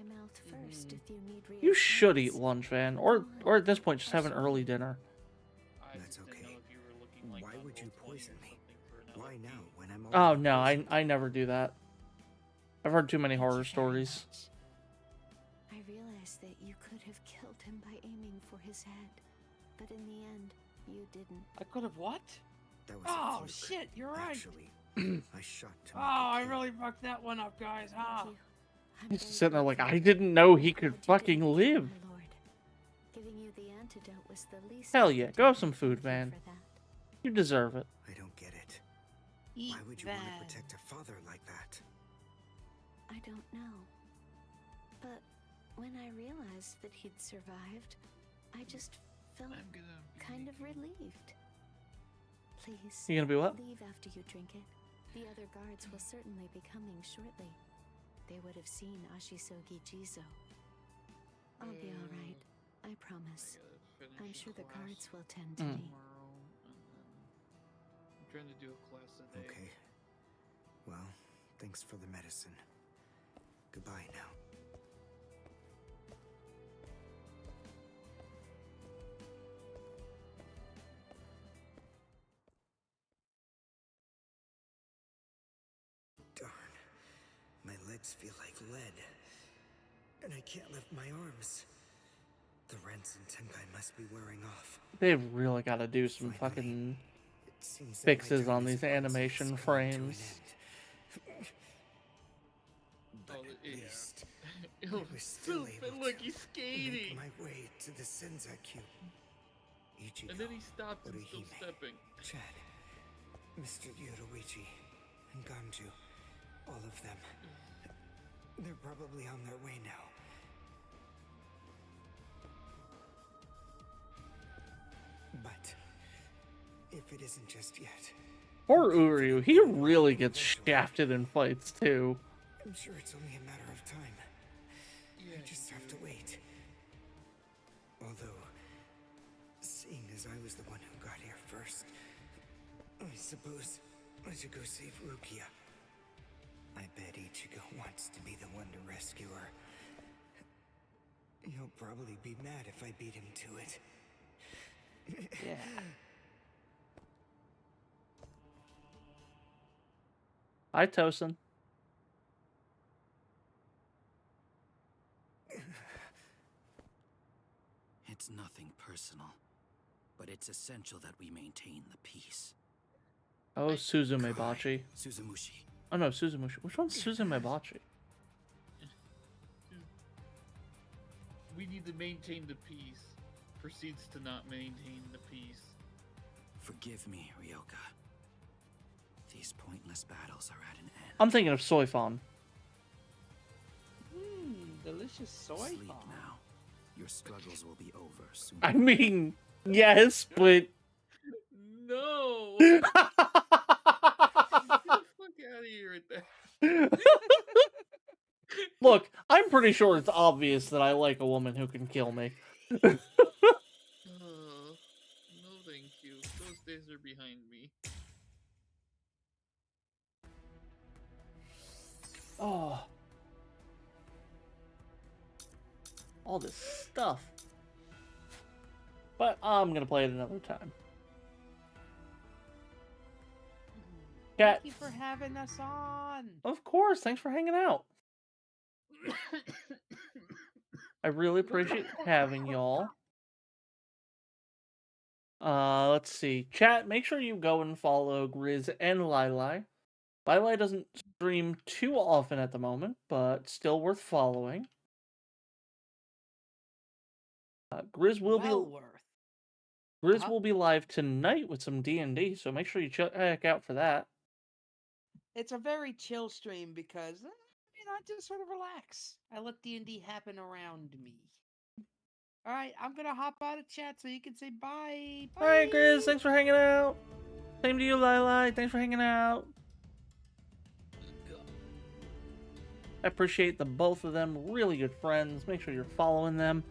first if you need
You should eat lunch, Van, or at this point, just have an early dinner.
That's okay. Why would you poison me? Why now when I'm
Oh
already
no,
poisoned?
I never do that. I've heard too many horror stories.
I realized that you could have killed him by aiming for his head, but in the end, you didn't.
I could have what?
That was
Oh,
a fluke.
shit, you're right.
Actually, I shot to
Oh,
make
I
a kill.
really fucked that one up, guys. Ah.
He's sitting there like, I didn't know he could fucking live.
Giving you the antidote was the least.
Hell
I
yeah,
could
go
do.
have some food, Van. You deserve it.
I don't get it.
Eat
Why would you want to protect a father like that?
I don't know. But when I realized that he'd survived, I just felt kind of relieved. Please.
You gonna be what?
Leave after you drink it. The other guards will certainly be coming shortly. They would have seen Ashisogi Jizo. I'll be all right. I promise. I'm sure the guards will tend to me.
Tomorrow, and then I'm trying to do a class a day.
Okay. Well, thanks for the medicine. Goodbye now. Darn. My legs feel like lead. And I can't lift my arms. The rents in Tenkai must be wearing off.
They've really got to do some fucking fixes on these animation frames.
But at
yeah.
least
It
I
was
was still
stupid.
able
Look,
to
he's skating.
make my way to the Senzakyu. Ichigo,
And then he stopped and still
Orihime,
stepping.
Chad, Mr. Yoruichi, and Ganju. All of them. They're probably on their way now. But if it isn't just yet,
Poor Uryu, he really gets shafted in fights too.
I'm sure it's only a matter of time. I just have to wait. Although, seeing as I was the one who got here first, I suppose I should go save Rukia. I bet Ichigo wants to be the one to rescue her. He'll probably be mad if I beat him to it.
Yeah.
Hi, Tosin.
It's nothing personal, but it's essential that we maintain the peace.
Oh, Suzume Bachi.
Suzumushi.
Oh no, Suzumushi. Which one's Suzume Bachi?
We need to maintain the peace. Proceeds to not maintain the peace.
Forgive me, Ryoka. These pointless battles are at an end.
I'm thinking of Soifon.
Delicious soy
Sleep
bomb.
now. Your struggles will be over soon.
I mean, yes, but
No! Get the fuck out of here with that.
Look, I'm pretty sure it's obvious that I like a woman who can kill me.
No, thank you. Those days are behind me.
Oh. All this stuff. But I'm gonna play it another time. Cat.
Thank you for having us on.
Of course, thanks for hanging out. I really appreciate having y'all. Let's see. Chat, make sure you go and follow Griz and Lili. Lili doesn't stream too often at the moment, but still worth following. Griz will be live tonight with some D&D, so make sure you check out for that.
It's a very chill stream because I just sort of relax. I let D&D happen around me. All right, I'm gonna hop out of chat so you can say bye.
All right, Griz, thanks for hanging out. Same to you, Lili. Thanks for hanging out. I appreciate the both of them. Really good friends. Make sure you're following them.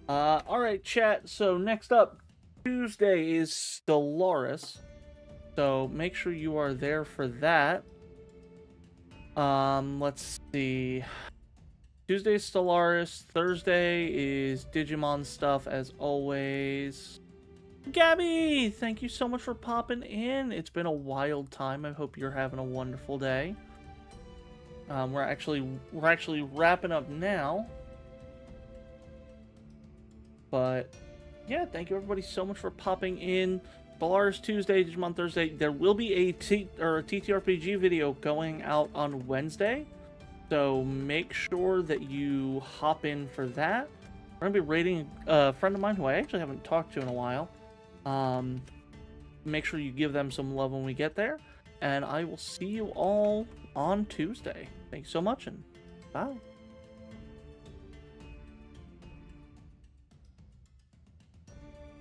All right, chat. So next up, Tuesday is Stellaris. So make sure you are there for that. Let's see. Tuesday is Stellaris. Thursday is Digimon stuff as always. Gabby, thank you so much for popping in. It's been a wild time. I hope you're having a wonderful day. We're actually wrapping up now. But yeah, thank you everybody so much for popping in. Stellaris Tuesday, Digimon Thursday. There will be a TTRPG video going out on Wednesday. So make sure that you hop in for that. We're going to be rating a friend of mine who I actually haven't talked to in a while. Make sure you give them some love when we get there. And I will see you all on Tuesday. Thanks so much and bye.